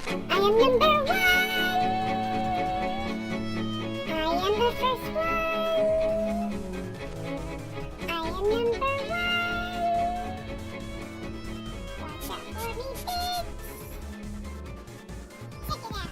I am number one. I am the first one. I am number one. Watch out for me, pigs. Check it out.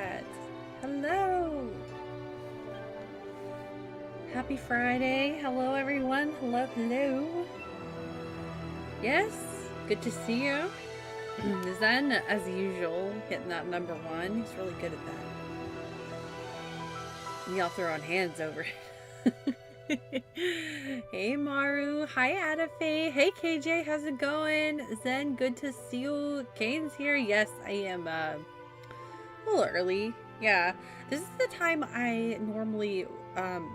chat. Hello. Happy Friday. Hello, everyone. Hello, hello. Yes, good to see you. Zen, as usual, hitting that number one. He's really good at that. And y'all throw on hands over it. Hey, Maru. Hi, Adafe. Hey, KJ. How's it going? Zen, good to see you. Kane's here. Yes, I am a little early. Yeah, this is the time I normally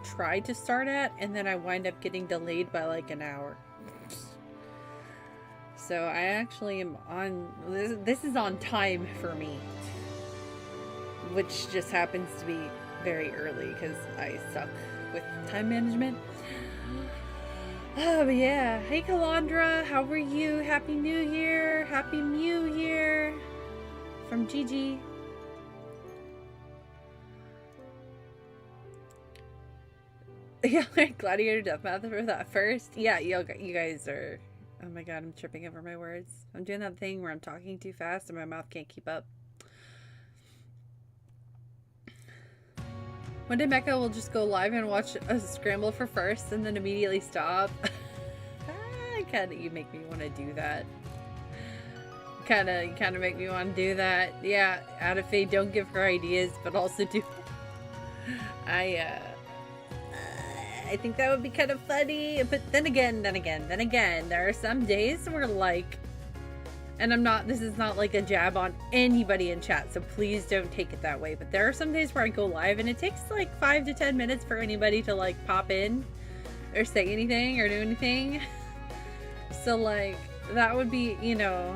try to start at, and then I wind up getting delayed by like an hour. So I actually am on, this is on time for me, which just happens to be very early because I suck with time management. Oh, but yeah. Hey, Kalandra, how are you? Happy New Year. Happy New Year from Gigi. Yeah, Gladiator Deathmatch for that first. Yeah, you guys are... Oh my god, I'm tripping over my words. I'm doing that thing where I'm talking too fast and my mouth can't keep up. One day Mecca will just go live and watch a scramble for first and then immediately stop. You make me want to do that. You kind of make me want to do that. Yeah, Adafe, don't give her ideas, but also do... I think that would be kind of funny, but then again, there are some days where like, and this is not like a jab on anybody in chat, so please don't take it that way, but there are some days where I go live and it takes like 5 to 10 minutes for anybody to like pop in or say anything or do anything. So like, that would be, you know,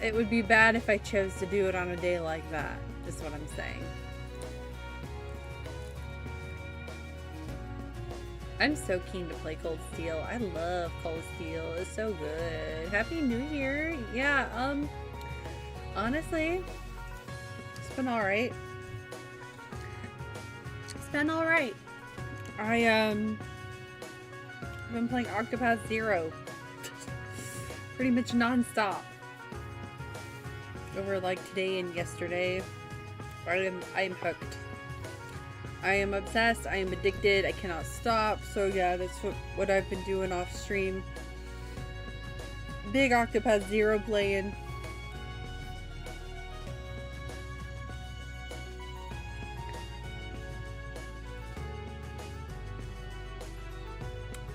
it would be bad if I chose to do it on a day like that, is what I'm saying. I'm so keen to play Cold Steel. I love Cold Steel. It's so good. Happy New Year. Yeah, honestly, it's been alright. It's been alright. I've been playing Octopath Zero pretty much non-stop over like today and yesterday. I am hooked. I am obsessed, I am addicted, I cannot stop, so yeah, that's what I've been doing off stream. Big Octopath Zero playing.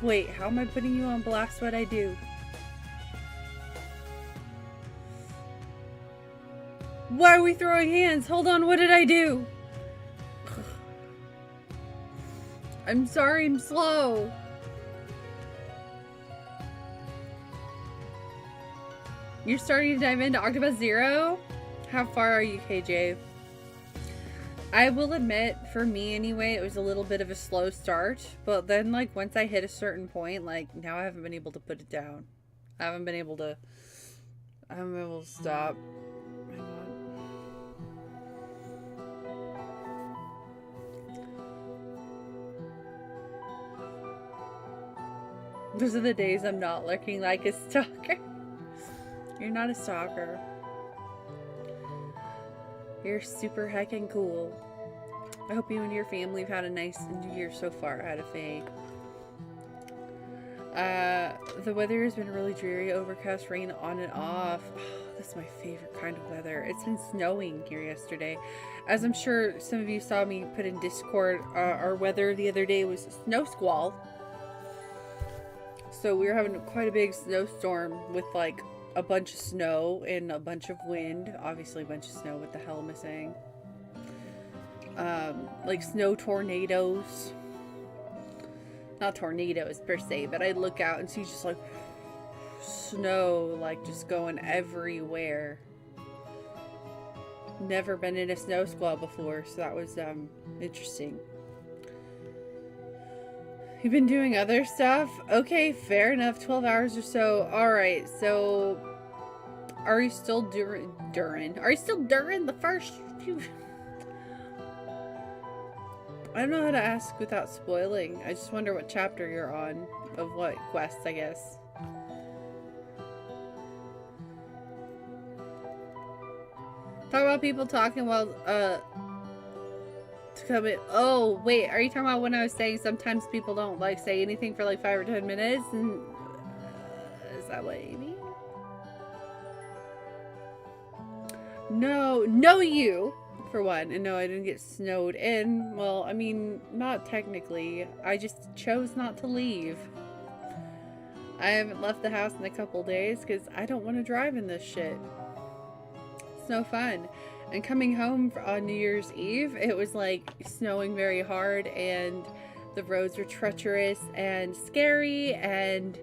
Wait, how am I putting you on blast? What'd I do? Why are we throwing hands? Hold on, what did I do? I'm sorry, I'm slow. You're starting to dive into Octopath Zero? How far are you, KJ? I will admit, for me anyway, it was a little bit of a slow start. But then, like, once I hit a certain point, like, now I haven't been able to put it down. I haven't been able to stop. Hang on. Those are the days I'm not looking like a stalker. You're not a stalker. You're super heckin' cool. I hope you and your family have had a nice New Year so far, Adafe. The weather has been really dreary, overcast, rain on and off. Oh, that's my favorite kind of weather. It's been snowing here yesterday. As I'm sure some of you saw me put in Discord, our weather the other day was a snow squall. So we were having quite a big snowstorm with like a bunch of snow and a bunch of wind. Obviously a bunch of snow. What the hell am I saying? Like snow tornadoes. Not tornadoes per se, but I look out and see just like snow like just going everywhere. Never been in a snow squall before, so that was interesting. You've been doing other stuff? Okay, fair enough. 12 hours or so. Alright, so... Are you still during the first few... I don't know how to ask without spoiling. I just wonder what chapter you're on. Of what quest, I guess. Talk about people talking while, to come in. Oh, wait, are you talking about when I was saying sometimes people don't, like, say anything for, like, 5 or 10 minutes? And, is that what you mean? No, you, for one. And no, I didn't get snowed in. Well, I mean, not technically. I just chose not to leave. I haven't left the house in a couple days because I don't want to drive in this shit. It's no fun. And coming home on New Year's Eve, it was like snowing very hard and the roads were treacherous and scary. And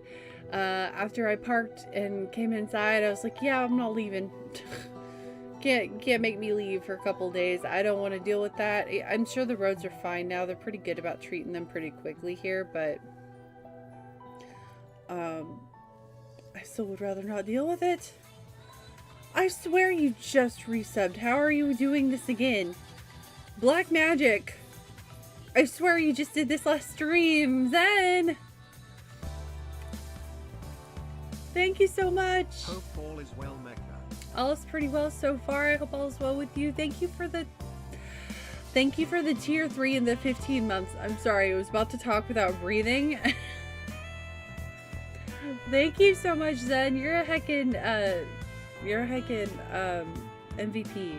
after I parked and came inside, I was like, yeah, I'm not leaving. Can't make me leave for a couple days. I don't want to deal with that. I'm sure the roads are fine now. They're pretty good about treating them pretty quickly here, but I still would rather not deal with it. I swear you just resubbed. How are you doing this again? Black magic. I swear you just did this last stream. Zen. Thank you so much. Hope all is well, Mecca. All is pretty well so far. I hope all is well with you. Thank you for the tier 3 and the 15 months. I'm sorry, I was about to talk without breathing. Thank you so much, Zen. You're a heckin' MVP.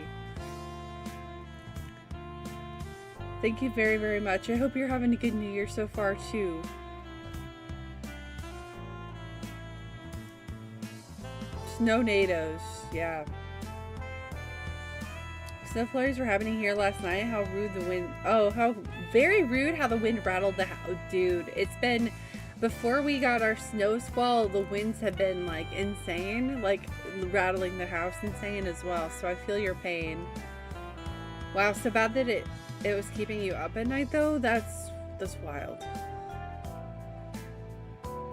Thank you very, very much. I hope you're having a good New Year so far too. Snow-nados, yeah. Snow flurries were happening here last night. How rude the wind. Oh, how very rude how the wind rattled the house. Dude, it's been, before we got our snow squall, the winds have been like insane. Like rattling the house insane as well. So I feel your pain. Wow, so bad that it was keeping you up at night though. That's wild.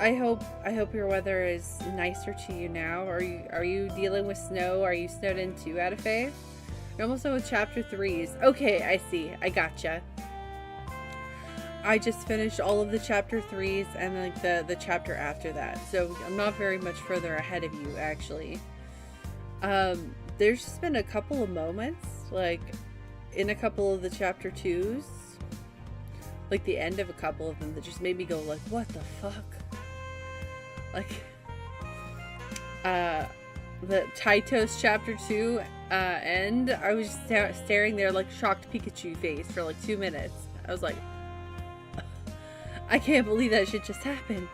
I hope your weather is nicer to you now. Are you dealing with snow? Are you snowed in too, Adafe? You're almost done with chapter 3s. Okay, I see. I gotcha. I just finished all of the chapter 3s and like the chapter after that. So I'm not very much further ahead of you actually. There's just been a couple of moments, like in a couple of the chapter 2s, like the end of a couple of them that just made me go like, what the fuck? Like, the Taitos chapter 2 end, I was just staring there like shocked Pikachu face for like 2 minutes. I was like, I can't believe that shit just happened.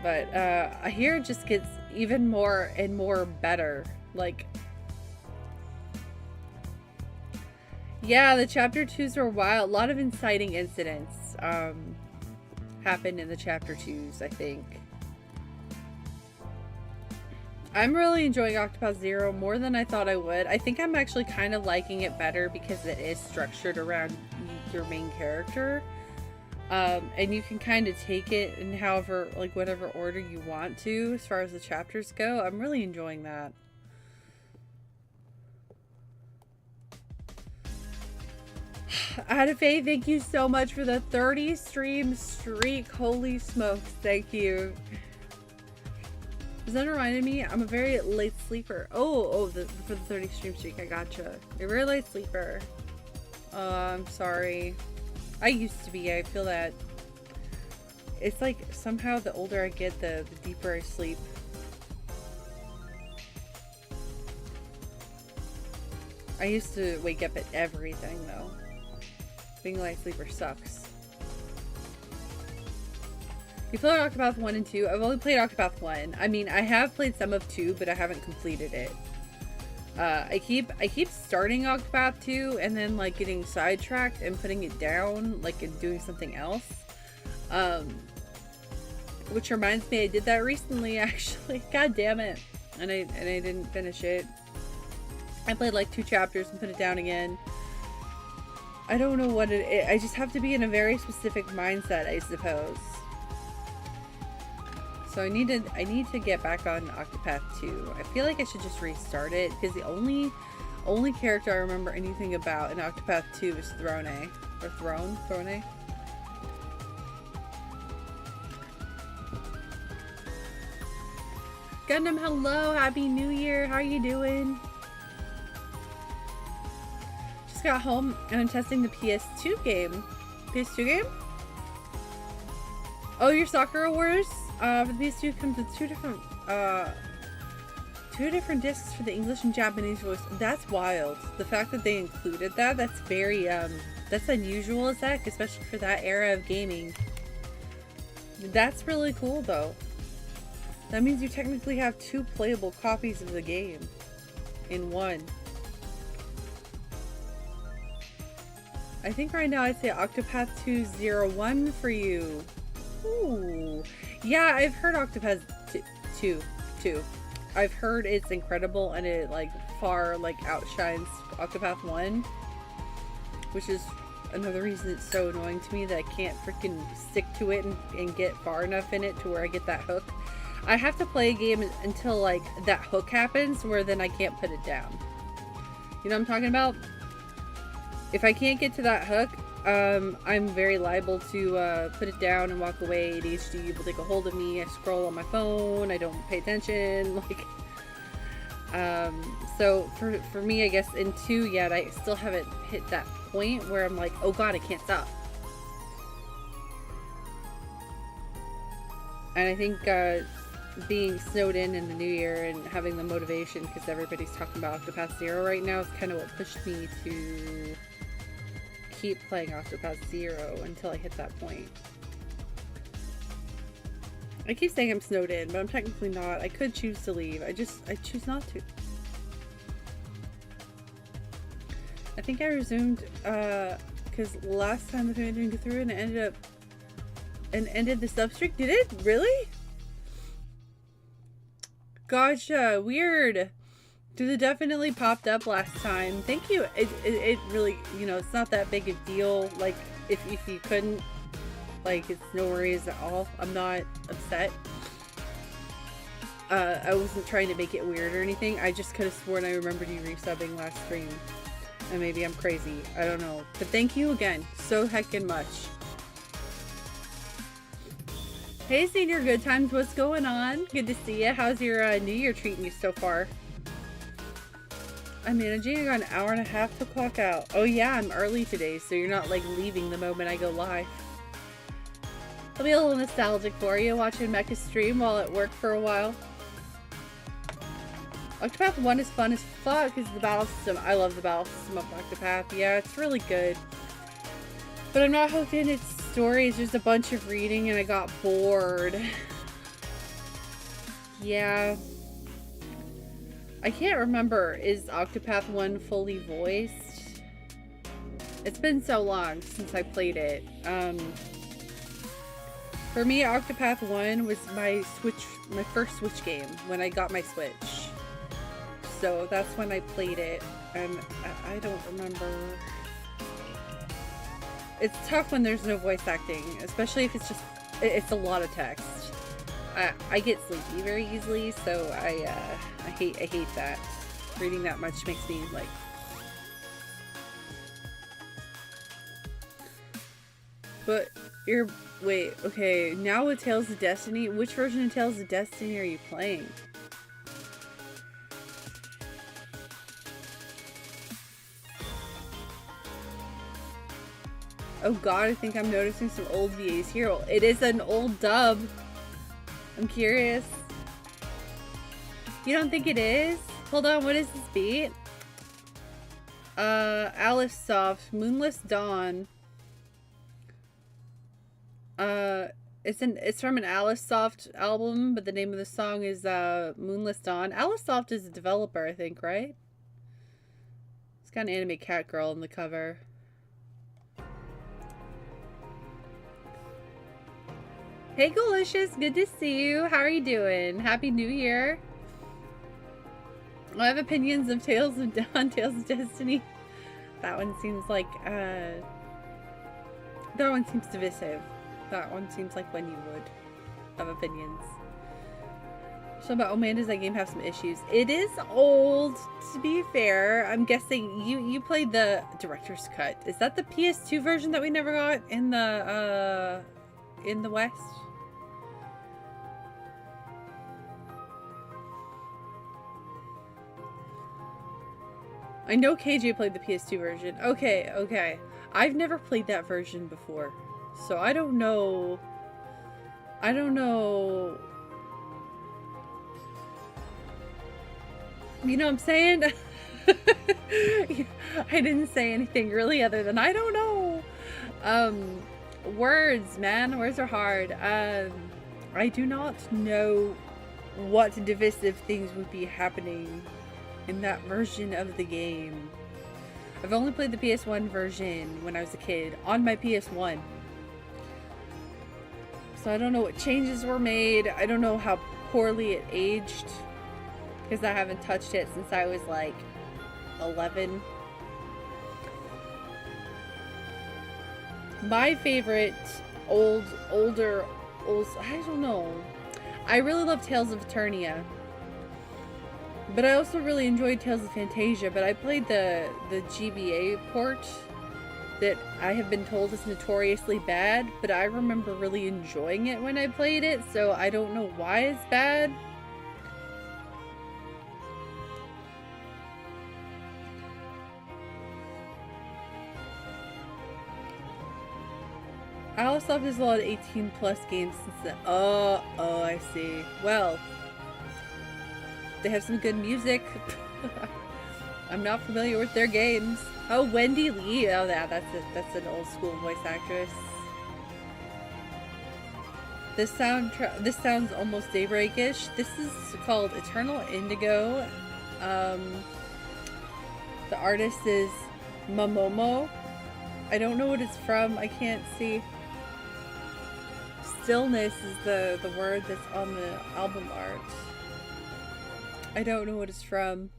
But I hear it just gets even more and more better. Like, yeah, the chapter 2s were wild. A lot of inciting incidents happened in the chapter 2s, I think. I'm really enjoying Octopath Zero more than I thought I would. I think I'm actually kind of liking it better because it is structured around your main character. And you can kind of take it in however, like whatever order you want to as far as the chapters go. I'm really enjoying that. Adafe, thank you so much for the 30 stream streak. Holy smokes, thank you. That reminded me, I'm a very late sleeper. For the 30 stream streak, I gotcha. You're a very late sleeper. I'm sorry. I used to be, I feel that. It's like, somehow the older I get, the deeper I sleep. I used to wake up at everything, though. Being a light sleeper sucks. You played Octopath 1 and 2? I've only played Octopath 1. I mean, I have played some of 2, but I haven't completed it. I keep starting Octopath 2 and then like getting sidetracked and putting it down, like and doing something else. Which reminds me, I did that recently actually. God damn it. And I didn't finish it. I played like 2 chapters and put it down again. I don't know what it is. I just have to be in a very specific mindset, I suppose. So I need to get back on Octopath 2. I feel like I should just restart it because the only character I remember anything about in Octopath 2 is Throne. Or Throne? Gundam, hello, happy new year. How are you doing? Just got home and I'm testing the PS2 game. PS2 game? Oh, your Sakura Wars? For the PS2 comes with two different discs for the English and Japanese voice. That's wild. The fact that they included that, that's very, that's unusual as heck, especially for that era of gaming. That's really cool though. That means you technically have 2 playable copies of the game in one. I think right now I'd say Octopath 201 for you. Ooh. Yeah, I've heard Octopath 2. I've heard it's incredible and it like far like outshines Octopath 1, which is another reason it's so annoying to me that I can't freaking stick to it and get far enough in it to where I get that hook. I have to play a game until like that hook happens where then I can't put it down. You know what I'm talking about? If I can't get to that hook, I'm very liable to put it down and walk away. ADHD will take a hold of me. I scroll on my phone. I don't pay attention. Like, so for me, I guess in 2 yet, I still haven't hit that point where I'm like, oh god, I can't stop. And I think being snowed in the new year and having the motivation because everybody's talking about Octopath Zero right now is kind of what pushed me to keep playing Octopath Zero until I hit that point. I keep saying I'm snowed in, but I'm technically not. I could choose to leave. I choose not to. I think I resumed because last time the family didn't go through and it ended the sub streak. Did it? Really? Gotcha. Weird. Dude, it definitely popped up last time. Thank you. It really, you know, it's not that big a deal. Like, if you couldn't, like, it's no worries at all. I'm not upset. I wasn't trying to make it weird or anything. I just could have sworn I remembered you resubbing last stream. And maybe I'm crazy. I don't know. But thank you again so heckin' much. Hey, Senior Good Times. What's going on? Good to see you. How's your New Year treating you so far? I'm managing. I got an hour and a half to clock out. Oh yeah, I'm early today, so you're not like leaving the moment I go live. I'll be a little nostalgic for you, watching Mecha stream while at work for a while. Octopath 1 is fun as fuck because the battle system. I love the battle system of Octopath. Yeah, it's really good. But I'm not hooked in its story. It's just a bunch of reading and I got bored. Yeah. I can't remember, is Octopath 1 fully voiced? It's been so long since I played it. For me, Octopath 1 was my first Switch game when I got my Switch. So that's when I played it, and I don't remember. It's tough when there's no voice acting, especially if it's a lot of text. I get sleepy very easily, so I hate that. Reading that much makes me like. But wait, okay, now with Tales of Destiny, which version of Tales of Destiny are you playing? Oh god, I think I'm noticing some old VAs here. It is an old dub. I'm curious. You don't think it is? Hold on, what is this beat? Alice Soft, Moonless Dawn. It's from an Alice Soft album, but the name of the song is Moonless Dawn. Alice Soft is a developer, I think, right? It's got an anime cat girl in the cover. Hey Galicious, good to see you. How are you doing? Happy New Year. I have opinions of Tales of Dawn, Tales of Destiny. That one seems like, that one seems divisive. That one seems like when you would have opinions. So about, oh man, does that game have some issues? It is old, to be fair. I'm guessing you played the director's cut. Is that the PS2 version that we never got in the West? I know KJ played the PS2 version. Okay, okay. I've never played that version before. So I don't know. I don't know. You know what I'm saying? I didn't say anything really other than I don't know. Words, man. Words are hard. I do not know what divisive things would be happening in that version of the game. I've only played the PS1 version when I was a kid on my PS1. So I don't know what changes were made. I don't know how poorly it aged, because I haven't touched it since I was like 11. My favorite older, I don't know. I really love Tales of Eternia. But I also really enjoyed Tales of Fantasia, but I played the GBA port that I have been told is notoriously bad, but I remember really enjoying it when I played it, so I don't know why it's bad. I also thought there's a lot of 18 plus games since then. Oh, I see. Well, they have some good music. I'm not familiar with their games. Oh, Wendy Lee. Oh, that's an old school voice actress. This sounds almost Daybreakish. This is called Eternal Indigo. The artist is Momomo. I don't know what it's from. I can't see. Stillness is the word that's on the album art. I don't know what it's from.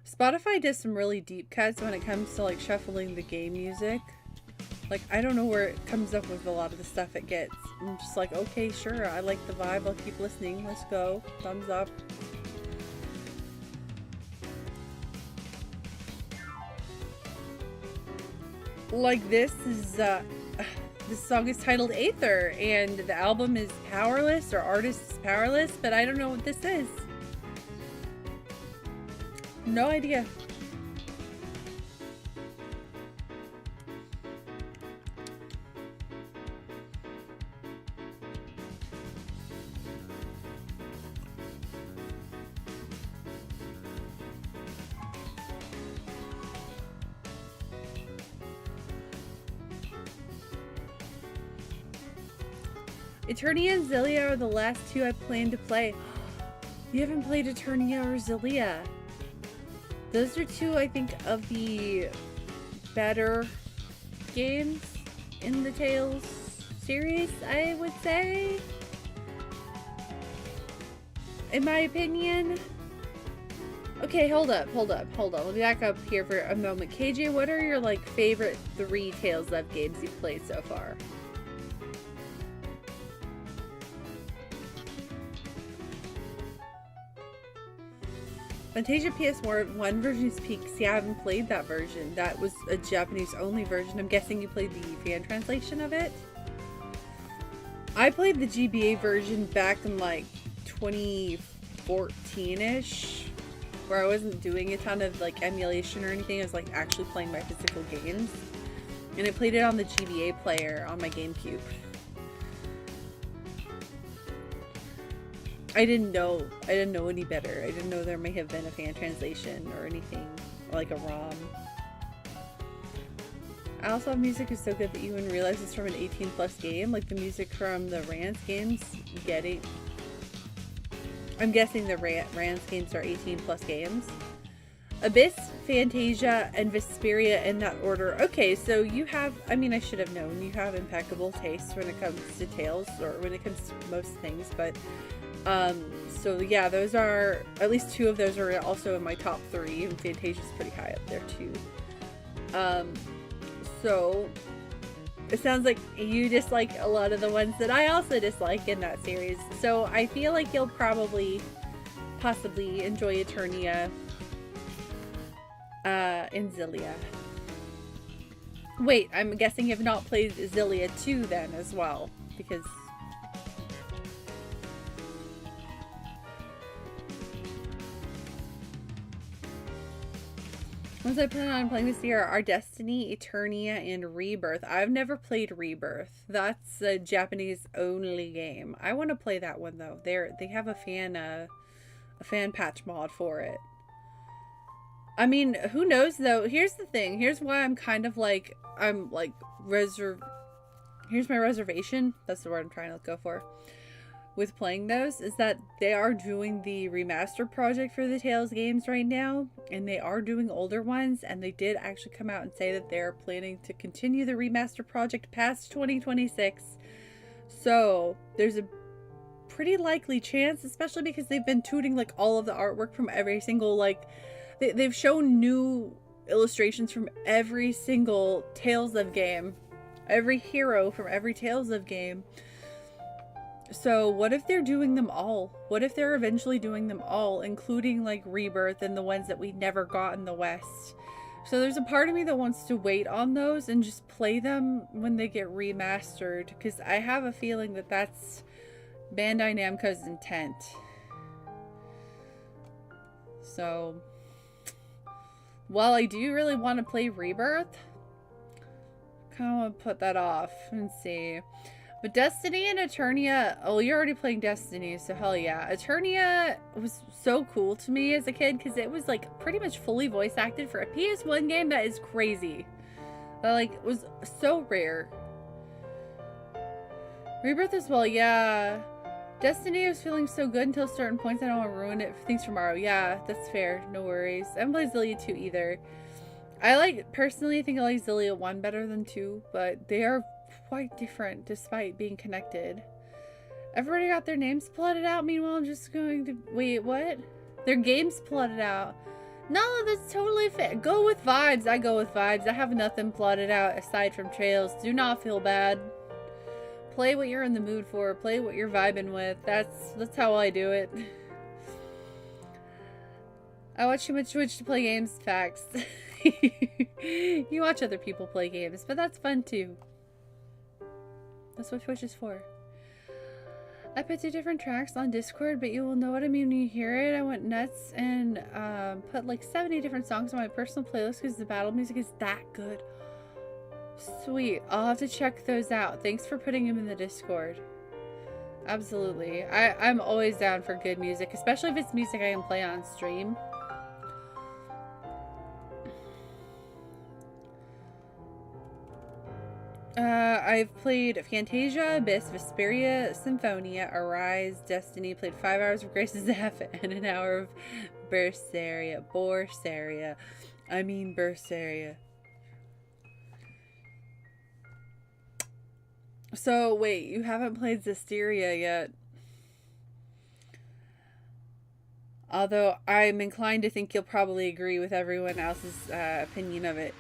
Spotify does some really deep cuts when it comes to like shuffling the game music. Like, I don't know where it comes up with a lot of the stuff it gets. I'm just like, okay, sure, I like the vibe, I'll keep listening, let's go, thumbs up. Like, this song is titled Aether, and the album is Powerless, or artist is Powerless, but I don't know what this is. No idea. Eternia and Xillia are the last two I plan to play. You haven't played Eternia or Xillia. Those are two, I think, of the better games in the Tales series, I would say. In my opinion. Okay, hold up. Let me back up here for a moment. KJ, what are your, like, favorite 3 Tales of games you've played so far? Fantasia PS1 version is peak. See, I haven't played that version. That was a Japanese only version. I'm guessing you played the fan translation of it. I played the GBA version back in like 2014-ish, where I wasn't doing a ton of like emulation or anything. I was like actually playing my physical games. And I played it on the GBA player on my GameCube. I didn't know any better. I didn't know there may have been a fan translation or anything, like a ROM. I also have music is so good that you wouldn't realize it's from an 18 plus game, like the music from the Rance games. I'm guessing the Rance games are 18 plus games. Abyss, Fantasia, and Vesperia in that order. Okay, so you have, I mean, I should have known, you have impeccable taste when it comes to Tales, or when it comes to most things, but so yeah, those are, at least 2 of those are also in my top 3, and Fantasia's pretty high up there too. So it sounds like you dislike a lot of the ones that I also dislike in that series, so I feel like you'll possibly enjoy Eternia and Xillia. Wait, I'm guessing you have not played Xillia 2 then as well, because Ones I plan on playing this year are Destiny, Eternia, and Rebirth. I've never played Rebirth. That's a Japanese only game. I want to play that one though. They have a fan patch mod for it. I mean, who knows though? Here's the thing. Here's why I'm kind of like here's my reservation. That's the word I'm trying to go for. With playing those is that they are doing the remaster project for the Tales games right now, and they are doing older ones, and they did actually come out and say that they're planning to continue the remaster project past 2026. So there's a pretty likely chance, especially because they've been tooting like all of the artwork from every single like they've shown new illustrations from every single Tales of game, every hero from every Tales of game. So what if they're doing them all? What if they're eventually doing them all, including like Rebirth and the ones that we never got in the West? So there's a part of me that wants to wait on those and just play them when they get remastered, because I have a feeling that that's Bandai Namco's intent. So while I do really want to play Rebirth, kind of want to put that off and see. But Destiny and Eternia, oh, you're already playing Destiny, so hell yeah. Eternia was so cool to me as a kid because it was like pretty much fully voice acted for a PS1 game. That is crazy. That like was so rare. Rebirth as well, yeah. Destiny was feeling so good until certain points. I don't want to ruin it for things tomorrow. Yeah, that's fair. No worries. I haven't played Xillia 2 either. I personally think I like Xillia 1 better than 2, but they are quite different despite being connected. Everybody got their names plotted out. Meanwhile, I'm just going to wait. What? Their games plotted out. No, that's totally fair. Go with vibes. I go with vibes. I have nothing plotted out aside from trails. Do not feel bad. Play what you're in the mood for. Play what you're vibing with. That's how I do it. I watch too much Twitch to play games. Facts. You watch other people play games, but that's fun too. That's what Twitch is for. I put 2 different tracks on Discord, but you will know what I mean when you hear it. I went nuts and put like 70 different songs on my personal playlist because the battle music is that good. Sweet. I'll have to check those out. Thanks for putting them in the Discord. Absolutely. I'm always down for good music, especially if it's music I can play on stream. I've played Fantasia, Abyss, Vesperia, Symphonia, Arise, Destiny, played 5 hours of Grace's F and an hour of Berseria. Berseria. So, wait, you haven't played Zestiria yet. Although, I'm inclined to think you'll probably agree with everyone else's opinion of it.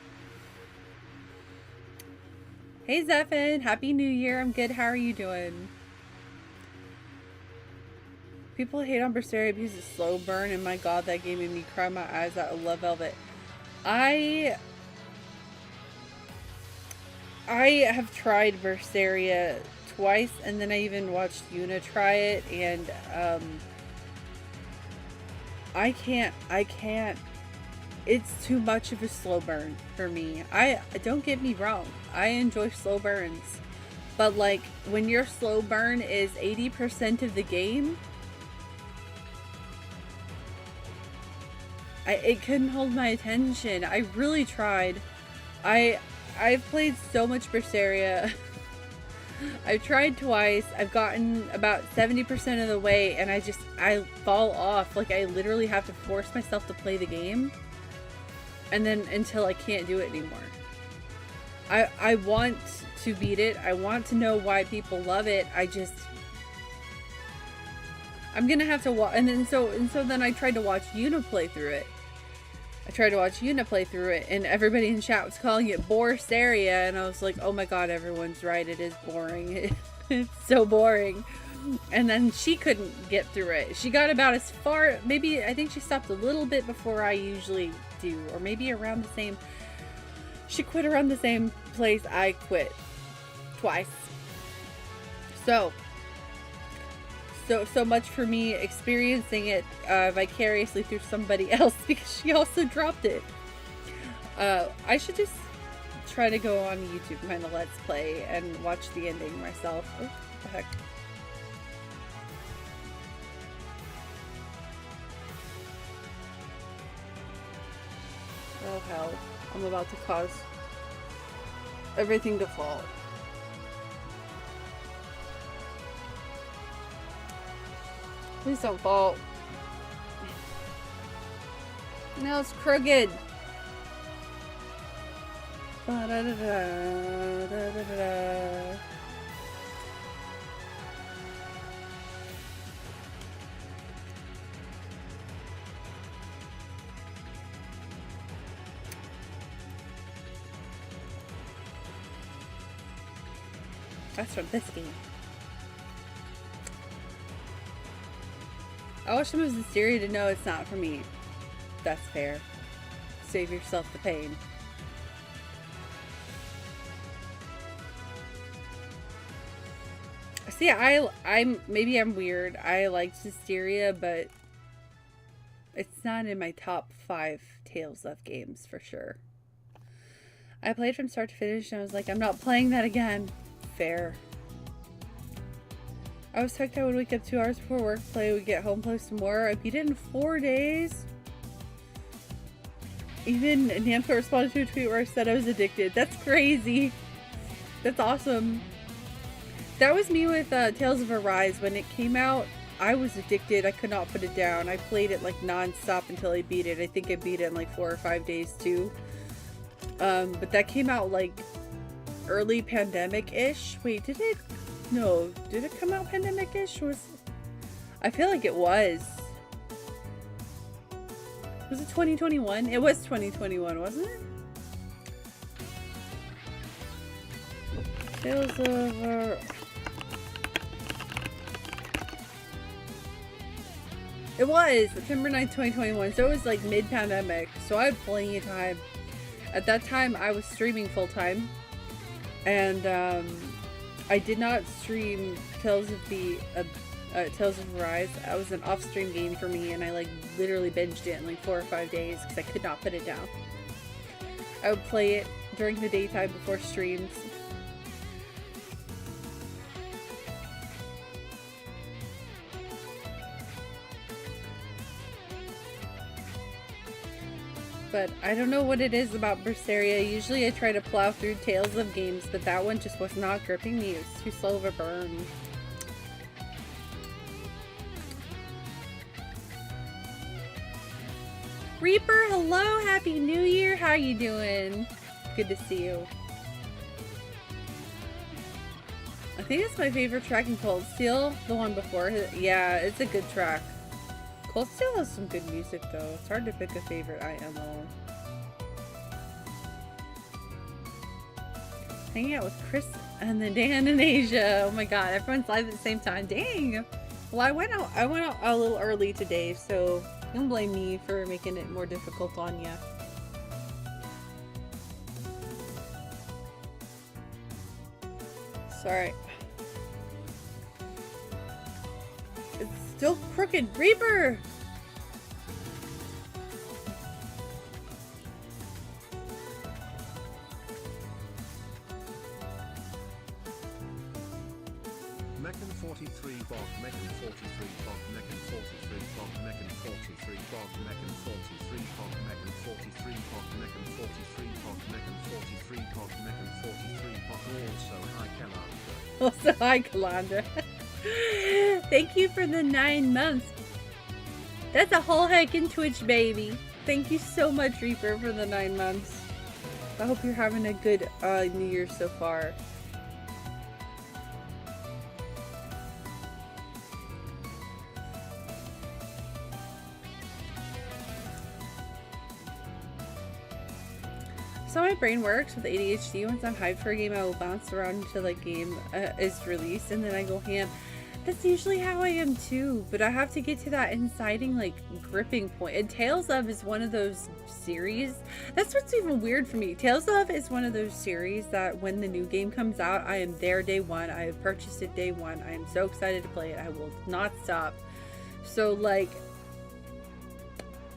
Hey Zephin, Happy New Year. I'm good. How are you doing? People hate on Berseria because it's slow burn, and my god, that game made me cry my eyes out. I love Velvet. I have tried Berseria twice, and then I even watched Yuna try it, and I can't. It's too much of a slow burn for me. Don't get me wrong. I enjoy slow burns. But like when your slow burn is 80% of the game, it couldn't hold my attention. I really tried. I've played so much Berseria. I've tried twice. I've gotten about 70% of the way, and I fall off. Like I literally have to force myself to play the game. And then until I can't do it anymore. I want to beat it. I want to know why people love it. I'm gonna have to watch. And then I tried to watch Yuna play through it. And everybody in chat was calling it Berseria, and I was like, oh my god, everyone's right. It is boring. It's so boring. And then she couldn't get through it. She got about as far. Maybe I think she stopped a little bit before I usually do, or maybe around the same. She quit around the same place I quit twice. So much for me experiencing it vicariously through somebody else, because she also dropped it. I should just try to go on YouTube and find a Let's Play and watch the ending myself. Oh, what the heck. Oh hell. I'm about to cause everything to fall. Please don't fall. No, it's crooked. Ba-da-da-da, that's from this game. I wish someone was in Syria to know it's not for me. That's fair. Save yourself the pain. See, maybe I'm weird. I liked Hysteria, but it's not in my top 5 Tales of games for sure. I played from start to finish and I was like, I'm not playing that again. Fair. I was tucked I would wake up 2 hours before work, play, would get home, play some more. I beat it in 4 days. Even Namco responded to a tweet where I said I was addicted. That's crazy. That's awesome. That was me with Tales of Arise. When it came out, I was addicted. I could not put it down. I played it like non-stop until I beat it. I think I beat it in like 4 or 5 days too. But that came out like early pandemic-ish. Wait, did it? No, did it come out pandemic-ish? I feel like it was. Was it 2021? It was 2021, wasn't it? Tales of... It was September 9th, 2021, so it was like mid-pandemic, so I had plenty of time. At that time, I was streaming full-time, and I did not stream Tales of Arise. That was an off-stream game for me, and I like literally binged it in like 4 or 5 days because I could not put it down. I would play it during the daytime before streams. But I don't know what it is about Berseria. Usually I try to plow through Tales of games, but that one just was not gripping me. It was too slow of a burn. Reaper, hello! Happy New Year! How you doing? Good to see you. I think it's my favorite track in Cold Steel. The one before. Yeah, it's a good track. Cold Steel has some good music though. It's hard to pick a favorite IMO. Hanging out with Chris and then Dan in Asia. Oh my god, everyone's live at the same time. Dang! Well, I went out a little early today, so don't blame me for making it more difficult on you. Sorry. It's still crooked. Reaper! Meccan 43 bog, Meccan 43 bog, Meccan 43 bog, Meccan 43 bog, Meccan 43 bog, Meccan 43 bog, Meccan 43 bog, Meccan 43 bog, Meccan 43 bog. Also hi Calandra. Also hi Calandra. Thank you for the 9 months. That's a whole heckin' Twitch baby. Thank you so much, Reaper, for the 9 months. I hope you're having a good New Year so far. So my brain works with ADHD. Once I'm hyped for a game, I will bounce around until the game is released, and then I go ham. That's usually how I am too, but I have to get to that inciting, like, gripping point. And Tales of is one of those series. That's what's even weird for me. Tales of is one of those series that when the new game comes out, I am there day one. I have purchased it day one. I am so excited to play it. I will not stop. So, like,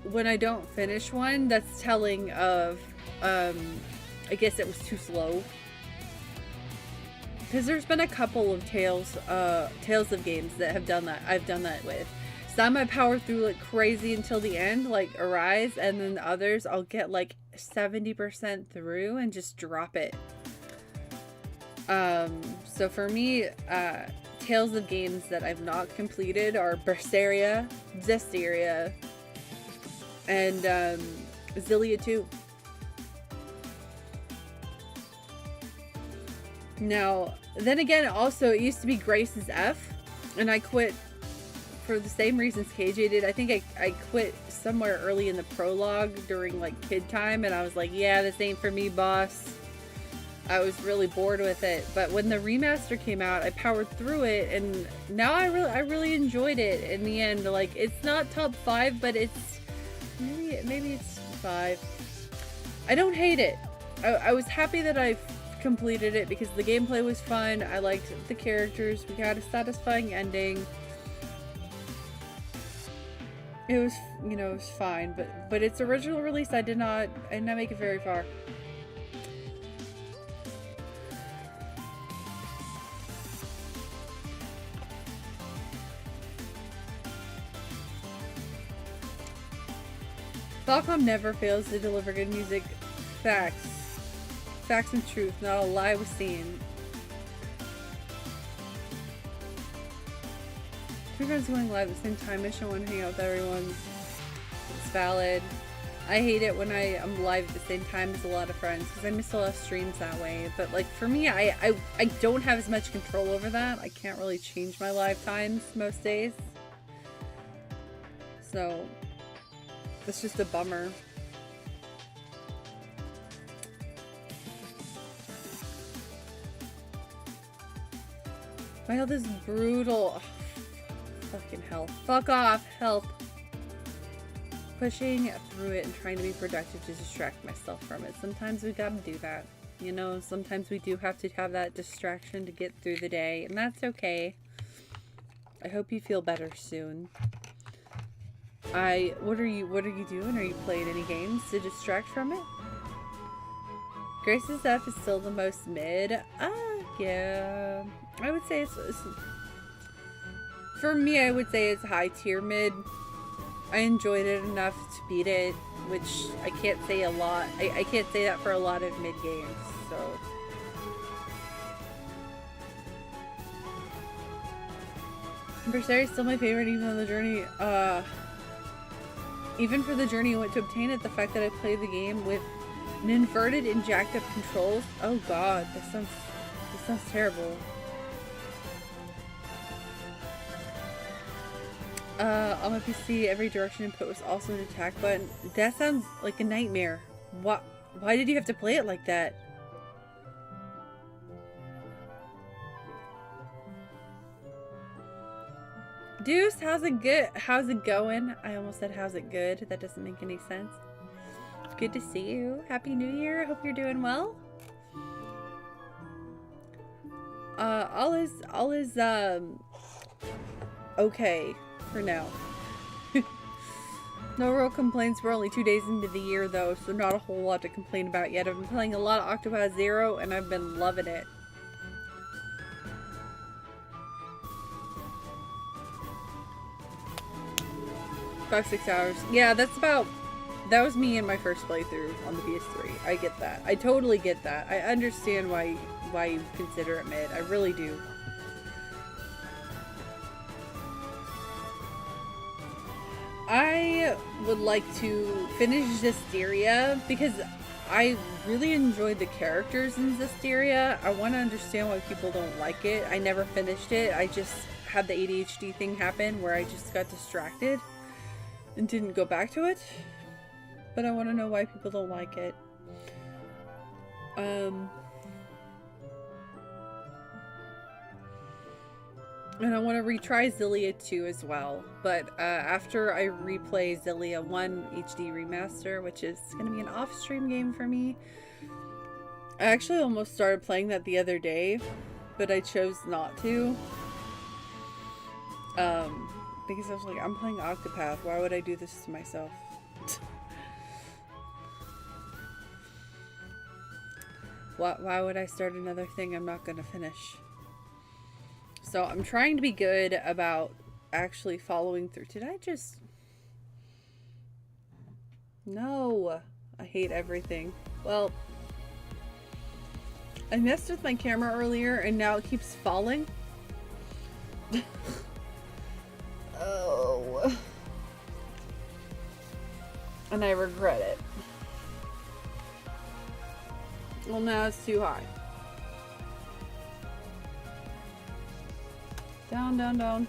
when I don't finish one, that's telling of I guess it was too slow. Because there's been a couple of Tales of games that have done that. I've done that with. Some I power through like crazy until the end, like Arise, and then others I'll get like 70% through and just drop it. So for me, Tales of games that I've not completed are Berseria, Zestiria, and Xillia 2. Now, then again, also, it used to be Grace's F, and I quit for the same reasons KJ did. I think I quit somewhere early in the prologue during, like, kid time, and I was like, yeah, this ain't for me, boss. I was really bored with it, but when the remaster came out, I powered through it, and now I really enjoyed it in the end. Like, it's not top 5, but it's, maybe it's 5. I don't hate it. I was happy that I completed it because the gameplay was fun. I liked the characters. We got a satisfying ending. It was, you know, it was fine, but its original release, I did not make it very far. Falcom never fails to deliver good music. Facts. Facts and truth, not a lie was seen. Two friends going live at the same time. I should want to hang out with everyone. It's valid. I hate it when I am live at the same time as a lot of friends because I miss a lot of streams that way. But like for me, I don't have as much control over that. I can't really change my live times most days. So it's just a bummer. My health is brutal. Fucking hell. Fuck off. Help. Pushing through it and trying to be productive to distract myself from it. Sometimes we gotta do that. You know, sometimes we do have to have that distraction to get through the day, and that's okay. I hope you feel better soon. What are you doing? Are you playing any games to distract from it? Grace's F is still the most mid. Yeah. I would say it's for me, I would say it's high tier mid. I enjoyed it enough to beat it, which I can't say a lot. I can't say that for a lot of mid games, so. Berseria is still my favorite, even on the journey. Even for the journey I went to obtain it, the fact that I played the game with an inverted and jacked up controls. Oh god, this sounds terrible. On my PC, every direction input was also an attack button. That sounds like a nightmare. Why did you have to play it like that? Deuce, how's it going? I almost said how's it good. That doesn't make any sense. It's good to see you. Happy New Year. Hope you're doing well. All is okay for now. No real complaints. We're only 2 days into the year though, so not a whole lot to complain about yet. I've been playing a lot of Octopath Zero and I've been loving it. About 6 hours. Yeah, that was me in my first playthrough on the PS3. I get that. I totally get that. I understand why you consider it mid. I really do. I would like to finish Zestiria because I really enjoyed the characters in Zestiria. I want to understand why people don't like it. I never finished it. I just had the ADHD thing happen where I just got distracted and didn't go back to it. But I want to know why people don't like it. And I want to retry Xillia 2 as well. But after I replay Xillia 1 HD Remaster, which is going to be an off-stream game for me. I actually almost started playing that the other day, but I chose not to. Because I was like, I'm playing Octopath. Why would I do this to myself? Why would I start another thing I'm not gonna finish? So I'm trying to be good about actually following through. Did I just... No. I hate everything. Well, I messed with my camera earlier and now it keeps falling. Oh. And I regret it. Well, now it's too high. Down, down, down.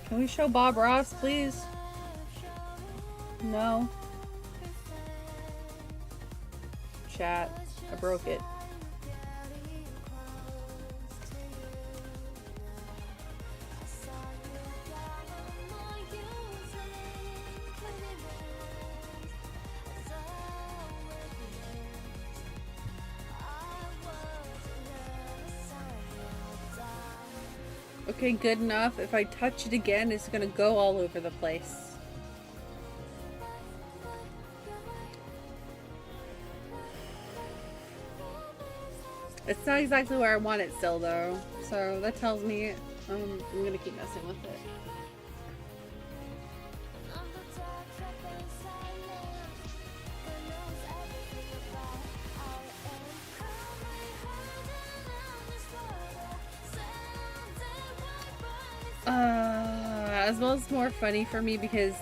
Can we show Bob Ross, please? No. Chat. I broke it. Okay, good enough. If I touch it again, it's gonna go all over the place. It's not exactly where I want it still, though. So that tells me I'm gonna keep messing with it. As well as more funny for me because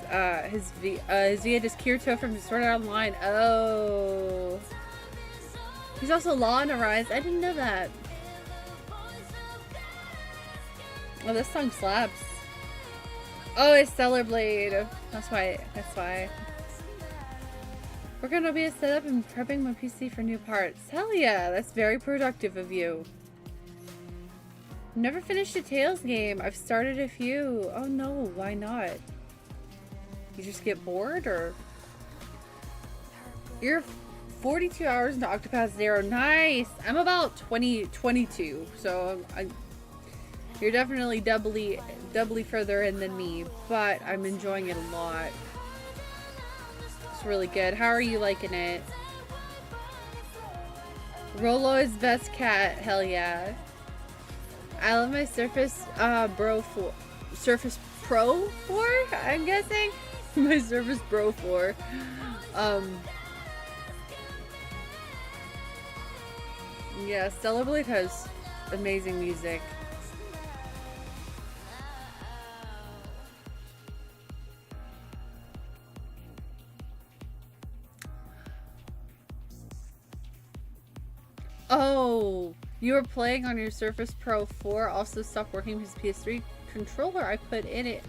his Via is Kirito from Sword Art Online. Oh, he's also Law on Arise. I didn't know that. Oh, this song slaps. Oh, it's Stellar Blade. That's why. That's why. We're gonna be a setup and prepping my PC for new parts. Hell yeah, that's very productive of you. Never finished a Tales game. I've started a few. Oh no, why not? You just get bored, or? You're 42 hours into Octopath Zero. Nice! I'm about 22, so you're definitely doubly further in than me, but I'm enjoying it a lot. It's really good. How are you liking it? Rolo is best cat. Hell yeah. I love my Surface Surface Pro 4, I'm guessing. My Surface Pro 4. Yeah, Stellar Blade has amazing music. Oh, you were playing on your Surface Pro 4, also stopped working because PS3 controller I put in it.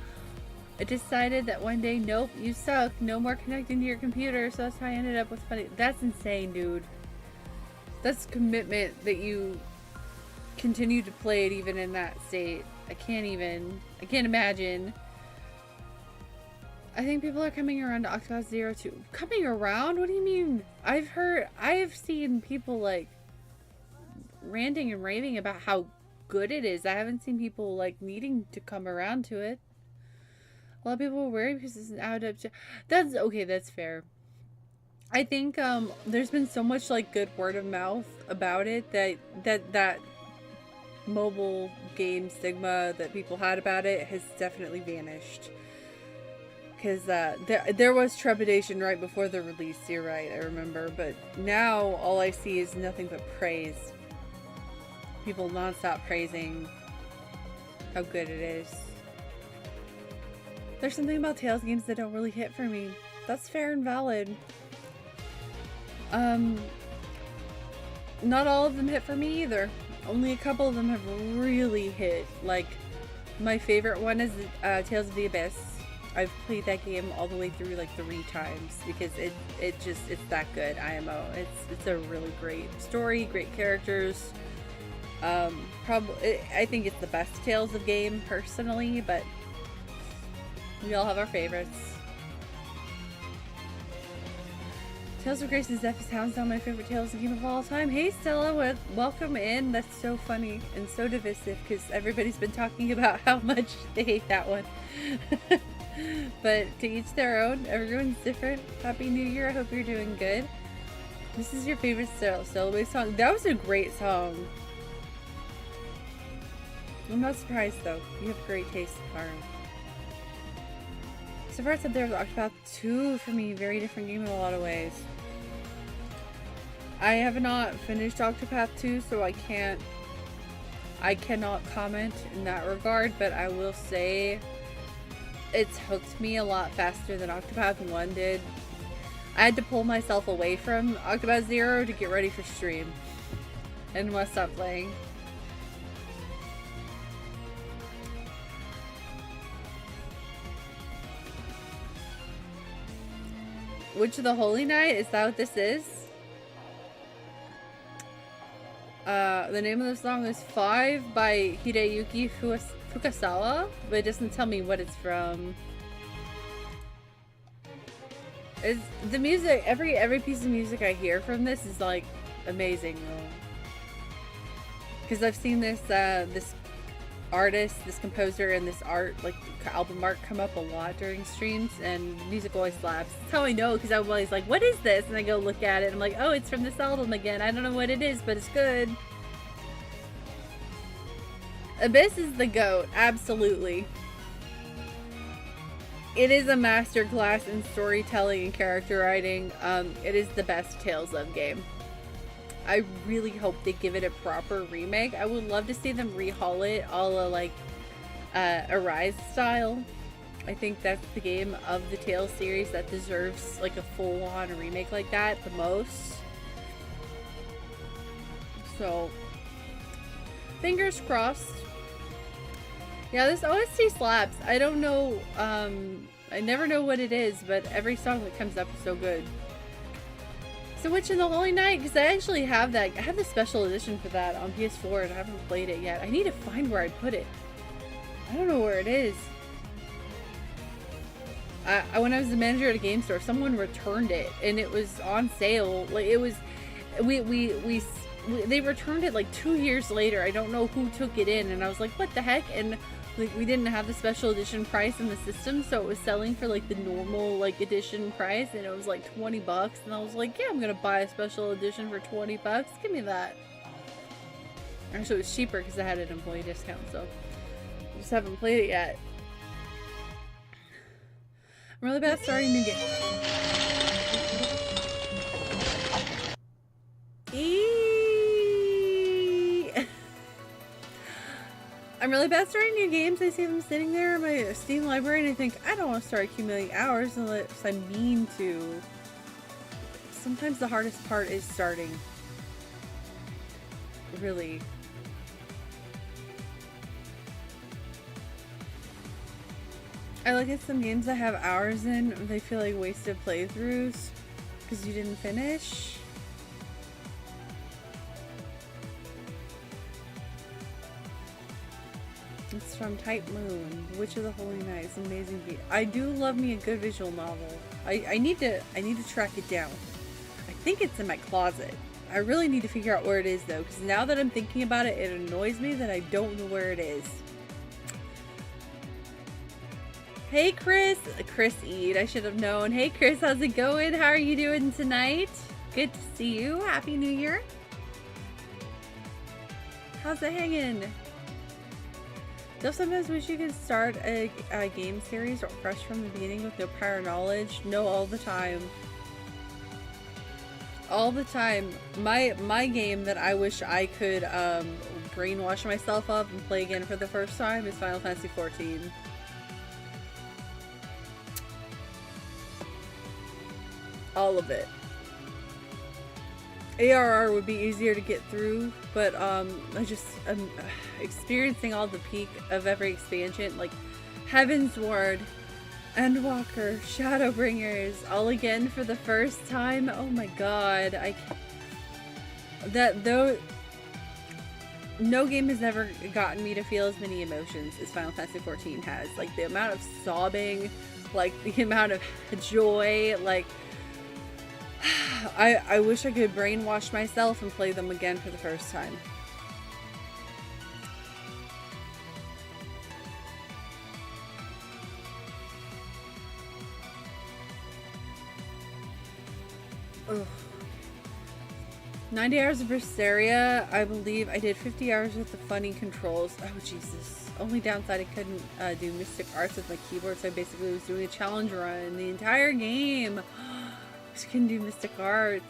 I decided that one day, nope, you suck. No more connecting to your computer, so that's how I ended up with funny. That's insane, dude. That's commitment that you continue to play it even in that state. I can't imagine. I think people are coming around to Octopath Zero too. Coming around? What do you mean? I've seen people like ranting and raving about how good it is. I haven't seen people like needing to come around to it. A lot of people are worried because it's an out of... That's okay, that's fair. I think there's been so much like good word of mouth about it that mobile game stigma that people had about it has definitely vanished. Because there was trepidation right before the release, you're right, I remember. But now all I see is nothing but praise. People non-stop praising how good it is. There's something about Tales games that don't really hit for me. That's fair and valid. Not all of them hit for me either. Only a couple of them have really hit. Like, my favorite one is Tales of the Abyss. I've played that game all the way through like 3 times because it's that good. IMO. It's a really great story, great characters. I think it's the best Tales of game personally, but we all have our favorites. Tales of Grace's Death is hands down my favorite Tales of game of all time. Hey Stella, welcome in. That's so funny and so divisive because everybody's been talking about how much they hate that one. But to each their own. Everyone's different. Happy New Year. I hope you're doing good. This is your favorite Celebrate song? That was a great song. I'm not surprised though. You have great taste, Karu. So far, I said there was Octopath 2 for me. Very different game in a lot of ways. I have not finished Octopath 2, so I cannot comment in that regard, but I will say it's hooked me a lot faster than Octopath 1 did. I had to pull myself away from Octopath 0 to get ready for stream. And must stop playing. Witch of the Holy Night? Is that what this is? The name of the song is 5 by Hideyuki Fukasawa, but it doesn't tell me what it's from. Is the music, every piece of music I hear from this is like amazing though. Because I've seen this this artist, this composer, and this like album art come up a lot during streams, and music always slaps. That's how I know, because I'm always like, what is this? And I go look at it and I'm like, oh, it's from this album again. I don't know what it is, but it's good. Abyss is the GOAT, absolutely. It is a masterclass in storytelling and character writing. It is the best Tales of game. I really hope they give it a proper remake. I would love to see them rehaul it a la like Arise style. I think that's the game of the Tales series that deserves like a full-on remake like that the most. So, fingers crossed. Yeah, this OST slaps. I don't know, I never know what it is, but every song that comes up is so good. So Witch of the Holy Night, because I actually have that. I have the special edition for that on PS4 and I haven't played it yet. I need to find where I put it. I don't know where it is. When I was the manager at a game store, someone returned it and it was on sale. Like it was, they returned it like 2 years later. I don't know who took it in, and I was like, what the heck? And like we didn't have the special edition price in the system, so it was selling for like the normal like edition price, and it was like $20. And I was like, yeah, I'm gonna buy a special edition for $20. Give me that. Actually, it was cheaper because I had an employee discount, so I just haven't played it yet. I'm really bad at starting new games. I'm really bad at starting new games. I see them sitting there in my Steam library and I think, I don't want to start accumulating hours unless I mean to. Sometimes the hardest part is starting. Really. I look at some games that have hours in, they feel like wasted playthroughs because you didn't finish. It's from Type Moon, Witch of the Holy Night. It's an amazing beat. I do love me a good visual novel. I need to track it down. I think it's in my closet. I really need to figure out where it is though, because now that I'm thinking about it, it annoys me that I don't know where it is. Hey Chris Eid, I should have known. Hey Chris, how's it going? How are you doing tonight? Good to see you. Happy New Year. How's it hanging? Though sometimes wish you could start a game series or fresh from the beginning with no prior knowledge. No, all the time. All the time. My game that I wish I could brainwash myself of and play again for the first time is Final Fantasy XIV. All of it. ARR would be easier to get through, but I'm experiencing all the peak of every expansion, like Heaven's Ward, Endwalker, Shadowbringers, all again for the first time. Oh my god, no game has ever gotten me to feel as many emotions as Final Fantasy XIV has. Like the amount of sobbing, like the amount of joy, like I wish I could brainwash myself and play them again for the first time. Ugh. 90 hours of Berseria. I believe I did 50 hours with the funny controls. Oh, Jesus. Only downside, I couldn't do Mystic Arts with my keyboard, so I basically was doing a challenge run the entire game. Just couldn't do Mystic Arts.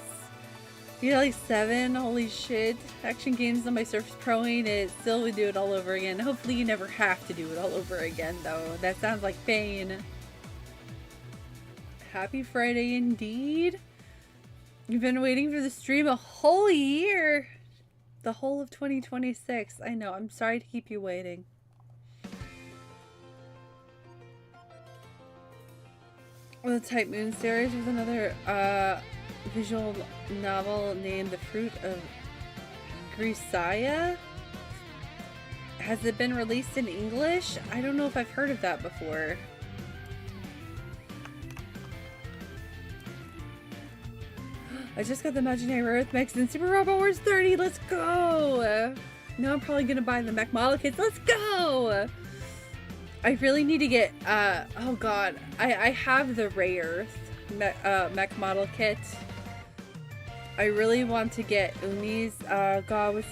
You know, like 7, holy shit. Action games on my Surface Pro ain't it. Still would do it all over again. Hopefully you never have to do it all over again, though. That sounds like pain. Happy Friday indeed. You've been waiting for the stream a whole year. The whole of 2026. I know, I'm sorry to keep you waiting. Well, the Type Moon series with another visual novel named The Fruit of Grisaya. Has it been released in English? I don't know if I've heard of that before. I just got the Imaginary Earth Mix and Super Robot Wars 30. Let's go! No, I'm probably gonna buy the mech model kits. Let's go! I really need to get, oh god. I have the Ray Earth mech model kit. I really want to get Umi's, god, what's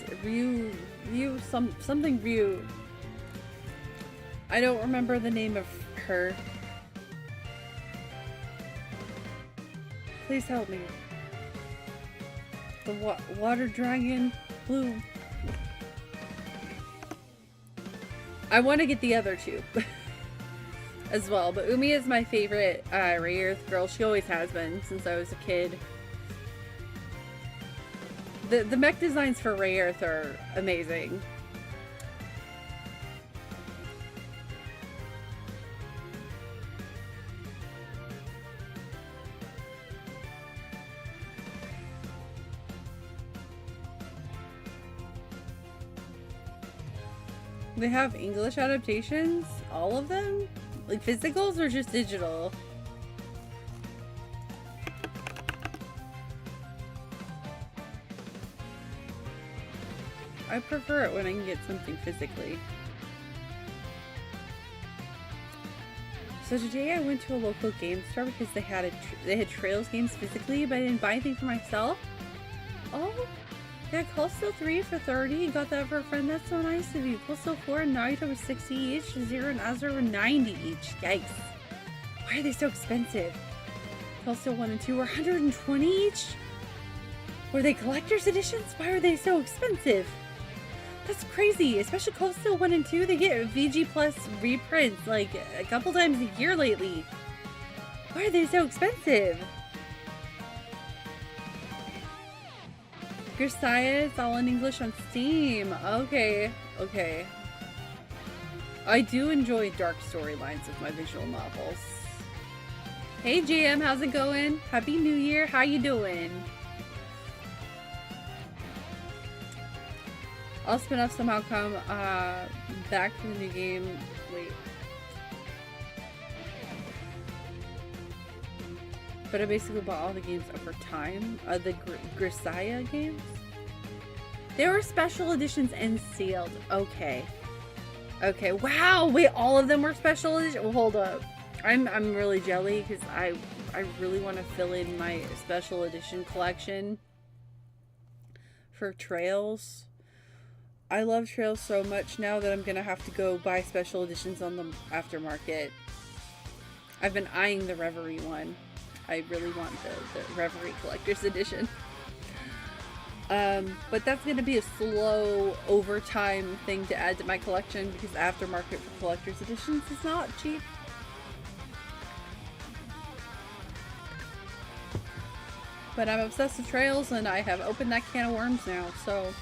something Ryu. I don't remember the name of her. Please help me. The water dragon blue. I want to get the other two as well, but Umi is my favorite Ray Earth girl. She always has been since I was a kid. The mech designs for Ray Earth are amazing. They have English adaptations? All of them? Like physicals or just digital? I prefer it when I can get something physically. So today I went to a local game store because they had Trails games physically, but I didn't buy anything for myself. Oh, yeah, Callisto 3 for 30. Got that for a friend. That's so nice of you. Callisto 4 and Naruto were 60 each. Zero and Azure were 90 each. Yikes. Why are they so expensive? Callisto 1 and 2 were 120 each? Were they collector's editions? Why are they so expensive? That's crazy. Especially Callisto 1 and 2. They get VG Plus reprints like a couple times a year lately. Why are they so expensive? Grisaya is all in English on Steam. Okay, okay. I do enjoy dark storylines with my visual novels. Hey GM, how's it going? Happy New Year, how you doing? All spin-offs somehow come back from the new game. Wait. But I basically bought all the games over time. The Grisaya games? They were special editions and sealed. Okay. Okay. Wow! Wait, all of them were special edition? Well, hold up. I'm really jelly because I really want to fill in my special edition collection for Trails. I love Trails so much now that I'm gonna have to go buy special editions on the aftermarket. I've been eyeing the Reverie one. I really want the Reverie Collector's Edition. But that's going to be a slow overtime thing to add to my collection because aftermarket for Collector's Editions is not cheap. But I'm obsessed with Trails and I have opened that can of worms now, so...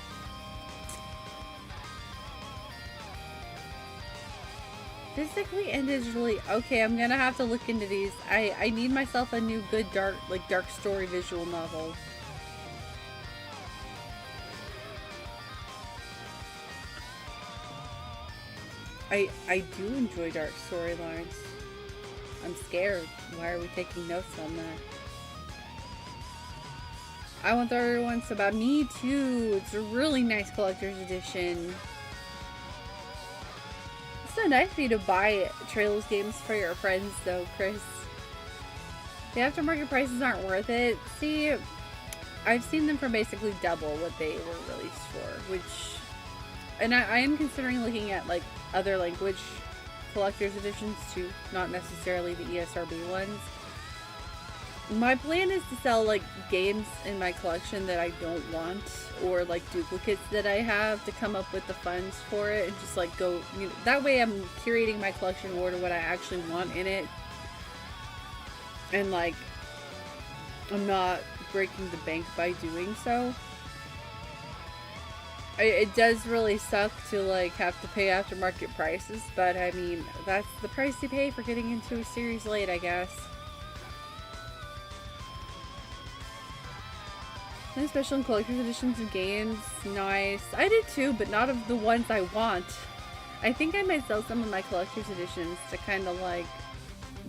Physically and digitally. Okay, I'm gonna have to look into these. I need myself a new good dark story visual novel. I do enjoy dark storylines. I'm scared. Why are we taking notes on that? I want the other ones about me too. It's a really nice collector's edition. It's so nice for you to buy Trails games for your friends though, Chris. The aftermarket prices aren't worth it. See, I've seen them for basically double what they were released for, which, and I am considering looking at like other language collector's editions too, not necessarily the ESRB ones. My plan is to sell like games in my collection that I don't want, or like duplicates that I have, to come up with the funds for it and just like go, you know, that way I'm curating my collection more to what I actually want in it, and like I'm not breaking the bank by doing so. It does really suck to like have to pay aftermarket prices, but I mean, that's the price you pay for getting into a series late, I guess. And special and collector's editions of games, nice. I did too, but not of the ones I want. I think I might sell some of my collector's editions to kind of like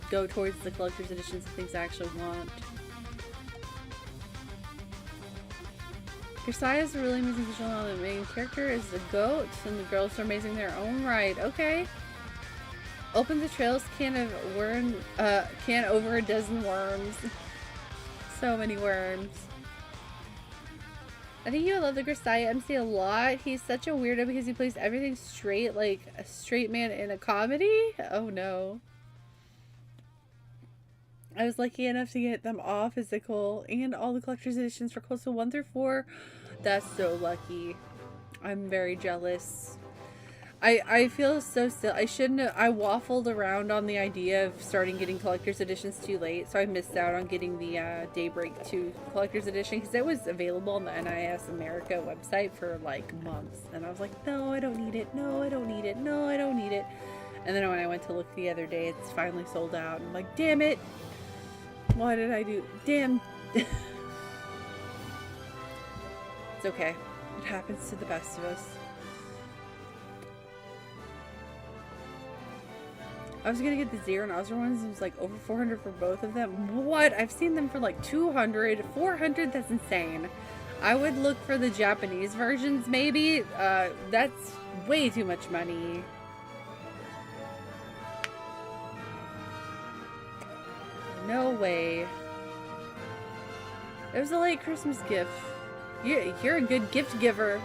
go towards the collector's editions of things I actually want. Grisaya is a really amazing visual. The main character is the goat, and the girls are amazing in their own right. Okay. Open the trails can over a dozen worms. So many worms. I think you would love the Grisaya MC a lot. He's such a weirdo because he plays everything straight, like a straight man in a comedy. Oh no. I was lucky enough to get them all physical and all the collector's editions for close to 1 through 4. That's so lucky. I'm very jealous. I feel so still. I shouldn't have. I waffled around on the idea of starting getting collector's editions too late, so I missed out on getting the Daybreak 2 collector's edition because it was available on the NIS America website for like months, and I was like, no, I don't need it. No, I don't need it. No, I don't need it. And then when I went to look the other day, it's finally sold out. I'm like, damn it. Why did I do? Damn. It's okay. It happens to the best of us. I was gonna get the Zero and Ozra ones. It was like over 400 for both of them. What? I've seen them for like 200, 400. That's insane. I would look for the Japanese versions, maybe. That's way too much money. No way. It was a late Christmas gift. You're a good gift giver.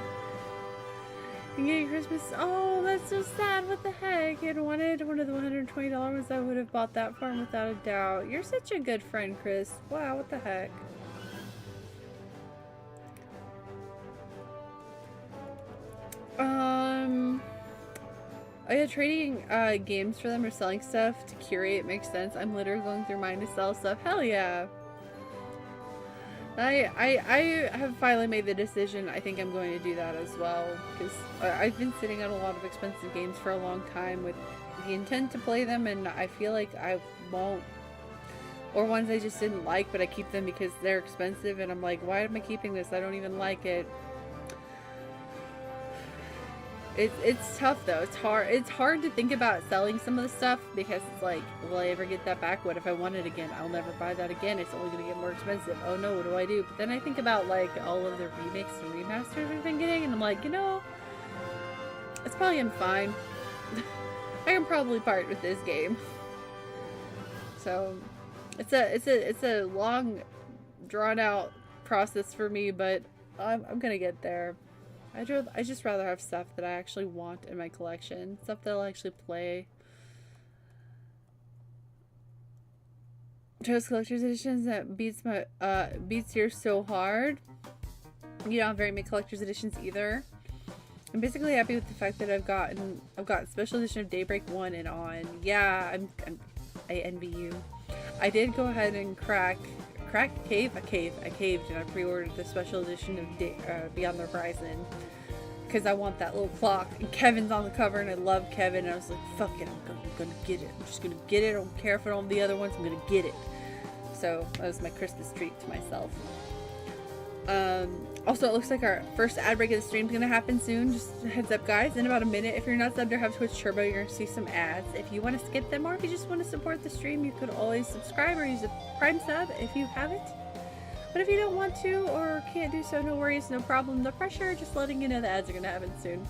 You get Christmas. Oh, that's so sad. What the heck? I'd wanted one of the $120 ones. I would have bought that for him without a doubt. You're such a good friend, Chris. Wow, what the heck? Oh yeah, trading games for them or selling stuff to curate makes sense. I'm literally going through mine to sell stuff. Hell yeah. I have finally made the decision. I think I'm going to do that as well, because I've been sitting on a lot of expensive games for a long time with the intent to play them, and I feel like I won't, or ones I just didn't like, but I keep them because they're expensive, and I'm like, why am I keeping this? I don't even like it. It's tough though. It's hard to think about selling some of the stuff because it's like, will I ever get that back? What if I want it again? I'll never buy that again. It's only gonna get more expensive. Oh no, what do I do? But then I think about like all of the remakes and remasters I've been getting, and I'm like, you know, it's probably fine. I can probably part with this game. So it's a long, drawn out process for me, but I'm gonna get there. I just rather have stuff that I actually want in my collection. Stuff that I'll actually play. Chose collector's editions that beats yours so hard. You don't have very many collector's editions either. I'm basically happy with the fact that I've got special edition of Daybreak 1 and on. Yeah, I envy you. I did go ahead and crack a cave. I caved and I pre-ordered the special edition of Beyond the Horizon because I want that little clock. And Kevin's on the cover, and I love Kevin. And I was like, fuck it, I'm gonna get it. I'm just gonna get it. I don't care if I don't have the other ones. I'm gonna get it. So that was my Christmas treat to myself. Also, it looks like our first ad break of the stream is gonna happen soon. Just a heads up, guys. In about a minute. If you're not subbed or have Twitch Turbo, you're gonna see some ads. If you want to skip them, or if you just want to support the stream, you could always subscribe or use a Prime sub if you haven't. But if you don't want to or can't do so, no worries, no problem, no pressure. Just letting you know the ads are gonna happen soon.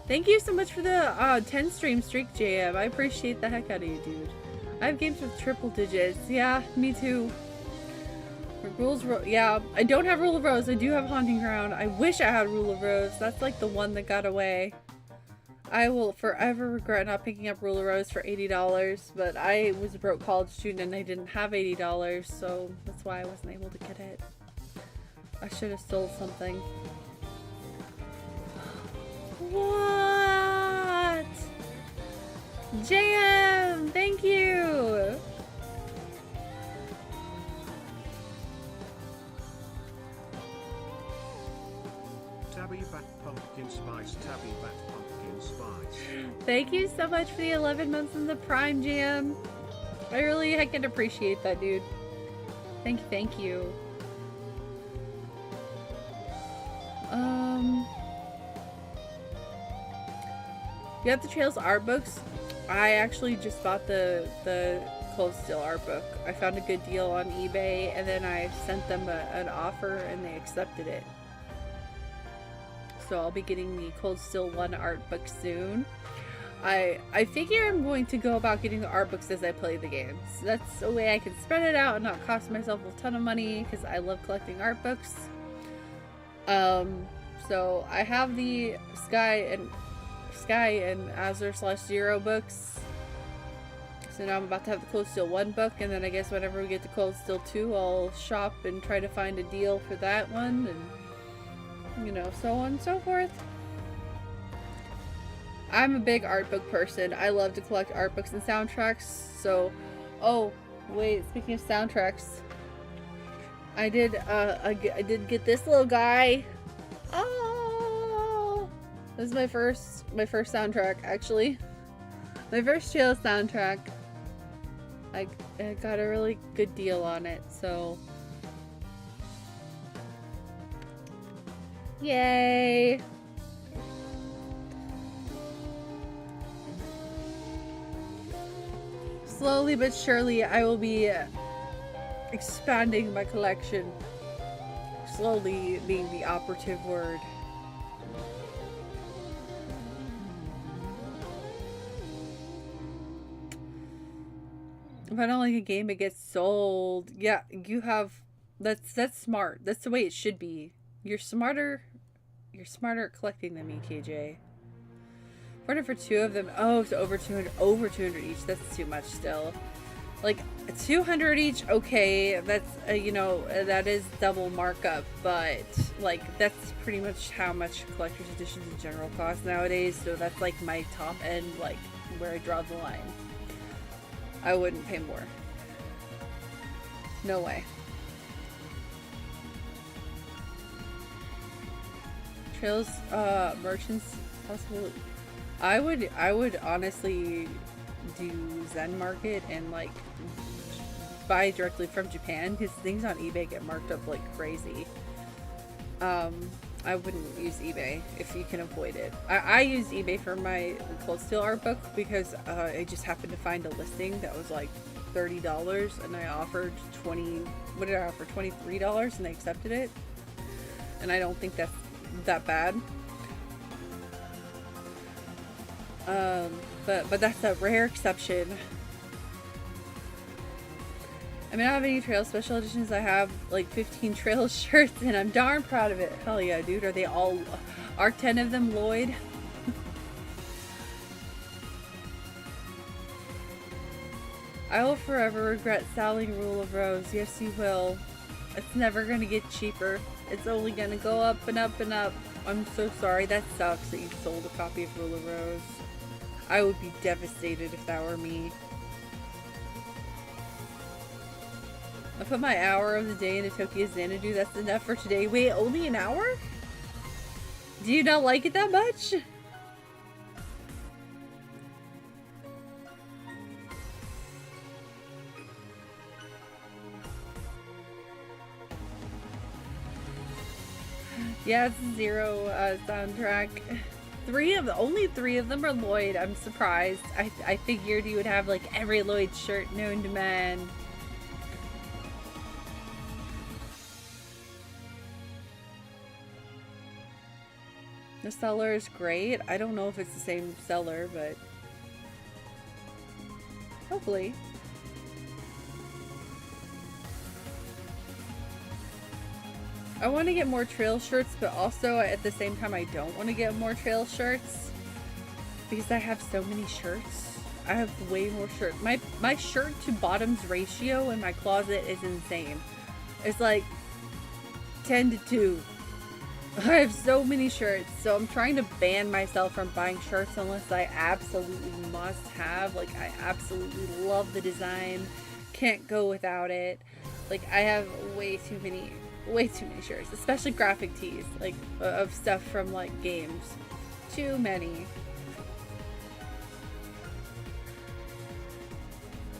Thank you so much for the 10 stream streak, JM. I appreciate the heck out of you, dude. I have games with triple digits. Yeah, me too. Yeah, I don't have Rule of Rose. I do have Haunting Ground. I wish I had Rule of Rose. That's like the one that got away. I will forever regret not picking up Rule of Rose for $80, but I was a broke college student and I didn't have $80, so that's why I wasn't able to get it. I should have sold something. What? JM, thank you! Tabby Bat Pumpkin Spice, Tabby Bat Pumpkin Spice. Thank you so much for the 11 months in the Prime, Jam. I really heckin' appreciate that, dude. Thank you, thank you. You have the Trails art books? I actually just bought the Cold Steel art book. I found a good deal on eBay, and then I sent them an offer, and they accepted it. So I'll be getting the Cold Steel 1 art book soon. I figure I'm going to go about getting the art books as I play the games. That's a way I can spread it out and not cost myself a ton of money, because I love collecting art books. So I have the Sky and Azure/Zero books. So now I'm about to have the Cold Steel 1 book, and then I guess whenever we get to Cold Steel 2, I'll shop and try to find a deal for that one, and you know, so on and so forth. I'm a big art book person. I love to collect art books and soundtracks. So, oh wait, speaking of soundtracks, I did get this little guy. Oh, this is my first soundtrack, actually. My first Trails soundtrack. I got a really good deal on it, so yay! Slowly but surely, I will be expanding my collection. Slowly being the operative word. If I don't like a game, it gets sold. Yeah, you have. That's smart. That's the way it should be. You're smarter at collecting them, EKJ. Ordered for 2 of them. Oh, so over 200 each. That's too much still. Like 200 each. Okay, that's you know, that is double markup, but like that's pretty much how much collector's editions in general cost nowadays. So that's like my top end, like where I draw the line. I wouldn't pay more. No way. Trails merchants possible. I would honestly do Zen Market and like buy directly from Japan, because things on eBay get marked up like crazy. I wouldn't use eBay if you can avoid it. I use eBay for my Cold Steel art book because I just happened to find a listing that was like $30 and I offered what did I offer? $23 and they accepted it. And I don't think that's that bad. But that's a rare exception. I mean, I don't have any Trails special editions. I have like 15 Trails shirts and I'm darn proud of it. Hell yeah, dude. Are 10 of them Lloyd? I will forever regret selling Rule of Rose. Yes, you will. It's never gonna get cheaper. It's only gonna go up and up and up. I'm so sorry. That sucks that you sold a copy of Rule of Rose. I would be devastated if that were me. I put my hour of the day into Tokyo Xanadu. That's enough for today. Wait, only an hour? Do you not like it that much? Yeah, it's a Zero soundtrack. Only three of them are Lloyd. I'm surprised. I figured you would have like every Lloyd shirt known to man. The seller is great. I don't know if it's the same seller, but hopefully. I want to get more trail shirts, but also at the same time I don't want to get more trail shirts because I have so many shirts. I have way more shirts. My shirt to bottoms ratio in my closet is insane. It's like 10 to 2. I have so many shirts, so I'm trying to ban myself from buying shirts unless I absolutely must have. Like, I absolutely love the design, can't go without it. Like, I have way too many shirts, especially graphic tees, like, of stuff from, like, games. Too many.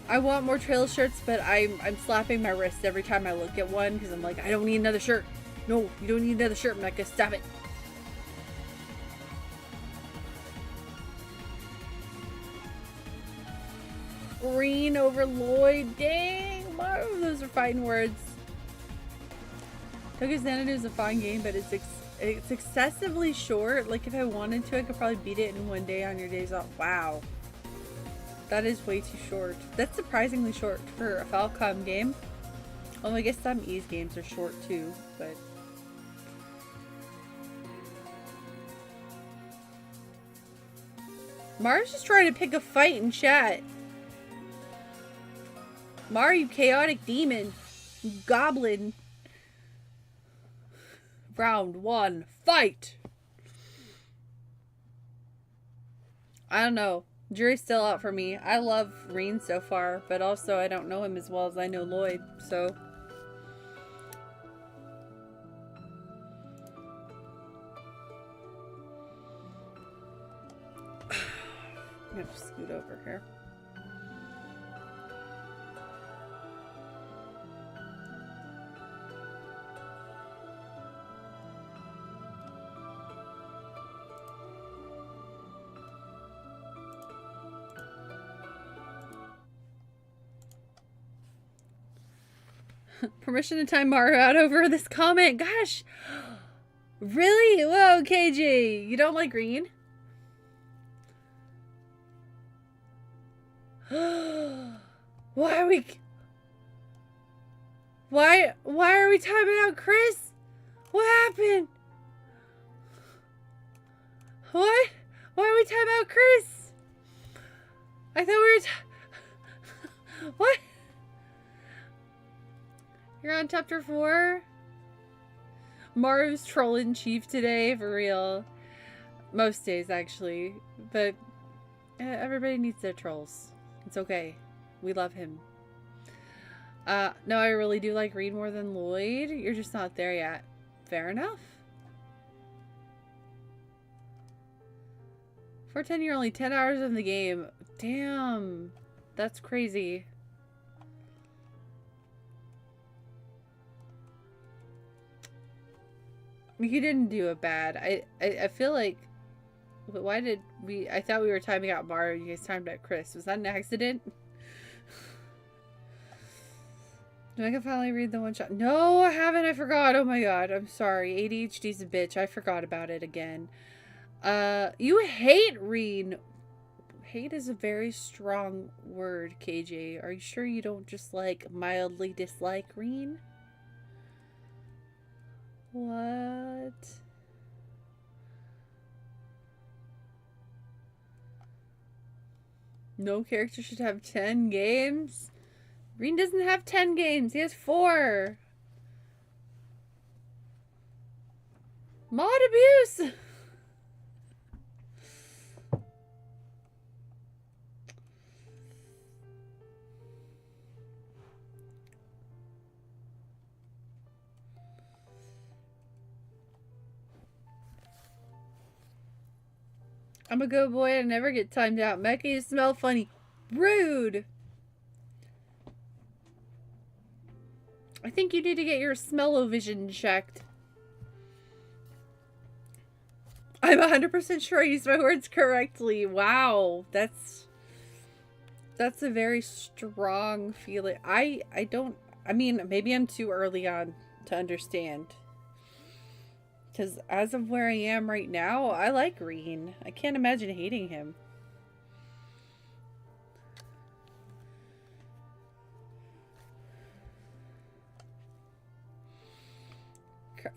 I want more trail shirts, but I'm slapping my wrist every time I look at one because I'm like, I don't need another shirt. No, you don't need another shirt, Mecca. Stop it. Green over Lloyd. Dang. Those are fine words. Tokyo Xanadu is a fine game, but it's excessively short. Like, if I wanted to, I could probably beat it in one day on your days off. Wow. That is way too short. That's surprisingly short for a Falcom game. Well, I guess some Ys games are short too, but... Mar's just trying to pick a fight in chat. Mar, you chaotic demon. You goblin. Round 1. Fight! I don't know. Jury's still out for me. I love Reen so far, but also I don't know him as well as I know Lloyd, so... I'm gonna scoot over here. Permission to time Maru out over this comment. Gosh. Really? Whoa, KJ. You don't like green? Why are we timing out Chris? What happened? What? Why are we timing out Chris? I thought we were what? You're on chapter 4? Maru's trolling Chief today, for real. Most days, actually. But everybody needs their trolls. It's okay. We love him. No, I really do like Reed more than Lloyd. You're just not there yet. Fair enough. 410, you're only 10 hours in the game. Damn. That's crazy. You didn't do it bad. I feel like... Why did we... I thought we were timing out Mario. You guys timed out Chris. Was that an accident? Did I can finally read the one shot? No, I haven't. I forgot. Oh my god. I'm sorry. ADHD's a bitch. I forgot about it again. You hate Reen. Hate is a very strong word, KJ. Are you sure you don't just, like, mildly dislike Reen? What? No character should have 10 games? Reen doesn't have 10 games. He has 4. Mod abuse! I'm a good boy. I never get timed out. Mecca, you smell funny. Rude! I think you need to get your smell-o-vision checked. I'm 100% sure I used my words correctly. Wow. That's a very strong feeling. I mean, maybe I'm too early on to understand. Because as of where I am right now, I like Reen. I can't imagine hating him.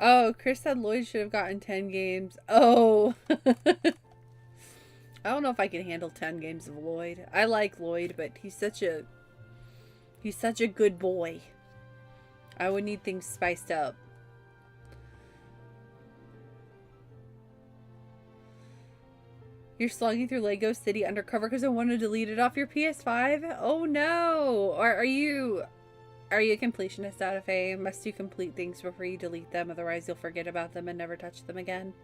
Oh, Chris said Lloyd should have gotten 10 games. Oh. I don't know if I can handle 10 games of Lloyd. I like Lloyd, but he's such a good boy. I would need things spiced up. You're slugging through Lego City Undercover because I want to delete it off your PS5? Oh no! Or are you a completionist out of A? Must you complete things before you delete them, otherwise you'll forget about them and never touch them again?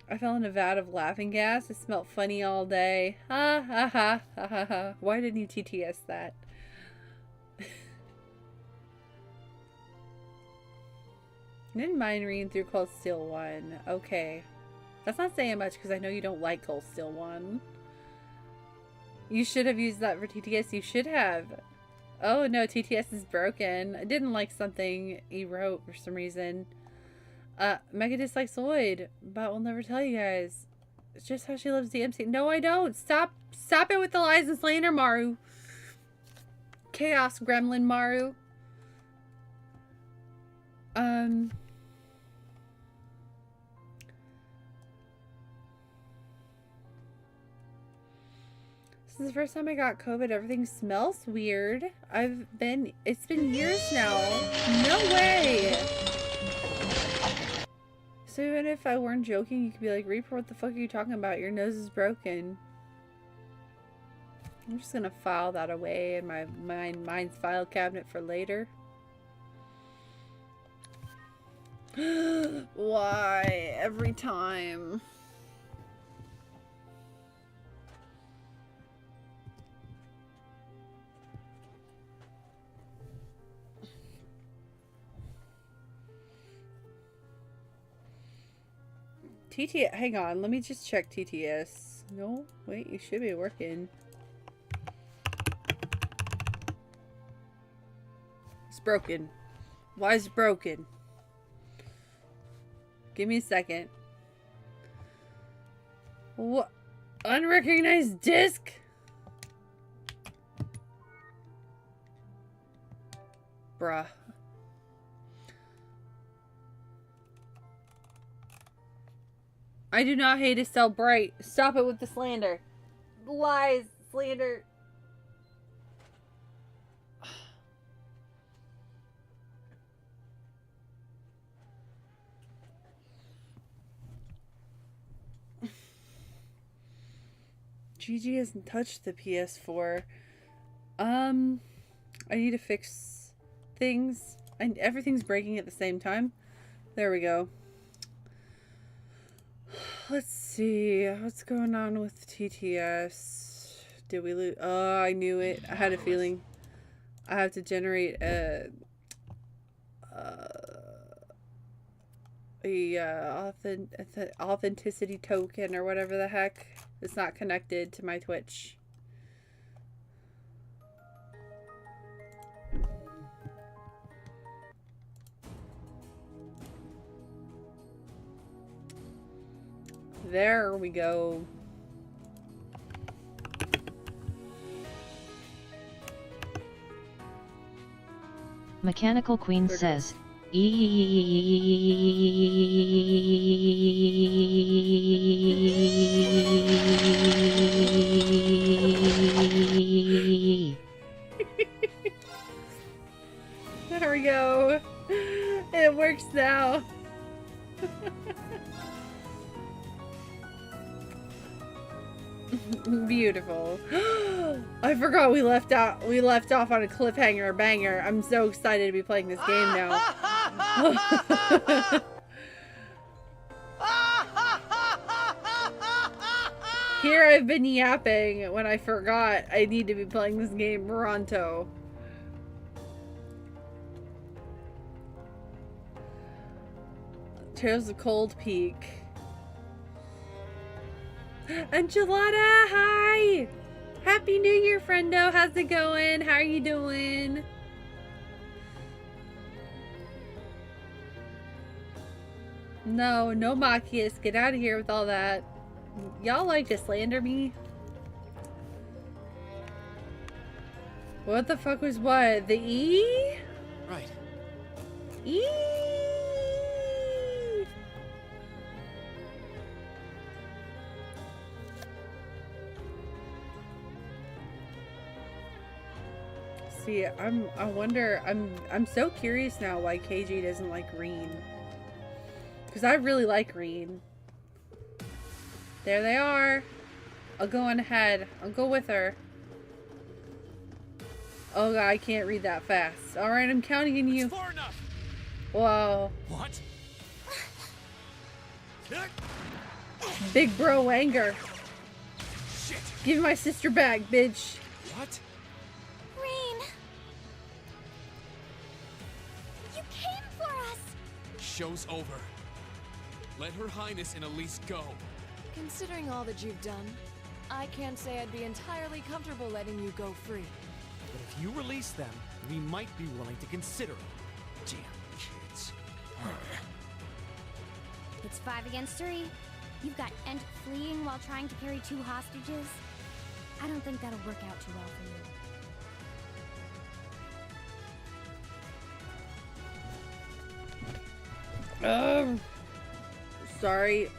I fell in a vat of laughing gas. It smelled funny all day. Ha ha ha ha ha ha. Why didn't you TTS that? I didn't mind reading through Cold Steel 1. Okay. That's not saying much because I know you don't like Cold Steel 1. You should have used that for TTS. You should have. Oh no, TTS is broken. I didn't like something he wrote for some reason. Mega dislikes Lloyd, but we'll never tell you guys. It's just how she loves DMC. No, I don't. Stop it with the lies and slander, Maru. Chaos Gremlin Maru. This is the first time I got COVID. Everything smells weird. It's been years now. No way. So even if I weren't joking, you could be like, Reaper, what the fuck are you talking about? Your nose is broken. I'm just gonna file that away in my mind's file cabinet for later. Why? Every time. TTS, hang on, let me just check TTS. No, wait, you should be working. It's broken. Why is it broken? Give me a second. What? Unrecognized disc? Bruh. I do not hate Estelle Bright. Stop it with the slander. Lies, slander. GG hasn't touched the PS4. I need to fix things. Everything's breaking at the same time. There we go. Let's see. What's going on with TTS? Did we lose? Oh, I knew it. I had a feeling. I have to generate a authenticity token or whatever the heck. It's not connected to my Twitch. There we go. Mechanical Queen says, There we go. It works now. Beautiful. I forgot we left off on a cliffhanger banger. I'm so excited to be playing this game now. Here I've been yapping when I forgot I need to be playing this game, Moronto. Tales of Cold Peak. Enchilada, hi! Happy New Year, friendo. How's it going? How are you doing? No, no Machias. Get out of here with all that. Y'all like to slander me? What the fuck was what? The E? Right. E? See, I wonder, I'm so curious now why KG doesn't like green. Because I really like green. There they are. I'll go on ahead. I'll go with her. Oh god, I can't read that fast. Alright, I'm counting on you. It's far enough. What? Big bro anger. Shit. Give me my sister back, bitch. What? Rain! You came for us! Show's over. Let Her Highness and Elise go. Considering all that you've done, I can't say I'd be entirely comfortable letting you go free. But if you release them, we might be willing to consider it. Damn kids. It's 5 against 3. You've got Ent fleeing while trying to carry 2 hostages. I don't think that'll work out too well for you. Sorry.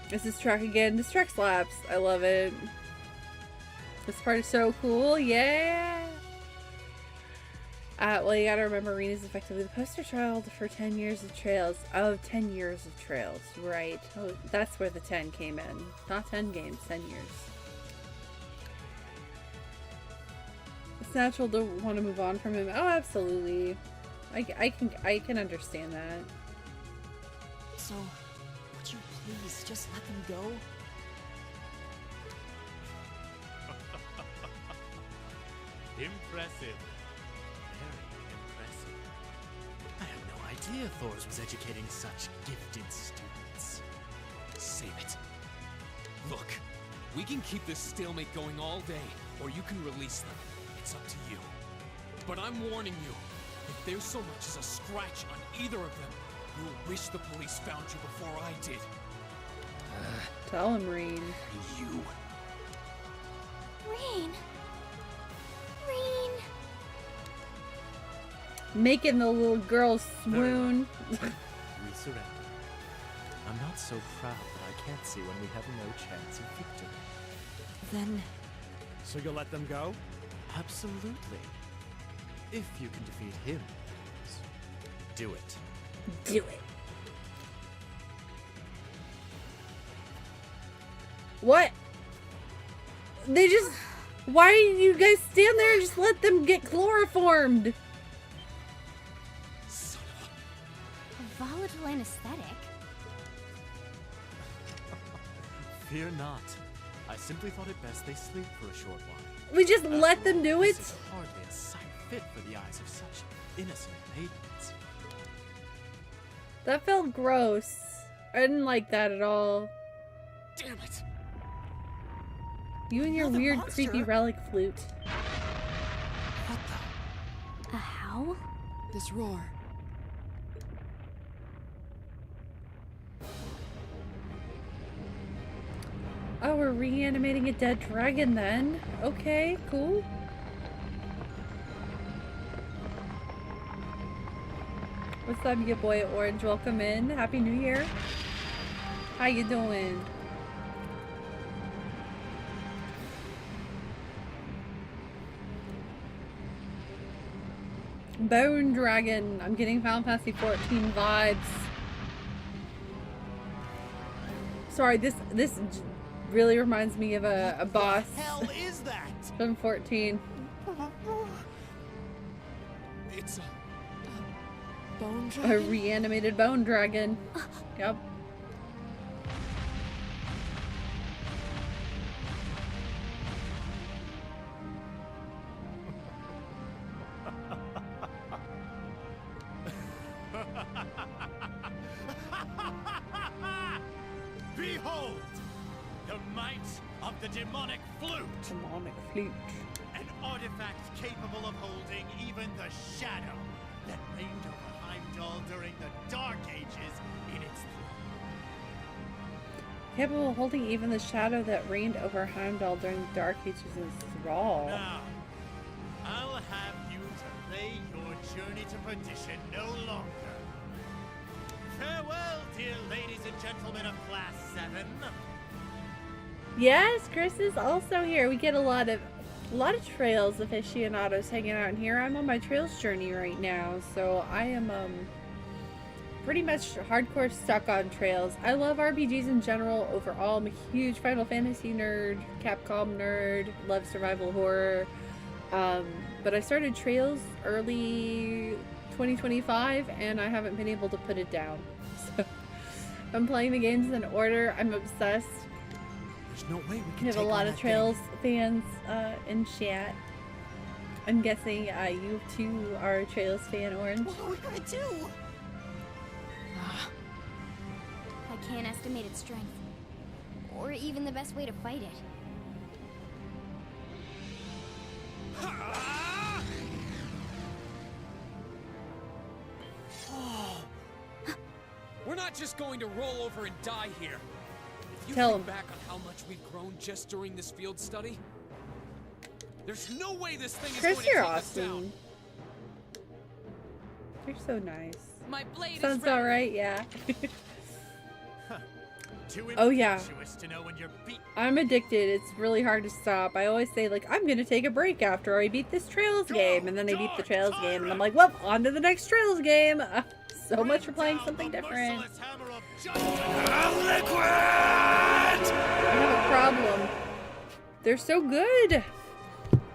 This is track again. This track slaps. I love it. This part is so cool. Yeah. Well, you gotta remember, Rena's effectively the poster child for 10 years of trails. Oh, 10 years of trails. Right. Oh, that's where the 10 came in. Not 10 games, 10 years. It's natural to want to move on from him. Oh, absolutely. I can understand that. So, would you please just let them go? Impressive. Very impressive. I had no idea Thors was educating such gifted students. Save it. Look, we can keep this stalemate going all day, or you can release them. It's up to you. But I'm warning you, if there's so much as a scratch on either of them, you'll wish the police found you before I did. Tell him, Reen. You. Rain! Rain! Making the little girl swoon. We surrender. I'm not so proud that I can't see when we have no chance of victory. Then, So you'll let them go? Absolutely. If you can defeat him, do it. Do it. What? They just... Why didn't you guys stand there and just let them get chloroformed? Son of A volatile anesthetic? Fear not. I simply thought it best they sleep for a short while. We just After let them all, do this it? is hardly a sight fit for the eyes of such innocent maidens. That felt gross. I didn't like that at all. Damn it! You and your Another weird, monster? creepy relic flute. What the? A howl? this roar. Oh, we're reanimating a dead dragon then? Okay, cool. What's up, your boy Orange? Welcome in. Happy New Year. How you doing? Bone Dragon. I'm getting Final Fantasy 14 vibes. Sorry, this really reminds me of a boss Hell is that? from 14. It's a... Bone A dragon? reanimated bone dragon. Yep. Behold! The might of the demonic flute! Demonic flute. An artifact capable of holding even the shadow that reigned over Heimdall during the Dark Ages in its throne. Capable of holding even the shadow that reigned over Heimdall during the Dark Ages in thrall. Now, I'll have you to delay your journey to perdition no longer. Farewell, dear ladies and gentlemen of Class 7. Yes, Chris is also here. We get a lot of trails aficionados hanging out in here. I'm on my trails journey right now, so I am pretty much hardcore stuck on trails. I love RPGs in general overall. I'm a huge Final Fantasy nerd, Capcom nerd, love survival horror. But I started Trails early 2025 and I haven't been able to put it down. So I'm playing the games in order. I'm obsessed. There's no way we We can have a take lot on of that Trails thing. fans in chat. I'm guessing you two are a Trails fan, Orange. What are we gonna do? I can't estimate its strength. Or even the best way to fight it. We're not just going to roll over and die here. If you Tell think him. back on how much we've grown just during this field study, there's no way this thing is Chris, going to you're take us down. awesome. You're so nice. My blade Sounds is ready. alright, yeah. Too Oh, yeah. impetuous to know when you're beat. I'm addicted. It's really hard to stop. I always say, like, I'm gonna take a break after I beat this Trails game. And then I beat the Trails game. And I'm like, well, on to the next Trails game. So much for playing something different. I have a problem. They're so good.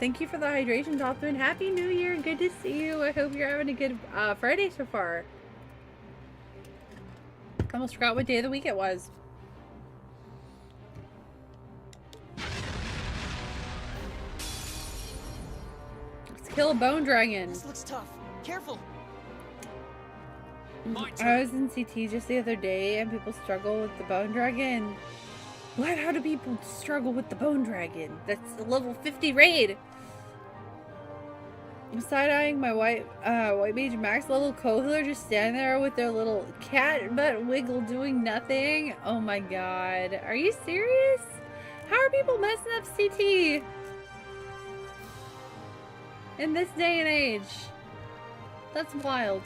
Thank you for the hydration, Dolphin. Happy New Year. Good to see you. I hope you're having a good Friday so far. I almost forgot what day of the week it was. Let's kill a bone dragon. This looks tough. Careful. I was in CT just the other day and people struggle with the bone dragon. What? How do people struggle with the bone dragon? That's a level 50 raid. I'm side-eyeing my white mage max level co-healer just standing there with their little cat butt wiggle doing nothing. Oh my god. Are you serious? How are people messing up CT? In this day and age. That's wild.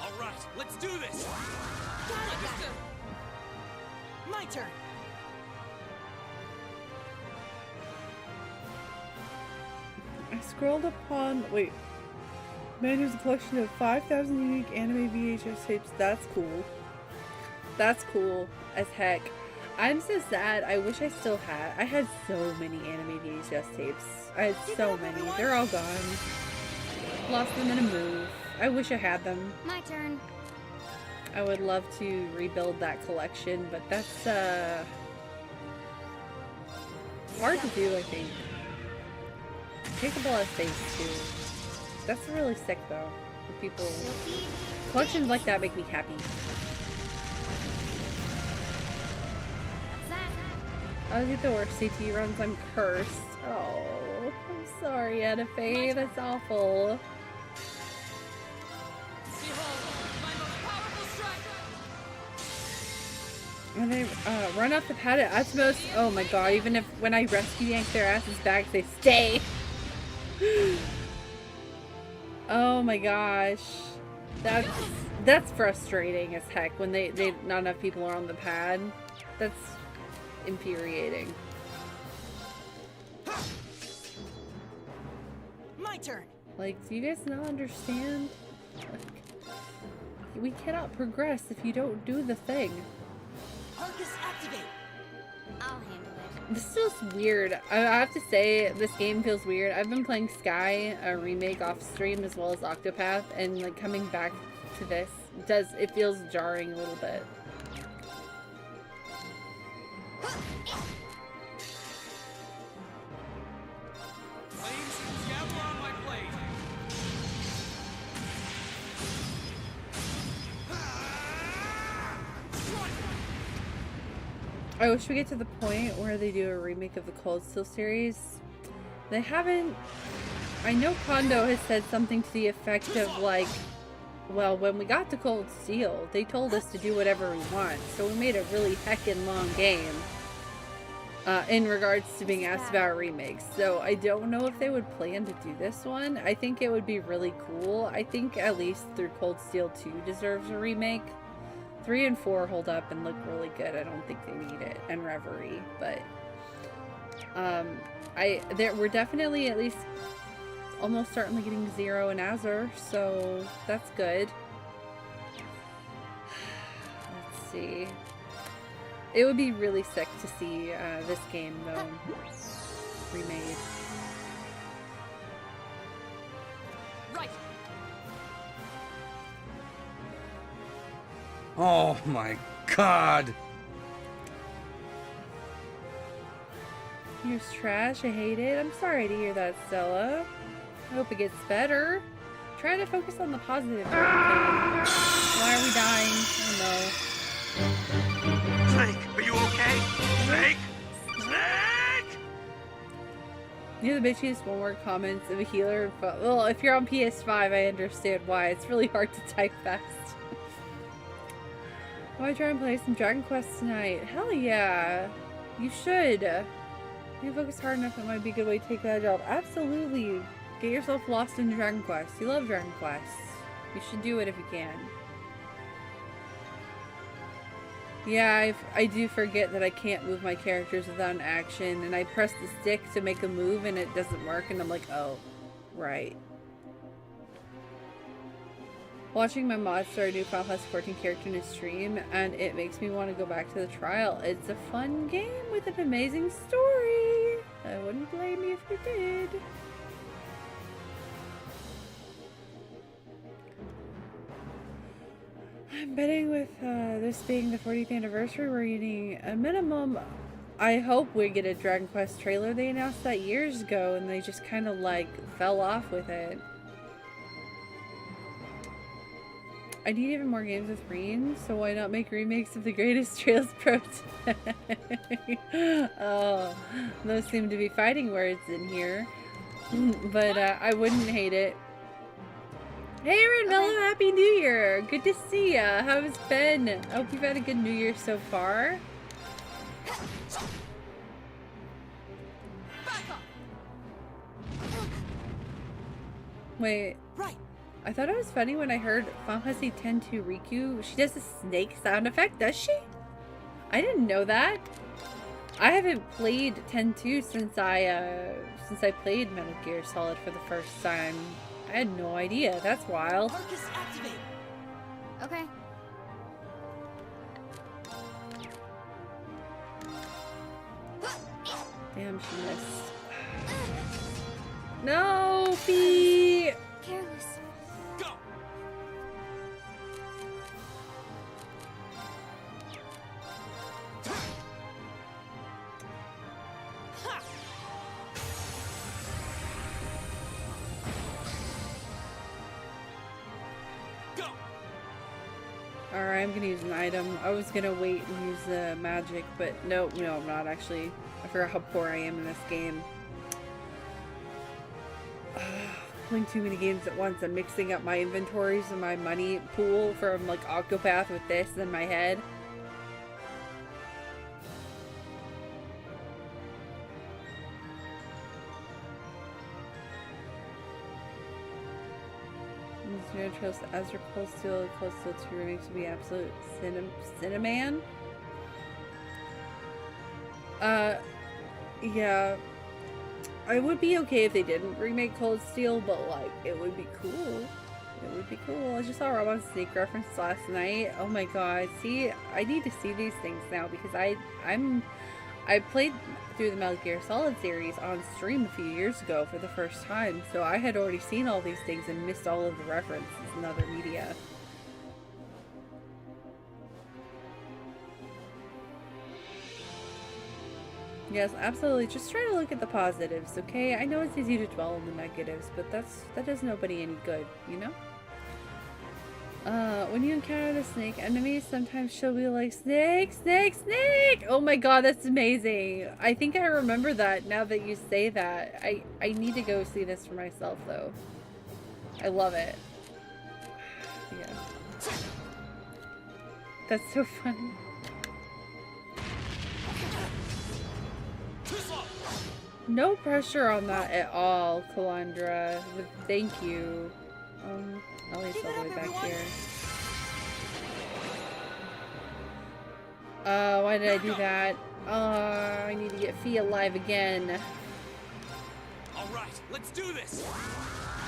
All right, let's do this. My turn. I scrolled upon, wait, man, there's a collection of 5,000 unique anime VHS tapes. That's cool. That's cool as heck. I'm so sad. I wish I still had. I had so many anime VHS tapes. I had so many. They're all gone. Lost them in a move. I wish I had them. My turn. I would love to rebuild that collection, but that's hard to do, I think. Take a lot of space too. That's really sick though. For people, collections like that make me happy. What's that? I get the worst CT runs. I'm cursed. Oh, I'm sorry, Edife. That's awful. And they run off the pad at Atmos. Oh my god, even if when I rescue yank their asses back, they stay. Oh my gosh. That's frustrating as heck when they not enough people are on the pad. That's infuriating. My turn. Like, do you guys not understand? Like, we cannot progress if you don't do the thing. Arcus activate. I'll handle it. This feels weird. I have to say, this game feels weird. I've been playing Sky, a remake off stream, as well as Octopath, and like coming back to this, it feels jarring a little bit. Flames, gather on my blade. I wish we get to the point where they do a remake of the Cold Steel series. They haven't. I know Kondo has said something to the effect of like, well, when we got to Cold Steel, they told us to do whatever we want. So we made a really heckin' long game in regards to being asked about remakes. So I don't know if they would plan to do this one. I think it would be really cool. I think at least through Cold Steel 2 deserves a remake. 3 and 4 hold up and look really good. I don't think they need it. And Reverie, but we're definitely at least almost certainly getting Zero and Azure, so that's good. Let's see. It would be really sick to see this game, though, remade. Right. Oh my god! Here's trash. I hate it. I'm sorry to hear that, Stella. I hope it gets better. Try to focus on the positive. Why are we dying? I don't know. Snake, are you okay? Snake? Snake! You're the bitchiest one-word comments of a healer. But, well, if you're on PS5, I understand why. It's really hard to type fast. I want to try and play some Dragon Quest tonight. Hell yeah. You should. If you focus hard enough, it might be a good way to take that job. Absolutely. Get yourself lost in Dragon Quest. You love Dragon Quest. You should do it if you can. Yeah, I do forget that I can't move my characters without an action, and I press the stick to make a move and it doesn't work, and I'm like, oh, right. Watching my mod start a new Final Fantasy 14 character in a stream, and it makes me want to go back to the trial. It's a fun game with an amazing story. I wouldn't blame you if you did. I'm betting with this being the 40th anniversary, we're getting a minimum. I hope we get a Dragon Quest trailer. They announced that years ago, and they just kind of like fell off with it. I need even more games with Reen, so why not make remakes of the greatest Trails Pro? Oh, those seem to be fighting words in here, but I wouldn't hate it. Hey Renmello, Happy New Year! Good to see ya. How's it been? I hope you've had a good New Year so far. Wait. Right. I thought it was funny when I heard Final Fantasy X-2 Riku. She does a snake sound effect, does she? I didn't know that. I haven't played X-2 since I played Metal Gear Solid for the first time. I had no idea. That's wild. Focus activate. Okay. Damn, she missed. No, Fee! Careless. Go! Go! Alright, I'm gonna use an item. I was gonna wait and use the magic, but no, I'm not actually. I forgot how poor I am in this game. Playing too many games at once. I'm mixing up my inventories and my money pool from like Octopath with this in my head. Zero Trust Azure Cold Steel 2 remakes would be absolute Cinnamon. Yeah. I would be okay if they didn't remake Cold Steel, but like, it would be cool. It would be cool. I just saw Robot's Snake reference last night. Oh my god. See, I need to see these things now because I played through the Metal Gear Solid series on stream a few years ago for the first time, so I had already seen all these things and missed all of the references in other media. Yes, absolutely. Just try to look at the positives, okay? I know it's easy to dwell on the negatives, but that does nobody any good, you know? When you encounter the snake enemy, sometimes she'll be like, snake, snake, snake! Oh my god, that's amazing. I think I remember that now that you say that. I need to go see this for myself, though. I love it. Yeah. That's so funny. No pressure on that at all, Kalandra. But thank you. Ellie's all the way back here. Why did I do that? I need to get Fee alive again. All right, let's do this.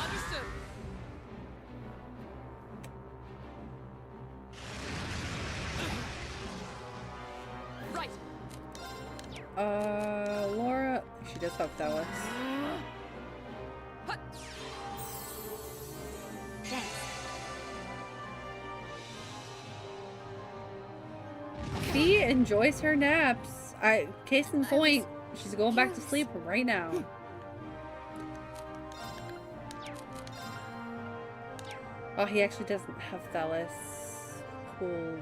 Understood. Right. Laura, she does have Dallas. Fee enjoys her naps. Case in point, she's going back to sleep right now. Oh, he actually doesn't have Dallas. Cool.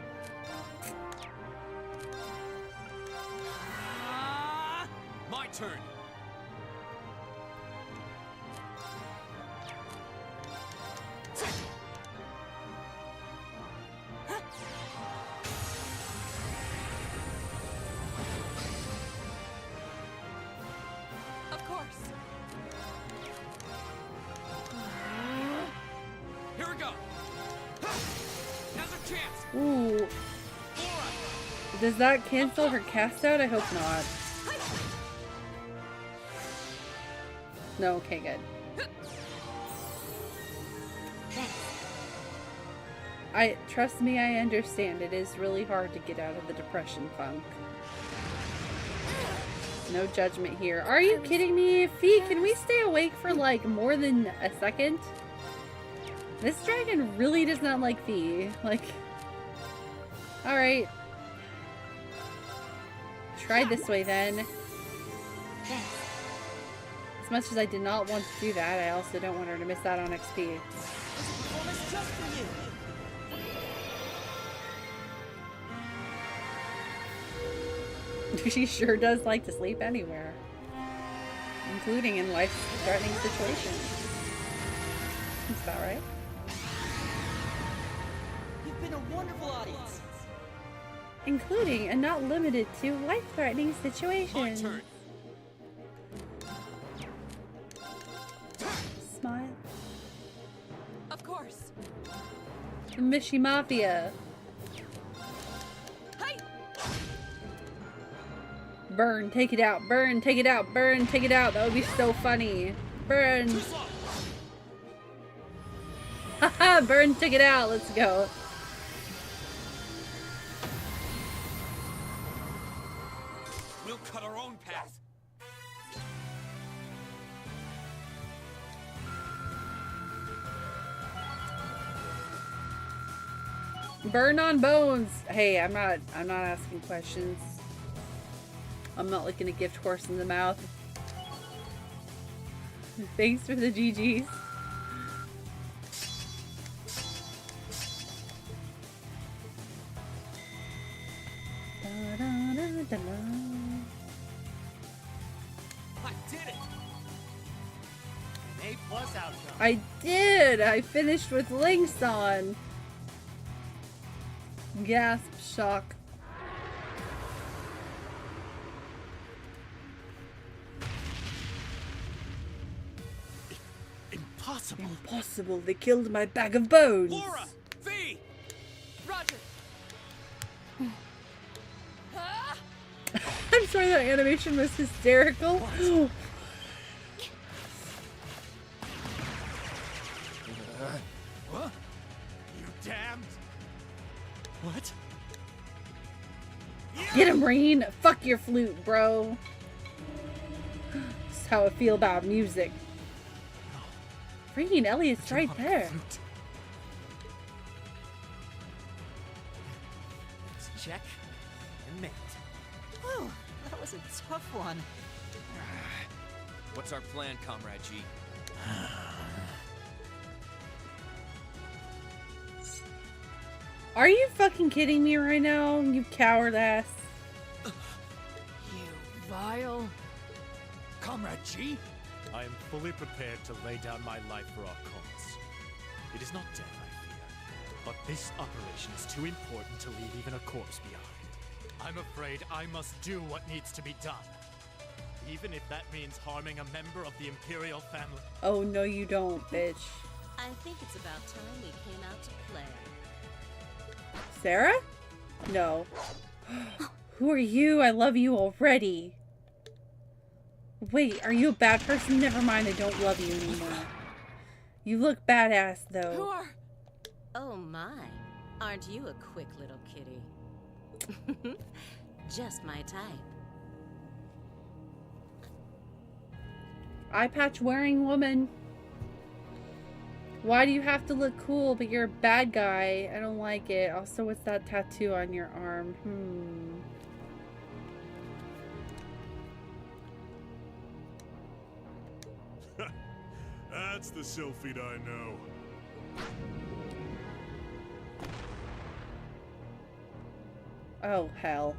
My turn. Of course. Here we go. Now's our chance. Ooh. Does that cancel her cast out? I hope not. No, okay, good. Trust me, I understand. It is really hard to get out of the depression funk. No judgment here. Are you kidding me? Fee, can we stay awake for like more than a second? This dragon really does not like Fee. Like, alright. Try this way then. As much as I did not want to do that, I also don't want her to miss out on XP. Performance just for you. She sure does like to sleep anywhere, including in life-threatening situations. That's about right. You've been a wonderful audience. Including and not limited to life-threatening situations. My turn. Smile. Of course. The Mishi Mafia. Hi. Burn, take it out. Burn, take it out. Burn, take it out. That would be so funny. Burn. Haha, burn, take it out. Let's go. We'll cut our own path. Burn on bones. Hey, I'm not asking questions. I'm not looking a gift horse in the mouth. Thanks for the GGs. I did it. An A+ outcome. I did! I finished with links on. Gasp, shock. Impossible. Impossible, they killed my bag of bones. Laura, Fee. Roger. I'm sorry, that animation was hysterical. What? You damned. What? Get him, Rain! Fuck your flute, bro. That's how I feel about music. Rain, Elliot's right there. Let's check and mate. Whew, that was a tough one. What's our plan, Comrade G? Are you fucking kidding me right now, you coward ass? You vile. Comrade G? I am fully prepared to lay down my life for our cause. It is not death I fear, But this operation is too important to leave even a corpse behind. I'm afraid I must do what needs to be done. Even if that means harming a member of the Imperial family. Oh, no you don't, bitch. I think it's about time we came out to play. Sarah? No. Who are you? I love you already. Wait, are you a bad person? Never mind, I don't love you anymore. You look badass, though. Who are... Oh my, aren't you a quick little kitty? Just my type. Eye patch wearing woman. Why do you have to look cool, but you're a bad guy? I don't like it. Also, what's that tattoo on your arm? That's the Sylphid I know. Oh, hell.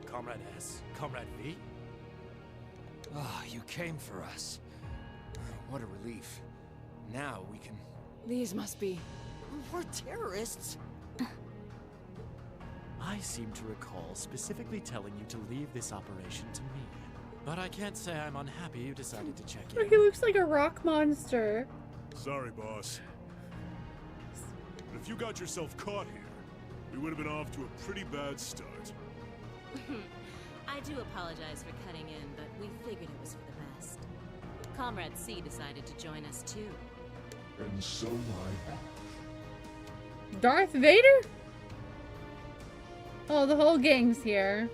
Comrade S, Comrade V. Oh, you came for us. What a relief. Now we can... These must be... We're terrorists. I seem to recall specifically telling you to leave this operation to me. But I can't say I'm unhappy you decided to check in. He looks like a rock monster. Sorry, boss. But if you got yourself caught here, we would have been off to a pretty bad start. I do apologize for cutting in, but we figured it was for the best. Comrade C decided to join us too. And so I have. Darth Vader? Oh, the whole gang's here.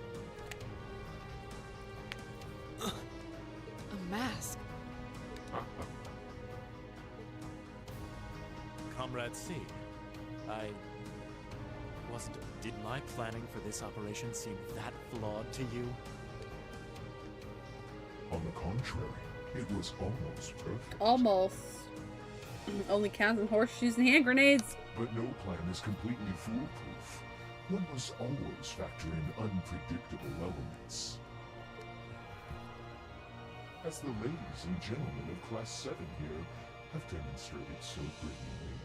A mask. Comrade C, Did my planning for this operation seem that flawed to you? On the contrary, it was almost perfect. Almost. Only counts in horseshoes and hand grenades. But no plan is completely foolproof. One must always factor in unpredictable elements. As the ladies and gentlemen of Class 7 here have demonstrated so brilliantly.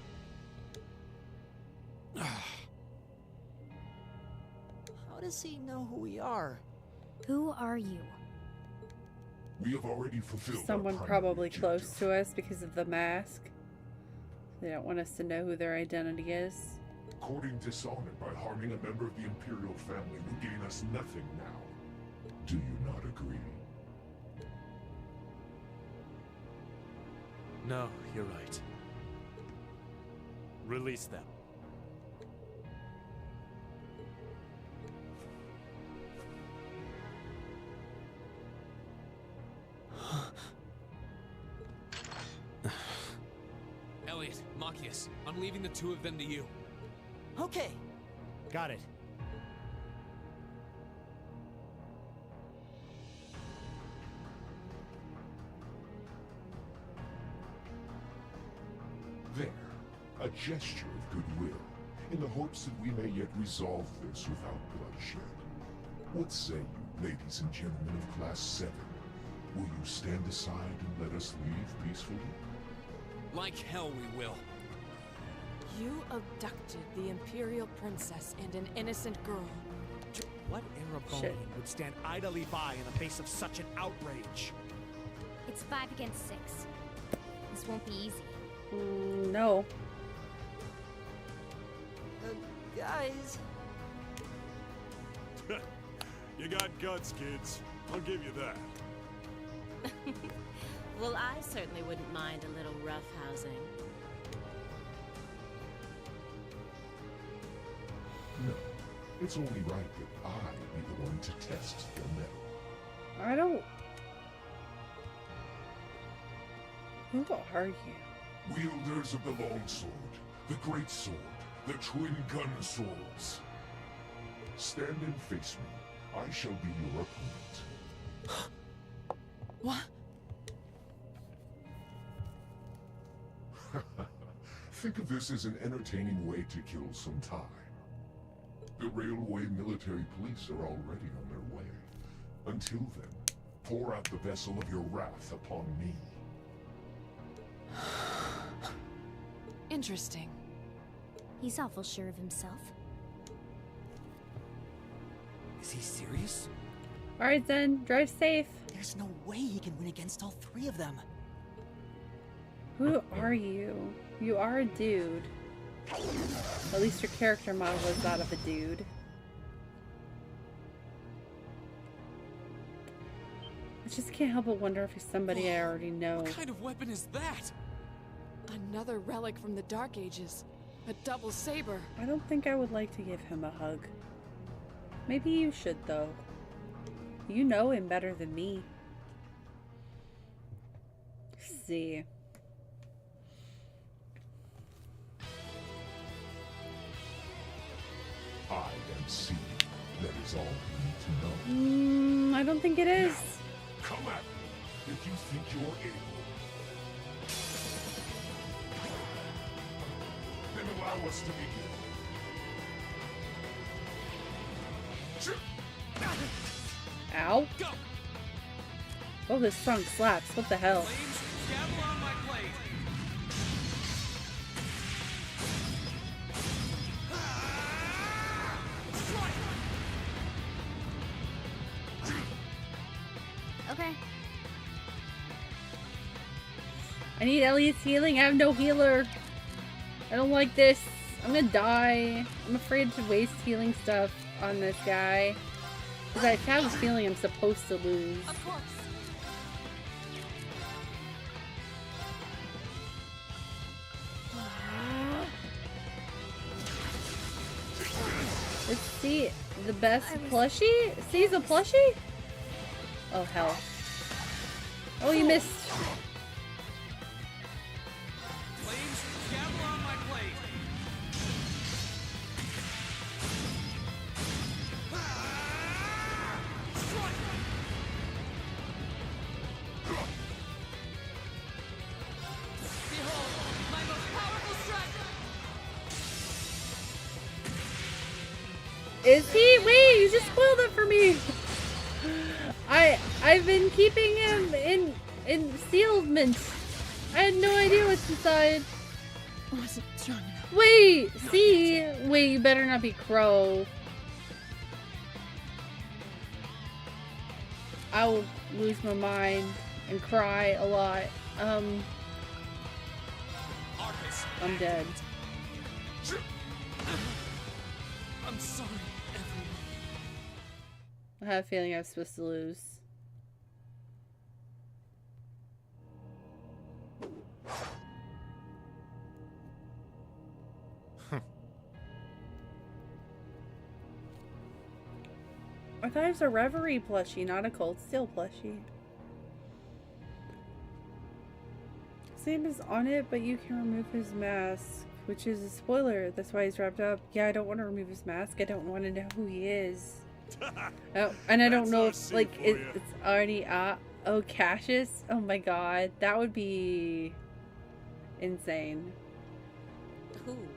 How does he know who we are? Who are you? We have already fulfilled Someone our probably primary close to us because of the mask. They don't want us to know who their identity is. Courting dishonor by harming a member of the Imperial family will gain us nothing now. Do you not agree? No, you're right. Release them. Elliot, Machias, I'm leaving the two of them to you. Okay. Got it. There, a gesture of goodwill, in the hopes that we may yet resolve this without bloodshed. What say you, ladies and gentlemen of Class 7? Will you stand aside and let us leave peacefully? Like hell we will. You abducted the Imperial Princess and an innocent girl. What Erebonian would stand idly by in the face of such an outrage? It's 5 against 6. This won't be easy. No. Guys. You got guts, kids. I'll give you that. Well, I certainly wouldn't mind a little roughhousing. No, it's only right that I be the one to test your mettle. I don't... Who are you? Wielders of the longsword, the great sword, the twin gun swords. Stand and face me. I shall be your opponent. What? Think of this as an entertaining way to kill some time. The railway military police are already on their way. Until then, pour out the vessel of your wrath upon me. Interesting. He's awful sure of himself. Is he serious? Alright then, drive safe. There's no way he can win against all three of them. Who are you? You are a dude. At least your character model is that of a dude. I just can't help but wonder if he's somebody I already know. What kind of weapon is that? Another relic from the Dark Ages. A double saber. I don't think I would like to give him a hug. Maybe you should, though. You know him better than me. See. I am C. That is all you need to know. I don't think it is. Now, come at me if you think you're able. Then allow us to begin. Ow. Oh, this song slaps. What the hell? Gavel on my blade. Okay. I need Elliot's healing. I have no healer. I don't like this. I'm gonna die. I'm afraid to waste healing stuff on this guy. Because I have a feeling I'm supposed to lose. Of course. Is C the best plushie? C's a plushie? Oh, hell. Oh, you missed. Flames, gavel on my blade. Behold, my most powerful strike. Is he? Wait, you just spoiled it for me. I've been keeping him in sealment. I had no idea what's inside. Wasn't strong enough. Wait, see? Wait, you better not be Crow. I will lose my mind and cry a lot. I'm dead. I'm sorry, everyone. I have a feeling I'm supposed to lose. I thought it was a Reverie plushie, not a Cold Steel plushie. His name is on it, but you can remove his mask, which is a spoiler. That's why he's wrapped up. Yeah, I don't want to remove his mask. I don't want to know who he is. Oh, and I don't know if, like, it's already oh, Cassius? Oh my god. That would be insane. Ooh,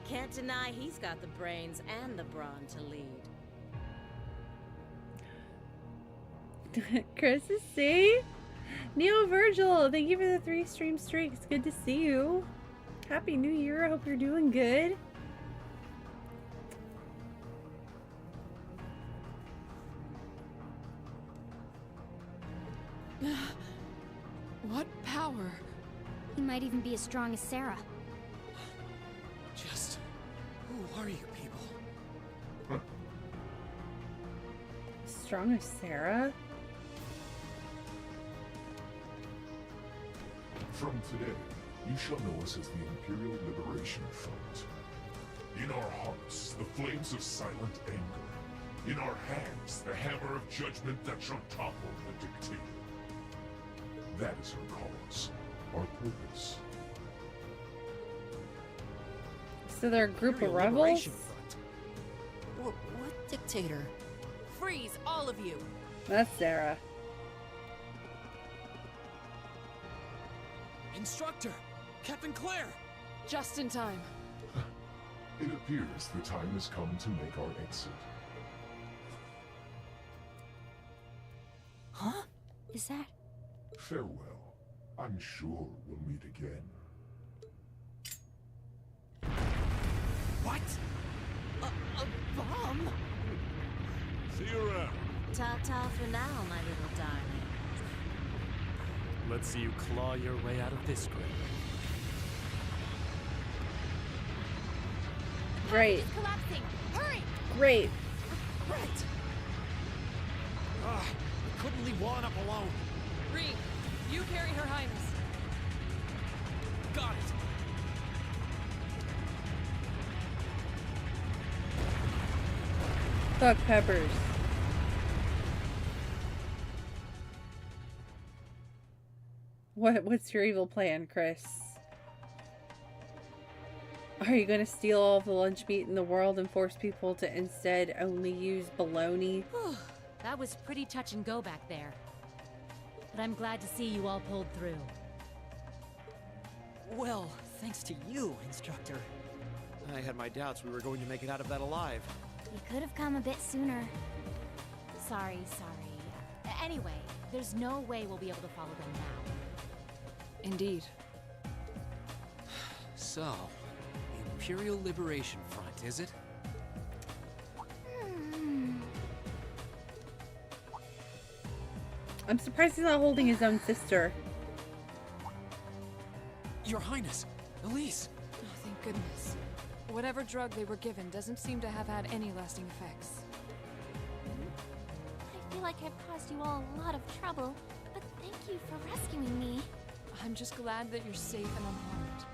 can't deny he's got the brains and the brawn to lead. Chris is C? Neo Virgil, thank you for the 3 stream streak. It's good to see you. Happy New Year. I hope you're doing good. What power? He might even be as strong as Sarah. Just who are you people? Strong as Sarah? From today, you shall know us as the Imperial Liberation Front. In our hearts, the flames of silent anger. In our hands, the hammer of judgment that shall topple the dictator. That is our cause, our purpose. So they're a group of Imperial rebels? Liberation Front. What dictator? Freeze, all of you! That's Sarah. Instructor! Captain Claire! Just in time. It appears the time has come to make our exit. Huh? Is that? Farewell. I'm sure we'll meet again. What? A bomb? See you around. Ta-ta for now, my little darling. Let's see you claw your way out of this grave. Great. It's collapsing. Hurry! Great. Right. We couldn't leave Juan up alone. Reed, you carry Her Highness. Got it. Fuck Peppers. What's your evil plan, Chris? Are you gonna steal all of the lunch meat in the world and force people to instead only use bologna? That was pretty touch and go back there. But I'm glad to see you all pulled through. Well, thanks to you, Instructor. I had my doubts we were going to make it out of that alive. You could have come a bit sooner. Sorry. Anyway, there's no way we'll be able to follow them now. Indeed. So, the Imperial Liberation Front, is it? I'm surprised he's not holding his own sister. Your Highness, Elise. Oh, thank goodness. Whatever drug they were given doesn't seem to have had any lasting effects. I feel like I've caused you all a lot of trouble, but thank you for rescuing me. I'm just glad that you're safe and unharmed.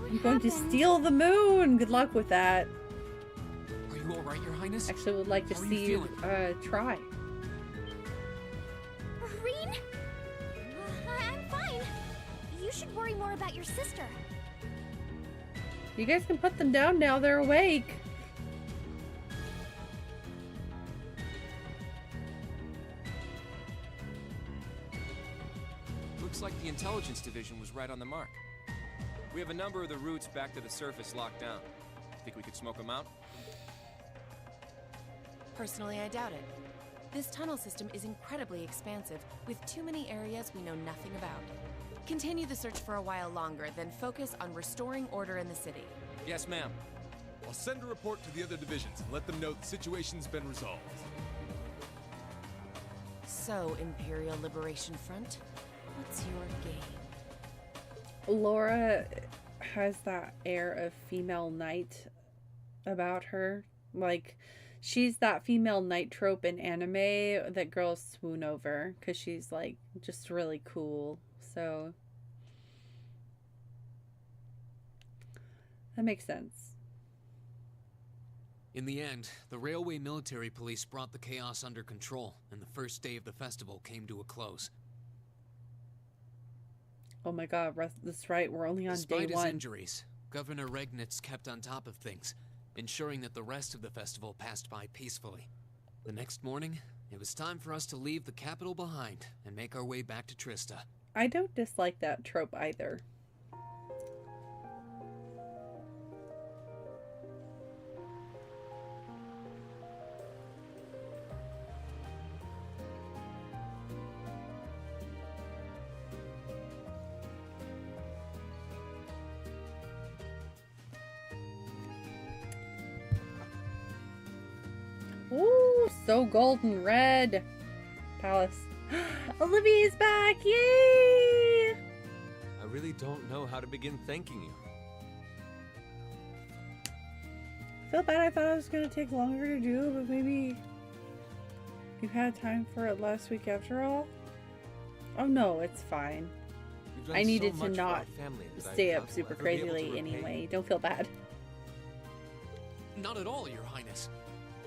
I'm going to steal the moon! Good luck with that. Are you alright, Your Highness? Actually would like to How are see you you try. Rean? I'm fine. You should worry more about your sister. You guys can put them down now, they're awake. Looks like the intelligence division was right on the mark. We have a number of the routes back to the surface locked down. Think we could smoke them out? Personally, I doubt it. This tunnel system is incredibly expansive, with too many areas we know nothing about. Continue the search for a while longer, then focus on restoring order in the city. Yes, ma'am. I'll send a report to the other divisions and let them know the situation's been resolved. So, Imperial Liberation Front, what's your game? Laura has that air of female knight about her. Like, she's that female knight trope in anime that girls swoon over because she's, like, just really cool. So, that makes sense. In the end, the Railway Military Police brought the chaos under control, and the first day of the festival came to a close. Oh my god, that's right, we're only on Despite day his 1. injuries, Governor Regnitz kept on top of things, ensuring that the rest of the festival passed by peacefully. The next morning, it was time for us to leave the capital behind and make our way back to Trista. I don't dislike that trope either. Ooh, so golden red. Palace. Olivia's back! Yay! I really don't know how to begin thanking you. I feel bad. I thought it was going to take longer to do, but maybe you had time for it last week after all? Oh no, it's fine. I needed to not stay up super crazy late anyway. Don't feel bad. Not at all, Your Highness.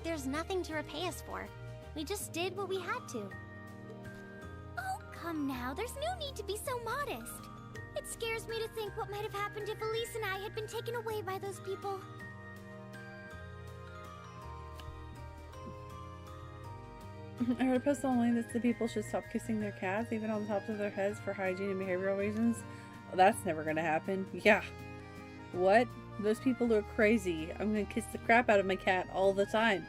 There's nothing to repay us for. We just did what we had to. Oh, come now. There's no need to be so modest. It scares me to think what might have happened if Elise and I had been taken away by those people. I heard a post online that the people should stop kissing their cats, even on the tops of their heads, for hygiene and behavioral reasons. Well, that's never gonna happen. Yeah. What? Those people are crazy. I'm gonna kiss the crap out of my cat all the time.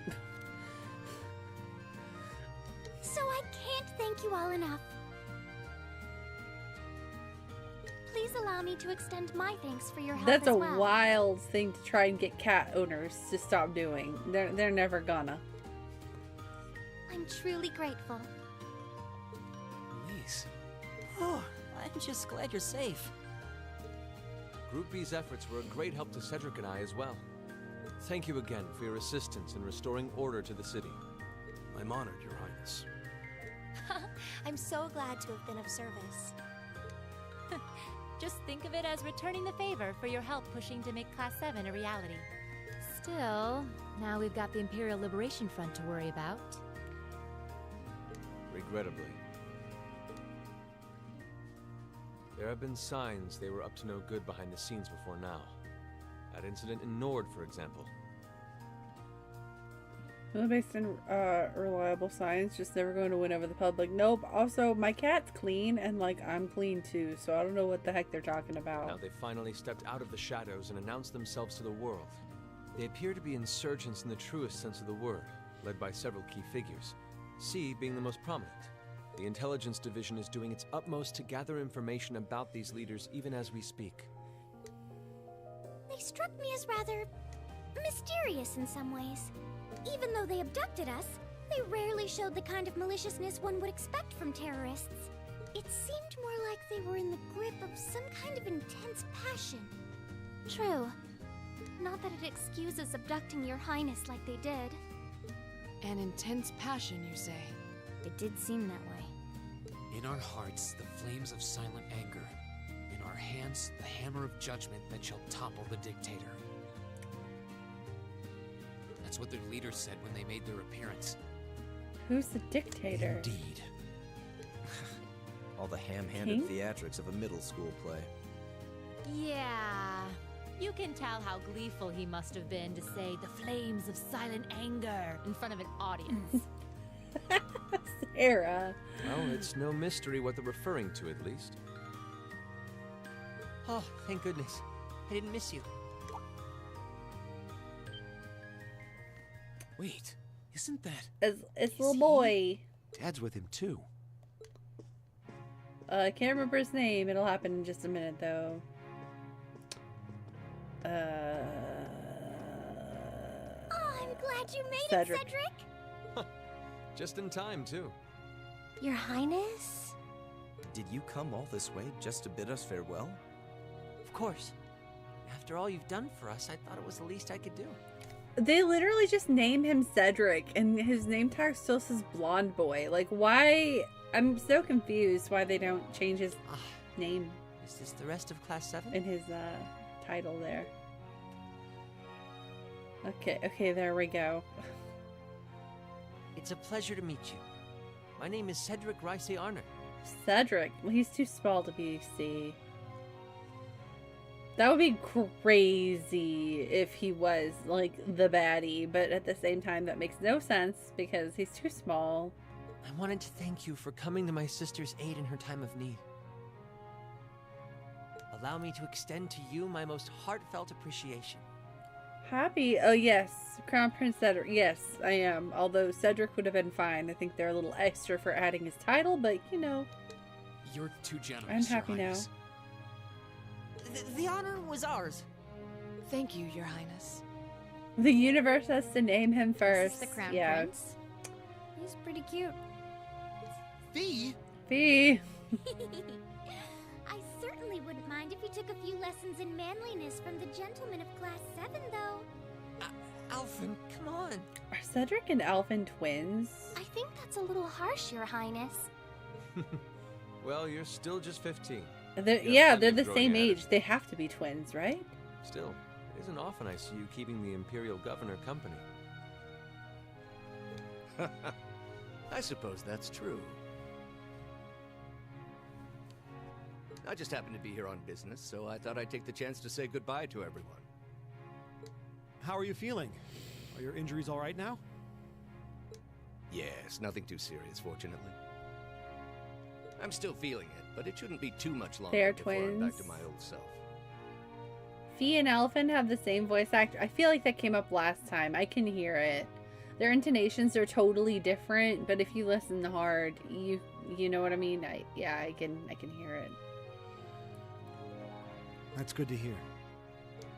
So I can't thank you all enough. Please allow me to extend my thanks for your help That's as a well. wild thing to try and get cat owners to stop doing. They're never gonna. I'm truly grateful. Elise. Oh, I'm just glad you're safe. Group B's efforts were a great help to Cedric and I as well. Thank you again for your assistance in restoring order to the city. I'm honored, Your Highness. I'm so glad to have been of service. Just think of it as returning the favor for your help pushing to make Class 7 a reality. Still, now we've got the Imperial Liberation Front to worry about. Regrettably. There have been signs they were up to no good behind the scenes before now. That incident in Nord, for example. Well, based on reliable science, just never going to win over the public. Nope. Also, my cat's clean, and like I'm clean too, so I don't know what the heck they're talking about. Now they finally stepped out of the shadows and announced themselves to the world. They appear to be insurgents in the truest sense of the word, led by several key figures. C being the most prominent. The intelligence division is doing its utmost to gather information about these leaders even as we speak. They struck me as rather mysterious in some ways. Even though they abducted us, they rarely showed the kind of maliciousness one would expect from terrorists. It seemed more like they were in the grip of some kind of intense passion. True. Not that it excuses abducting Your Highness like they did. An intense passion, you say? It did seem that way. In our hearts, the flames of silent anger. In our hands, the hammer of judgment that shall topple the dictator. That's what their leader said when they made their appearance. Who's the dictator? Indeed. All the ham-handed King? theatrics of a middle school play. Yeah. You can tell how gleeful he must have been to say the flames of silent anger in front of an audience. Sarah. Well, it's no mystery what they're referring to, at least. Oh, thank goodness. I didn't miss you. Wait, isn't that... It's little boy. Dad's with him, too. I can't remember his name. It'll happen in just a minute, though. Oh, I'm glad you made Cedric. it, Cedric! Just in time, too. Your Highness? Did you come all this way just to bid us farewell? Of course. After all you've done for us, I thought it was the least I could do. They literally just name him Cedric, and his name tag still says Blonde Boy. Like, why? I'm so confused why they don't change his name. Is this the rest of Class 7? In his title there. Okay, there we go. It's a pleasure to meet you. My name is Cedric Rice Arner. Cedric? Well, he's too small to be C. That would be crazy if he was, like, the baddie, but at the same time, that makes no sense because he's too small. I wanted to thank you for coming to my sister's aid in her time of need. Allow me to extend to you my most heartfelt appreciation. Happy? Oh, yes. Crown Prince Cedric. Yes, I am. Although Cedric would have been fine. I think they're a little extra for adding his title, but, you know. You're too generous, I'm happy Your now. Highness. The honor was ours. Thank you, Your Highness. The universe has to name him first. This is the Crown yeah. Prince. He's pretty cute. Fee? Fee. I certainly wouldn't mind if he took a few lessons in manliness from the gentlemen of Class 7, though. Alphen, come on. Are Cedric and Alphen twins? I think that's a little harsh, Your Highness. Well, you're still just 15. Yeah, they're the growing same at it. age. They have to be twins, right? Still, it isn't often I see you keeping the Imperial Governor company. I suppose that's true. I just happened to be here on business, so I thought I'd take the chance to say goodbye to everyone. How are you feeling? Are your injuries all right now? Yes, nothing too serious, fortunately. I'm still feeling it, but it shouldn't be too much longer They're before I'm back twins. to my old self. Fee and Alphen have the same voice actor. I feel like that came up last time. I can hear it. Their intonations are totally different, but if you listen hard, you know what I mean? I can hear it. That's good to hear.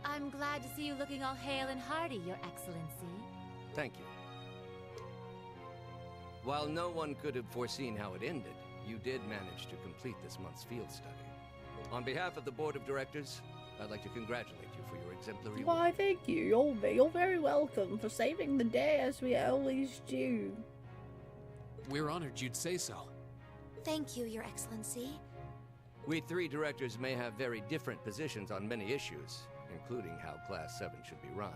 I'm glad to see you looking all hale and hearty, Your Excellency. Thank you. While no one could have foreseen how it ended, you did manage to complete this month's field study. On behalf of the Board of Directors, I'd like to congratulate you for your exemplary work. Why, thank you. You're very welcome for saving the day as we always do. We're honored you'd say so. Thank you, Your Excellency. We three directors may have very different positions on many issues, including how Class 7 should be run.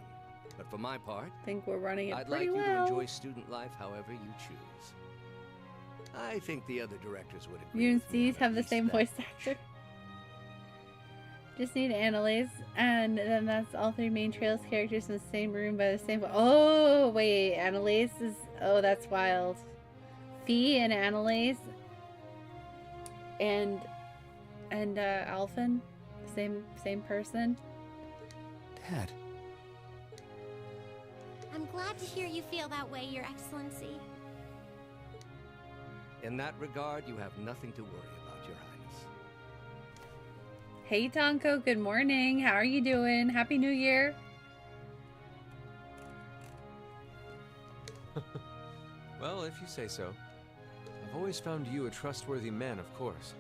But for my part, I think we're running it I'd pretty like you well. to enjoy student life however you choose. I think the other directors would agree. You and Steve have the same voice actor. Just need Annalise, and then that's all three main Trails characters in the same room by the same. Oh wait, Annalise is. Oh, that's wild. Fee and Annalise, and Alphen, same person. Dad. I'm glad to hear you feel that way, Your Excellency. In that regard, you have nothing to worry about, Your Highness. Hey Tonko, good morning. How are you doing? Happy New Year. Well, if you say so. I've always found you a trustworthy man, of course.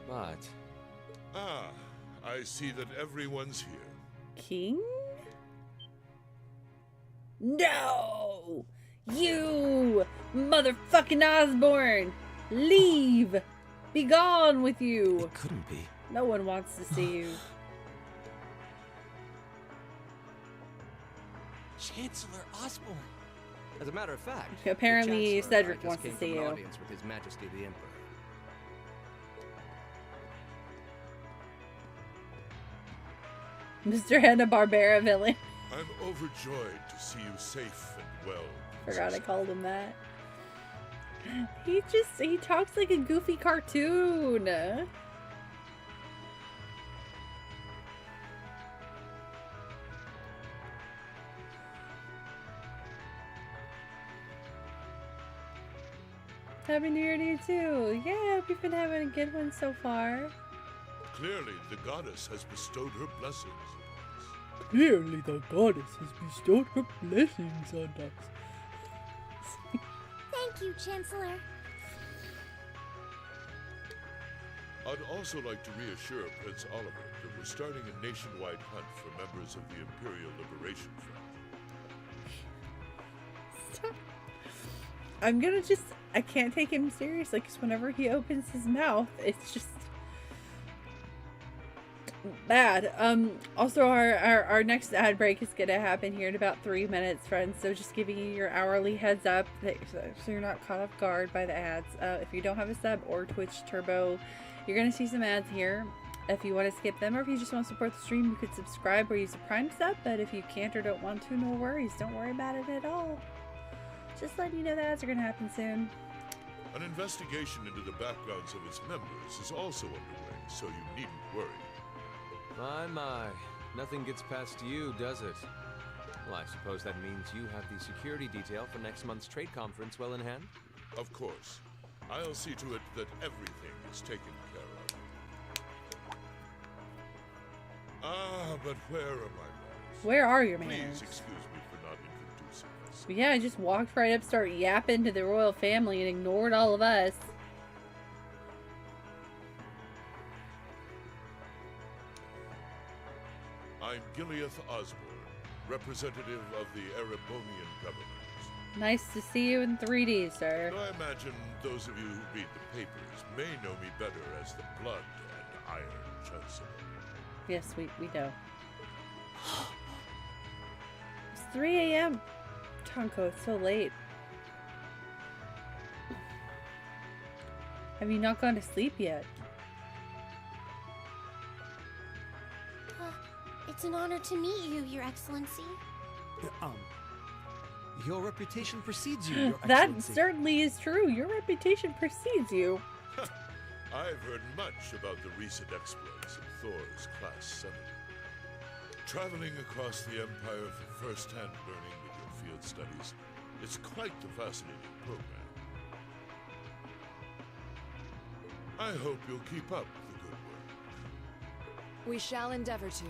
But... Ah, I see that everyone's here. King? No! You! Motherfucking Osborne! Leave! Be gone with you! It couldn't be. No one wants to see you. Chancellor Osborne. As a matter of fact, Apparently the Chancellor Cedric just wants to came see from an you. audience with His Majesty the Emperor. Mr. Hanna-Barbera villain. I'm overjoyed to see you safe and well. Forgot I called him that. He talks like a goofy cartoon. Happy New Year to you too. Yeah, we've been having a good one so far. Clearly, the goddess has bestowed her blessings upon us. Clearly the goddess has bestowed her blessings on us. Thank you, Chancellor. I'd also like to reassure Prince Oliver that we're starting a nationwide hunt for members of the Imperial Liberation Front. Stop. I can't take him seriously because whenever he opens his mouth, it's just bad. Also our next ad break is gonna happen here in about 3 minutes, friends, so just giving you your hourly heads up so you're not caught off guard by the ads. If you don't have a sub or Twitch Turbo, you're gonna see some ads here. If you want to skip them or if you just want to support the stream, you could subscribe or use a Prime sub, but if you can't or don't want to, no worries, don't worry about it at all. Just letting you know the ads are gonna happen soon. An investigation into the backgrounds of its members is also underway, so you needn't worry. My. Nothing gets past you, does it? Well, I suppose that means you have the security detail for next month's trade conference well in hand? Of course. I'll see to it that everything is taken care of. Ah, but where are my manners? Where are your manners? Please excuse me for not introducing myself. Yeah, I just walked right up, started yapping to the royal family and ignored all of us. I'm Gileath Osborne, representative of the Erebonian government. Nice to see you in 3D, sir. I imagine those of you who read the papers may know me better as the Blood and Iron Chancellor. Yes, we know. It's 3 a.m. Tonko, it's so late. Have you not gone to sleep yet? It's an honor to meet you, Your Excellency. Your reputation precedes you, Your That Excellency. certainly is true. Your reputation precedes you. I've heard much about the recent exploits of Thor's Class 7. Traveling across the Empire for first-hand learning with your field studies, it's quite the fascinating program. I hope you'll keep up the good work. We shall endeavor to.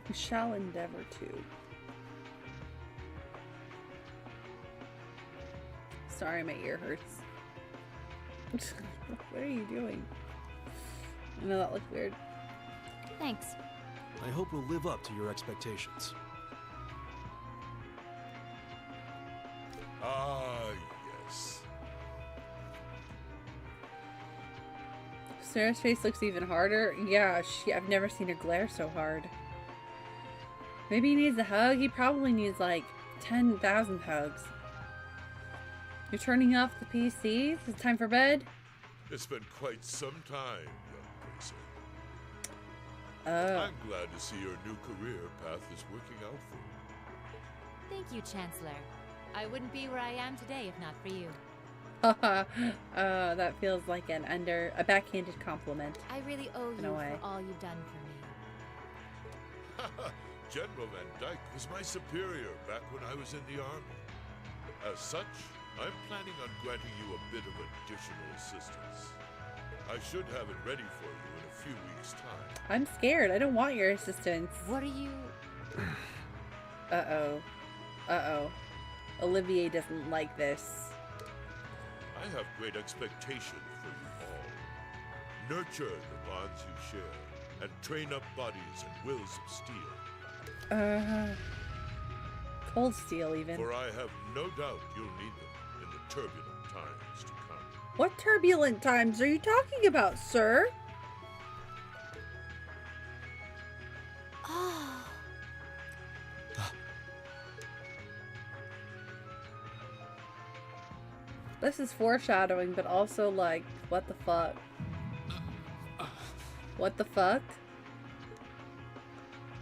We shall endeavor to. Sorry, my ear hurts. What are you doing? I know that looked weird. Thanks. I hope we'll live up to your expectations. Ah, yes. Sarah's face looks even harder. Yeah, I've never seen her glare so hard. Maybe he needs a hug. He probably needs like 10,000 hugs. You're turning off the PC? It's time for bed? It's been quite some time, young person. Oh. I'm glad to see your new career path is working out for you. Thank you, Chancellor. I wouldn't be where I am today if not for you. That feels like a backhanded compliment. I really owe you in a way. for all you've done for me. General Van Dyke was my superior back when I was in the army. As such, I'm planning on granting you a bit of additional assistance. I should have it ready for you in a few weeks' time. I'm scared. I don't want your assistance. What are you... Uh-oh. Uh-oh. Olivier doesn't like this. I have great expectation for you all. Nurture the bonds you share, and train up bodies and wills of steel. Cold steel, even. For I have no doubt you'll need them in the turbulent times to come. What turbulent times are you talking about, sir? Oh. This is foreshadowing, but also like, what the fuck? What the fuck?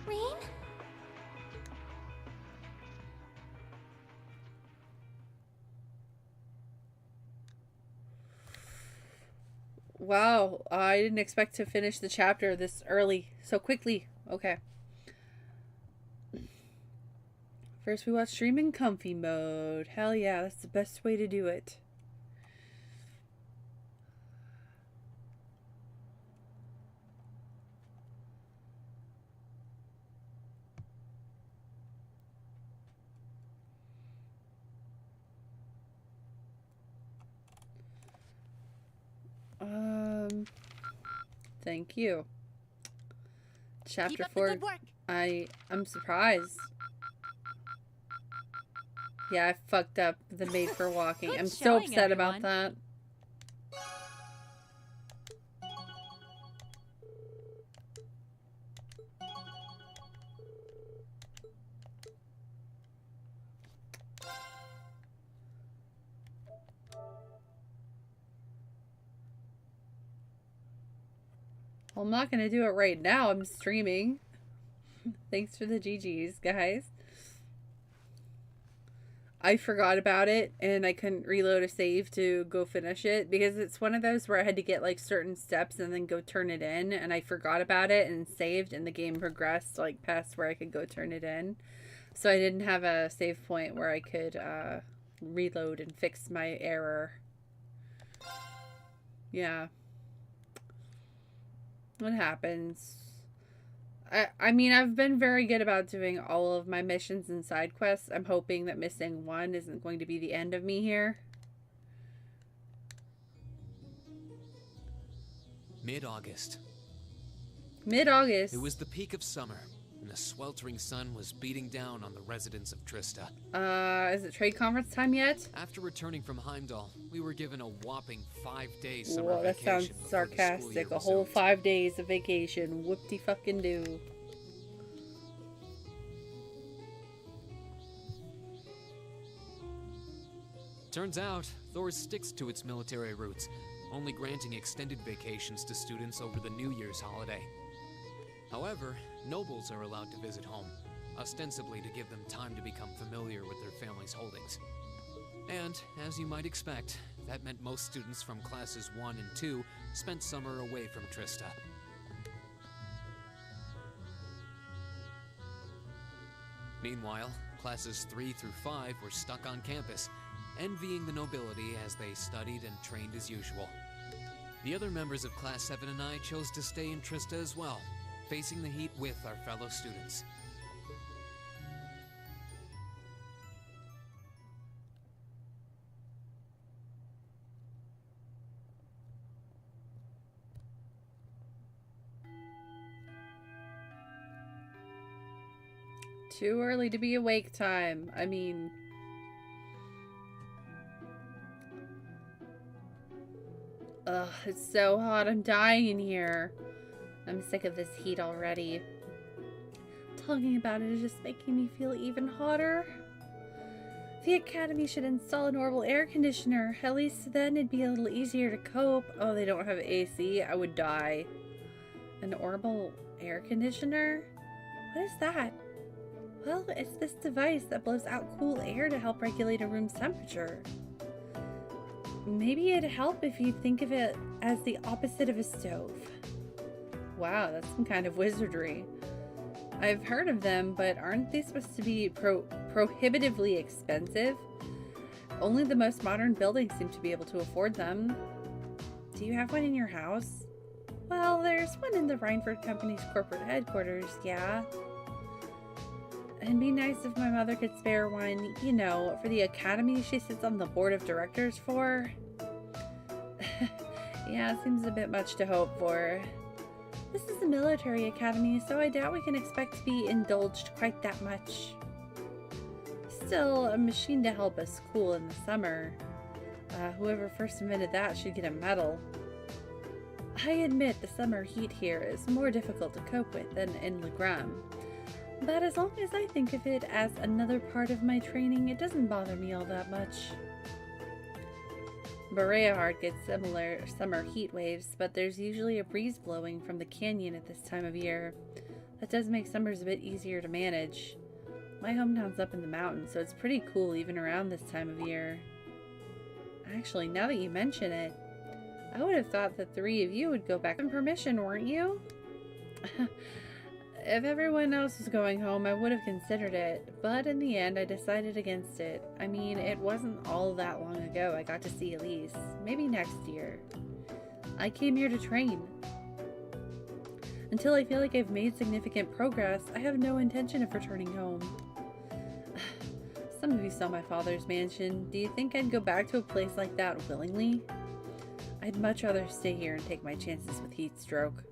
Rain? Wow, I didn't expect to finish the chapter this early, so quickly. Okay. First we watch stream in comfy mode. Hell yeah, that's the best way to do it. Thank you. Chapter 4. I'm surprised. Yeah, I fucked up the made for walking. I'm so upset about that. Well, I'm not gonna do it right now. I'm streaming. Thanks for the GGs, guys. I forgot about it and I couldn't reload a save to go finish it because it's one of those where I had to get like certain steps and then go turn it in, and I forgot about it and saved, and the game progressed like past where I could go turn it in. So I didn't have a save point where I could reload and fix my error. Yeah. What happens? I mean, I've been very good about doing all of my missions and side quests. I'm hoping that missing one isn't going to be the end of me here. Mid-August. Mid-August. It was the peak of summer, and the sweltering sun was beating down on the residents of Trista. Is it trade conference time yet? After returning from Heimdall, we were given a whopping 5-day summer Whoa, that vacation. sounds sarcastic. A whole 5 days of vacation. Whoop-de-fucking-do. Turns out, Thor sticks to its military roots, only granting extended vacations to students over the New Year's holiday. However, nobles are allowed to visit home, ostensibly to give them time to become familiar with their family's holdings. And, as you might expect, that meant most students from classes 1 and 2 spent summer away from Trista. Meanwhile, classes 3 through 5 were stuck on campus, envying the nobility as they studied and trained as usual. The other members of Class 7 and I chose to stay in Trista as well, facing the heat with our fellow students. Too early to be awake time. I mean... Ugh, it's so hot. I'm dying in here. I'm sick of this heat already. Talking about it is just making me feel even hotter. The Academy should install an orbital air conditioner. At least then it'd be a little easier to cope. Oh, they don't have AC? I would die. An orbital air conditioner? What is that? Well, it's this device that blows out cool air to help regulate a room's temperature. Maybe it'd help if you think of it as the opposite of a stove. Wow, that's some kind of wizardry. I've heard of them, but aren't they supposed to be prohibitively expensive? Only the most modern buildings seem to be able to afford them. Do you have one in your house? Well, there's one in the Reinford Company's corporate headquarters, yeah. It'd be nice if my mother could spare one, you know, for the academy she sits on the board of directors for. Yeah, it seems a bit much to hope for. This is a military academy, so I doubt we can expect to be indulged quite that much. Still, a machine to help us cool in the summer. Whoever first invented that should get a medal. I admit the summer heat here is more difficult to cope with than in Legram. But as long as I think of it as another part of my training, it doesn't bother me all that much. Bareahard gets similar summer heat waves, but there's usually a breeze blowing from the canyon at this time of year. That does make summers a bit easier to manage. My hometown's up in the mountains, so it's pretty cool even around this time of year. Actually, now that you mention it, I would have thought the three of you would go back on permission, weren't you? If everyone else was going home, I would have considered it, but in the end, I decided against it. I mean, it wasn't all that long ago I got to see Elise. Maybe next year. I came here to train. Until I feel like I've made significant progress, I have no intention of returning home. Some of you saw my father's mansion. Do you think I'd go back to a place like that willingly? I'd much rather stay here and take my chances with heat stroke.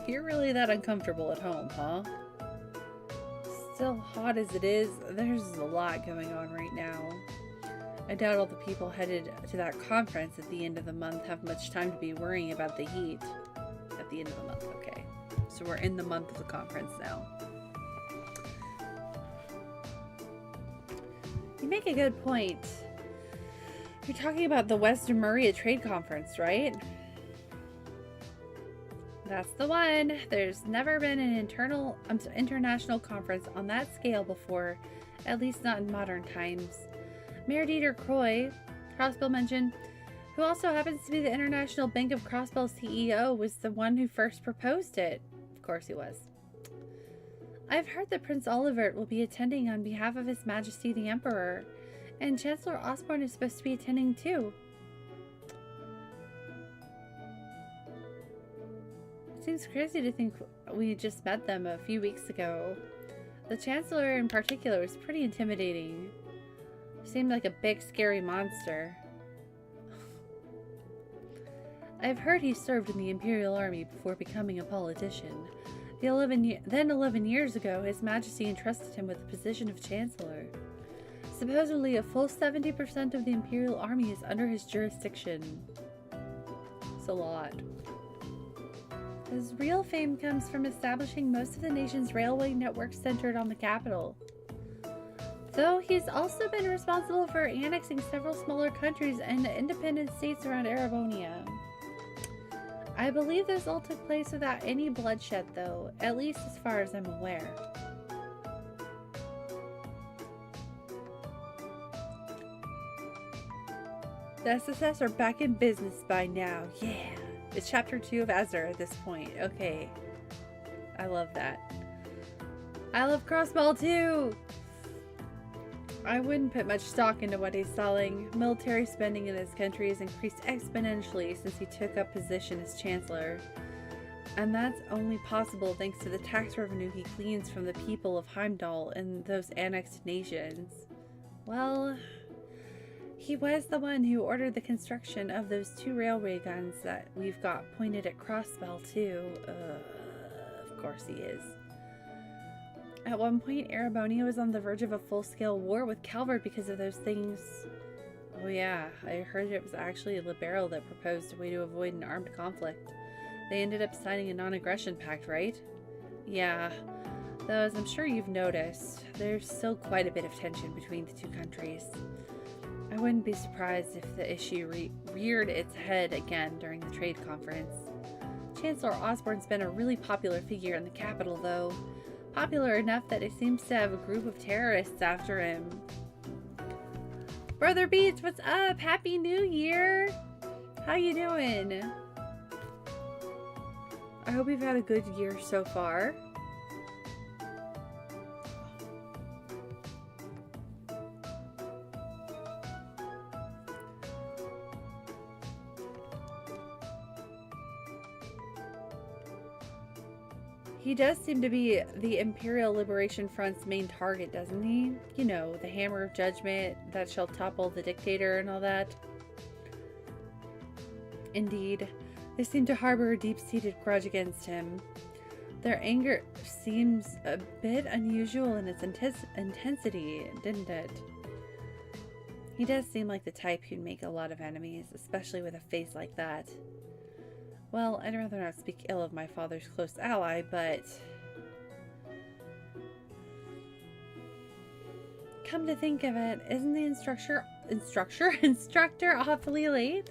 You're really that uncomfortable at home, huh? Still hot as it is, there's a lot going on right now. I doubt all the people headed to that conference at the end of the month have much time to be worrying about the heat. At the end of the month, okay. So we're in the month of the conference now. You make a good point. You're talking about the Western Maria Trade Conference, right? That's the one. There's never been an international conference on that scale before, at least not in modern times. Mayor Dieter Croy, Crossbell mentioned, who also happens to be the International Bank of Crossbell CEO, was the one who first proposed it. Of course he was. I've heard that Prince Olivert will be attending on behalf of His Majesty the Emperor, and Chancellor Osborne is supposed to be attending too. Seems crazy to think we just met them a few weeks ago. The Chancellor in particular was pretty intimidating. Seemed like a big scary monster. I've heard he served in the Imperial Army before becoming a politician. Then 11 years ago, His Majesty entrusted him with the position of Chancellor. Supposedly a full 70% of the Imperial Army is under his jurisdiction. It's a lot. His real fame comes from establishing most of the nation's railway network centered on the capital. Though he's also been responsible for annexing several smaller countries and independent states around Erebonia. I believe this all took place without any bloodshed though, at least as far as I'm aware. The SSS are back in business by now, yeah! It's chapter 2 of Azure at this point. Okay. I love that. I love Crossbell too! I wouldn't put much stock into what he's selling. Military spending in his country has increased exponentially since he took up position as Chancellor. And that's only possible thanks to the tax revenue he gleans from the people of Heimdall and those annexed nations. Well, he was the one who ordered the construction of those 2 railway guns that we've got pointed at Crossbell, too. Of course he is. At one point, Erebonia was on the verge of a full-scale war with Calvard because of those things. Oh yeah, I heard it was actually Libero that proposed a way to avoid an armed conflict. They ended up signing a non-aggression pact, right? Yeah, though as I'm sure you've noticed, there's still quite a bit of tension between the 2 countries. I wouldn't be surprised if the issue reared its head again during the trade conference. Chancellor Osborne's been a really popular figure in the capital, though. Popular enough that it seems to have a group of terrorists after him. Brother Beats, what's up? Happy New Year! How you doing? I hope you've had a good year so far. He does seem to be the Imperial Liberation Front's main target, doesn't he? You know, the hammer of judgment that shall topple the dictator and all that. Indeed, they seem to harbor a deep-seated grudge against him. Their anger seems a bit unusual in its intensity, didn't it? He does seem like the type who'd make a lot of enemies, especially with a face like that. Well, I'd rather not speak ill of my father's close ally, but... Come to think of it, isn't the instructor awfully late?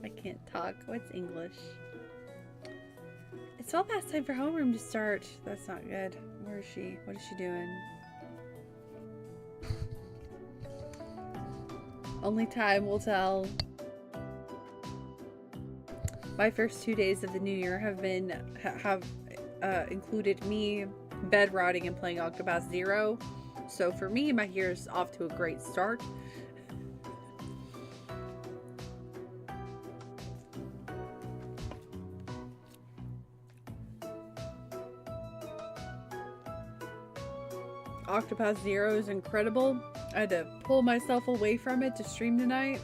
I can't talk. What's English? It's well past time for homeroom to start. That's not good. Where is she? What is she doing? Only time will tell. My first 2 days of the new year have included me bed rotting and playing Octopath Zero. So for me, my year's off to a great start. Octopath Zero is incredible. I had to pull myself away from it to stream tonight.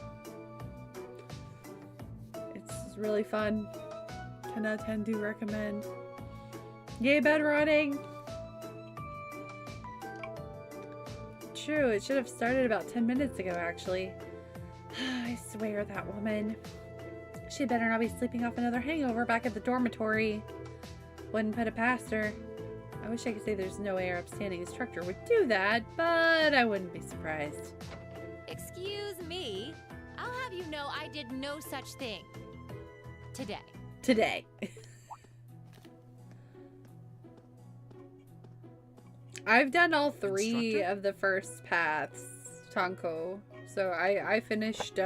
It's really fun. 10 out of 10 do recommend. Yay, bed rotting! True, it should have started about 10 minutes ago, actually. I swear, that woman. She better not be sleeping off another hangover back at the dormitory. Wouldn't put it past her. I wish I could say there's no way our upstanding instructor would do that, but I wouldn't be surprised. Excuse me. I'll have you know I did no such thing. Today. I've done all 3 of the first paths, Tonko. So I finished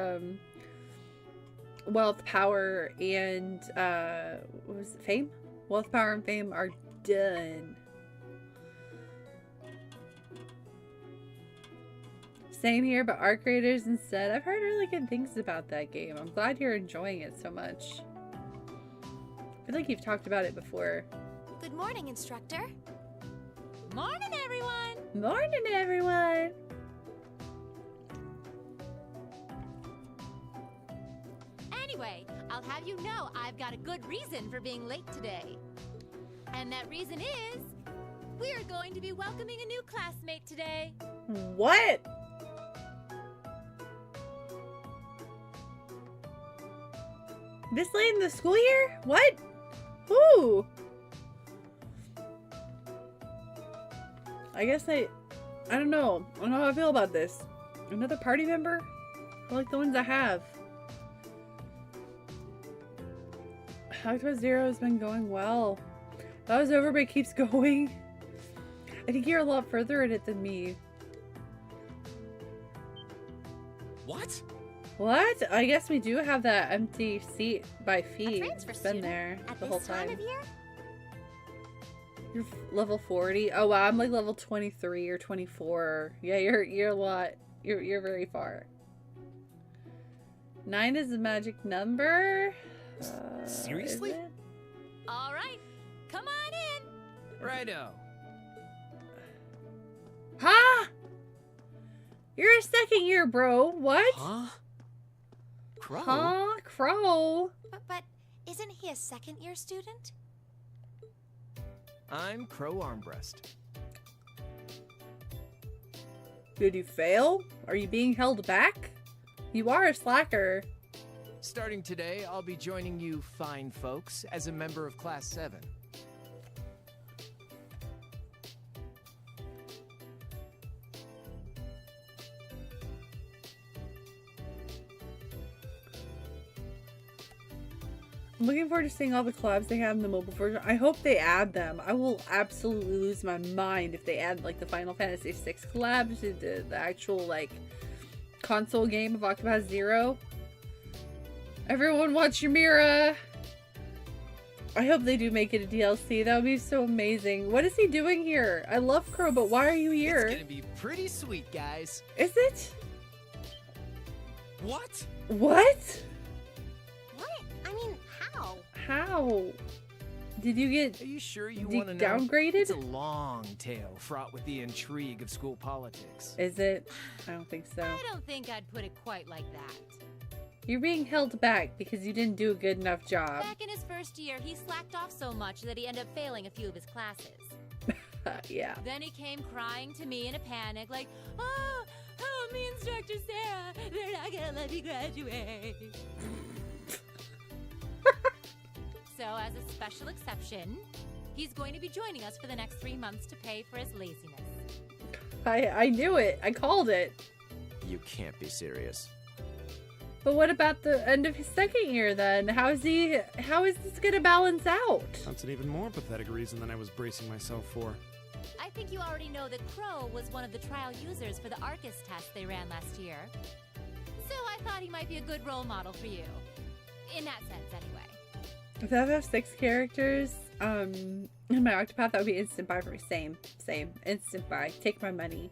Wealth, Power, and what was it? Fame? Wealth, Power, and Fame are done. Same here, but Arc Raiders instead. I've heard really good things about that game. I'm glad you're enjoying it so much. I feel like you've talked about it before. Good morning, instructor. Morning, everyone! Morning, everyone! Anyway, I'll have you know I've got a good reason for being late today. And that reason is, we're going to be welcoming a new classmate today. What? This late in the school year? What? Who? I guess I don't know. I don't know how I feel about this. Another party member? I like the ones I have. Octopath Zero has been going well. That was over, but it keeps going. I think you're a lot further in it than me. What? What? I guess we do have that empty seat by feet. It's been there the whole time. You're level 40. Oh wow, I'm like level 23 or 24. Yeah, you're a lot. You're very far. 9 is the magic number. Seriously? All right, Come on in. Righto. Huh? You're a second year, bro. What? Huh? Crow? Huh? Crow? But isn't he a second-year student? I'm Crow Armbrust. Did you fail? Are you being held back? You are a slacker. Starting today, I'll be joining you fine folks as a member of Class 7. I'm looking forward to seeing all the collabs they have in the mobile version. I hope they add them. I will absolutely lose my mind if they add like the Final Fantasy VI collabs to the actual like console game of Octopath Zero. Everyone watch Ymira! I hope they do make it a DLC. That would be so amazing. What is he doing here? I love Crow, but why are you here? It's gonna be pretty sweet, guys. Is it? What? What? What? I mean, how? How? Did you get Are you sure you want to know? downgraded? It's a long tale fraught with the intrigue of school politics. Is it? I don't think so. I don't think I'd put it quite like that. You're being held back because you didn't do a good enough job. Back in his first year, he slacked off so much that he ended up failing a few of his classes. Yeah. Then he came crying to me in a panic, like, oh, me instructor Sarah, they're not gonna let me graduate. So, as a special exception, he's going to be joining us for the next 3 months to pay for his laziness. I knew it. I called it. You can't be serious. But what about the end of his second year then? How is this gonna balance out? That's an even more pathetic reason than I was bracing myself for. I think you already know that Crow was one of the trial users for the Arcus test they ran last year. So I thought he might be a good role model for you. In that sense, anyway. If I have 6 characters, in my Octopath, that would be instant buy for me. Same. Instant buy. Take my money.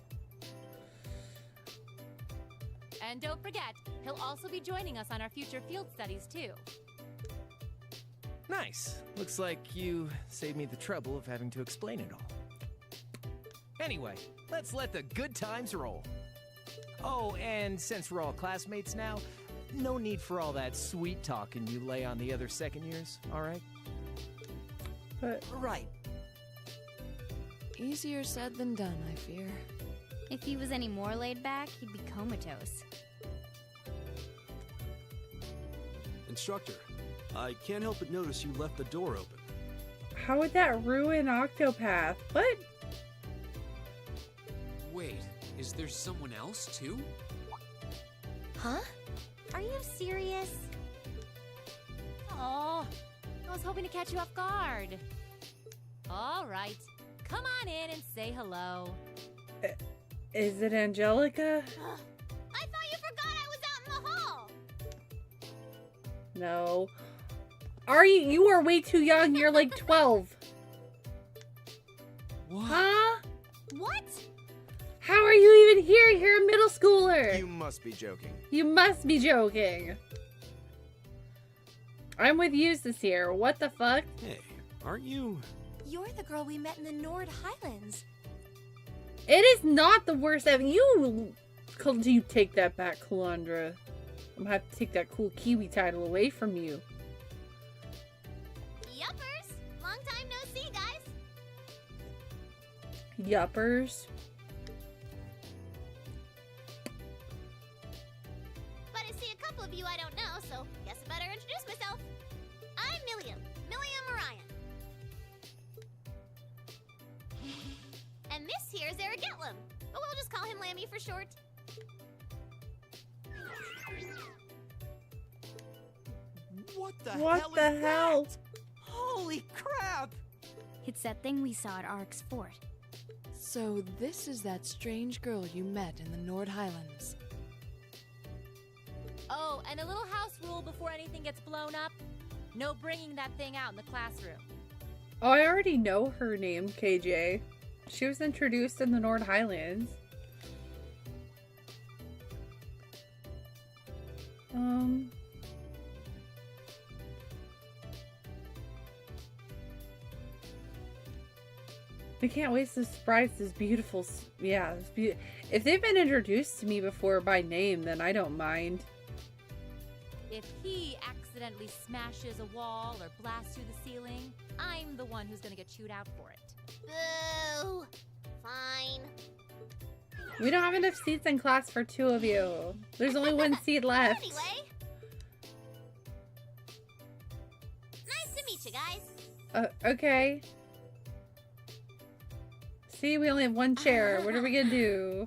And don't forget, he'll also be joining us on our future field studies, too. Nice. Looks like you saved me the trouble of having to explain it all. Anyway, let's let the good times roll. Oh, and since we're all classmates now, no need for all that sweet talking you lay on the other second years, all right? But right. Easier said than done, I fear. If he was any more laid back, he'd be comatose. Instructor, I can't help but notice you left the door open. how would that ruin Octopath? What? Wait, is there someone else too? Huh? Are you serious? Oh, I was hoping to catch you off guard. All right, come on in and say hello. Is it Angelica? I thought you forgot I was out in the hall! No. Are you? You are way too young. You're like 12. What? Huh? What? How are you even here? You're a middle schooler. You must be joking. You must be joking. I'm with Yus this year. What the fuck? Hey, aren't you? You're the girl we met in the Nord Highlands. It is not the worst ever. You take that back, Kalandra. I'm gonna have to take that cool Kiwi title away from you. Yuppers! Long time no see, guys. Yuppers. But I see a couple of you I don't know, so guess I better introduce myself. I'm Milliam Orion. And this here's Eric Gitlum, but we'll just call him Lammy for short. What the hell is that? Holy crap! It's that thing we saw at Ark's fort. So this is that strange girl you met in the Nord Highlands. Oh, and a little house rule before anything gets blown up. No bringing that thing out in the classroom. Oh, I already know her name, KJ. She was introduced in the Nord Highlands. We can't waste this surprise, this beautiful... Yeah, if they've been introduced to me before by name, then I don't mind. If he accidentally smashes a wall or blasts through the ceiling, I'm the one who's gonna get chewed out for it. Boo! Fine. We don't have enough seats in class for 2 of you. There's only 1 seat left. Anyway. Nice to meet you guys. Okay. See, we only have 1 chair. What are we gonna do?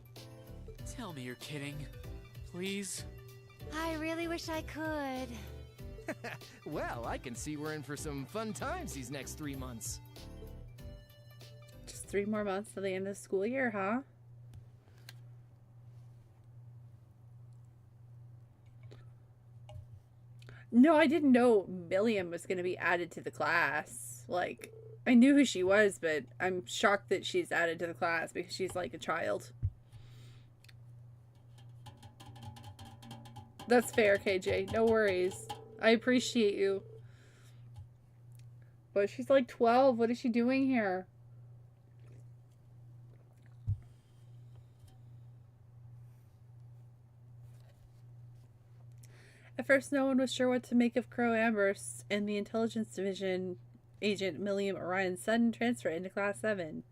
Tell me you're kidding. Please? I really wish I could. Well, I can see we're in for some fun times these next 3 months. Just 3 more months till the end of the school year, huh? No, I didn't know Milliam was going to be added to the class. Like, I knew who she was, but I'm shocked that she's added to the class because she's like a child. That's fair, KJ. No worries. I appreciate you. But she's like 12. What is she doing here? At first, no one was sure what to make of Crow Amberse and the Intelligence Division agent Milliam Orion's sudden transfer into Class 7.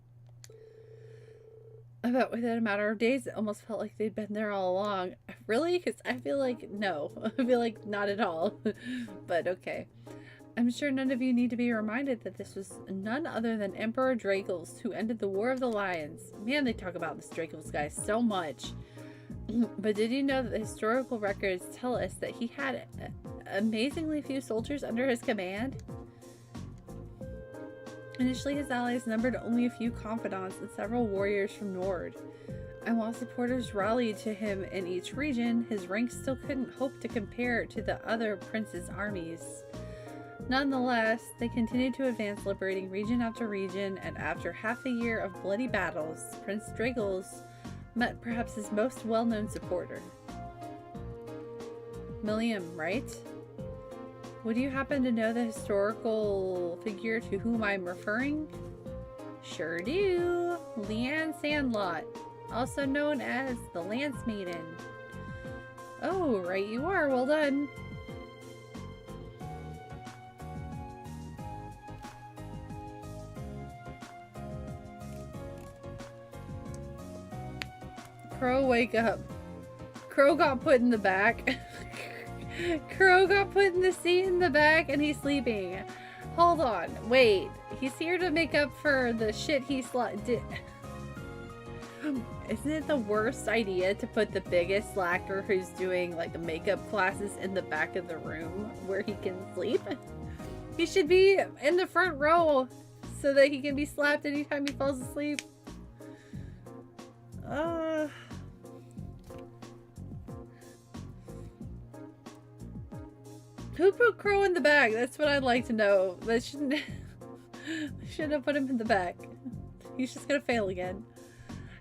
About within a matter of days, it almost felt like they'd been there all along. Really? Because I feel like, no. I feel like not at all. But okay. I'm sure none of you need to be reminded that this was none other than Emperor Dracos, who ended the War of the Lions. Man, they talk about this Dracos guy so much. But did you know that the historical records tell us that he had amazingly few soldiers under his command? Initially, his allies numbered only a few confidants and several warriors from Nord. And while supporters rallied to him in each region, his ranks still couldn't hope to compare to the other princes' armies. Nonetheless, they continued to advance, liberating region after region, and after half a year of bloody battles, Prince Dracos met perhaps his most well-known supporter. Milliam, right? Would you happen to know the historical figure to whom I'm referring? Sure do. Leanne Sandlot, also known as the Lance Maiden. Oh, right you are. Well done. Crow, wake up. Crow got put in the back. Crow got put in the seat in the back and he's sleeping. Hold on. Wait. He's here to make up for the shit he did. Isn't it the worst idea to put the biggest slacker who's doing like makeup classes in the back of the room where he can sleep? He should be in the front row so that he can be slapped anytime he falls asleep. Who put Crow in the bag? That's what I'd like to know. They shouldn't have put him in the back. He's just gonna fail again.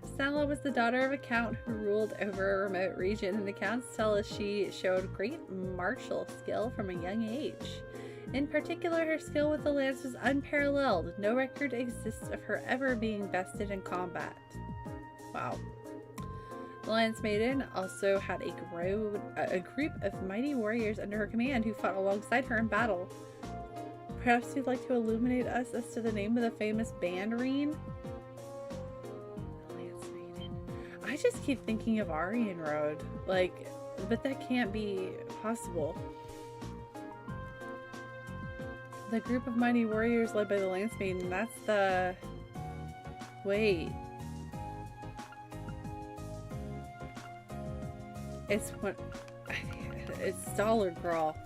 Stella was the daughter of a count who ruled over a remote region, and accounts tell us she showed great martial skill from a young age. In particular, her skill with the lance was unparalleled. No record exists of her ever being bested in combat. Wow. The Lance Maiden also had a group of mighty warriors under her command who fought alongside her in battle. Perhaps you'd like to illuminate us as to the name of the famous Bandarine? The Lance Maiden. I just keep thinking of Aryan Road. Like, but that can't be possible. The group of mighty warriors led by the Lance Maiden, that's the... Wait. It's what... It's Dollar Girl.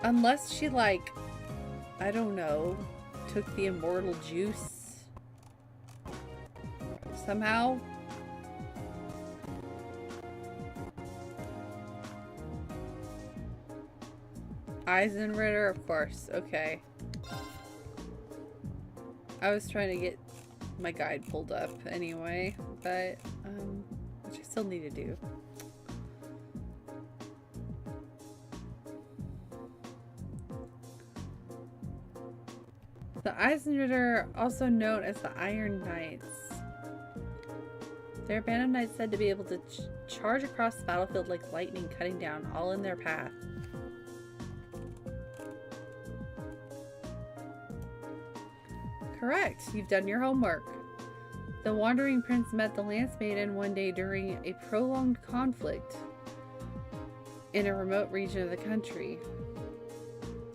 Unless she, like, I don't know, took the immortal juice somehow. Eisenritter, of course. Okay. I was trying to get my guide pulled up anyway, but, which I still need to do. The Eisenritter, also known as the Iron Knights. They're a band of knights said to be able to charge across the battlefield like lightning, cutting down all in their path. Correct. You've done your homework. The Wandering Prince met the Lance Maiden one day during a prolonged conflict in a remote region of the country.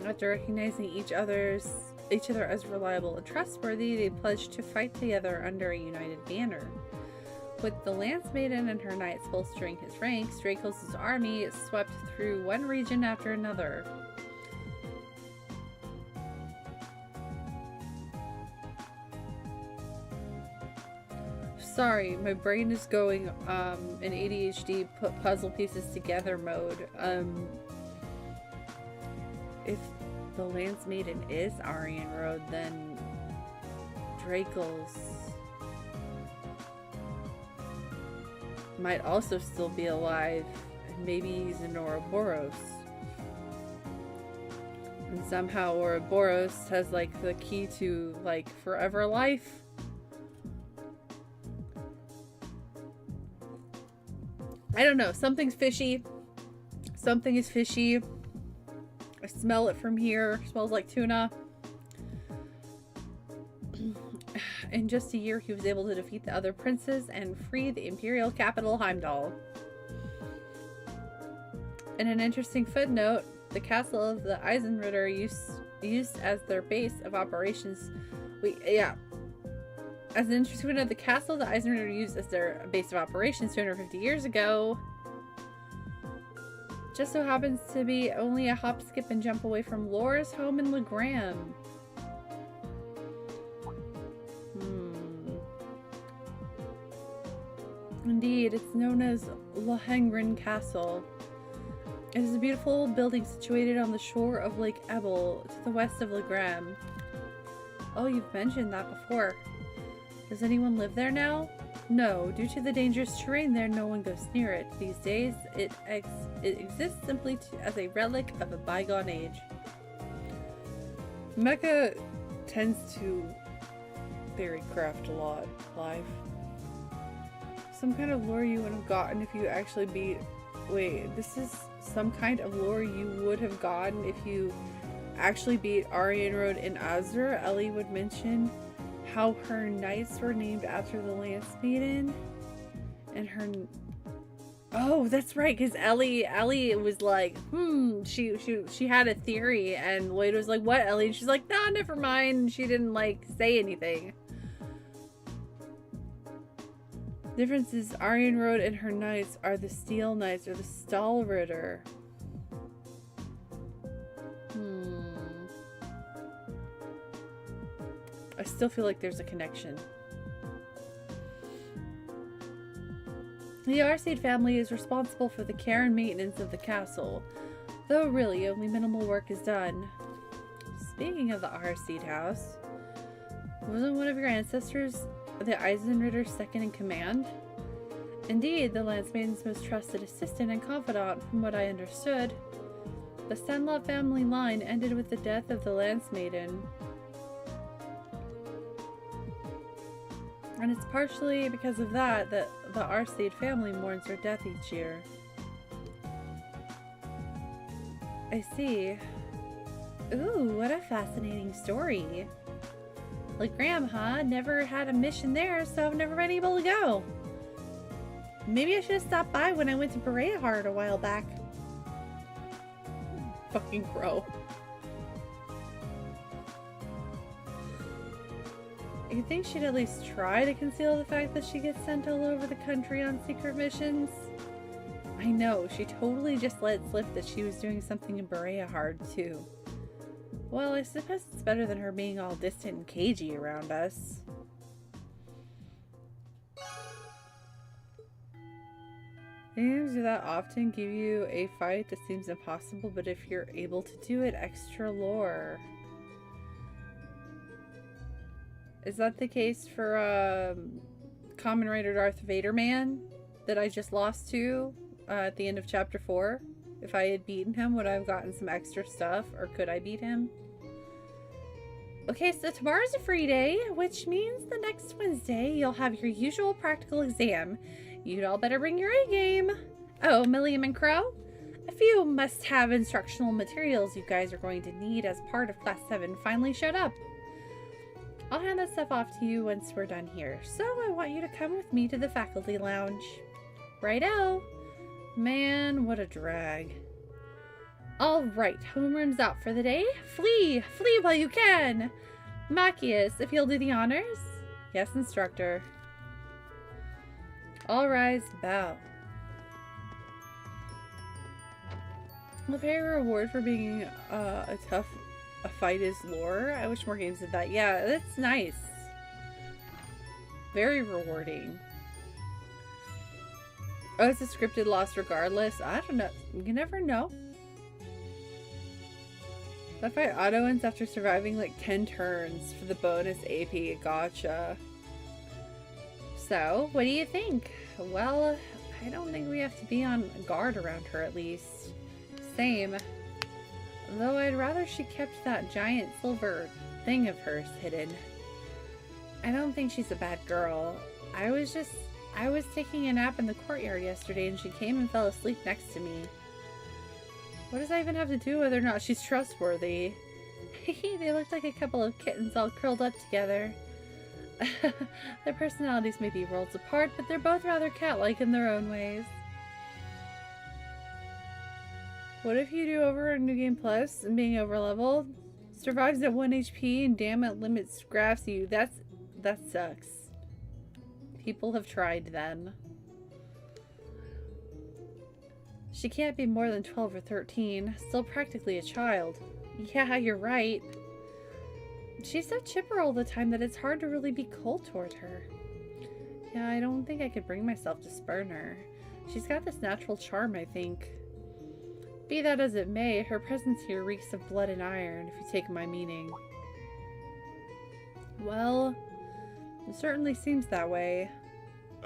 After recognizing each other as reliable and trustworthy, they pledged to fight together under a united banner. With the Lance Maiden and her knights bolstering his ranks, Dracos' army swept through one region after another. Sorry, my brain is going in ADHD put puzzle pieces together mode. If the Lance Maiden is Arianrhod, then Dracos might also still be alive, and maybe he's in Ouroboros. And somehow Ouroboros has like the key to like forever life. I don't know, something's fishy. Something is fishy. I smell it from here. It smells like tuna. In just a year, he was able to defeat the other princes and free the imperial capital, Heimdall. In an interesting footnote, the castle of the Eisenritter used as their base of operations. As an interesting footnote, the castle the Eisenritter used as their base of operations 250 years ago just so happens to be only a hop, skip, and jump away from Laura's home in Legram. Indeed, it's known as Lohengrin Castle. It is a beautiful building situated on the shore of Lake Ebble to the west of Legram. Oh, you've mentioned that before. Does anyone live there now? No, due to the dangerous terrain there, no one goes near it. These days, it exists simply as a relic of a bygone age. Mecha tends to theorycraft a lot live. Some kind of lore you would have gotten if you actually beat... Wait, this is some kind of lore you would have gotten if you actually beat Arianrhod in Azur. Ellie would mention how her knights were named after the Lance Maiden, and her... Oh, that's right, because Ellie was like, she had a theory, and Lloyd was like, what, Ellie? And she's like, nah, never mind. She didn't, like, say anything. Difference is Arianrhod and her knights are the Steel Knights, or the Stahlritter. I still feel like there's a connection. The Arseid family is responsible for the care and maintenance of the castle, though really only minimal work is done. Speaking of the Arseid house, wasn't one of your ancestors the Eisenritter's second in command? Indeed, the Lance Maiden's most trusted assistant and confidant, from what I understood. The Senlot family line ended with the death of the Lance Maiden. And it's partially because of that the Arseid family mourns her death each year. I see. Ooh, what a fascinating story. Legram, huh? Never had a mission there, so I've never been able to go. Maybe I should have stopped by when I went to Bereahard a while back. Fucking crow. You'd think she'd at least try to conceal the fact that she gets sent all over the country on secret missions. I know, she totally just let slip that she was doing something in Bereahard too. Well, I suppose it's better than her being all distant and cagey around us. Games do that often give you a fight that seems impossible, but if you're able to do it, extra lore. Is that the case for Kamen Rider Darth Vader Man that I just lost to at the end of chapter 4? If I had beaten him, would I have gotten some extra stuff, or could I beat him? Okay, so tomorrow's a free day, which means the next Wednesday you'll have your usual practical exam. You'd all better bring your A-game. Oh, Milliam and Crow? A few must-have instructional materials you guys are going to need as part of Class 7 finally showed up. I'll hand that stuff off to you once we're done here, so I want you to come with me to the faculty lounge. Righto! Man, what a drag. Alright, homeroom's out for the day. Flee! Flee while you can! Machias, if you'll do the honors. Yes, instructor. All rise, bow. Will pay a reward for being a fight is lore. I wish more games did that. Yeah, that's nice. Very rewarding. Oh, it's a scripted loss regardless. I don't know. You never know. That fight auto ends after surviving like 10 turns for the bonus AP. Gotcha. So, what do you think? Well, I don't think we have to be on guard around her at least. Same. Though I'd rather she kept that giant silver thing of hers hidden. I don't think she's a bad girl. I was taking a nap in the courtyard yesterday and she came and fell asleep next to me. What does that even have to do with whether or not she's trustworthy? They looked like a couple of kittens all curled up together. Their personalities may be worlds apart, but they're both rather cat-like in their own ways. What if you do over New Game Plus and being overleveled? Survives at 1 HP and damn it limits grabs you. That sucks. People have tried then. She can't be more than 12 or 13. Still practically a child. Yeah, you're right. She's so chipper all the time that it's hard to really be cold toward her. Yeah, I don't think I could bring myself to spurn her. She's got this natural charm, I think. Be that as it may, her presence here reeks of blood and iron, if you take my meaning. Well, it certainly seems that way.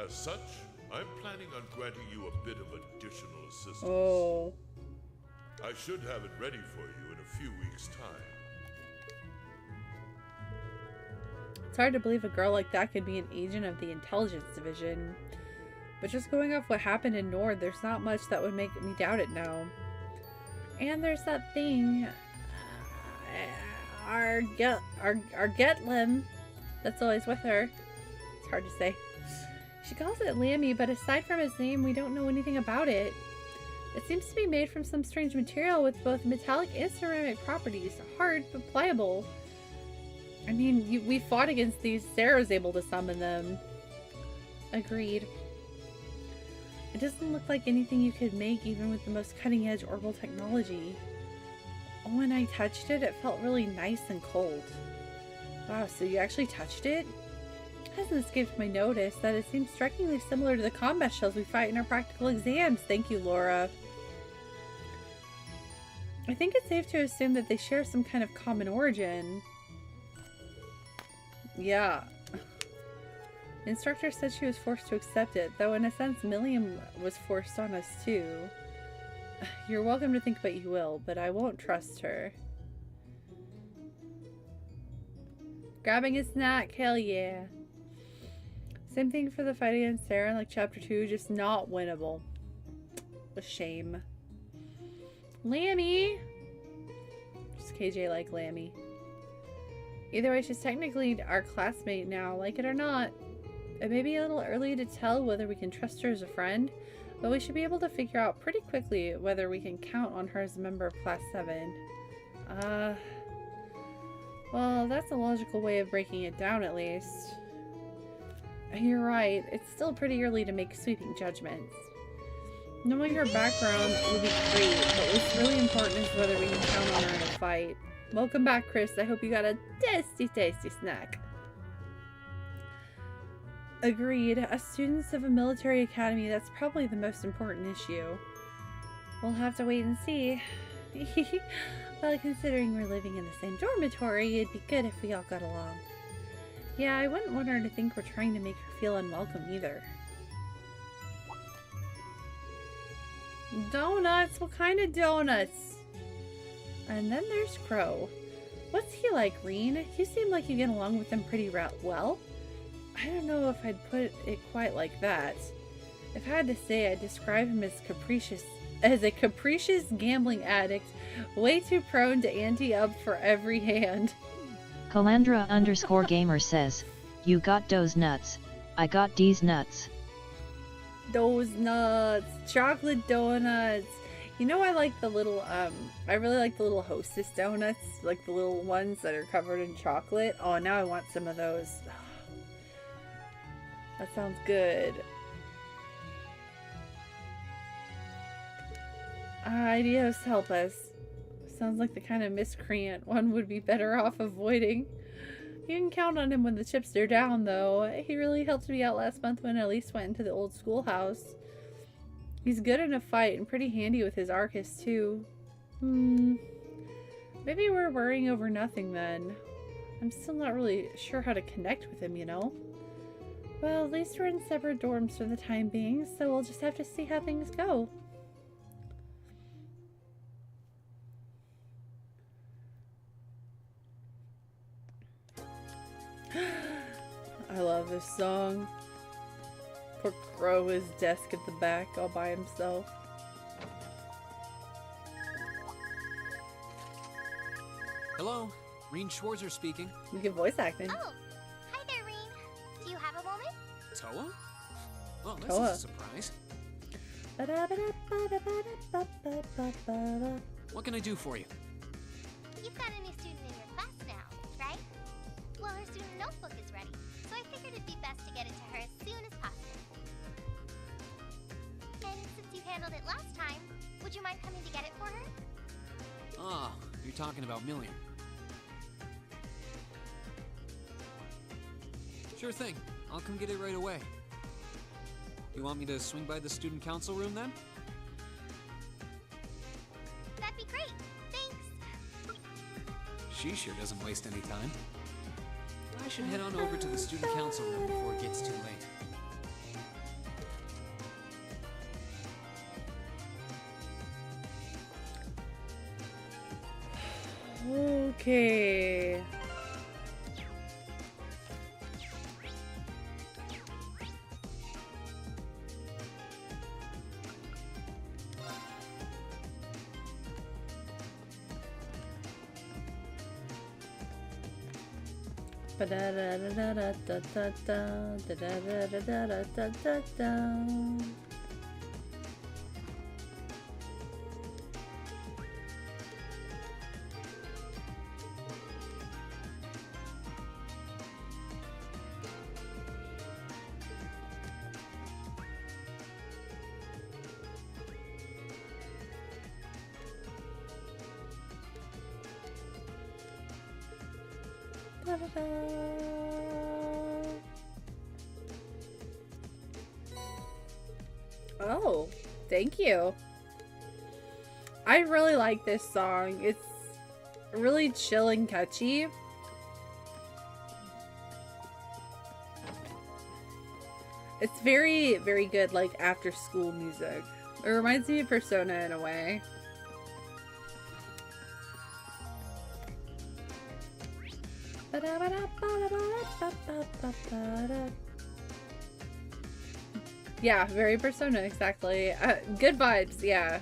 As such, I'm planning on granting you a bit of additional assistance. Oh. I should have it ready for you in a few weeks' time. It's hard to believe a girl like that could be an agent of the Intelligence Division. But just going off what happened in Nord, there's not much that would make me doubt it now. And there's that thing, Argetlem, that's always with her. It's hard to say. She calls it Lammy, but aside from its name, we don't know anything about it. It seems to be made from some strange material with both metallic and ceramic properties. Hard, but pliable. I mean, we fought against these. Sarah's able to summon them. Agreed. It doesn't look like anything you could make even with the most cutting-edge orbital technology. When I touched it, it felt really nice and cold. Wow, so you actually touched it? It hasn't escaped my notice that it seems strikingly similar to the combat shells we fight in our practical exams. Thank you, Laura. I think it's safe to assume that they share some kind of common origin. Yeah. The instructor said she was forced to accept it, though in a sense Milliam was forced on us too. You're welcome to think what you will, but I won't trust her. Grabbing a snack, hell yeah. Same thing for the fight against Sarah like chapter 2, just not winnable. A shame. Lammy! Just KJ like Lammy. Either way, she's technically our classmate now, like it or not. It may be a little early to tell whether we can trust her as a friend, but we should be able to figure out pretty quickly whether we can count on her as a member of Class 7. Well, that's a logical way of breaking it down at least. You're right, it's still pretty early to make sweeping judgments. Knowing her background would be great, but what's really important is whether we can count on her in a fight. Welcome back, Chris. I hope you got a tasty, tasty snack. Agreed. As students of a military academy, that's probably the most important issue. We'll have to wait and see. Well, considering we're living in the same dormitory, it'd be good if we all got along. Yeah, I wouldn't want her to think we're trying to make her feel unwelcome either. Donuts? What kind of donuts? And then there's Crow. What's he like, Reen? You seem like you get along with him pretty well. I don't know if I'd put it quite like that. If I had to say, I'd describe him as a capricious gambling addict, way too prone to ante up for every hand. Calandra_gamer says, you got those nuts, I got these nuts. Those nuts, chocolate donuts. You know, I like the little, I really like the little Hostess donuts, like the little ones that are covered in chocolate. Oh, now I want some of those. That sounds good. Ideas help us. Sounds like the kind of miscreant one would be better off avoiding. You can count on him when the chips are down, though. He really helped me out last month when Elise went into the old schoolhouse. He's good in a fight and pretty handy with his Arcus, too. Maybe we're worrying over nothing, then. I'm still not really sure how to connect with him, you know? Well, at least we're in separate dorms for the time being, so we'll just have to see how things go. I love this song. Poor Crow, his desk at the back all by himself. Hello, Reen Schwarzer speaking. You get voice acting. Oh, hi there, Reen. Do you have a moment? Toa? Well, this Toa. is a surprise. What can I do for you? You've got a new student in your class now, right? Well, her student notebook is ready, so I figured it'd be best to get it to her as soon as possible. And since you handled it last time, would you mind coming to get it for her? Ah, you're talking about Million. Sure thing. I'll come get it right away. You want me to swing by the student council room then? That'd be great. Thanks. She sure doesn't waste any time. I should head on over to the student council room before it gets too late. Okay. Oh, thank you. I really like this song. It's really chill and catchy. It's very, very good, like, after school music. It reminds me of Persona in a way. Yeah, very Persona, exactly. Good vibes, yeah.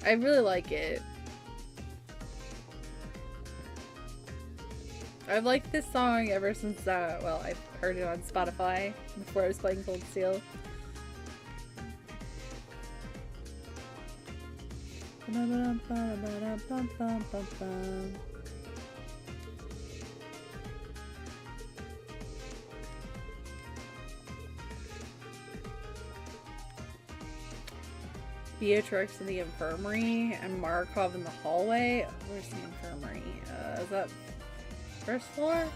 I really like it. I've liked this song ever since, well, I heard it on Spotify before I was playing Cold Steel. Beatrix in the infirmary and Markov in the hallway. Where's the infirmary? Is that first floor?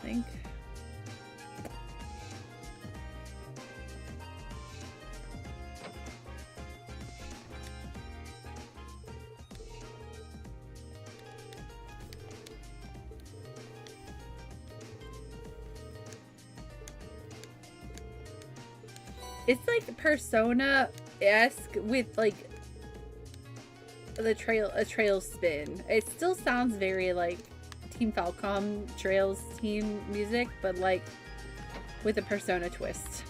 I think. It's like Persona-esque with like a trail spin. It still sounds very like Team Falcom Trails team music, but like with a Persona twist.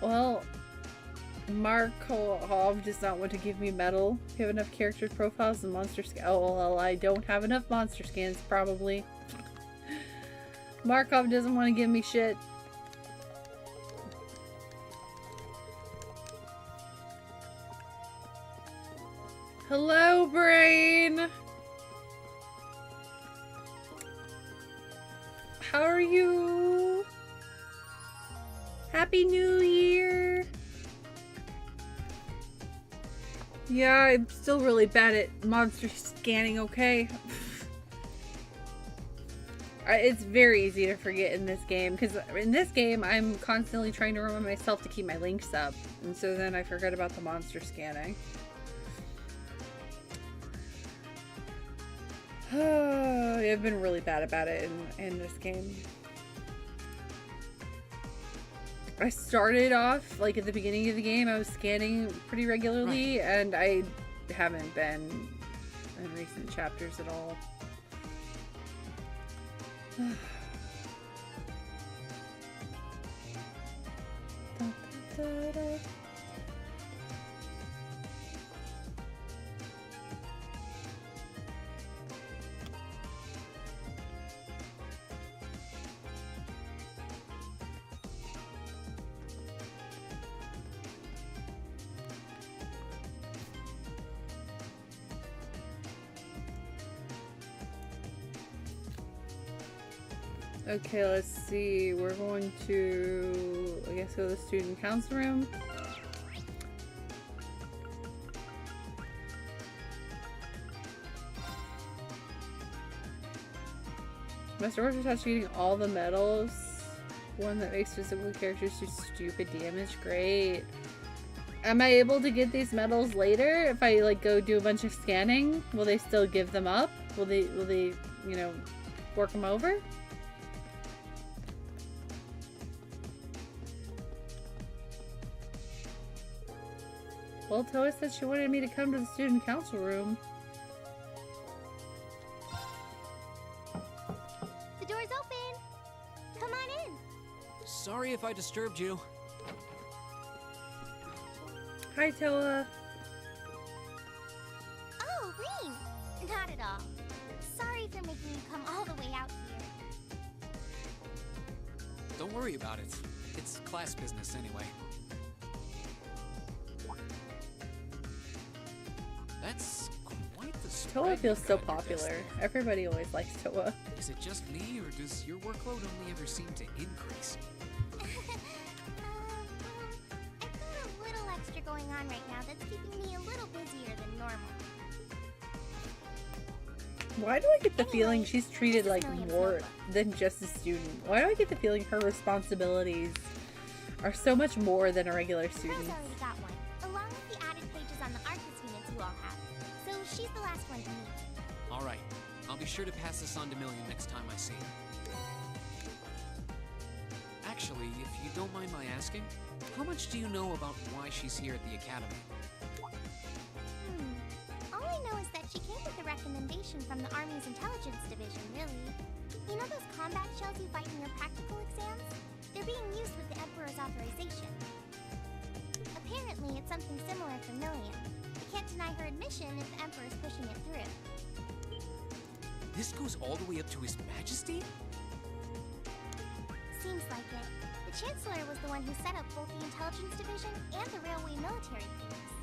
Well, Markov does not want to give me metal. You have enough character profiles and monster scans. Oh, well, I don't have enough monster scans, probably. Markov doesn't want to give me shit. Hello, brain! How are you? Happy New Year! Yeah, I'm still really bad at monster scanning, okay? It's very easy to forget in this game, because in this game I'm constantly trying to remind myself to keep my links up, and so then I forget about the monster scanning. I've been really bad about it in this game. I started off, like at the beginning of the game, I was scanning pretty regularly, and I haven't been in recent chapters at all. Okay, let's see. We're going to, I guess, go to the student council room. Master Order attached to getting all the medals. One that makes physical characters do stupid damage. Great. Am I able to get these medals later if I like go do a bunch of scanning? Will they still give them up? Will they, you know, work them over? Well, Toa said she wanted me to come to the student council room. The door's open! Come on in! Sorry if I disturbed you. Hi, Toa. Oh, Rean! Not at all. Sorry for making you come all the way out here. Don't worry about it. It's class business anyway. That's quite the spread. Toa feels so popular. Everybody always likes Toa. Is it just me, or does your workload only ever seem to increase? I've got a little extra going on right now that's keeping me a little busier than normal. Why do I get the feeling she's treated like more than just a student? Why do I get the feeling her responsibilities are so much more than a regular student? Rose already got one, along with the added pages on the Arcus units you all have. So she's the last one to meet. Alright, I'll be sure to pass this on to Million next time I see her. Actually, if you don't mind my asking, how much do you know about why she's here at the Academy? All I know is that she came with a recommendation from the Army's Intelligence Division, really. You know those combat shells you fight in your practical exams? They're being used with the Emperor's authorization. Apparently, it's something similar for Million. We can't deny her admission if the Emperor's pushing it through. This goes all the way up to His Majesty? Seems like it. The Chancellor was the one who set up both the Intelligence Division and the Railway Military Police.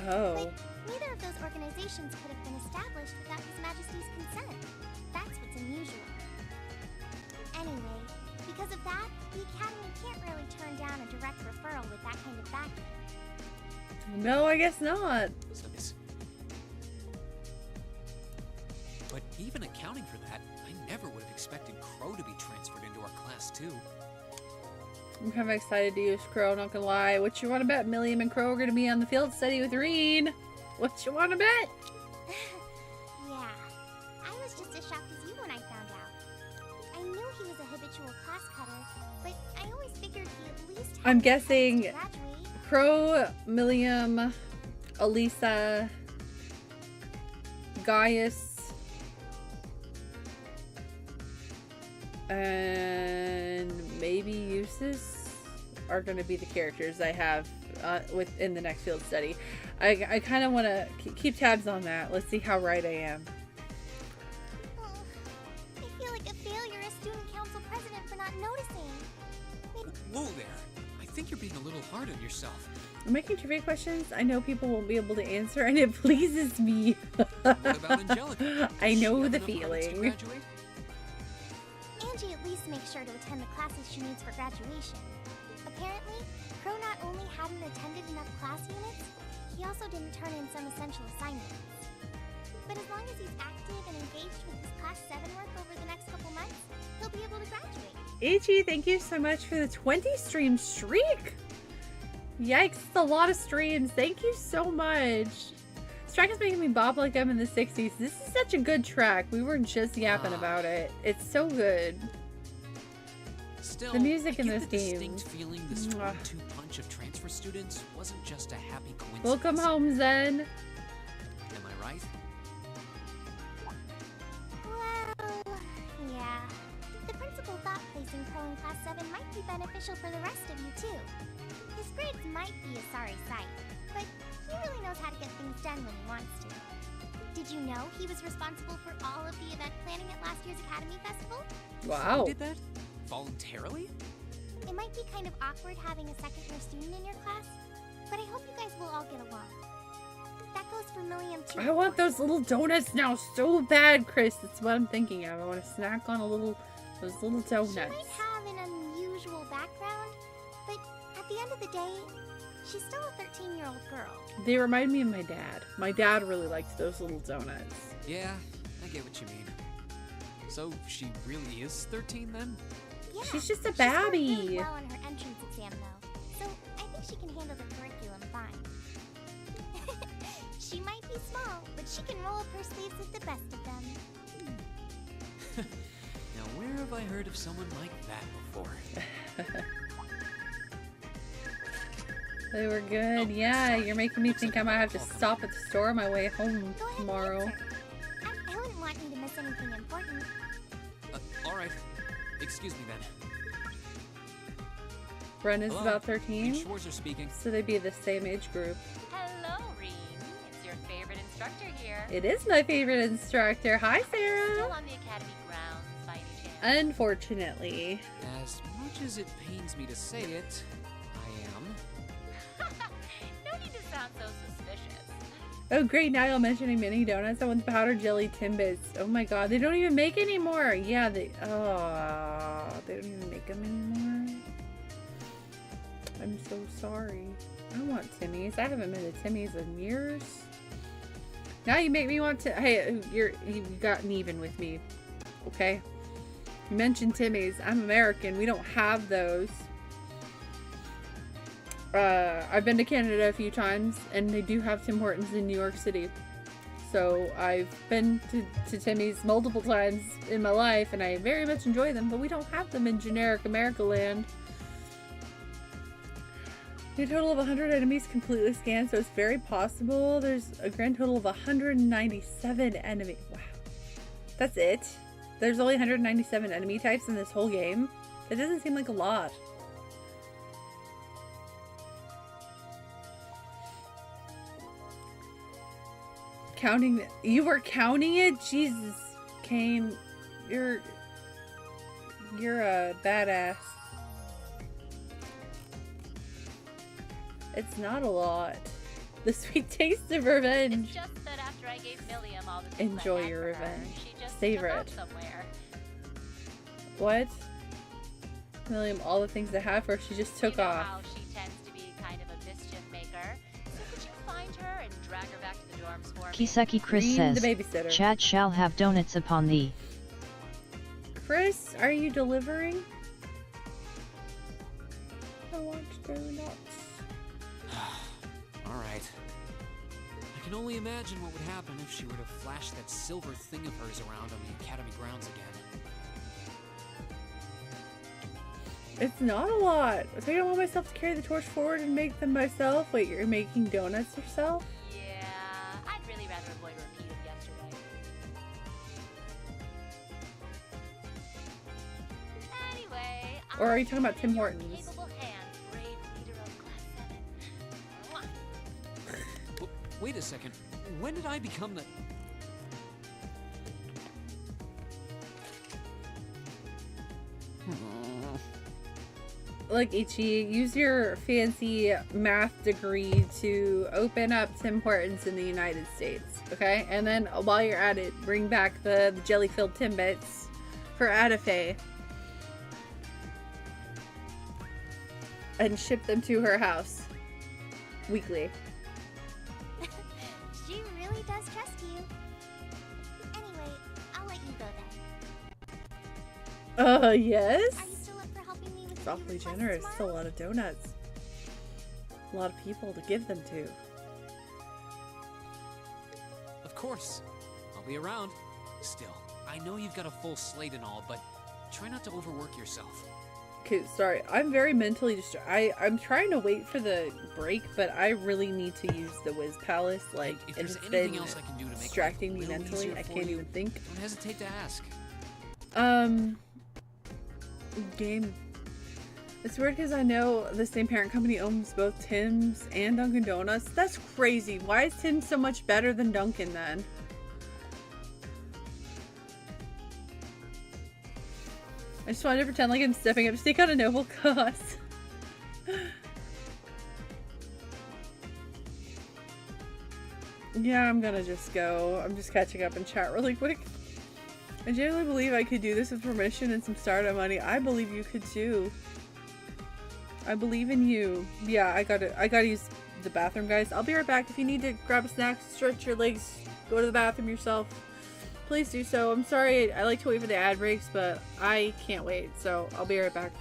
Oh. But neither of those organizations could have been established without His Majesty's consent. That's what's unusual. Anyway, because of that, the Academy can't really turn down a direct referral with that kind of backing. No, I guess not. But even accounting for that, I never would have expected Crow to be transferred into our class too. I'm kind of excited to use Crow, not gonna lie. What you want to bet? Milliam and Crow are gonna be on the field study with Rean. What you want to bet? Yeah. I was just as shocked as you when I found out. I knew he was a habitual class cutter, but I always figured he at least had I'm the chance guessing to graduate. Crow, Milliam, Elisa, Gaius, and maybe Eustace are going to be the characters I have within the next field study. I kind of want to keep tabs on that. Let's see how right I am. I feel like a failure as student council president for not noticing. Whoa there. I think you're being a little hard on yourself. I'm making trivia questions I know people won't be able to answer, and it pleases me. What about Angelica? I know Does the she have enough credits to feeling. graduate? Angie at least makes sure to attend the classes she needs for graduation. Apparently, Crow not only hadn't attended enough class units, he also didn't turn in some essential assignments. But as long as he's active and engaged with his Class 7 work over the next couple months, he'll be able to graduate. Ichi, thank you so much for the 20 stream streak. Yikes, it's a lot of streams. Thank you so much. This track is making me bop like I'm in the 60s. This is such a good track. We were just yapping about it. It's so good. Still, The music I in get this the game. distinct feeling this Mwah. 1-2 punch of transfer students wasn't just a happy coincidence. Welcome home, Zen. Am I right? Well, yeah. The principal thought placing Crow in Class 7 might be beneficial for the rest of you, too. His grades might be a sorry sight, but he really knows how to get things done when he wants to. Did you know he was responsible for all of the event planning at last year's Academy Festival? Wow. Did that? Voluntarily? It might be kind of awkward having a second-year student in your class, but I hope you guys will all get along. That goes for Milliam, too. I want those little donuts now so bad, Chris. That's what I'm thinking of. I want to snack on those little She donuts. might have an unusual background, but at the end of the day, she's still a 13-year-old girl. They remind me of my dad. My dad really liked those little donuts. Yeah, I get what you mean. So she really is 13 then? Yeah, She's just a she scored baby. really well on her entrance exam, though, so I think she can handle the curriculum fine. She might be small, but she can roll up her sleeves with the best of them. Now where have I heard of someone like that before? They were good. Yeah, you're making me think I might have to stop at the store on my way home tomorrow. I wouldn't want you to miss anything important. Alright. Excuse me then. Bren is Hello? about 13, Reed Schwarzer speaking. so they'd be the same age group. Hello, Reem. It's your favorite instructor here. It is my favorite instructor. Hi, Sarah. Still on the academy grounds, by any chance? Unfortunately. As much as it pains me to say it, I am. No need to sound so suspicious. Oh, great. Now you're mentioning mini donuts. I want the powdered jelly Timbits. Oh my god. They don't even make anymore. Yeah, they don't even make them anymore. I'm so sorry. I want Timmy's. I haven't been to Timmy's in years. Now you make me want to. Hey, you've gotten even with me. Okay? You mentioned Timmy's. I'm American. We don't have those. I've been to Canada a few times, and they do have Tim Hortons in New York City. So I've been to Timmy's multiple times in my life, and I very much enjoy them, but we don't have them in generic America land. A total of 100 enemies completely scanned, so it's very possible there's a grand total of 197 enemies. Wow. That's it? There's only 197 enemy types in this whole game? That doesn't seem like a lot. Counting you were counting it? Jesus, Kane, you're a badass. It's not a lot. The sweet taste of revenge. It's just that after I gave Milliam all the Enjoy your revenge. she just Savor took off it. somewhere. What? Milliam, all the things I have for her, she just took You know off. how she tends to be kind of a mischief maker. So could you find her and drag her back to the dorms for me? Kiseki Chris Reem says, the babysitter. Chad shall have donuts upon thee. Chris, are you delivering? I want donuts. Alright. I can only imagine what would happen if she were to flash that silver thing of hers around on the Academy grounds again. It's not a lot. So I don't want myself to carry the torch forward and make them myself? Wait, you're making donuts yourself? Yeah, I'd really rather avoid a repeat of yesterday. Anyway, Or are you talking about Tim Hortons? capable hands, brave leader of Class 7. Wait a second. When did I become the... Look, Ichi, use your fancy math degree to open up Tim Hortons in the United States, okay? And then while you're at it, bring back the jelly-filled Timbits for Adafe. And ship them to her house. Weekly. She really does trust you. Anyway, I'll let you go then. Yes? Are you still up for helping me with It's awfully generous. It's a lot of donuts. A lot of people to give them to. Of course. I'll be around. Still, I know you've got a full slate and all, but try not to overwork yourself. Okay, sorry. I'm very mentally distracted. I'm trying to wait for the break, but I really need to use the Wiz Palace. Like, If it's there's been anything else I can do to make distracting me life a little mentally. easier I for can't you, even think. Don't hesitate to ask. Game. It's weird because I know the same parent company owns both Tim's and Dunkin' Donuts. That's crazy. Why is Tim so much better than Dunkin' then? I just wanted to pretend like I'm stepping up to take on a noble cause. Yeah, I'm gonna just go. I'm just catching up in chat really quick. I genuinely believe I could do this with permission and some startup money. I believe you could too. I believe in you. Yeah, I gotta use the bathroom, guys. I'll be right back. If you need to grab a snack, stretch your legs, go to the bathroom yourself, please do so. I'm sorry, I like to wait for the ad breaks, but I can't wait, so I'll be right back.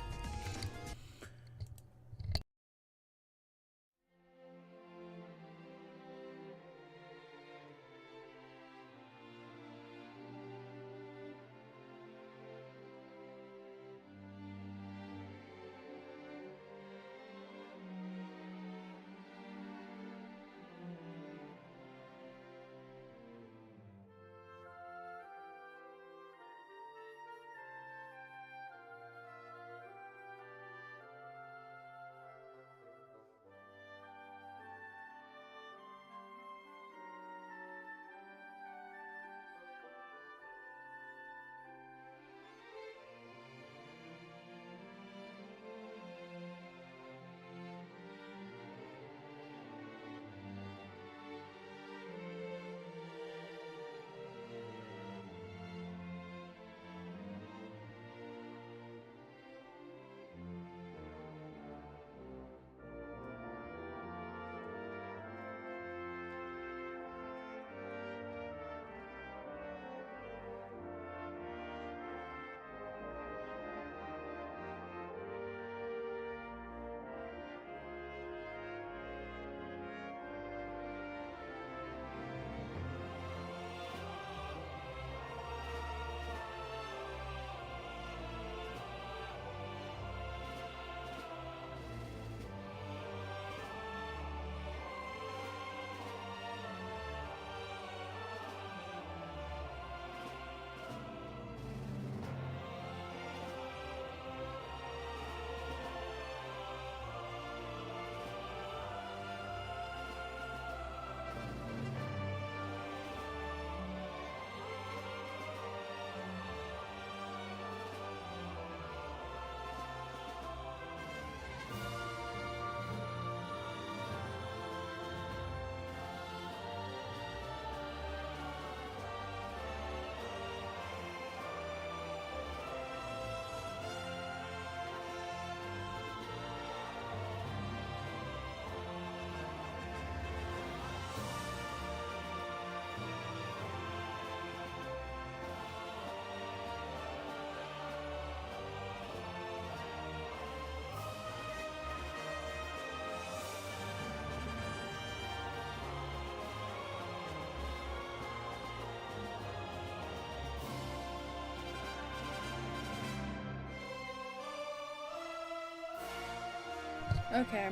Okay.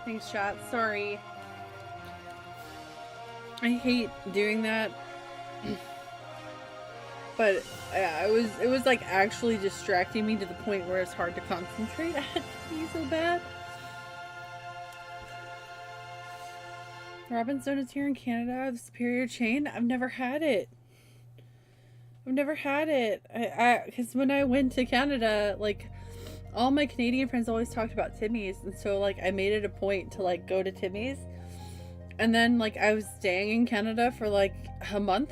Thanks, chat. Sorry. I hate doing that. But yeah, it was like actually distracting me to the point where it's hard to concentrate. I had to be so bad. Robin's Donuts here in Canada, the superior chain. I've never had it. I've never had it. Because when I went to Canada, like, all my Canadian friends always talked about Timmy's, and so like I made it a point to like go to Timmy's. And then like I was staying in Canada for like a month.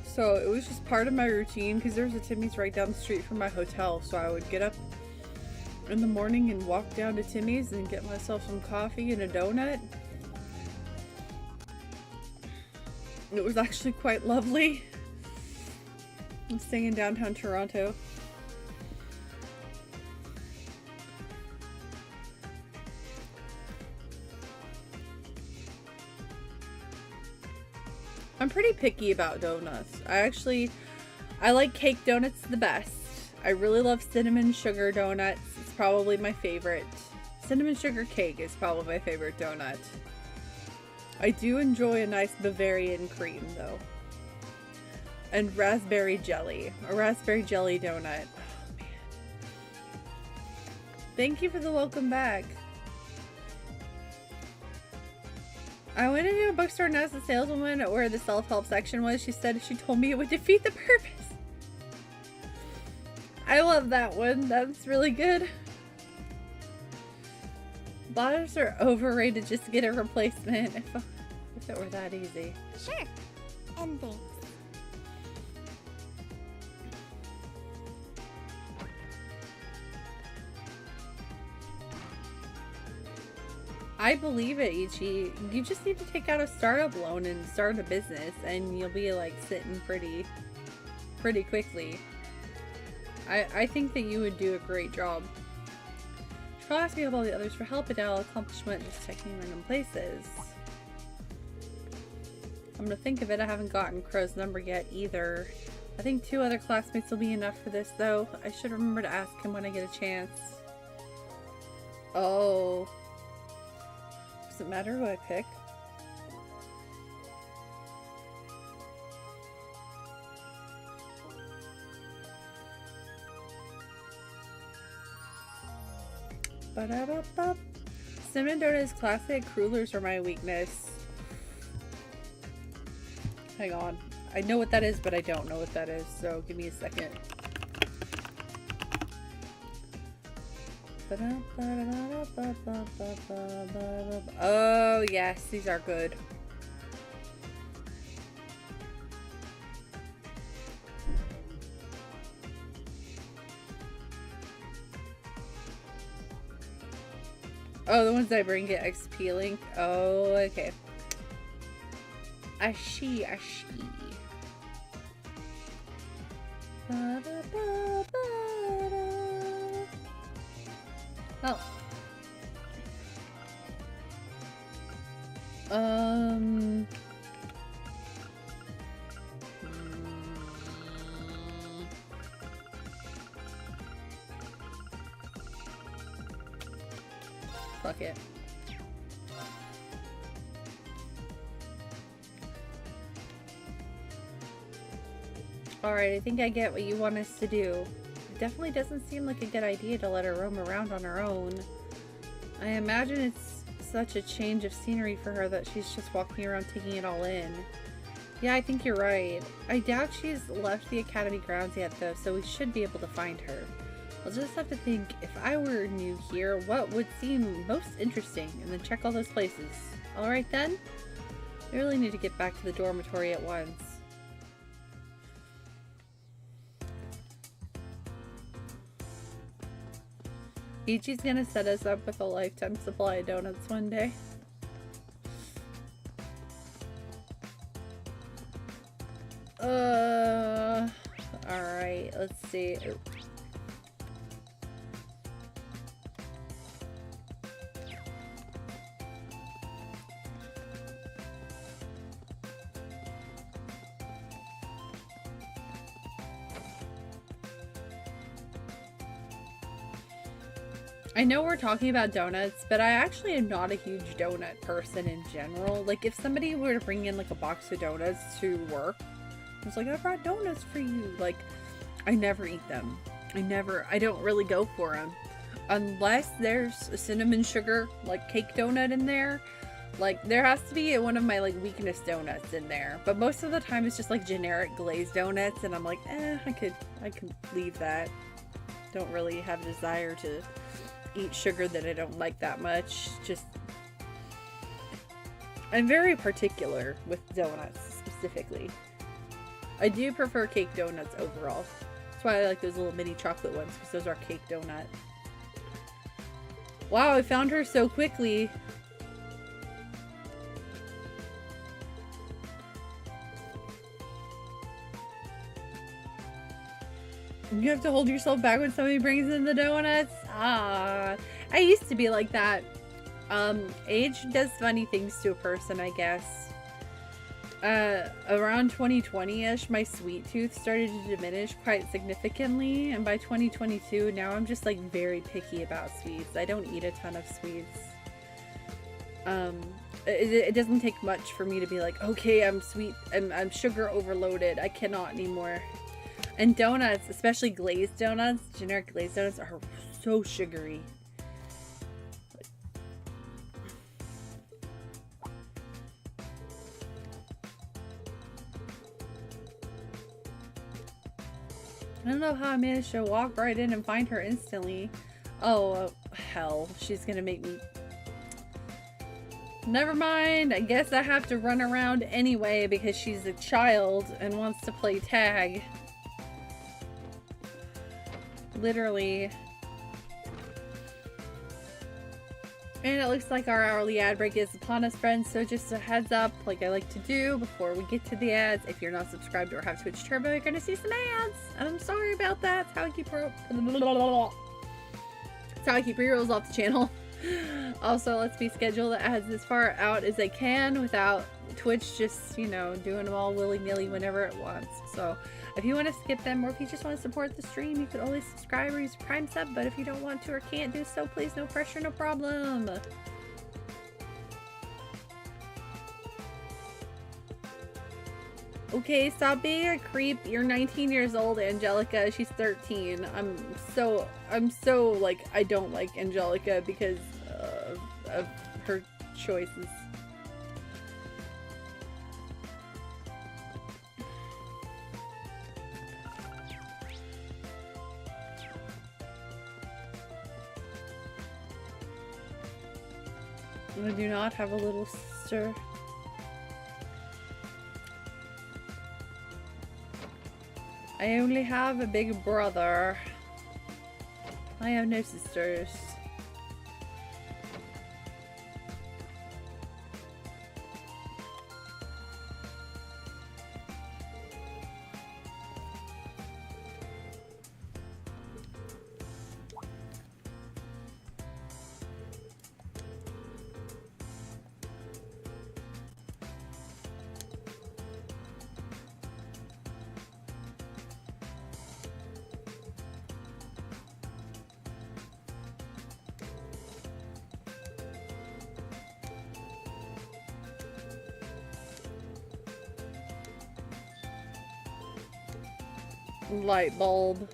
So it was just part of my routine because there was a Timmy's right down the street from my hotel. So I would get up in the morning and walk down to Timmy's and get myself some coffee and a donut. It was actually quite lovely. I'm staying in downtown Toronto. I'm pretty picky about donuts. I like cake donuts the best. I really love cinnamon sugar donuts. It's probably my favorite. Cinnamon sugar cake is probably my favorite donut. I do enjoy a nice Bavarian cream though. And raspberry jelly. A raspberry jelly donut. Oh man. Thank you for the welcome back. I went into a bookstore and asked the saleswoman where the self-help section was. She said she told me it would defeat the purpose. I love that one. That's really good. Bladders are overrated. Just get a replacement. If it were that easy. Sure. And thanks. I believe it, Ichi. You just need to take out a startup loan and start a business, and you'll be like sitting pretty quickly. I think that you would do a great job. You should ask me all the others for help, but I'll accomplishment just checking random places. I'm gonna think of it. I haven't gotten Crow's number yet either. I think 2 other classmates will be enough for this, though. I should remember to ask him when I get a chance. Oh. Does it matter who I pick? Ba-da-ba-ba. Cinnamon Donuts classic crullers are my weakness. Hang on. I know what that is, but I don't know what that is, so give me a second. Oh, yes, these are good. Oh, the ones I bring get XP link. Oh, okay. Ashi. Oh. Fuck it. Alright, I think I get what you want us to do. It definitely doesn't seem like a good idea to let her roam around on her own. I imagine it's such a change of scenery for her that she's just walking around taking it all in. Yeah, I think you're right. I doubt she's left the academy grounds yet though, so we should be able to find her. I'll just have to think, if I were new here, what would seem most interesting, and then check all those places. Alright then? I really need to get back to the dormitory at once. Ichi's gonna set us up with a lifetime supply of donuts one day. Alright, let's see. I know we're talking about donuts, but I actually am not a huge donut person in general. Like, if somebody were to bring in, like, a box of donuts to work, I was like, I brought donuts for you. Like, I never eat them. I don't really go for them. Unless there's a cinnamon sugar, like, cake donut in there. Like, there has to be one of my, like, weakness donuts in there. But most of the time it's just, like, generic glazed donuts, and I'm like, I could leave that. Don't really have a desire to eat sugar that I don't like that much. Just, I'm very particular with donuts specifically. I do prefer cake donuts overall. That's why I like those little mini chocolate ones, because those are cake donut. Wow, I found her so quickly. You have to hold yourself back when somebody brings in the donuts? Ah, I used to be like that. Age does funny things to a person, I guess. Around 2020-ish, my sweet tooth started to diminish quite significantly, and by 2022, now I'm just, like, very picky about sweets. I don't eat a ton of sweets. It doesn't take much for me to be like, okay, I'm sugar overloaded. I cannot anymore. And donuts, especially glazed donuts, generic glazed donuts, are so sugary. I don't know how I managed to walk right in and find her instantly. Oh, hell. She's gonna make me... Never mind. I guess I have to run around anyway because she's a child and wants to play tag. Literally. And it looks like our hourly ad break is upon us, friends, so just a heads up, like I like to do before we get to the ads, if you're not subscribed or have Twitch Turbo, you're gonna see some ads, and I'm sorry about that. That's how I keep rerules off the channel. Also, let's be scheduled the ads as far out as I can without Twitch just, you know, doing them all willy-nilly whenever it wants. So if you want to skip them, or if you just want to support the stream, you could always subscribe or use Prime Sub, but if you don't want to or can't do so, please, no pressure, no problem. Okay, stop being a creep. You're 19 years old, Angelica. She's 13. I'm so, like, I don't like Angelica because of her choices. I do not have a little sister. I only have a big brother. I have no sisters. Light bulb.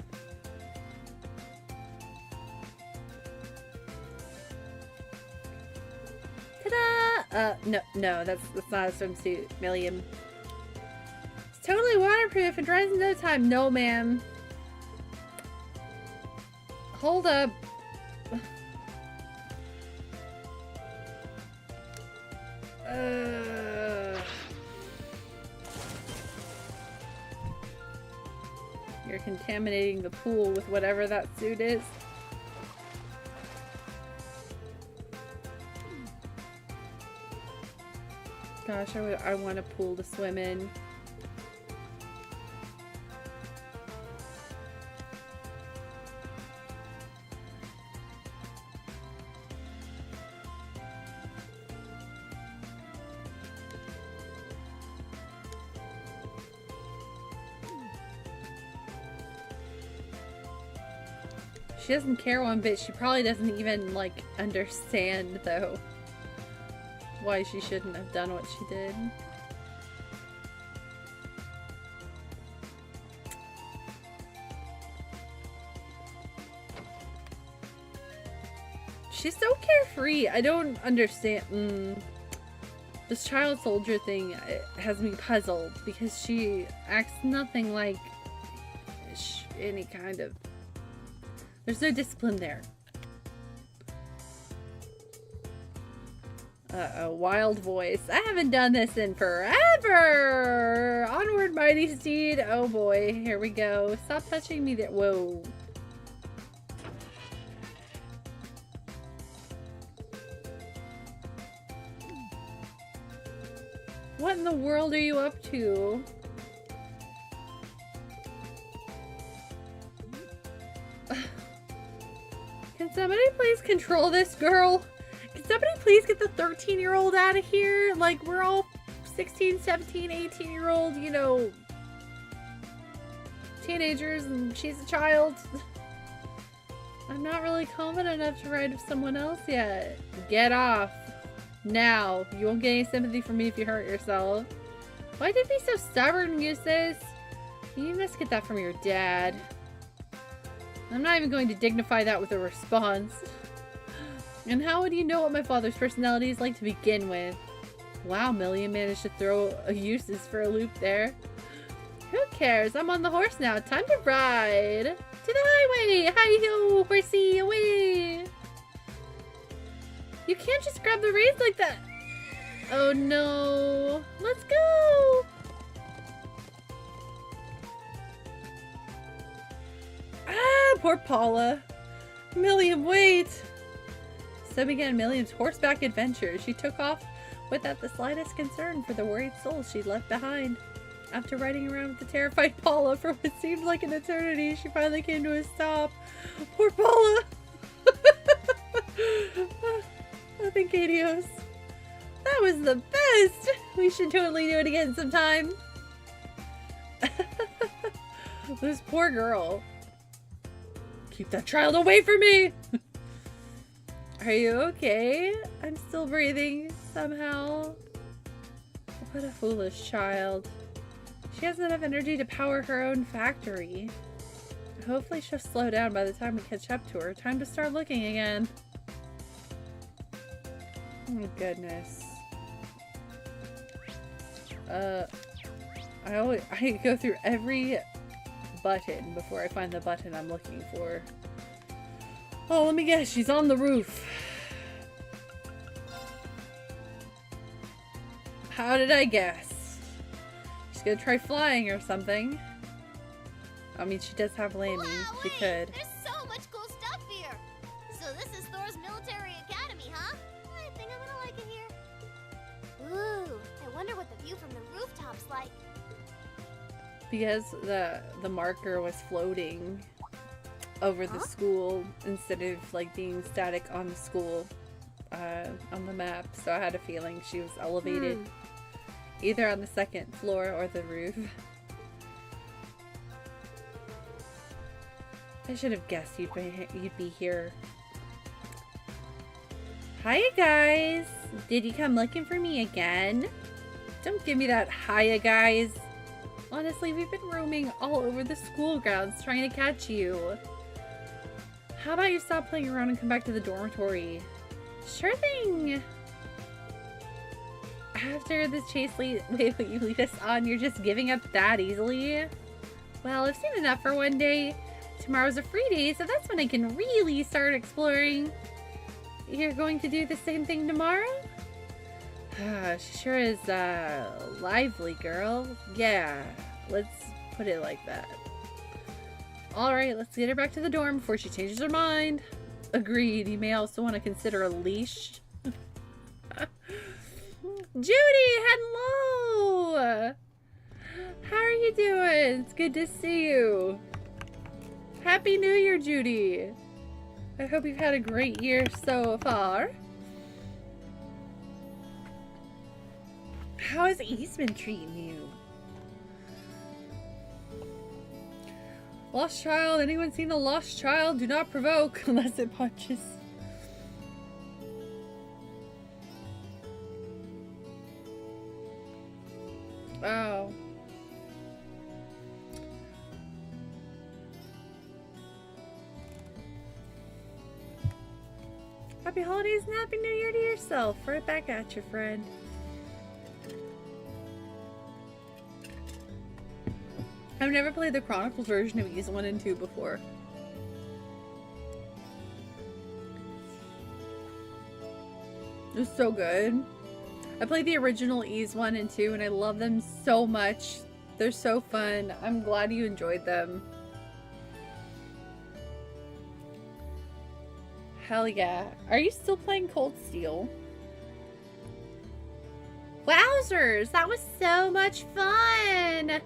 Ta-da! No, that's not a swimsuit, Milliam. It's totally waterproof and dries in no time. No, ma'am. Hold up. You're contaminating the pool with whatever that suit is. Gosh, I want a pool to swim in. She doesn't care one bit. She probably doesn't even, like, understand, though, why she shouldn't have done what she did. She's so carefree. I don't understand. This child soldier thing has me puzzled because she acts nothing like any kind of... There's no discipline there. Uh-oh, wild voice. I haven't done this in forever! Onward, mighty steed! Oh boy, here we go. Stop touching me there. Whoa. What in the world are you up to? Can somebody please control this girl? Can somebody please get the 13-year-old out of here? Like, we're all 16, 17, 18-year-old, you know, teenagers, and she's a child. I'm not really confident enough to ride with someone else yet. Get off. Now. You won't get any sympathy from me if you hurt yourself. Why did you be so stubborn, Eustace? You must get that from your dad. I'm not even going to dignify that with a response. And how would you know what my father's personality is like to begin with? Wow, Million managed to throw a Eustace for a loop there. Who cares? I'm on the horse now. Time to ride. To the highway! Hi-ho, horsey, away! You can't just grab the reins like that! Oh no! Let's go! Ah, poor Paula. Million, wait! So began Million's horseback adventure. She took off without the slightest concern for the worried soul she'd left behind. After riding around with the terrified Paula for what seemed like an eternity, she finally came to a stop. Poor Paula! I think Adios. That was the best! We should totally do it again sometime. This poor girl. Keep that child away from me! Are you okay? I'm still breathing, somehow. What a foolish child. She has enough energy to power her own factory. Hopefully she'll slow down by the time we catch up to her. Time to start looking again. Oh goodness. I go through every button before I find the button I'm looking for. Oh, let me guess, she's on the roof. How did I guess? She's gonna try flying or something. I mean, she does have landing. Wow, she could. There's so much cool stuff here. So this is Thor's military academy, huh? I think I'm gonna like it here. Ooh, I wonder what the view from the rooftop's like. Because the marker was floating over the school instead of like being static on the school on the map, so I had a feeling she was elevated either on the second floor or the roof. I should have guessed you'd be here. Hiya guys! Did you come looking for me again? Don't give me that hiya guys. Honestly, we've been roaming all over the school grounds trying to catch you. How about you stop playing around and come back to the dormitory? Sure thing! After this chase you lead us on, you're just giving up that easily? Well, I've seen enough for one day. Tomorrow's a free day, so that's when I can really start exploring. You're going to do the same thing tomorrow? She sure is lively, girl. Yeah, let's put it like that. Alright, let's get her back to the dorm before she changes her mind. Agreed. You may also want to consider a leash. Judy, hello! How are you doing? It's good to see you. Happy New Year, Judy. I hope you've had a great year so far. How has East been treating you? Lost child. Anyone seen a lost child? Do not provoke unless it punches. Oh. Happy holidays and happy new year to yourself. Right back at you, friend. I've never played the Chronicles version of Ys 1 and 2 before. It was so good. I played the original Ys 1 and 2 and I love them so much. They're so fun. I'm glad you enjoyed them. Hell yeah. Are you still playing Cold Steel? Wowzers! That was so much fun!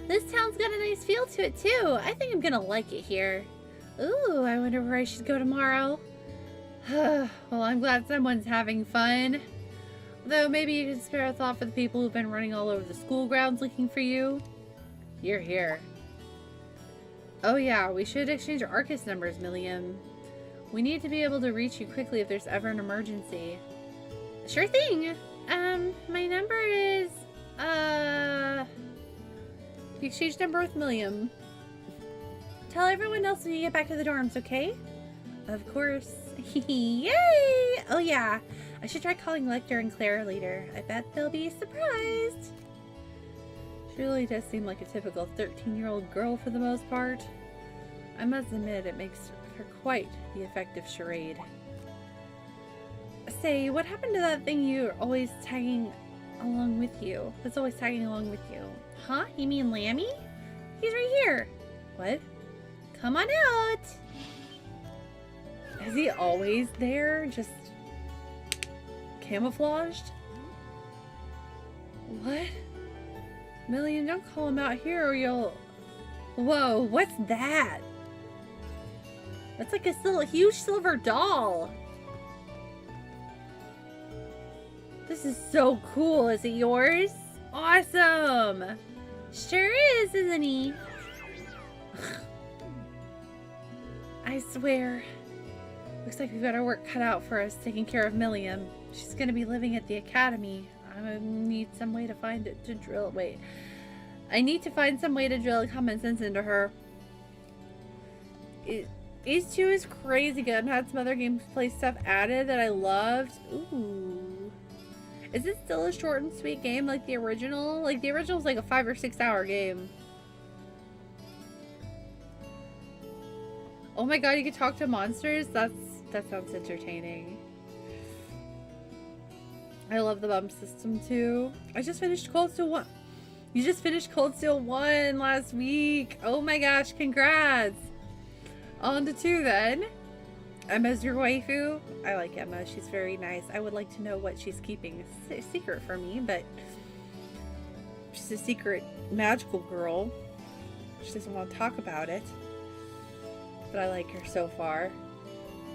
This town's got a nice feel to it too. I think I'm gonna like it here. Ooh, I wonder where I should go tomorrow. Well, I'm glad someone's having fun. Though maybe you could spare a thought for the people who've been running all over the school grounds looking for you. You're here. Oh yeah, we should exchange Arcus numbers, Milliam. We need to be able to reach you quickly if there's ever an emergency. Sure thing. My number is, the exchange number with Milliam. Tell everyone else when you get back to the dorms, okay? Of course. Yay! Oh yeah, I should try calling Lecter and Clara later. I bet they'll be surprised. She really does seem like a typical 13-year-old girl for the most part. I must admit, it makes her quite the effective charade. Say, what happened to that thing you're always tagging along with you? That's always tagging along with you. Huh? You mean Lammy? He's right here. What? Come on out! Is he always there? Just camouflaged? What? Milliam, don't call him out here or you'll... Whoa, what's that? That's like a little huge silver doll. This is so cool. Is it yours? Awesome. Sure is, isn't he? I swear. Looks like we've got our work cut out for us taking care of Milliam. She's gonna be living at the academy. I need some way to find it to drill. Wait. I need to find some way to drill common sense into her. Ys 2 is crazy good. I've had some other gameplay stuff added that I loved. Ooh. Is it still a short and sweet game like the original? Like the original was like a 5 or 6 hour game. Oh my god, you can talk to monsters? That sounds entertaining. I love the bump system too. I just finished Cold Steel 1. You just finished Cold Steel 1 last week. Oh my gosh, congrats. On to 2 then. Emma's your waifu. I like Emma. She's very nice. I would like to know what she's keeping a secret from me, but she's a secret magical girl. She doesn't want to talk about it. But I like her so far.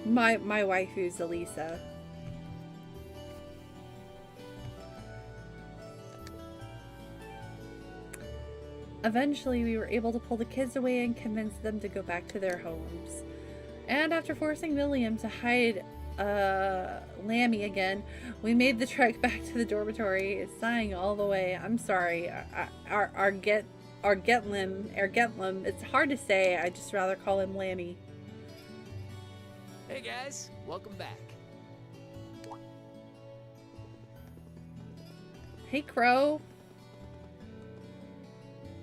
My waifu's Elisa. Eventually, we were able to pull the kids away and convince them to go back to their homes. And after forcing Milliam to hide Lammy again, we made the trek back to the dormitory, sighing all the way. I'm sorry, our Getlim, it's hard to say, I'd just rather call him Lammy. Hey guys, welcome back. Hey Crow.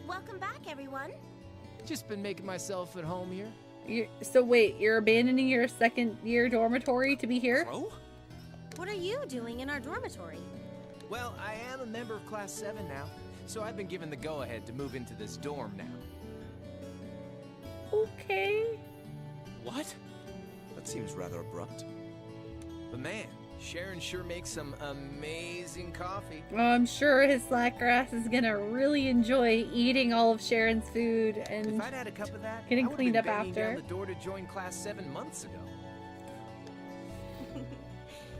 Welcome back, everyone. Just been making myself at home here. So wait, you're abandoning your second year dormitory to be here? Crow? What are you doing in our dormitory? Well, I am a member of Class 7 now, so I've been given the go-ahead to move into this dorm now. Okay. What? That seems rather abrupt. But man, Sharon sure makes some amazing coffee. Oh, I'm sure his slacker ass is gonna really enjoy eating all of Sharon's food and if I'd had a cup of that, getting I cleaned up banging after. down the door to join Class 7 months ago.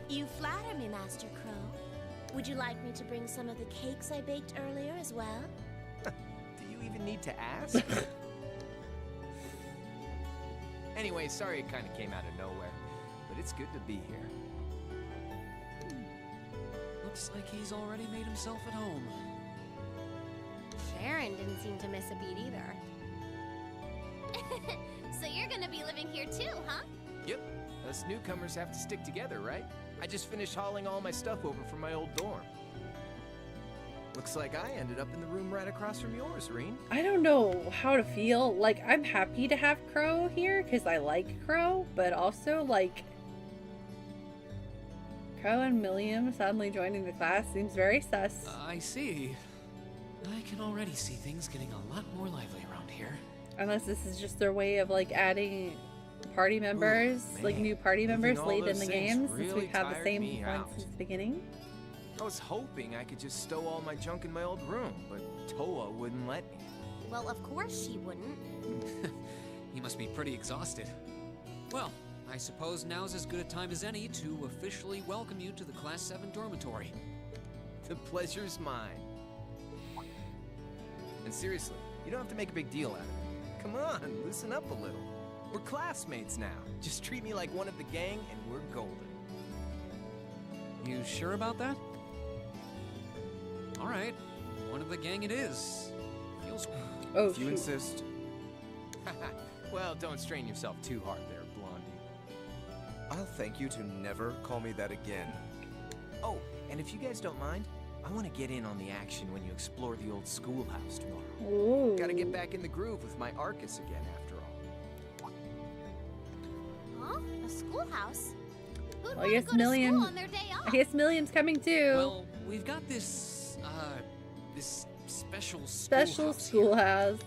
You flatter me, Master Crow. Would you like me to bring some of the cakes I baked earlier as well? Do you even need to ask? Anyway, sorry it kind of came out of nowhere, but it's good to be here. Looks like he's already made himself at home. Sharon didn't seem to miss a beat either. So you're gonna be living here too, huh? Yep, us newcomers have to stick together, right? I just finished hauling all my stuff over from my old dorm. Looks like I ended up in the room right across from yours, Reen. I don't know how to feel. Like, I'm happy to have Crow here because I like Crow, but also, like, Crow and Milliam suddenly joining the class seems very sus. I see. I can already see things getting a lot more lively around here. Unless this is just their way of, like, adding party members, like new party members late in the game, since we've had the same one since the beginning. I was hoping I could just stow all my junk in my old room, but Toa wouldn't let me. Well, of course she wouldn't. He must be pretty exhausted. Well, I suppose now's as good a time as any to officially welcome you to the Class 7 dormitory. The pleasure's mine. And seriously, you don't have to make a big deal out of it. Come on, loosen up a little. We're classmates now. Just treat me like one of the gang and we're golden. You sure about that? Alright, one of the gang it is. Feels... Oh, if you insist. Well, don't strain yourself too hard there, Blondie. I'll thank you to never call me that again. Oh, and if you guys don't mind, I want to get in on the action when you explore the old schoolhouse tomorrow. Ooh. Gotta get back in the groove with my Arcus again, after all. Huh? A schoolhouse? Who'd Well, I want guess to go to Milliam. school on their day off? I guess Milliam's coming too. Well, we've got this special schoolhouse.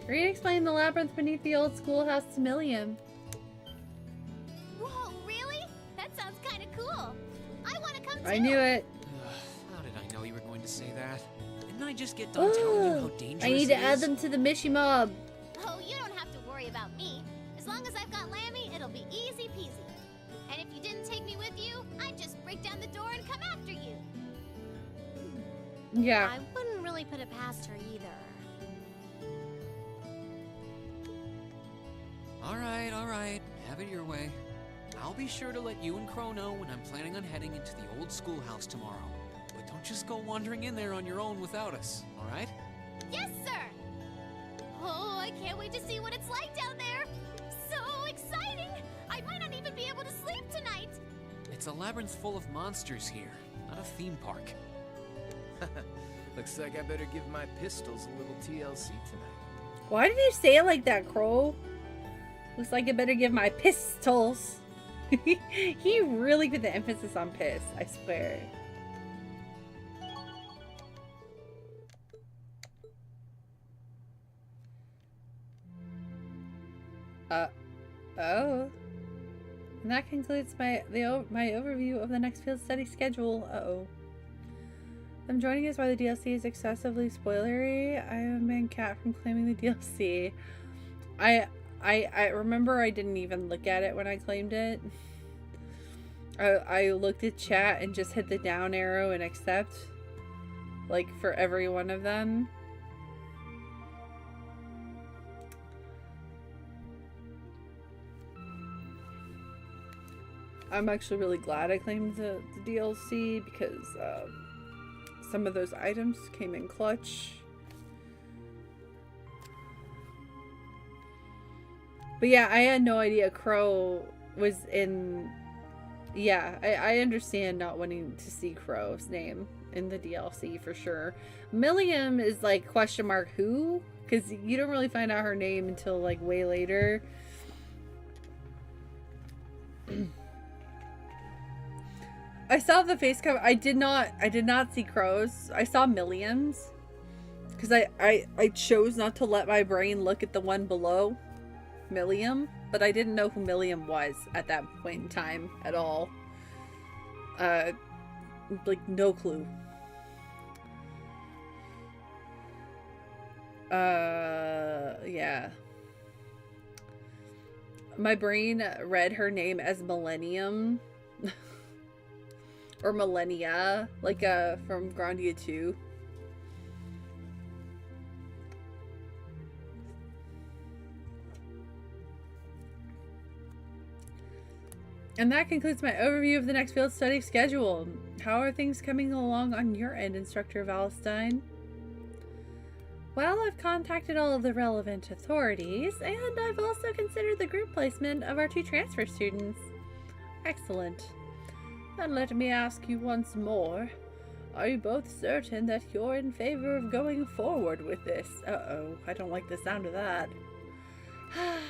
Reed explained the labyrinth beneath the old schoolhouse to Milliam. Whoa, really? That sounds kind of cool. I want to come too. I knew it. How did I know you were going to say that? Didn't I just get done telling you how dangerous I need to it add is? them to the Mishi mob. Oh, you don't have to worry about me. As long as I've got Lammy, it'll be easy peasy. And if you didn't take me with you, I'd just break down the door and come after you. Yeah. I wouldn't really put it past her either. Alright. Have it your way. I'll be sure to let you and Crow know when I'm planning on heading into the old schoolhouse tomorrow. But don't just go wandering in there on your own without us, alright? Yes, sir! Oh, I can't wait to see what it's like down there! So exciting! I might not even be able to sleep tonight! It's a labyrinth full of monsters here, not a theme park. Looks like I better give my pistols a little TLC tonight. Why did you say it like that, Crow? Looks like I better give my pistols. He really put the emphasis on piss, I swear. Oh. And that concludes my overview of the next field study schedule. Uh-oh. I'm joining us why the DLC is excessively spoilery. I am banned Cat from claiming the DLC. I remember I didn't even look at it when I claimed it. I looked at chat and just hit the down arrow and accept. Like, for every one of them. I'm actually really glad I claimed the DLC because some of those items came in clutch. But yeah, I had no idea Crow was in... Yeah, I understand not wanting to see Crow's name in the DLC for sure. Milliam is like question mark who? Because you don't really find out her name until like way later. I saw the face cover. I did not see Crow's. I saw Milliam's. Because I chose not to let my brain look at the one below Milliam. But I didn't know who Milliam was at that point in time at all. Like, no clue. Yeah. My brain read her name as Millennium. Or Millennia, like from Grandia 2. And that concludes my overview of the next field study schedule. How are things coming along on your end, Instructor Valstein? Well, I've contacted all of the relevant authorities, and I've also considered the group placement of our 2 transfer students. Excellent. Then let me ask you once more. Are you both certain that you're in favor of going forward with this? Uh-oh, I don't like the sound of that.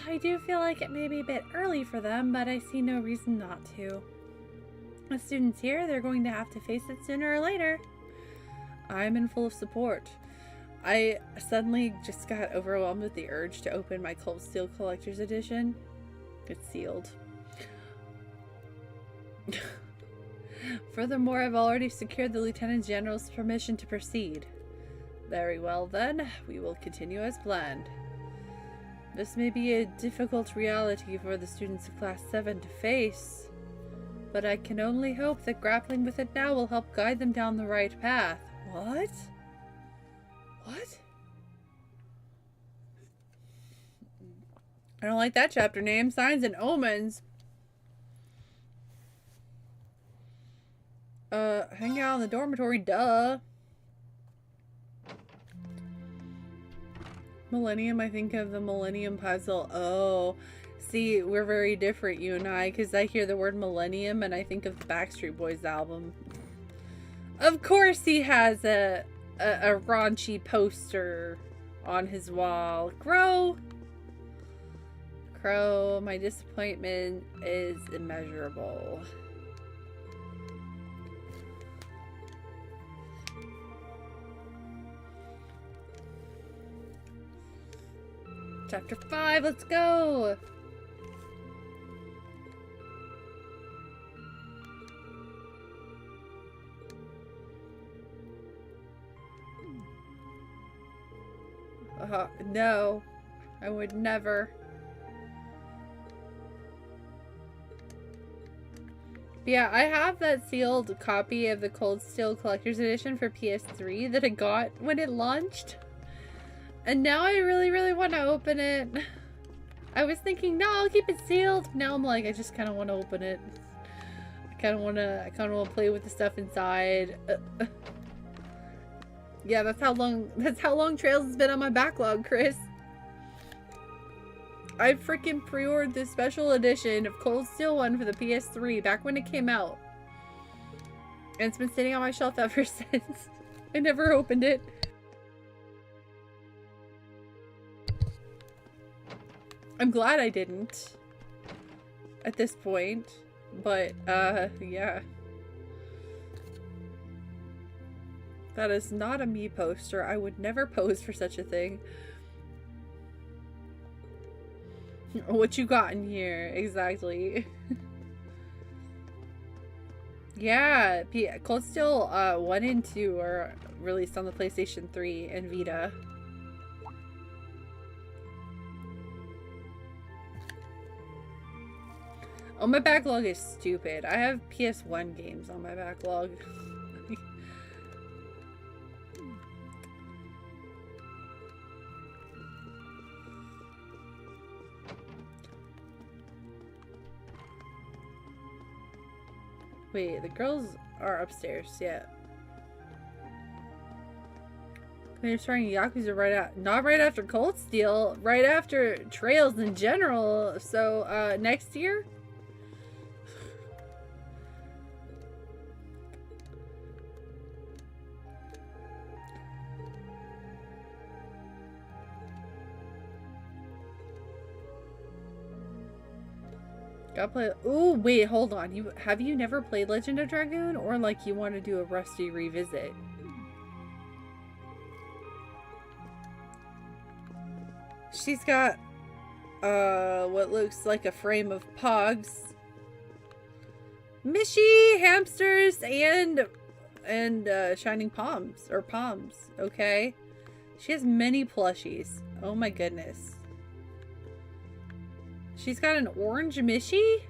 I do feel like it may be a bit early for them, but I see no reason not to. The students here, they're going to have to face it sooner or later. I'm in full support. I suddenly just got overwhelmed with the urge to open my Cold Steel Collector's Edition. It's sealed. Furthermore, I've already secured the Lieutenant General's permission to proceed. Very well then, we will continue as planned. This may be a difficult reality for the students of Class 7 to face, but I can only hope that grappling with it now will help guide them down the right path. What? What? I don't like that chapter name. Signs and Omens. Hang out in the dormitory, duh. Millennium, I think of the Millennium Puzzle. Oh, see, we're very different, you and I, because I hear the word Millennium and I think of the Backstreet Boys album. Of course he has a raunchy poster on his wall. Crow, my disappointment is immeasurable. Chapter 5, let's go! No. I would never. Yeah, I have that sealed copy of the Cold Steel Collector's Edition for PS3 that I got when it launched. And now I really, really want to open it. I was thinking, no, I'll keep it sealed. Now I'm like, I just kind of want to open it. I kind of want to play with the stuff inside. Yeah, that's how long Trails has been on my backlog, Chris. I freaking pre-ordered this special edition of Cold Steel 1 for the PS3 back when it came out. And it's been sitting on my shelf ever since. I never opened it. I'm glad I didn't at this point, but yeah. That is not a me poster. I would never pose for such a thing. What you got in here? Exactly. Yeah, Cold Steel 1 and 2 are released on the PlayStation 3 and Vita. Oh, my backlog is stupid. I have PS1 games on my backlog. Wait, the girls are upstairs, yeah. They're starting Yakuza right out, not right after Cold Steel, right after Trails in general. So, next year? Gotta play. Ooh, wait, hold on. Have you never played Legend of Dragoon, or like you want to do a rusty revisit? She's got what looks like a frame of Pogs, Mishy, hamsters, and shining palms or palms. Okay, she has many plushies. Oh my goodness. She's got an orange Mishy?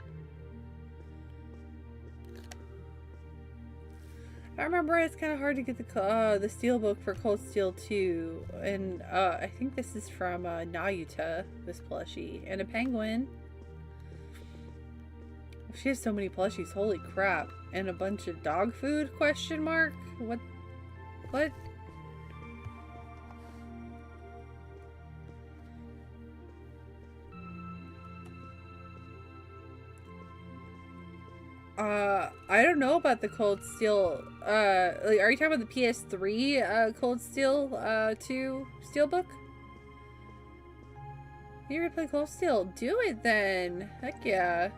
I remember it's kind of hard to get the steelbook for Cold Steel 2. And I think this is from Nayuta, this plushie. And a penguin. She has so many plushies, holy crap. And a bunch of dog food, question mark? What? What? I don't know about the Cold Steel, like, are you talking about the PS3, Cold Steel, 2 Steelbook? You ever play Cold Steel? Do it then! Heck yeah.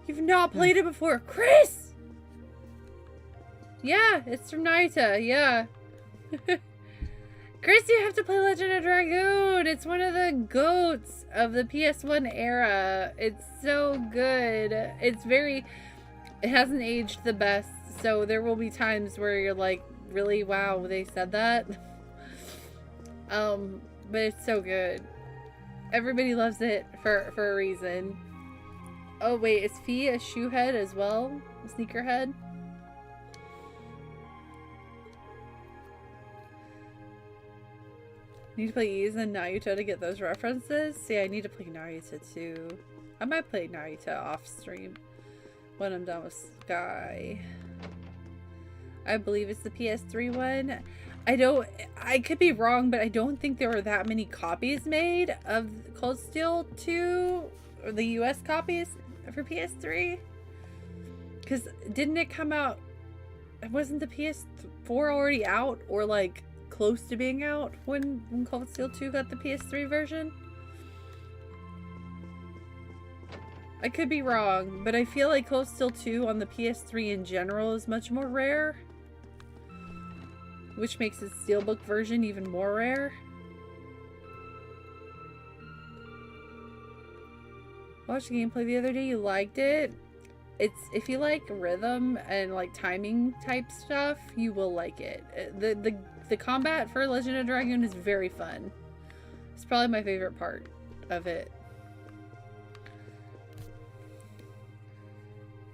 You've not played it before! Chris! Yeah, it's from Naita, yeah. Chris, you have to play Legend of Dragoon! It's one of the GOATs of the PS1 era. It's so good. It's very... It hasn't aged the best, so there will be times where you're like, really? Wow, they said that? But it's so good. Everybody loves it for a reason. Oh wait, is Fee a shoehead as well? A sneakerhead? Need to play Ys and Naruto to get those references? See, I need to play Naruto too. I might play Naruto off stream when I'm done with Sky. I believe it's the PS3 one. I could be wrong, but I don't think there were that many copies made of Cold Steel 2, or the US copies for PS3. Because didn't it come out, wasn't the PS4 already out, or like close to being out when Cold Steel 2 got the PS3 version? I could be wrong, but I feel like Cold Steel 2 on the PS3 in general is much more rare, which makes its Steelbook version even more rare. Watched the gameplay the other day, you liked it? It's, if you like rhythm and like timing type stuff, you will like it. The combat for Legend of Dragoon is very fun. It's probably my favorite part of it.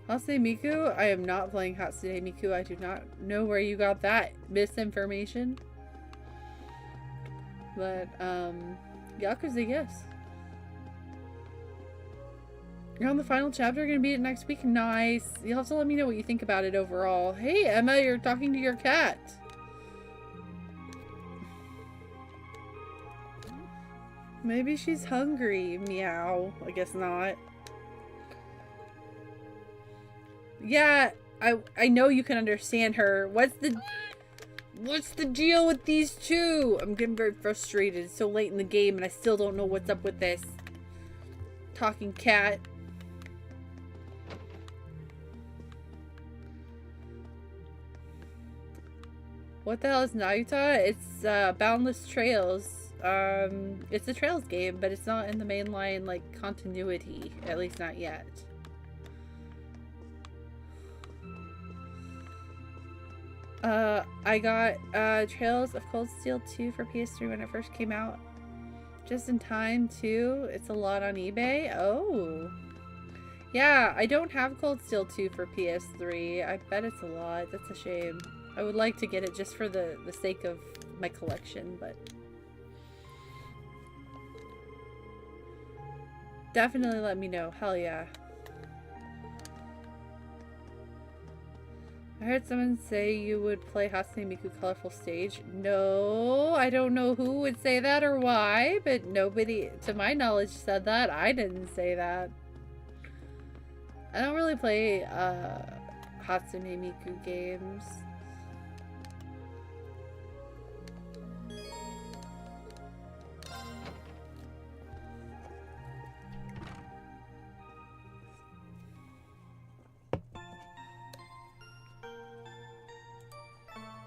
Hatsune Miku? I am not playing Hatsune Miku. I do not know where you got that misinformation. But, Yakuza, yes. You're on the final chapter, you're gonna beat it next week? Nice. You'll have to let me know what you think about it overall. Hey, Emma, you're talking to your cat. Maybe she's hungry. Meow. I guess not. Yeah, I know you can understand her. What's the deal with these two? I'm getting very frustrated. It's so late in the game and I still don't know what's up with this talking cat. What the hell is Naruto? It's Boundless Trails. It's a Trails game, but it's not in the mainline like continuity, at least not yet. I got Trails of Cold Steel 2 for PS3 when it first came out. Just in time too. It's a lot on eBay. Oh. Yeah, I don't have Cold Steel 2 for PS3. I bet it's a lot. That's a shame. I would like to get it just for the sake of my collection, but definitely let me know. Hell yeah. I heard someone say you would play Hatsune Miku Colorful Stage. No, I don't know who would say that or why, but nobody, to my knowledge, said that. I didn't say that. I don't really play Hatsune Miku games.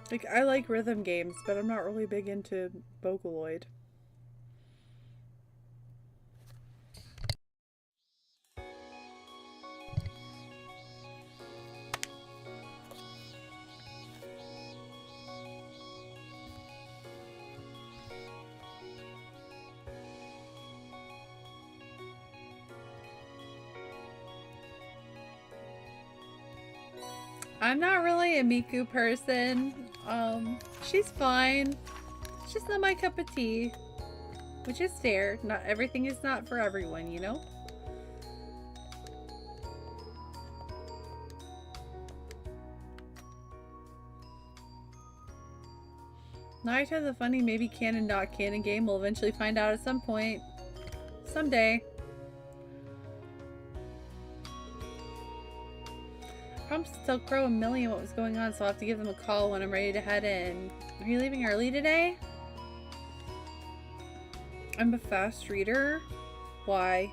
Like, I like rhythm games, but I'm not really big into Vocaloid. I'm not really a Miku person. She's fine. It's just not my cup of tea. Which is fair. Not everything is not for everyone, you know? Naruto the funny maybe canon not canon game. We'll eventually find out at some point. Someday. Promised to tell Crow and Millie what was going on, so I'll have to give them a call when I'm ready to head in. Are you leaving early today? I'm a fast reader. Why?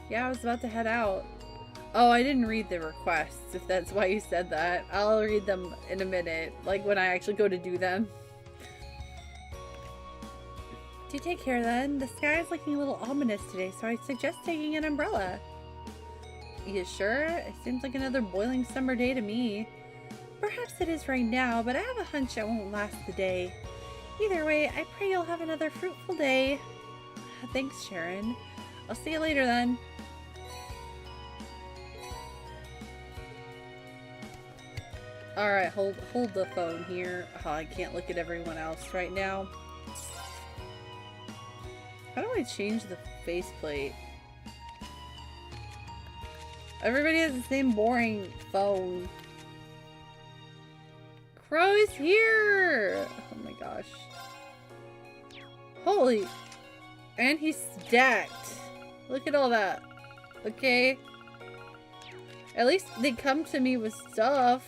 Yeah, I was about to head out. Oh, I didn't read the requests, if that's why you said that. I'll read them in a minute, like when I actually go to do them. Do take care then. The sky is looking a little ominous today, so I suggest taking an umbrella. You sure? It seems like another boiling summer day to me. Perhaps it is right now, but I have a hunch it won't last the day. Either way, I pray you'll have another fruitful day. Thanks, Sharon. I'll see you later then. Alright, hold the phone here. Oh, I can't look at everyone else right now. How do I change the faceplate? Everybody has the same boring phone. Crow is here! Oh my gosh. Holy. And he's stacked. Look at all that. Okay. At least they come to me with stuff.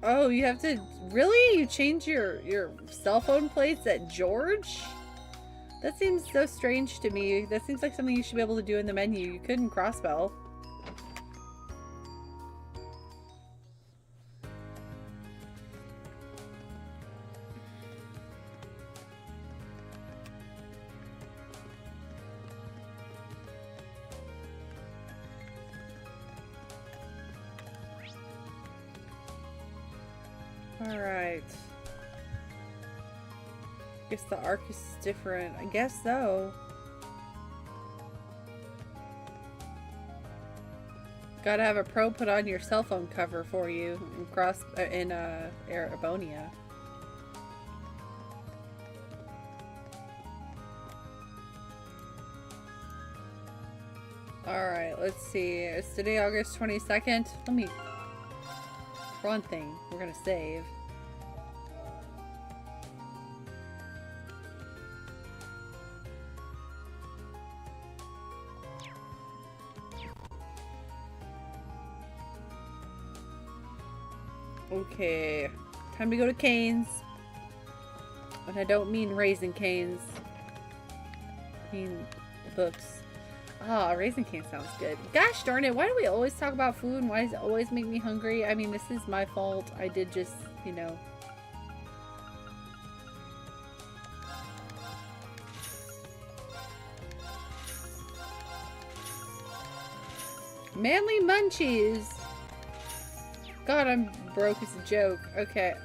Oh, you have to... Really? You change your cell phone plates at George? That seems so strange to me. That seems like something you should be able to do in the menu. You couldn't crossbow. Alright. Guess the arc is different. I guess so. Gotta have a pro put on your cell phone cover for you in Erebonia. Alright, let's see. It's today August 22nd. Let me... For one thing, we're gonna save. Okay, time to go to Cane's. And I don't mean Raising Cane's. I mean books. Ah, Raising Cane sounds good. Gosh darn it, why do we always talk about food and why does it always make me hungry? I mean, this is my fault. I did just, you know. Manly Munchies! God, I'm broke as a joke. Okay.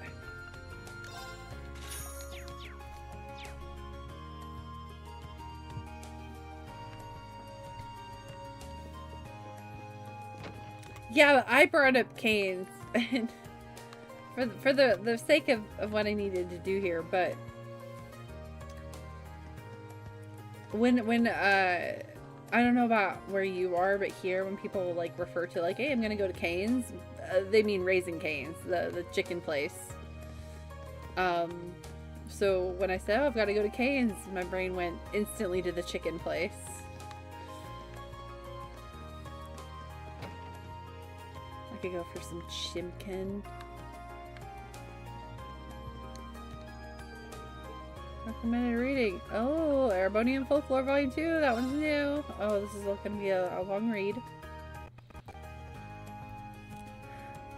Yeah, but I brought up Cane's for the sake of what I needed to do here, but when I don't know about where you are, but here when people like refer to like, hey, I'm gonna go to Cane's, they mean Raising Cane's, the chicken place. So when I said, oh, I've got to go to Cane's, my brain went instantly to the chicken place. I could go for some chimkin. Recommended reading. Oh, Erebonian Folklore Volume 2. That one's new. Oh, this is going to be a long read.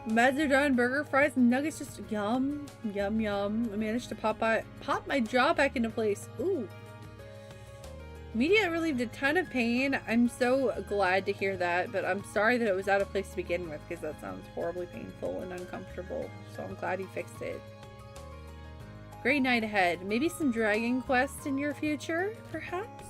Mazudon burger, fries, and nuggets. Just yum, yum, yum. I managed to pop my jaw back into place. Ooh. Media relieved a ton of pain. I'm so glad to hear that, but I'm sorry that it was out of place to begin with, because that sounds horribly painful and uncomfortable. So I'm glad he fixed it. Great night ahead. Maybe some Dragon Quest in your future, perhaps?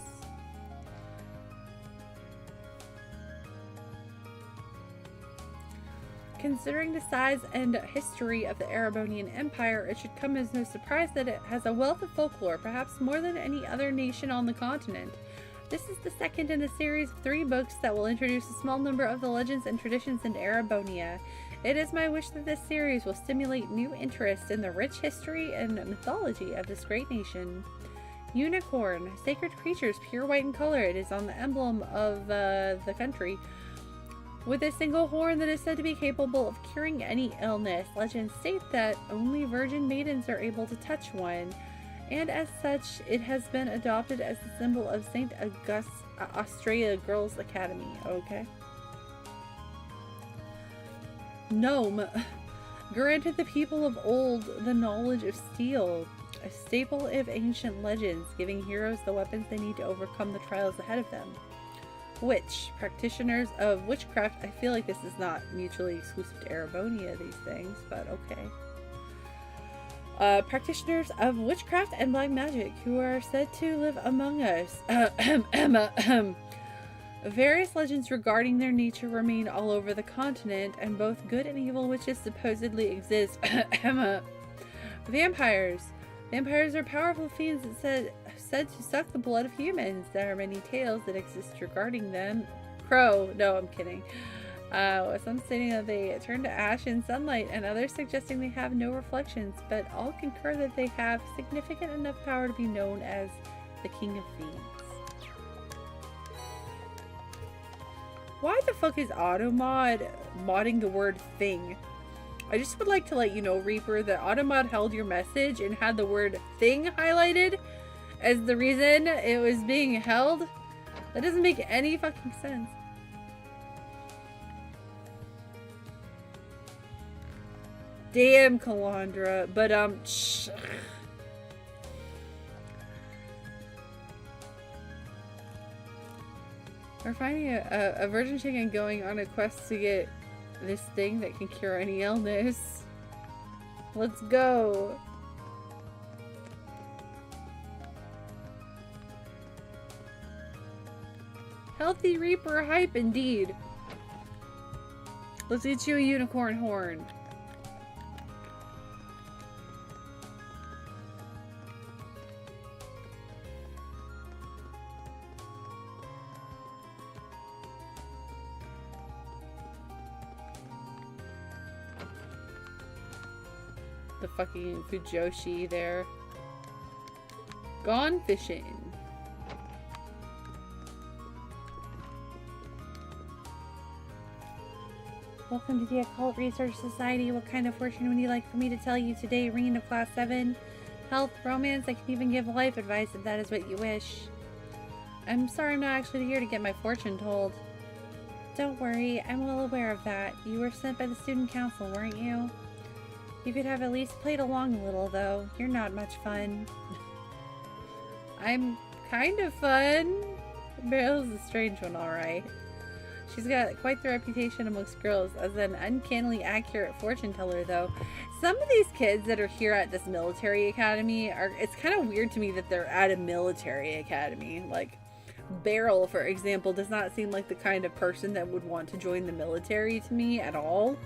Considering the size and history of the Erebonian Empire, it should come as no surprise that it has a wealth of folklore, perhaps more than any other nation on the continent. This is the second in a series of 3 books that will introduce a small number of the legends and traditions in Erebonia. It is my wish that this series will stimulate new interest in the rich history and mythology of this great nation. Unicorn, sacred creatures, pure white in color. It is on the emblem of the country. With a single horn that is said to be capable of curing any illness. Legends state that only virgin maidens are able to touch one, and as such, it has been adopted as the symbol of St. Australia Girls Academy. Okay. Gnome. Granted the people of old the knowledge of steel, a staple of ancient legends, giving heroes the weapons they need to overcome the trials ahead of them. Witch. Practitioners of witchcraft. I feel like this is not mutually exclusive to Erebonia, these things, but okay. Practitioners of witchcraft and black magic who are said to live among us. Various legends regarding their nature remain all over the continent, and both good and evil witches supposedly exist. Vampires. Vampires are powerful fiends that said to suck the blood of humans. There are many tales that exist regarding them. Crow. No, I'm kidding. Some stating that they turn to ash in sunlight, and others suggesting they have no reflections, but all concur that they have significant enough power to be known as the King of Fiends. Why the fuck is Automod modding the word thing? I just would like to let you know, Reaper, that Automod held your message and had the word thing highlighted as the reason it was being held. That doesn't make any fucking sense. Damn, Calandra. But, we're finding a virgin chicken going on a quest to get this thing that can cure any illness. Let's go. Healthy Reaper hype indeed. Let's get you a unicorn horn. The fucking Fujoshi there. Gone fishing. Welcome to the Occult Research Society. What kind of fortune would you like for me to tell you today, Rean of Class 7? Health, romance, I can even give life advice if that is what you wish. I'm sorry I'm not actually here to get my fortune told. Don't worry, I'm well aware of that. You were sent by the student council, weren't you? You could have at least played along a little, though. You're not much fun. I'm kind of fun. Beryl's a strange one, alright. She's got quite the reputation amongst girls as an uncannily accurate fortune teller, though. Some of these kids that are here at this military academy are... It's kind of weird to me that they're at a military academy. Like, Beryl, for example, does not seem like the kind of person that would want to join the military to me at all.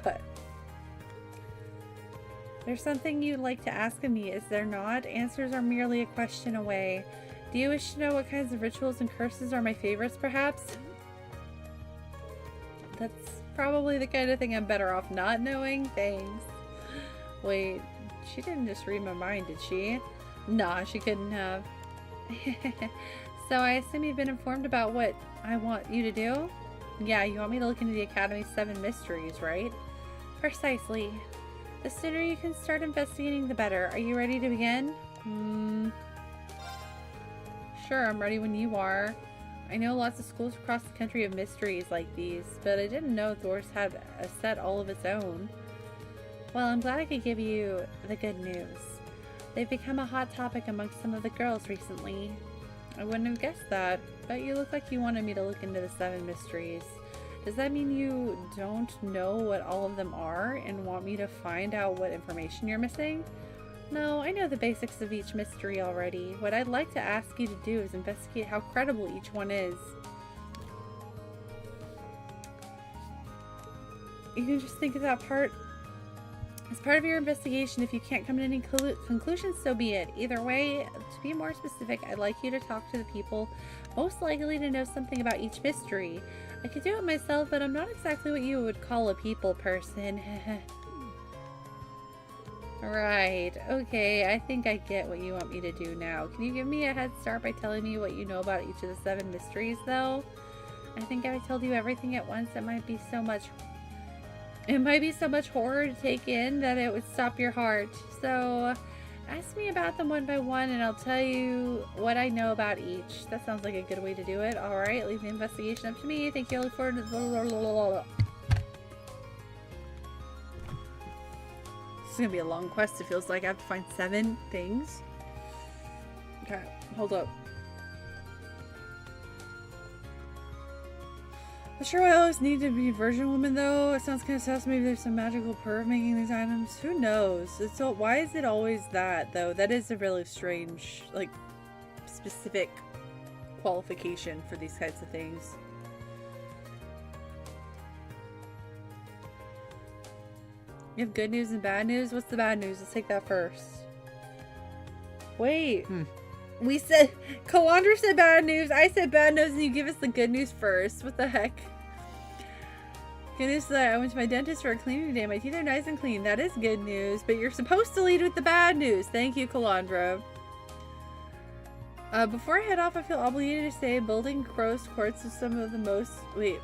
But... there's something you'd like to ask of me, is there not? Answers are merely a question away. Do you wish to know what kinds of rituals and curses are my favorites, perhaps? That's probably the kind of thing I'm better off not knowing. Thanks. Wait, she didn't just read my mind, did she? Nah, she couldn't have. So I assume you've been informed about what I want you to do? Yeah, you want me to look into the Academy's 7 mysteries, right? Precisely. The sooner you can start investigating, the better. Are you ready to begin? Sure, I'm ready when you are. I know lots of schools across the country have mysteries like these, but I didn't know Thor's had a set all of its own. Well, I'm glad I could give you the good news. They've become a hot topic amongst some of the girls recently. I wouldn't have guessed that, but you look like you wanted me to look into the 7 mysteries. Does that mean you don't know what all of them are and want me to find out what information you're missing? No, I know the basics of each mystery already. What I'd like to ask you to do is investigate how credible each one is. You can just think of that part as part of your investigation. If you can't come to any conclusions, so be it. Either way, to be more specific, I'd like you to talk to the people most likely to know something about each mystery. I could do it myself, but I'm not exactly what you would call a people person. Right, okay, I think I get what you want me to do now. Can you give me a head start by telling me what you know about each of the 7 mysteries, though? I think if I told you everything at once, it might be so much horror to take in that it would stop your heart. So, ask me about them one by one, and I'll tell you what I know about each. That sounds like a good way to do it. Alright, leave the investigation up to me. Thank you, I look forward to the... This is gonna be a long quest. It feels like I have to find 7 things. Okay, hold up. I'm sure I always need to be a virgin woman, though. It sounds kind of sus. Maybe there's some magical perv making these items. Who knows? It's so, why is it always that, though? That is a really strange, like, specific qualification for these kinds of things. You have good news and bad news? What's the bad news? Let's take that first. Wait. We said... Kalandra said bad news. I said bad news and you give us the good news first. What the heck? Good news is that I went to my dentist for a cleaning today. My teeth are nice and clean. That is good news. But you're supposed to lead with the bad news. Thank you, Kalandra. Before I head off, I feel obligated to say building Crow's Courts is some of the most... Wait.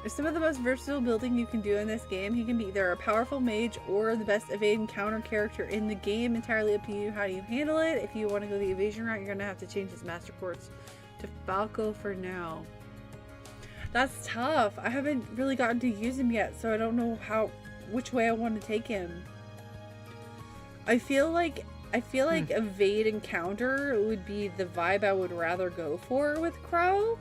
It's some of the most versatile building you can do in this game. He can be either a powerful mage or the best evade and counter character in the game. Entirely up to you how you handle it. If you want to go the evasion route, you're going to have to change his master quartz to Falco for now. That's tough. I haven't really gotten to use him yet, so I don't know which way I want to take him. I feel like evade and counter would be the vibe I would rather go for with Crow.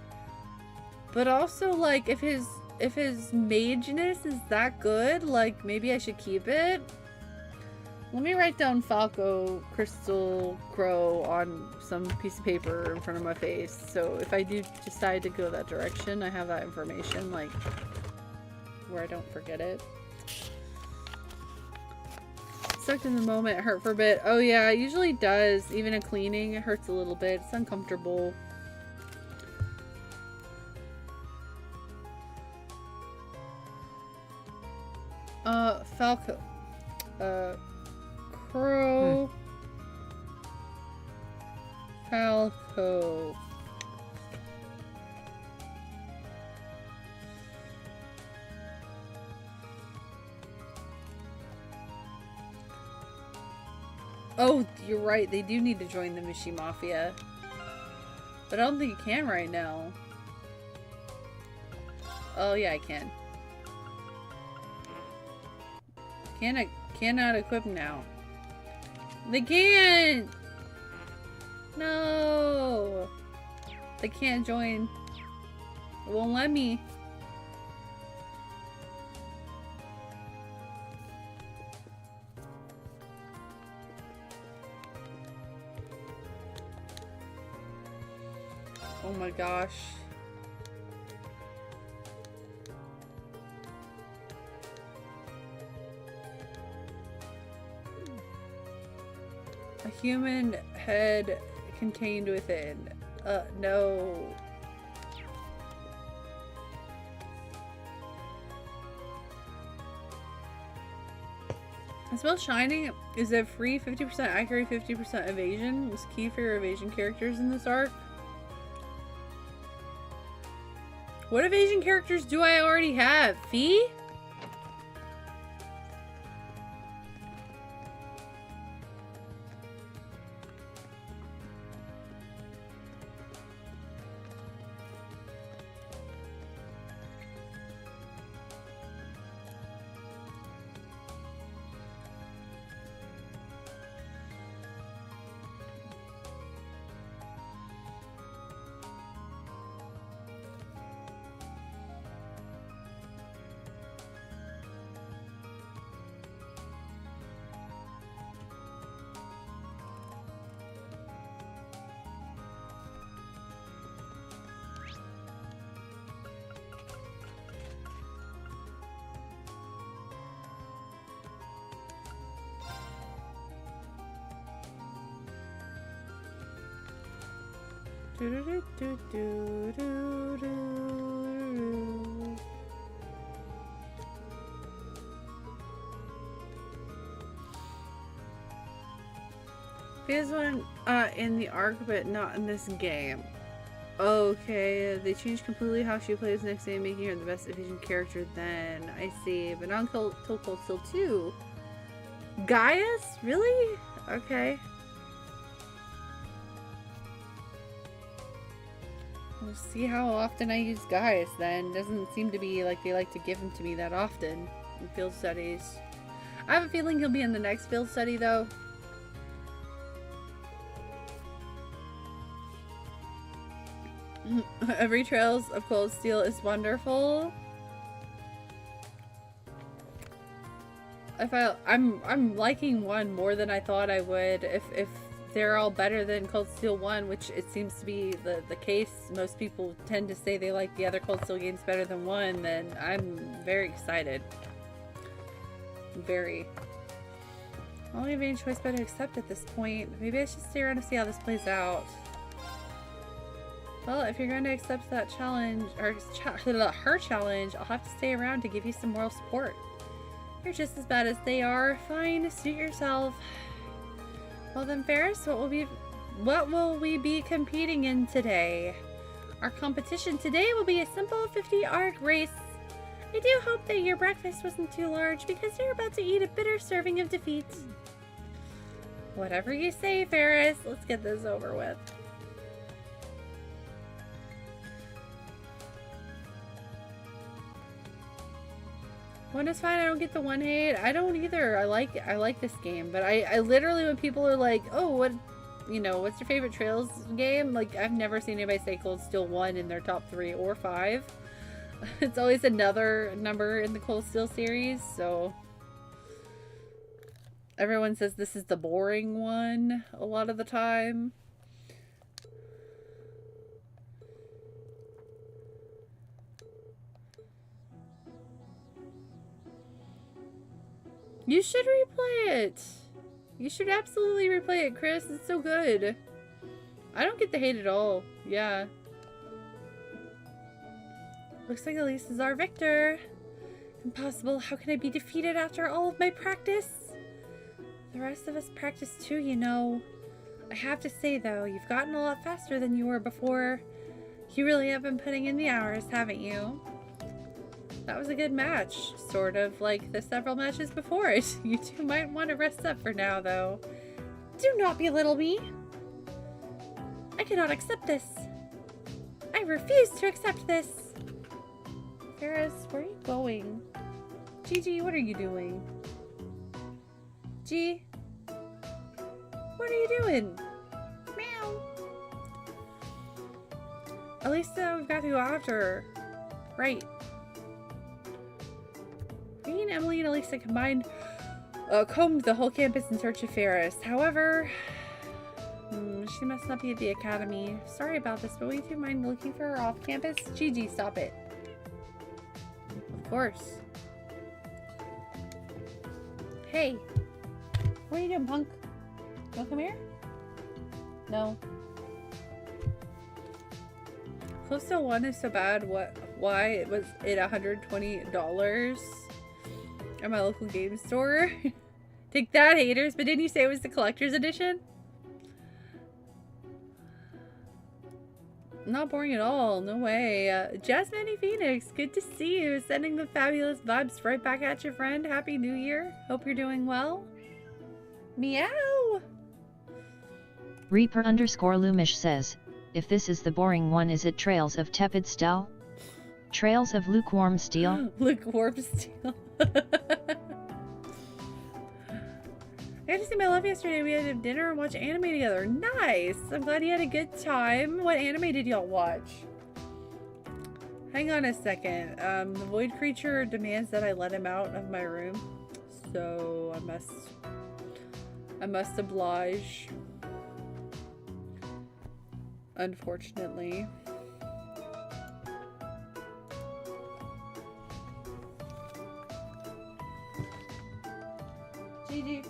But also, like, if his mageness is that good, like, maybe I should keep it. Let me write down Falco, Crystal, Crow on some piece of paper in front of my face. So if I do decide to go that direction, I have that information, like, where I don't forget it. Stuck in the moment, hurt for a bit. Oh yeah, it usually does. Even a cleaning, it hurts a little bit. It's uncomfortable. Falco. Crow. Falco. Oh, you're right. They do need to join the Mushi Mafia. But I don't think you can right now. Oh, yeah, I can. Cannot equip now. They can't! No! They can't join. It won't let me. Oh my gosh. A human head contained within. No. The spell Shining is a free 50% accurate, 50% evasion. It's key for your evasion characters in this arc. What evasion characters do I already have? Fee? There's one in the arc, but not in this game. Okay, they changed completely how she plays next game, making her the best Evasion character then. I see, but not until Cold Steel 2. Gaius? Really? Okay. We'll see how often I use Gaius then. Doesn't seem to be like they like to give him to me that often in field studies. I have a feeling he'll be in the next field study though. Every Trails of Cold Steel is wonderful. I'm liking 1 more than I thought I would. If they're all better than Cold Steel 1, which it seems to be the case, most people tend to say they like the other Cold Steel games better than 1, then I'm very excited. Very. I don't have any choice but to accept at this point. Maybe I should stay around to see how this plays out. Well, if you're going to accept that challenge, or her challenge, I'll have to stay around to give you some moral support. You're just as bad as they are. Fine, suit yourself. Well then, Ferris, what will we be competing in today? Our competition today will be a simple 50 arc race. I do hope that your breakfast wasn't too large, because you're about to eat a bitter serving of defeat. Whatever you say, Ferris. Let's get this over with. One is fine. I don't get the one hate. I don't either. I like this game, but I literally, when people are like, oh, what's your favorite Trails game? Like, I've never seen anybody say Cold Steel 1 in their top 3 or 5. It's always another number in the Cold Steel series, so everyone says this is the boring one a lot of the time. You should replay it. You should absolutely replay it, Chris. It's so good. I don't get the hate at all. Yeah. Looks like Elise is our victor. Impossible. How can I be defeated after all of my practice? The rest of us practice too, you know. I have to say, though, you've gotten a lot faster than you were before. You really have been putting in the hours, haven't you? That was a good match. Sort of like the several matches before it. You two might want to rest up for now, though. Do not belittle me. I cannot accept this. I refuse to accept this. Ferris, where are you going? Gigi, what are you doing? G? What are you doing? Meow. At least we've got to go after her. Right. Me and Emily and Elisa combined combed the whole campus in search of Ferris. However, she must not be at the academy. Sorry about this, but would you mind looking for her off campus? Gigi, stop it. Of course. Hey. What are you doing, punk? You wanna come here? No. Close to 1 is so bad. Why was it $120 at my local game store? Take that, haters. But didn't you say it was the collector's edition? Not boring at all. No way. Jasmine Phoenix, good to see you. Sending the fabulous vibes right back at you, friend. Happy New Year. Hope you're doing well. Meow. Reaper_Lumish says, if this is the boring one, is it Trails of Tepid Steel? Trails of Lukewarm Steel? Lukewarm Steel. I got to see my love yesterday. We had dinner and watch anime together. Nice! I'm glad you had a good time. What anime did y'all watch? Hang on a second. The void creature demands that I let him out of my room. So I must oblige. Unfortunately. GG.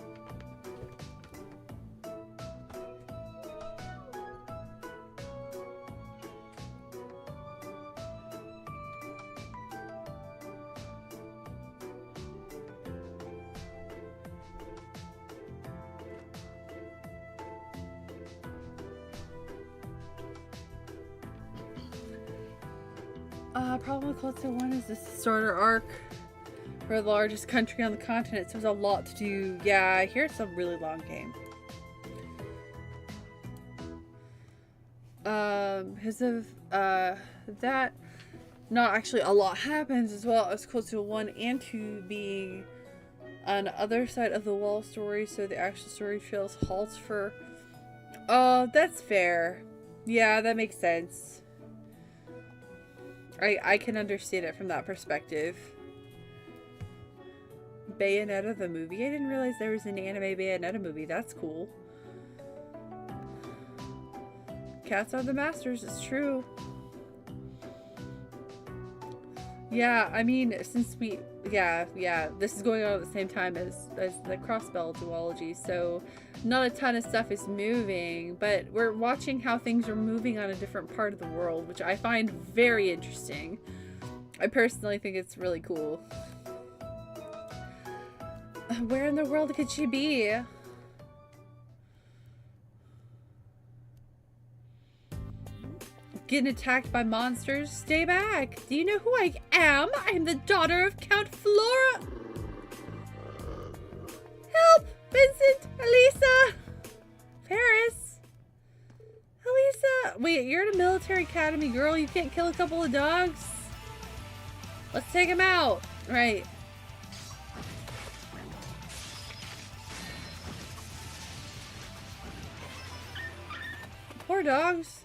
Problem with Colossus 1 is this starter arc. We're the largest country on the continent, so there's a lot to do. Yeah, I hear it's a really long game. Because of that, not actually a lot happens, as well as Colossus 1 and 2 being on the other side of the wall story, so the actual story trails halts for... Oh, that's fair. Yeah, that makes sense. I can understand it from that perspective. Bayonetta the movie? I didn't realize there was an anime Bayonetta movie. That's cool. Cats are the masters, it's true. Yeah, I mean, since we... Yeah, this is going on at the same time as the Crossbell duology, so not a ton of stuff is moving, but we're watching how things are moving on a different part of the world, which I find very interesting. I personally think it's really cool. Where in the world could she be? Getting attacked by monsters? Stay back! Do you know who I am? I'm the daughter of Count Flora! Help! Vincent! Elisa! Paris! Elisa! Wait, you're at a military academy, girl. You can't kill a couple of dogs? Let's take him out! Right. Poor dogs.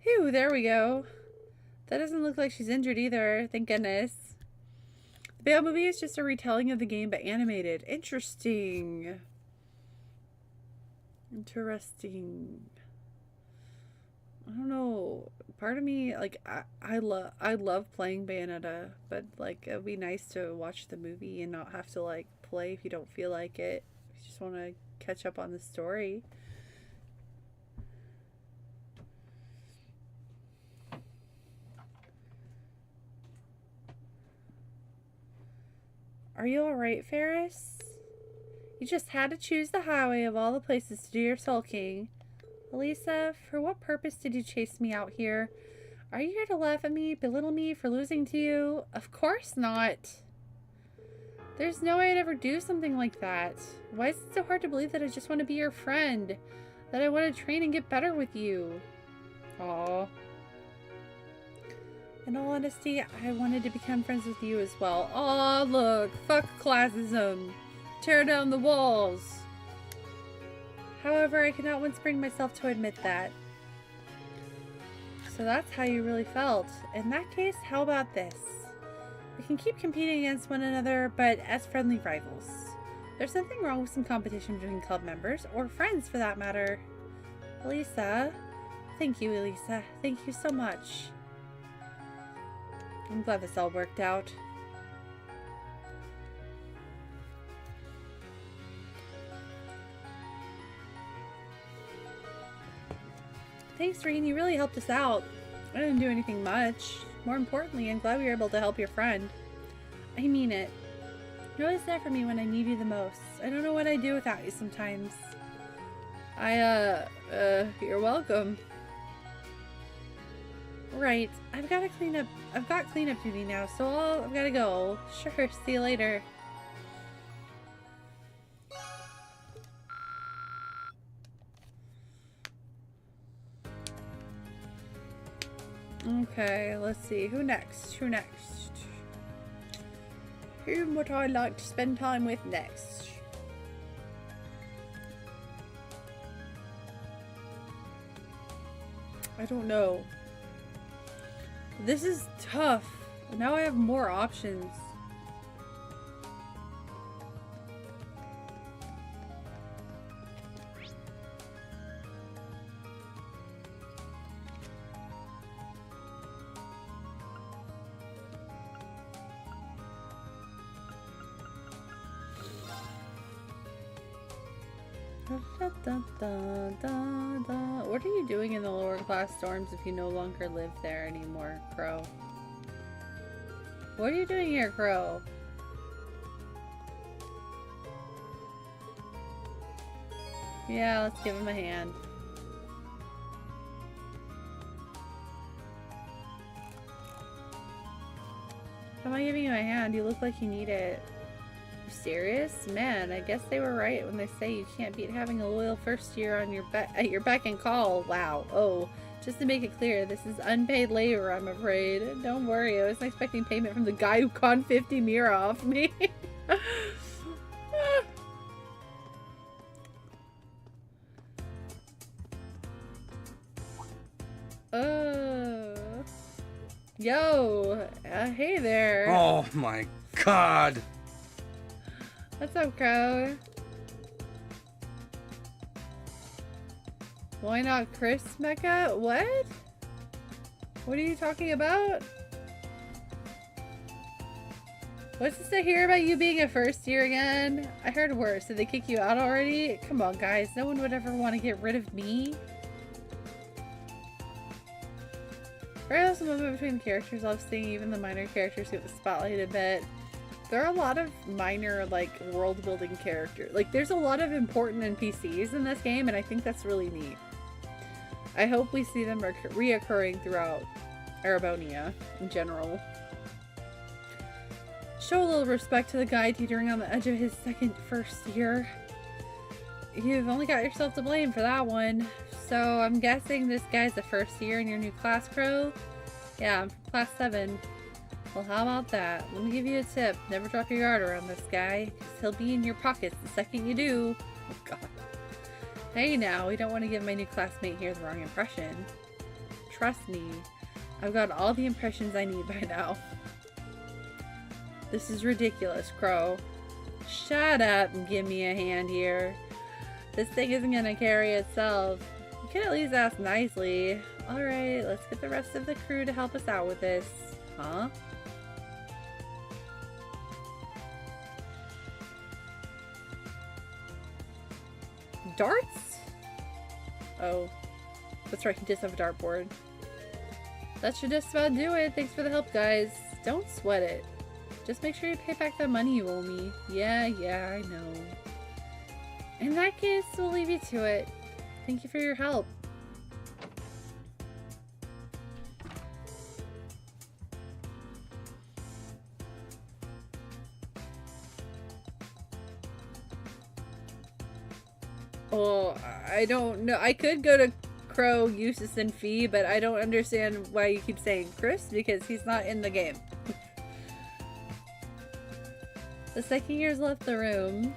Phew, there we go. That doesn't look like she's injured either, thank goodness. The Bayo movie is just a retelling of the game, but animated. Interesting. Interesting. I don't know. Part of me, like, I love playing Bayonetta, but, like, it would be nice to watch the movie and not have to, like, play if you don't feel like it. If you just want to catch up on the story. Are you alright, Ferris? You just had to choose the highway of all the places to do your sulking. Elisa, for what purpose did you chase me out here? Are you here to laugh at me, belittle me for losing to you? Of course not. There's no way I'd ever do something like that. Why is it so hard to believe that I just want to be your friend? That I want to train and get better with you? Aww. In all honesty, I wanted to become friends with you as well. Aw, look. Fuck classism. Tear down the walls. However, I cannot once bring myself to admit that. So that's how you really felt. In that case, how about this? We can keep competing against one another, but as friendly rivals. There's nothing wrong with some competition between club members, or friends for that matter. Elisa. Thank you, Elisa. Thank you so much. I'm glad this all worked out. Thanks, Reen. You really helped us out. I didn't do anything much. More importantly, I'm glad we were able to help your friend. I mean it. You're always there for me when I need you the most. I don't know what I'd do without you sometimes. You're welcome. Right, I've got cleanup duty now, so I've gotta go. Sure, see you later. Okay, let's see. Who next? Who next? Whom would I like to spend time with next? I don't know. This is tough. Now I have more options. What are you doing in the lower class dorms if you no longer live there anymore, Crow? What are you doing here, Crow? Yeah, let's give him a hand. How am I giving you a hand? You look like you need it. You serious? Man, I guess they were right when they say you can't beat having a loyal first year on your at your beck and call. Wow. Oh, just to make it clear, this is unpaid labor, I'm afraid. Don't worry, I wasn't expecting payment from the guy who conned 50 Mira off me. Yo, hey there. Oh my god. What's up, Crow? Why not Chris, Mecha? What? What are you talking about? What's this I hear about you being a first year again? I heard worse. Did they kick you out already? Come on, guys. No one would ever want to get rid of me. Very awesome moment between the characters. Love seeing even the minor characters get the spotlight a bit. There are a lot of minor, like, world-building characters. Like, there's a lot of important NPCs in this game, and I think that's really neat. I hope we see them reoccurring throughout Erebonia in general. Show a little respect to the guy teetering on the edge of his first year. You've only got yourself to blame for that one. So I'm guessing this guy's the first year in your new class, Crow? Yeah, I'm from class 7. Well, how about that? Let me give you a tip. Never drop your guard around this guy, because he'll be in your pockets the second you do. Oh god. Hey now, we don't want to give my new classmate here the wrong impression. Trust me, I've got all the impressions I need by now. This is ridiculous, Crow. Shut up and give me a hand here. This thing isn't gonna carry itself. You can at least ask nicely. Alright, let's get the rest of the crew to help us out with this. Huh? Darts? Oh. That's right, he does have a dartboard. That should just about do it. Thanks for the help, guys. Don't sweat it. Just make sure you pay back that money you owe me. Yeah, I know. In that case, we'll leave you to it. Thank you for your help. Oh, I don't know. I could go to Crow, Eustace, and Fee, but I don't understand why you keep saying Chris, because he's not in the game. The second year's left the room.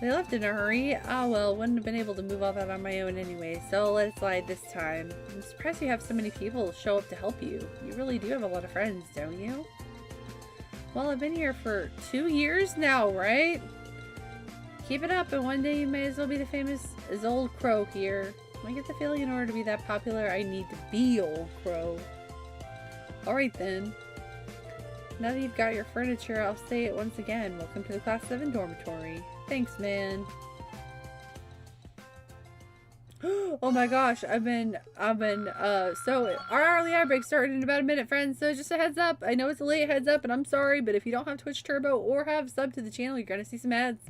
They left in a hurry. Ah, well, wouldn't have been able to move all that on my own anyway, so let it slide this time. I'm surprised you have so many people show up to help you. You really do have a lot of friends, don't you? Well, I've been here for 2 years now, right? Keep it up, and one day you may as well be the famous as Old Crow here. I get the feeling in order to be that popular, I need to be Old Crow. Alright then. Now that you've got your furniture, I'll say it once again. Welcome to the Class 7 dormitory. Thanks, man. Oh my gosh, so our early ad break started in about a minute, friends, so just a heads up. I know it's a late heads up, and I'm sorry, but if you don't have Twitch Turbo or have sub to the channel, you're gonna see some ads.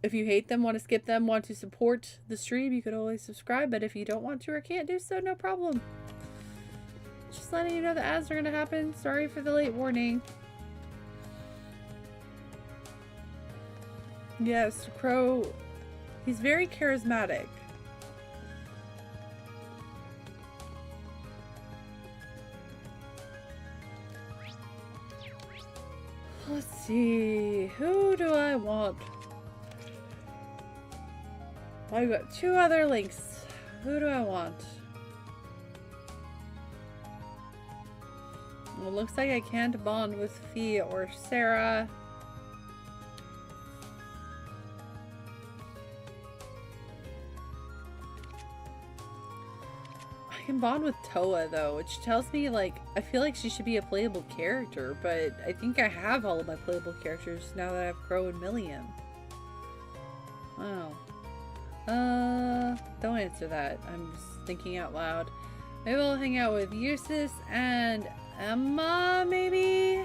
If you hate them, want to skip them, want to support the stream, you could always subscribe, but if you don't want to or can't do so, no problem. Just letting you know the ads are gonna happen. Sorry for the late warning. Yes, Crow, he's very charismatic. Let's see, who do I want? I've got 2 other links. Who do I want? Well, looks like I can't bond with Fee or Sarah. I can bond with Toa though, which tells me, like, I feel like she should be a playable character, but I think I have all of my playable characters now that I have Crow and Milliam. Oh. Don't answer that. I'm just thinking out loud. Maybe I'll hang out with Eustace and Emma, maybe?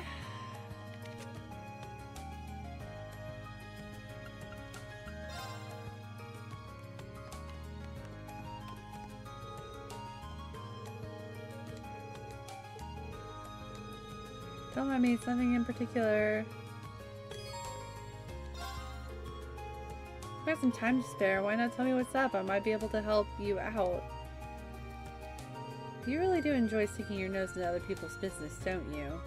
Don't mind me, it's nothing in particular. I've got some time to spare. Why not tell me what's up? I might be able to help you out. You really do enjoy sticking your nose into other people's business, don't you?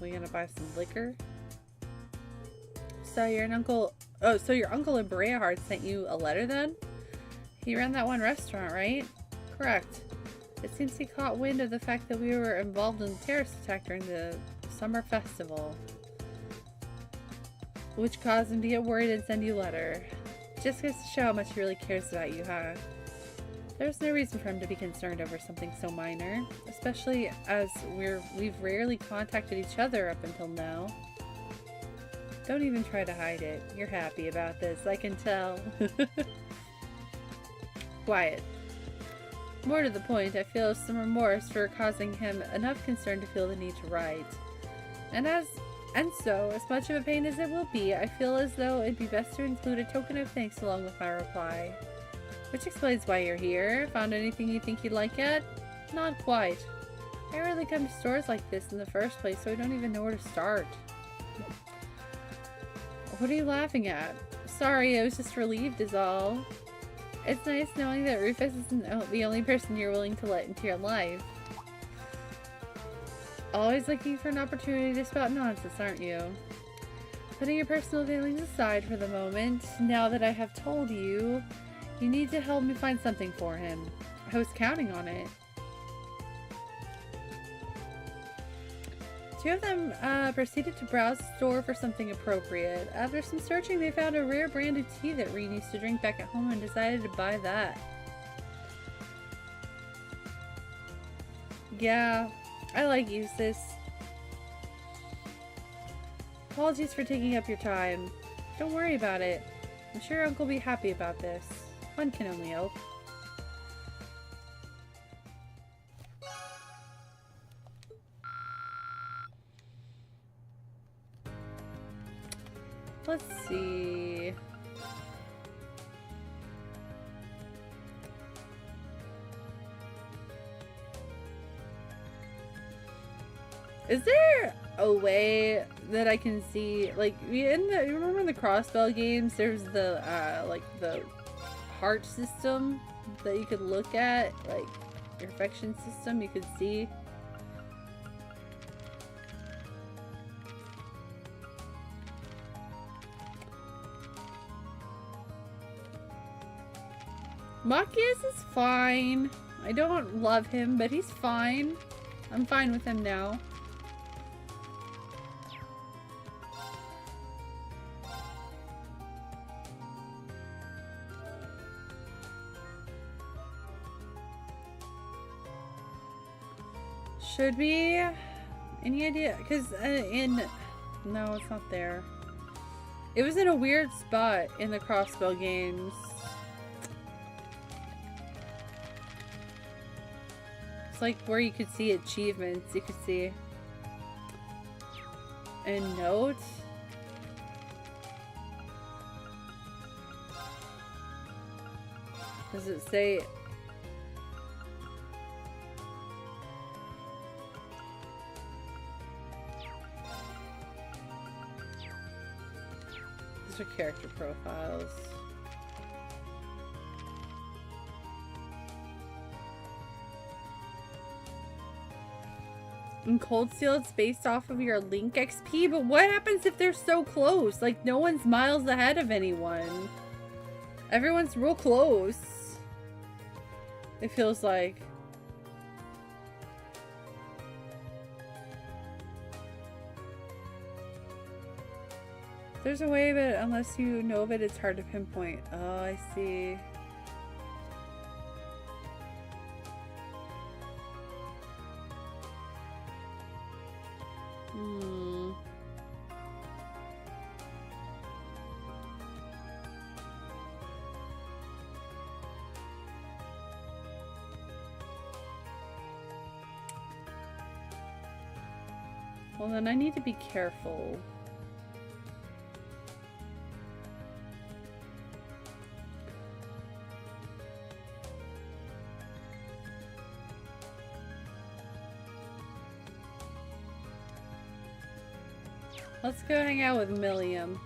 We gonna buy some liquor? So your uncle... Oh, so your uncle in Berea Heart sent you a letter then? He ran that one restaurant, right? Correct. It seems he caught wind of the fact that we were involved in the terrorist attack during the summer festival, which caused him to get worried and send you a letter. Just goes to show how much he really cares about you, huh? There's no reason for him to be concerned over something so minor, especially as we've rarely contacted each other up until now. Don't even try to hide it. You're happy about this, I can tell. Quiet. More to the point, I feel some remorse for causing him enough concern to feel the need to write. And so, as much of a pain as it will be, I feel as though it'd be best to include a token of thanks along with my reply. Which explains why you're here. Found anything you think you'd like yet? Not quite. I rarely come to stores like this in the first place, so I don't even know where to start. What are you laughing at? Sorry, I was just relieved is all. It's nice knowing that Rufus isn't the only person you're willing to let into your life. Always looking for an opportunity to spout nonsense, aren't you? Putting your personal feelings aside for the moment, now that I have told you, you need to help me find something for him. I was counting on it. Two of them proceeded to browse the store for something appropriate. After some searching, they found a rare brand of tea that Rean used to drink back at home and decided to buy that. Yeah, I like Eustace. Apologies for taking up your time. Don't worry about it. I'm sure Uncle will be happy about this. One can only hope. Let's see. Is there a way that I can see, like, you remember in the Crossbell games, there's the, like, the heart system that you could look at, like, your affection system you could see? Machias is fine. I don't love him, but he's fine. I'm fine with him now. Should we? Any idea? Because no, it's not there. It was in a weird spot in the Crossbell games. It's like where you could see achievements. You could see a note. Does it say? These are character profiles. In Cold Steel, it's based off of your Link XP, but what happens if they're so close? Like, no one's miles ahead of anyone. Everyone's real close. It feels like. There's a way, but unless you know of it, it's hard to pinpoint. Oh, I see. Well, then I need to be careful. Let's go hang out with Milliam.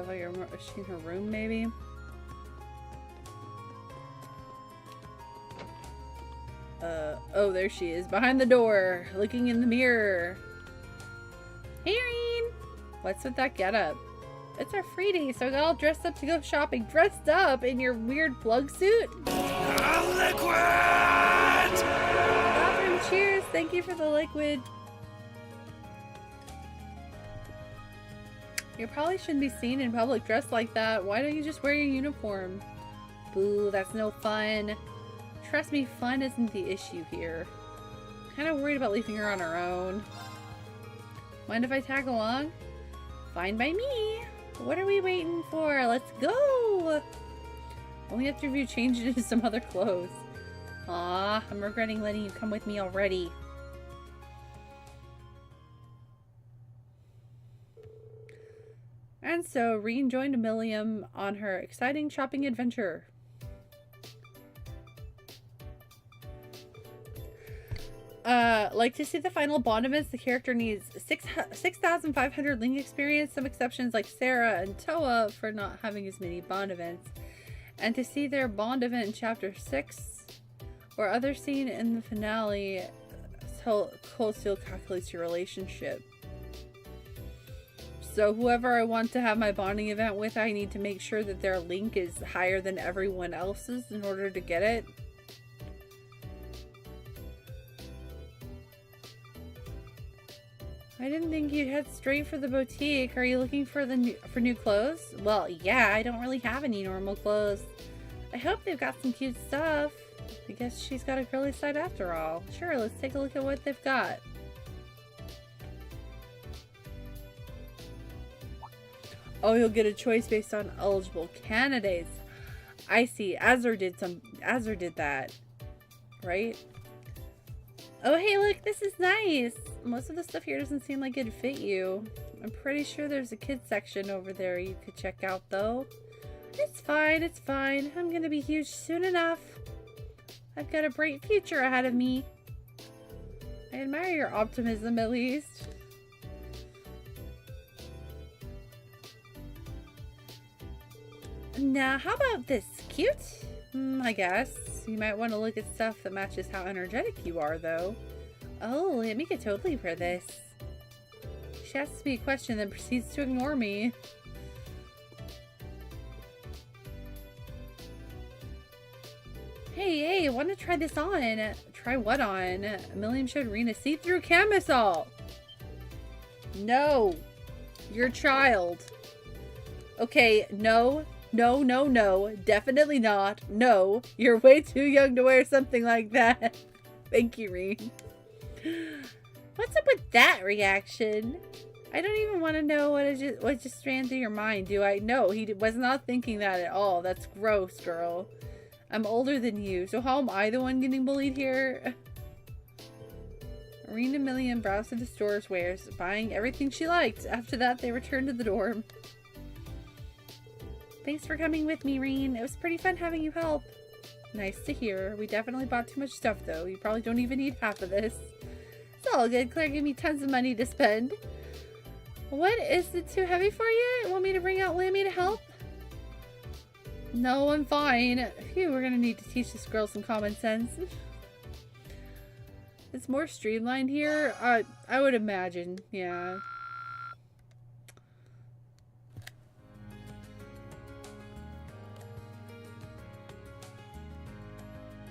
Like, is she in her room, maybe? Oh, there she is, behind the door, looking in the mirror. Hey, Irene! What's with that getup? It's our free day, so I got all dressed up to go shopping. Dressed up in your weird plug suit? Liquid! Bathroom, cheers! Thank you for the liquid. You probably shouldn't be seen in public dressed like that. Why don't you just wear your uniform? Boo, that's no fun. Trust me, fun isn't the issue here. I'm kind of worried about leaving her on her own. Mind if I tag along? Fine by me. What are we waiting for? Let's go! Only after you change into some other clothes. Aw, I'm regretting letting you come with me already. And so, Reen joined Milliam on her exciting shopping adventure. Like to see the final bond events, the character needs 6,500 link experience, some exceptions like Sarah and Toa for not having as many bond events. And to see their bond event in chapter 6 or other scene in the finale, Cold Steel calculates your relationship. So whoever I want to have my bonding event with, I need to make sure that their link is higher than everyone else's in order to get it. I didn't think you'd head straight for the boutique. Are you looking for new clothes? Well, yeah, I don't really have any normal clothes. I hope they've got some cute stuff. I guess she's got a girly side after all. Sure, let's take a look at what they've got. Oh, you'll get a choice based on eligible candidates. I see. Azure did that, right? Oh, hey, look, this is nice. Most of the stuff here doesn't seem like it'd fit you. I'm pretty sure there's a kids section over there you could check out, though. It's fine, it's fine. I'm gonna be huge soon enough. I've got a bright future ahead of me. I admire your optimism, at least. Now, how about this? Cute? I guess. You might want to look at stuff that matches how energetic you are, though. Oh, Lemmy could totally wear this. She asks me a question, then proceeds to ignore me. Hey, want to try this on? Try what on? Milliam showed Reen a see-through camisole. No. You're a child. Okay, no. No. Definitely not. No. You're way too young to wear something like that. Thank you, Reen. What's up with that reaction? I don't even want to know what just ran through your mind, do I? No, he was not thinking that at all. That's gross, girl. I'm older than you, so how am I the one getting bullied here? Reen and Milliam browsed through the store's wares, buying everything she liked. After that, they returned to the dorm. Thanks for coming with me, Reen. It was pretty fun having you help. Nice to hear. We definitely bought too much stuff, though. You probably don't even need half of this. It's all good. Claire gave me tons of money to spend. What? Is it too heavy for you? Want me to bring out Lemmy to help? No, I'm fine. Phew, we're gonna need to teach this girl some common sense. It's more streamlined here. I would imagine, yeah.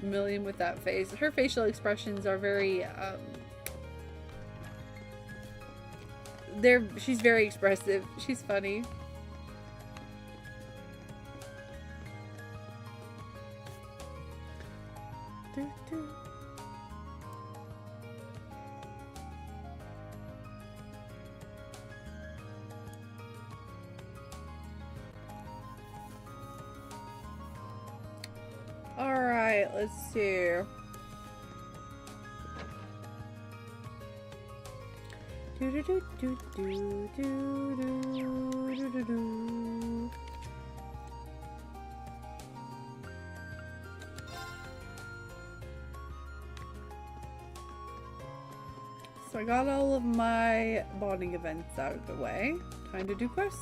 Milliam with that face. Her facial expressions are very, she's very expressive. She's funny. Alright, let's see. Do do do do do do do do do. So I got all of my bonding events out of the way. Time to do quests.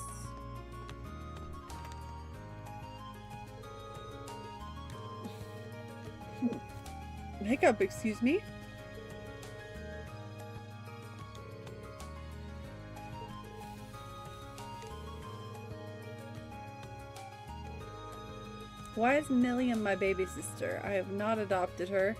Hiccup, excuse me. Why is Milliam my baby sister? I have not adopted her.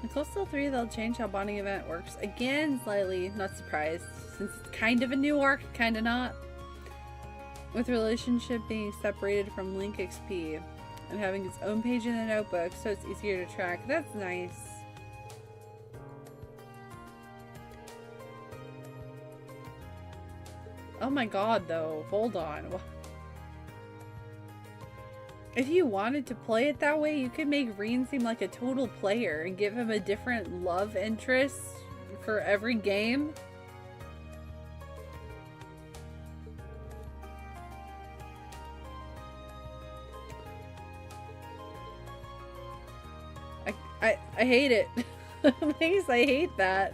In Coastal 3, they'll change how bonding event works. Again, slightly not surprised, since it's kind of a new arc, kind of not. With relationship being separated from Link XP and having its own page in the notebook, so it's easier to track. That's nice. Oh my god, though. Hold on. If you wanted to play it that way, you could make Rean seem like a total player and give him a different love interest for every game. I hate it. Please, I hate that.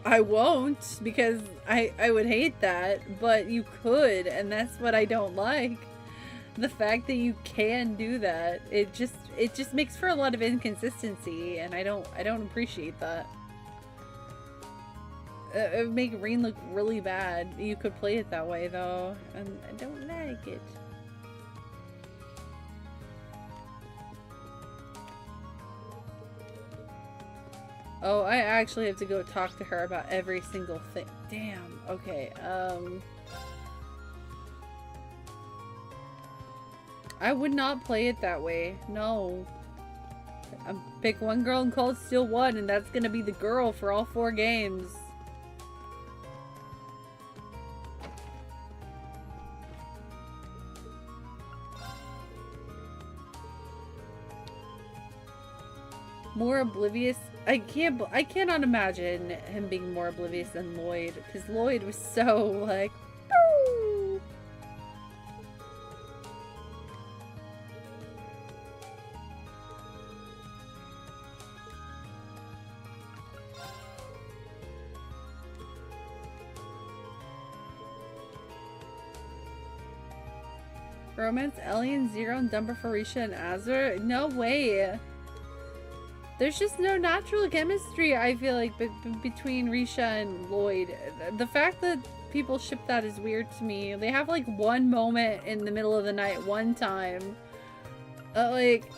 I won't, because I would hate that, but you could, and that's what I don't like. The fact that you can do that, it just makes for a lot of inconsistency, and I don't appreciate that. It would make Rean look really bad. You could play it that way though, and I don't like it. Oh, I actually have to go talk to her about every single thing. Damn. Okay. I would not play it that way. No. Pick one girl in Cold Steel 1, and that's gonna be the girl for all 4 games. More oblivious. I cannot imagine him being more oblivious than Lloyd, because Lloyd was so like, boo! Romance Ellie and Zero and Dumper for Risha and Azure? No way. There's just no natural chemistry, I feel like, between Risha and Lloyd. The fact that people ship that is weird to me. They have like one moment in the middle of the night, one time. Like,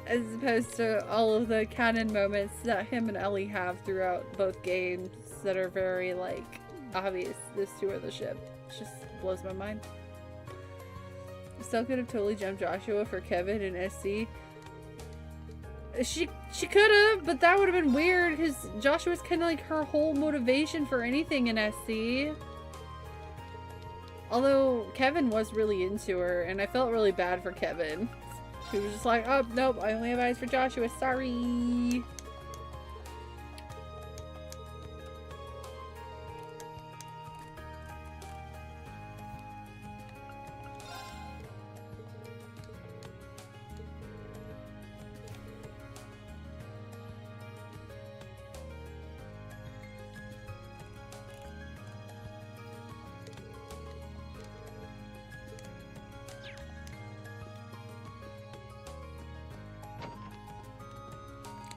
as opposed to all of the canon moments that him and Ellie have throughout both games that are very, like, obvious. Those two are the ship. It just blows my mind. Still could have totally jumped Joshua for Kevin and SC. She could have, but that would have been weird because Joshua's kind of like her whole motivation for anything in SC. Although Kevin was really into her, and I felt really bad for Kevin. She was just like, oh, nope, I only have eyes for Joshua, sorry.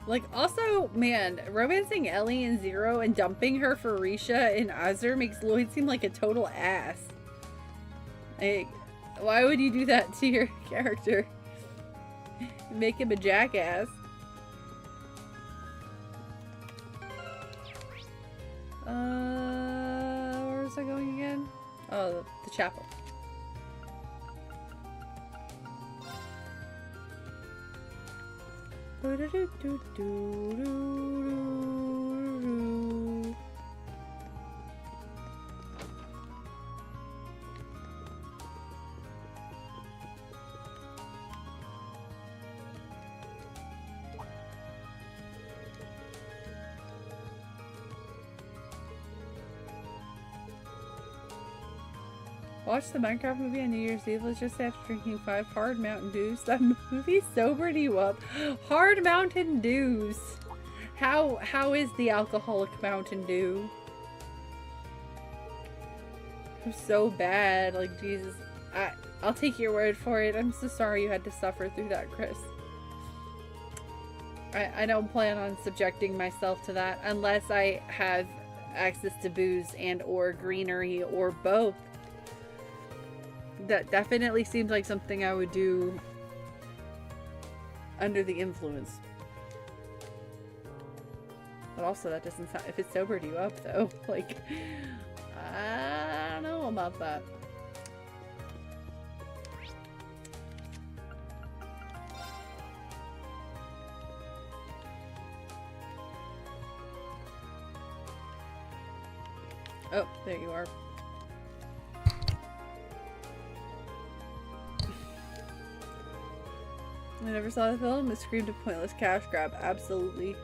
Like, also, man, romancing Ellie and Zero and dumping her for Risha and Azure makes Lloyd seem like a total ass. Like, why would you do that to your character? Make him a jackass. Where was I going again? Oh, the chapel. Watched the Minecraft movie on New Year's Eve just after drinking 5 hard Mountain Dews. That movie sobered you up. Hard Mountain Dews. How is the alcoholic Mountain Dew? I'm so bad. Like, Jesus. I'll take your word for it. I'm so sorry you had to suffer through that, Chris. I don't plan on subjecting myself to that unless I have access to booze and or greenery or both. That definitely seems like something I would do under the influence. But also that doesn't sound, if it sobered you up though, like, I don't know about that. Oh, there you are. I never saw the film. It screamed a pointless cash grab. Absolutely.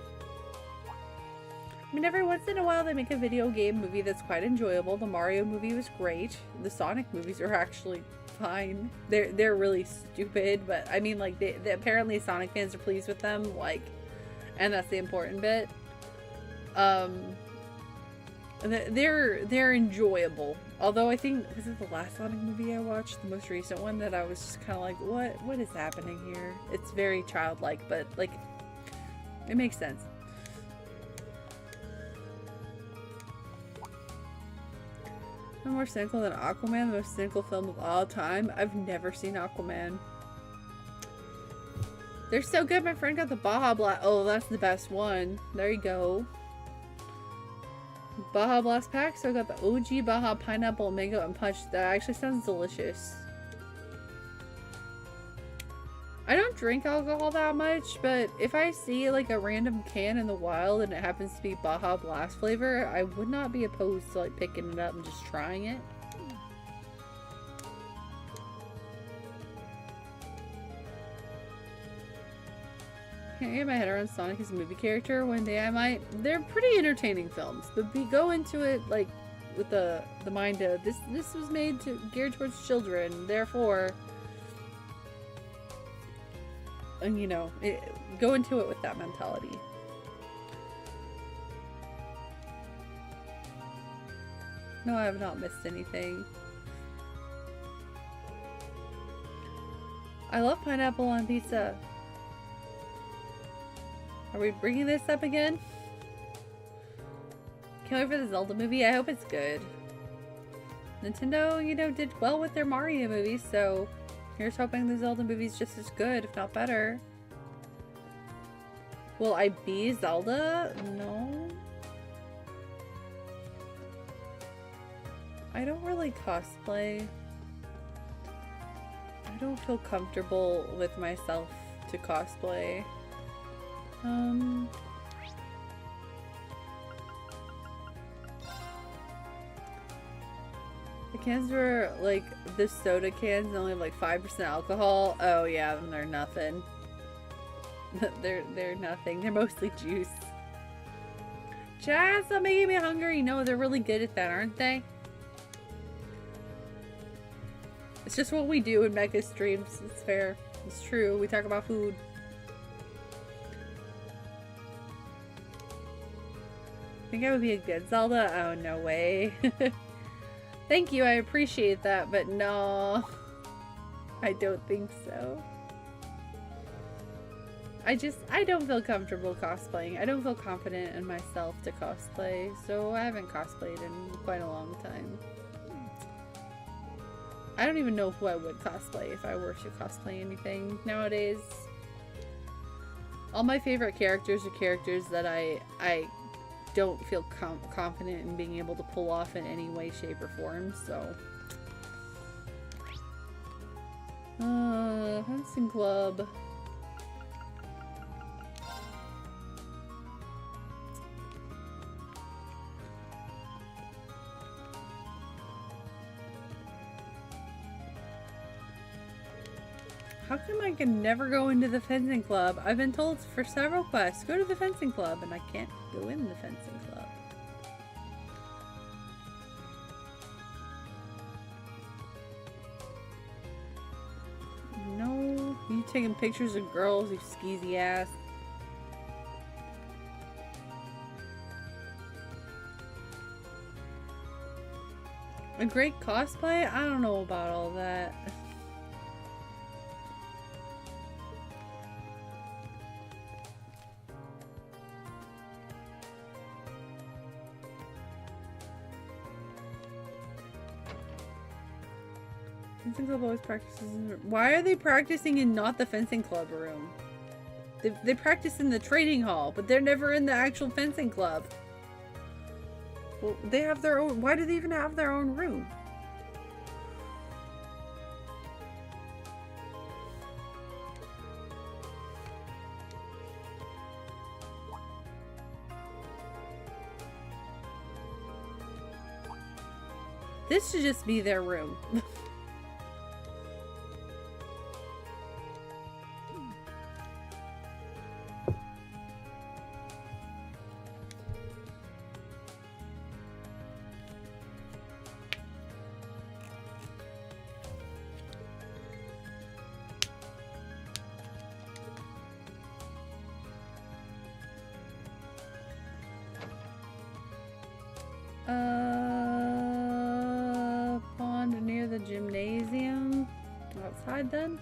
I mean, every once in a while they make a video game movie that's quite enjoyable. The Mario movie was great. The Sonic movies are actually fine. They're really stupid, but I mean, like, they apparently Sonic fans are pleased with them, like, and that's the important bit. They're enjoyable. Although I think, was it the last Sonic movie I watched, the most recent one, that I was just kind of like, what is happening here? It's very childlike, but like, it makes sense. I'm more cynical than Aquaman, the most cynical film of all time. I've never seen Aquaman. They're so good. My friend got the Baja Blast. Oh, that's the best one. There you go. Baja Blast pack. So I got the OG Baja Pineapple, Mango, and Punch. That actually sounds delicious. I don't drink alcohol that much, but if I see like a random can in the wild and it happens to be Baja Blast flavor, I would not be opposed to like picking it up and just trying it. Can't get my head around Sonic as a movie character. One day I might. They're pretty entertaining films, but we go into it like with the mind of this was made to geared towards children, therefore, and you know, go into it with that mentality. No, I have not missed anything. I love pineapple on pizza. Are we bringing this up again? Can't wait for the Zelda movie. I hope it's good. Nintendo, you know, did well with their Mario movies, so here's hoping the Zelda movie's just as good, if not better. Will I be Zelda? No. I don't really cosplay. I don't feel comfortable with myself to cosplay. The cans were like the soda cans and only have like 5% alcohol. Oh yeah, then they're nothing. they're nothing. They're mostly juice. Jazz, stop making me hungry. No, they're really good at that, aren't they? It's just what we do in Mega streams. It's fair. It's true. We talk about food. Think I would be a good Zelda? Oh, no way. Thank you, I appreciate that, but no. I don't think so. I don't feel comfortable cosplaying. I don't feel confident in myself to cosplay, so I haven't cosplayed in quite a long time. I don't even know who I would cosplay if I were to cosplay anything nowadays. All my favorite characters are characters that I don't feel confident in being able to pull off in any way, shape, or form, so. Hunting Club. How come I can never go into the fencing club? I've been told for several quests, go to the fencing club, and I can't go in the fencing club. No, you taking pictures of girls, you skeezy ass. A great cosplay? I don't know about all that. Fencing club always practices in... Why are they practicing in not the fencing club room? They practice in the training hall, but they're never in the actual fencing club. Well, they have their own... Why do they even have their own room? This should just be their room. Pond near the gymnasium. Outside then?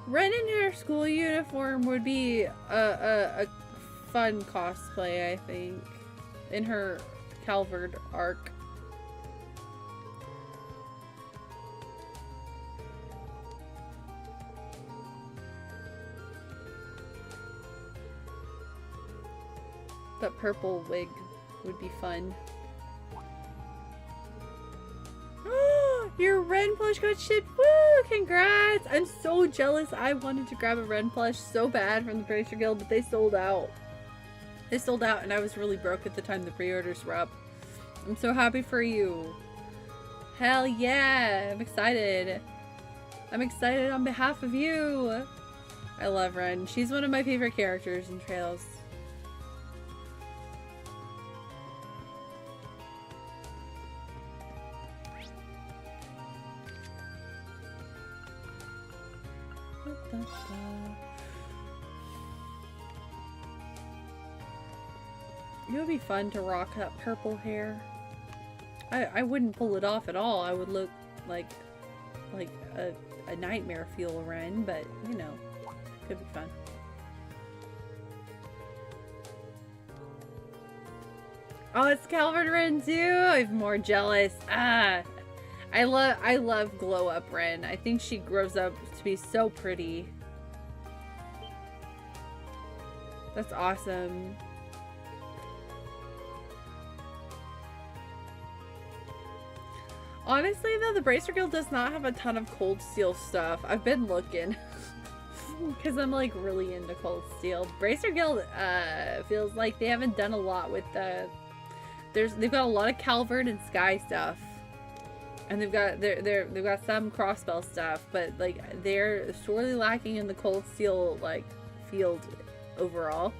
Ren in her school uniform would be a fun cosplay, I think. In her Calvard arc. That purple wig would be fun. Your Ren plush got shipped! Woo! Congrats! I'm so jealous. I wanted to grab a Ren plush so bad from the Bracer Guild, but they sold out. They sold out and I was really broke at the time the pre-orders were up. I'm so happy for you. Hell yeah! I'm excited. I'm excited on behalf of you. I love Ren. She's one of my favorite characters in Trails. It would be fun to rock that purple hair. I wouldn't pull it off at all. I would look like a nightmare fuel Ren, but you know, could be fun. Oh, it's Calvin Ren too. I'm more jealous. I love glow up Ren. I think she grows up to be so pretty. That's awesome. Honestly though, the Bracer Guild does not have a ton of Cold Steel stuff. I've been looking. Because I'm like really into Cold Steel. Bracer Guild feels like they haven't done a lot with the... They've got a lot of Calvard and Sky stuff. And they've got some Crossbell stuff, but like they're sorely lacking in the Cold Steel like field overall.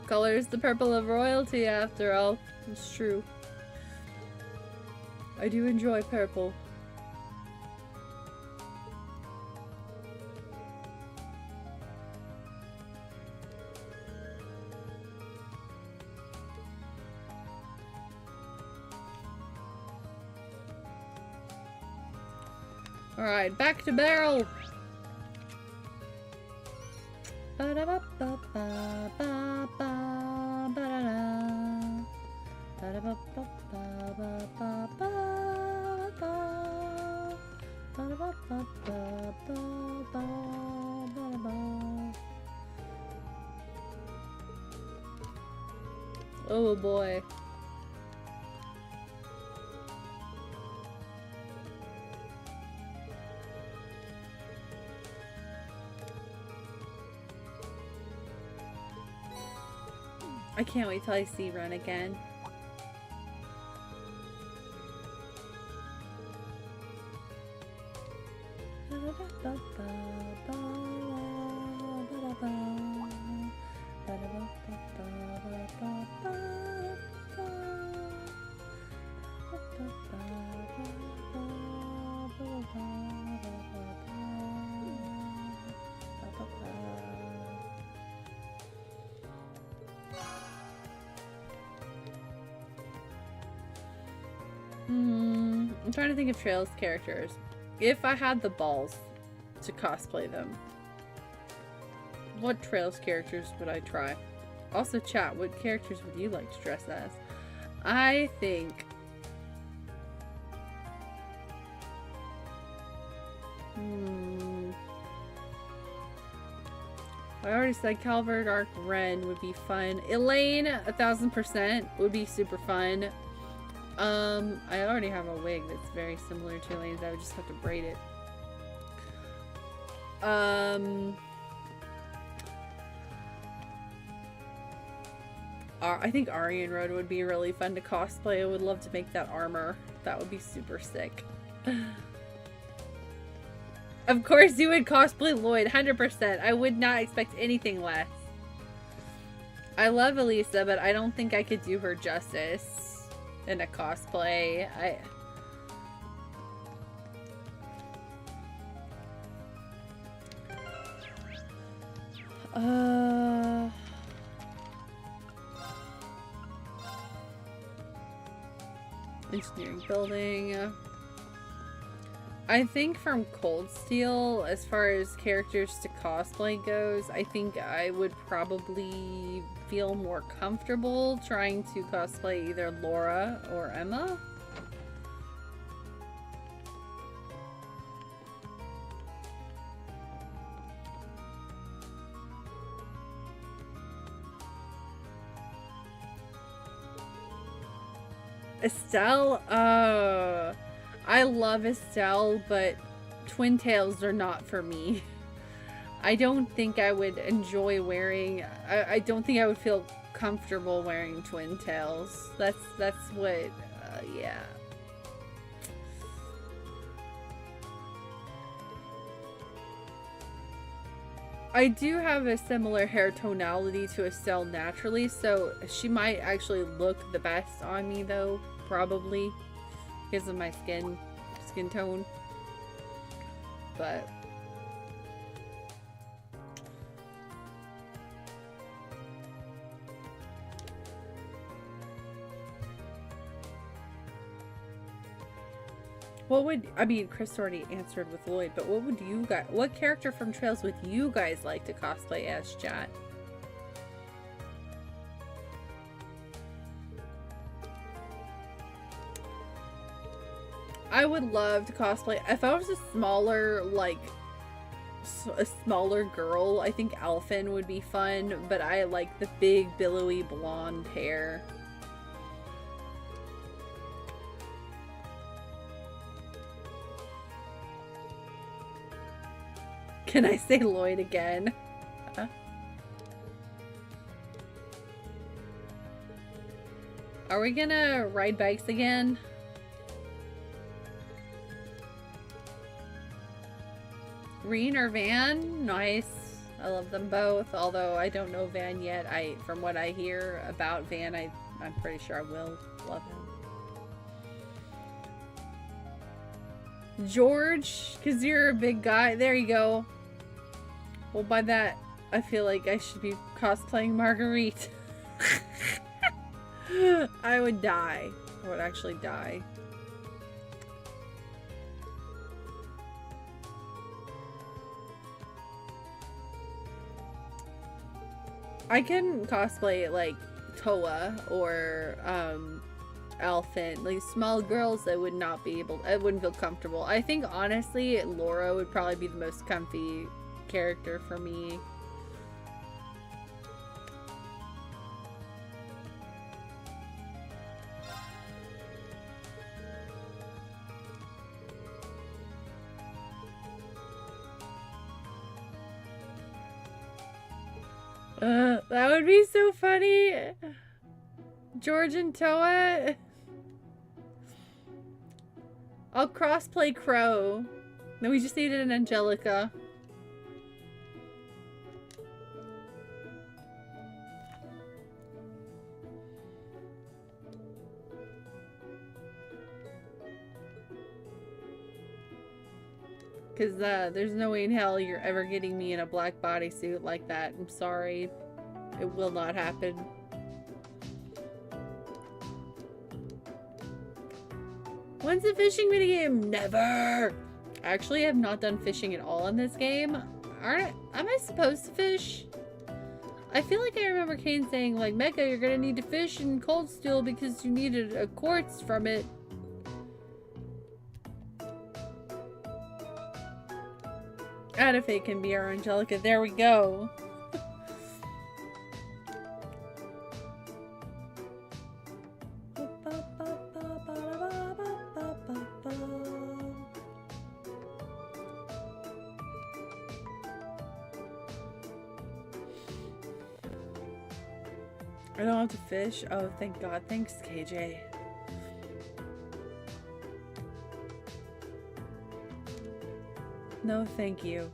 Color is the purple of royalty after all. It's true. I do enjoy purple. Alright, back to barrel! Oh boy. I can't wait till I see Ren again. I'm trying to think of Trails characters. If I had the balls to cosplay them, what Trails characters would I try? Also, chat, what characters would you like to dress as? I think... I already said Calvert Arc Ren would be fun. Elaine, 1000% would be super fun. I already have a wig that's very similar to Elaine's. I would just have to braid it. I think Aryan Road would be really fun to cosplay. I would love to make that armor. That would be super sick. Of course you would cosplay Lloyd, 100%. I would not expect anything less. I love Elisa, but I don't think I could do her justice in a cosplay. Engineering building. I think from Cold Steel, as far as characters to cosplay goes, I think I would probably feel more comfortable trying to cosplay either Laura or Emma. Estelle, I love Estelle, but twin tails are not for me. I don't think I would enjoy wearing, I don't think I would feel comfortable wearing twin tails. That's what, yeah. I do have a similar hair tonality to Estelle naturally, so she might actually look the best on me though, probably, because of my skin tone. But what would, I mean, Chris already answered with Lloyd, but what would you guys, what character from Trails would you guys like to cosplay as, chat? I would love to cosplay, if I was a smaller, like, a smaller girl, I think Alphen would be fun, but I like the big, billowy blonde hair. Can I say Lloyd again? Are we gonna ride bikes again? Reen or Van? Nice. I love them both, although I don't know Van yet. From what I hear about Van, I'm pretty sure I will love him. George, because you're a big guy. There you go. Well, by that, I feel like I should be cosplaying Marguerite. I would die. I would actually die. I can cosplay like Toa or Alphen, like small girls. I would not be able, I wouldn't feel comfortable. I think honestly Laura would probably be the most comfy character for me. That would be so funny. George and Toa. I'll crossplay Crow. Then we just needed an Angelica. Because there's no way in hell you're ever getting me in a black bodysuit like that. I'm sorry. It will not happen. When's the fishing minigame? Never! I actually have not done fishing at all in this game. Am I supposed to fish? I feel like I remember Kane saying, like, Mecha, you're gonna need to fish in Cold Steel because you needed a quartz from it. Adafe can be our Angelica. There we go. I don't have to fish. Oh, thank God. Thanks, KJ. No, thank you.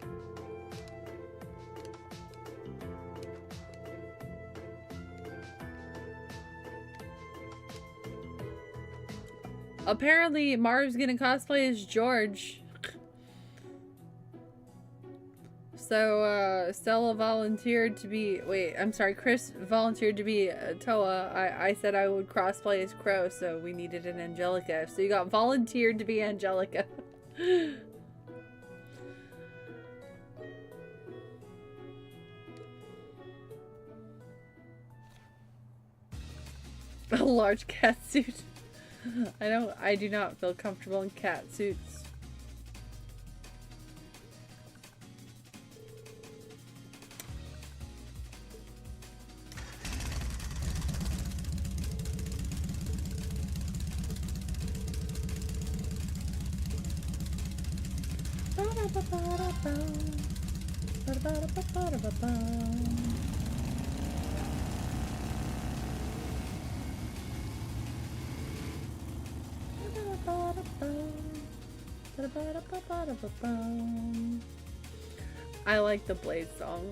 Apparently, Marv's gonna cosplay as George. So, Stella volunteered to be... Wait, I'm sorry. Chris volunteered to be Toa. I said I would crossplay as Crow, so we needed an Angelica. So you got volunteered to be Angelica. A large cat suit. I do not feel comfortable in cat suits. I like the Blade song.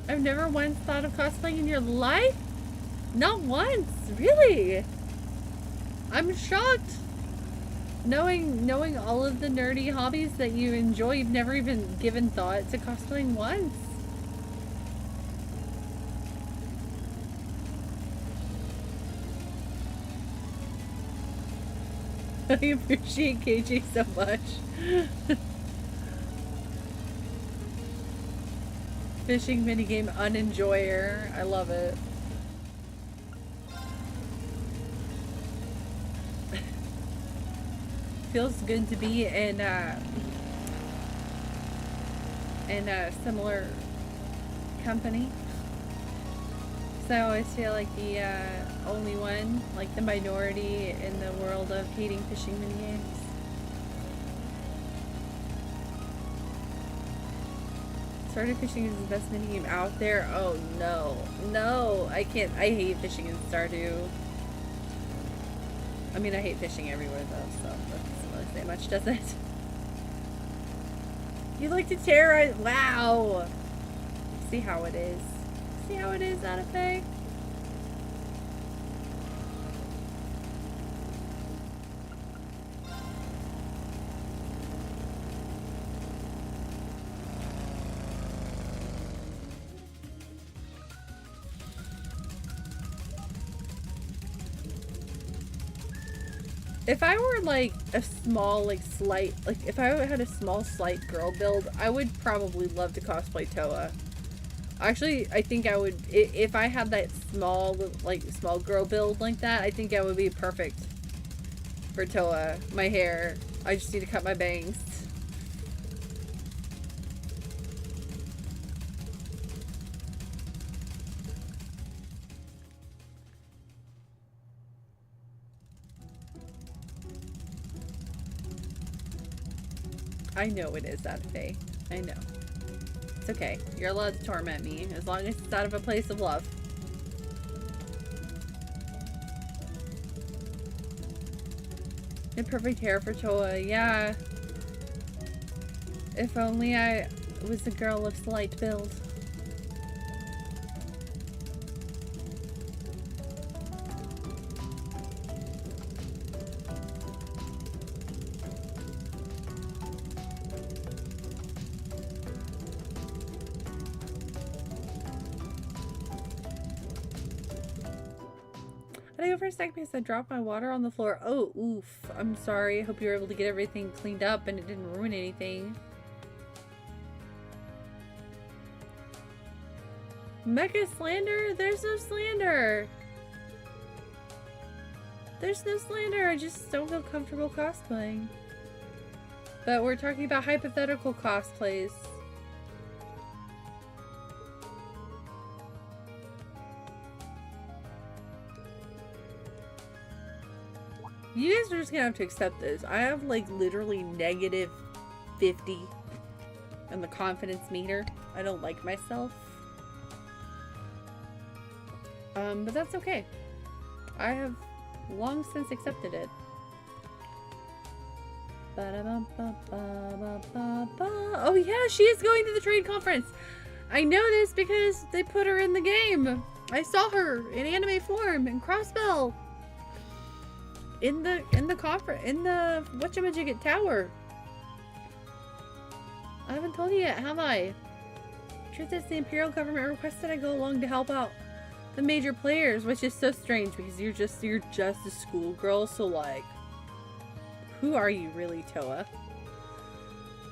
I've never once thought of cosplaying in your life? Not once, really? I'm shocked. Knowing all of the nerdy hobbies that you enjoy, you've never even given thought to cosplaying once. I appreciate KJ so much. Fishing minigame unenjoyer. I love it. Feels good to be in a similar company. So I always feel like the only one, like the minority in the world of hating fishing minigames. Started Fishing is the best minigame out there. Oh no. No, I can't. I hate fishing in Stardew. I mean, I hate fishing everywhere though, so that doesn't really say much, does it? You like to terrorize? Wow! See how it is. See how it is, Adafe? If I were like a small, like slight, like if I had a small, slight girl build, I would probably love to cosplay Toa. Actually, I think I would, if I had that small, like small girl build like that, I think I would be perfect for Toa. My hair, I just need to cut my bangs. I know it is, Adafe. I know. It's okay. You're allowed to torment me, as long as it's out of a place of love. The perfect hair for Toa, yeah. If only I was a girl of slight build. I go for a second because I dropped my water on the floor. Oh, oof. I'm sorry. I hope you were able to get everything cleaned up and it didn't ruin anything. Mecha slander? There's no slander. There's no slander. I just don't feel comfortable cosplaying. But we're talking about hypothetical cosplays. You guys are just gonna have to accept this. I have like literally negative 50 on the confidence meter. I don't like myself. But that's okay. I have long since accepted it. Oh yeah, she is going to the trade conference. I know this because they put her in the game. I saw her in anime form in Crossbell. In the conference, in the whatchamajigget tower. I haven't told you yet, have I? Truth is, the Imperial government requested I go along to help out the major players, which is so strange because you're just a schoolgirl. So like, who are you really, Toa?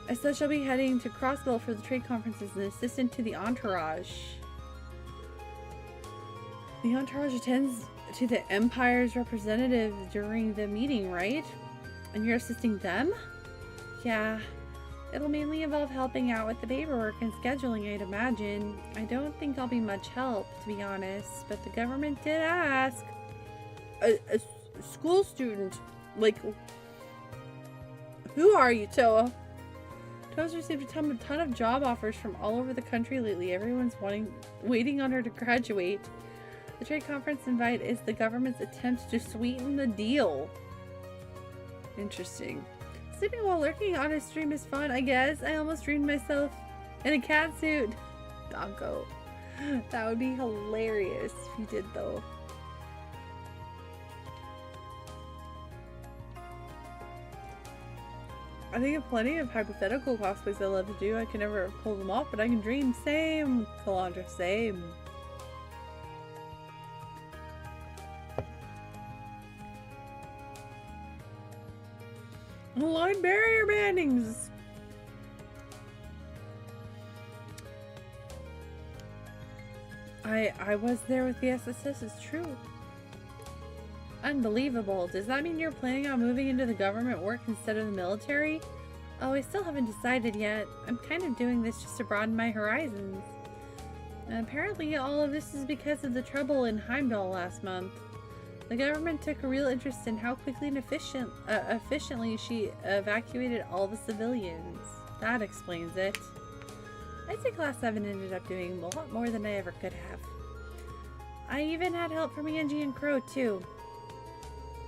I said she'll be heading to Crossbell for the trade conference as an assistant to the entourage. The entourage attends to the Empire's representative during the meeting, right? And you're assisting them? Yeah. It'll mainly involve helping out with the paperwork and scheduling, I'd imagine. I don't think I'll be much help, to be honest, but the government did ask. A school student? Like, who are you, Toa? Toa's received a ton of job offers from all over the country lately. Everyone's waiting on her to graduate. The trade conference invite is the government's attempt to sweeten the deal. Interesting. Sleeping while lurking on a stream is fun, I guess. I almost dreamed myself in a cat suit. Donko. That would be hilarious if you did, though. I think of plenty of hypothetical cosplays I love to do. I can never pull them off, but I can dream. Same, Kalandra, same. Line barrier bannings. I was there with the SSS, it's true. Unbelievable. Does that mean you're planning on moving into the government work instead of the military? Oh, I still haven't decided yet. I'm kind of doing this just to broaden my horizons. And apparently all of this is because of the trouble in Heimdall last month. The government took a real interest in how quickly and efficiently she evacuated all the civilians. That explains it. I'd say Class 7 ended up doing a lot more than I ever could have. I even had help from Angie and Crow, too.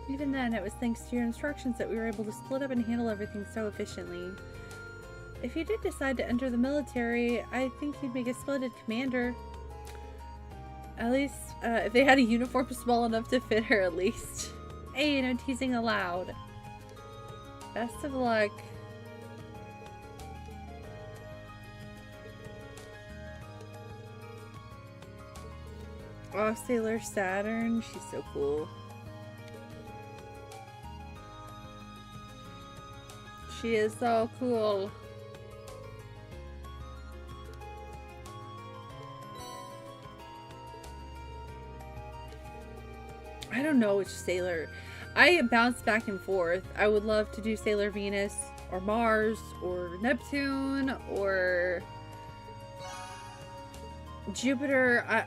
Even then, it was thanks to your instructions that we were able to split up and handle everything so efficiently. If you did decide to enter the military, I think you'd make a splendid commander. At least, if they had a uniform small enough to fit her, at least. Hey, no teasing allowed. Best of luck. Oh, Sailor Saturn. She's so cool. She is so cool. I don't know which Sailor. I bounce back and forth. I would love to do Sailor Venus or Mars or Neptune or Jupiter. I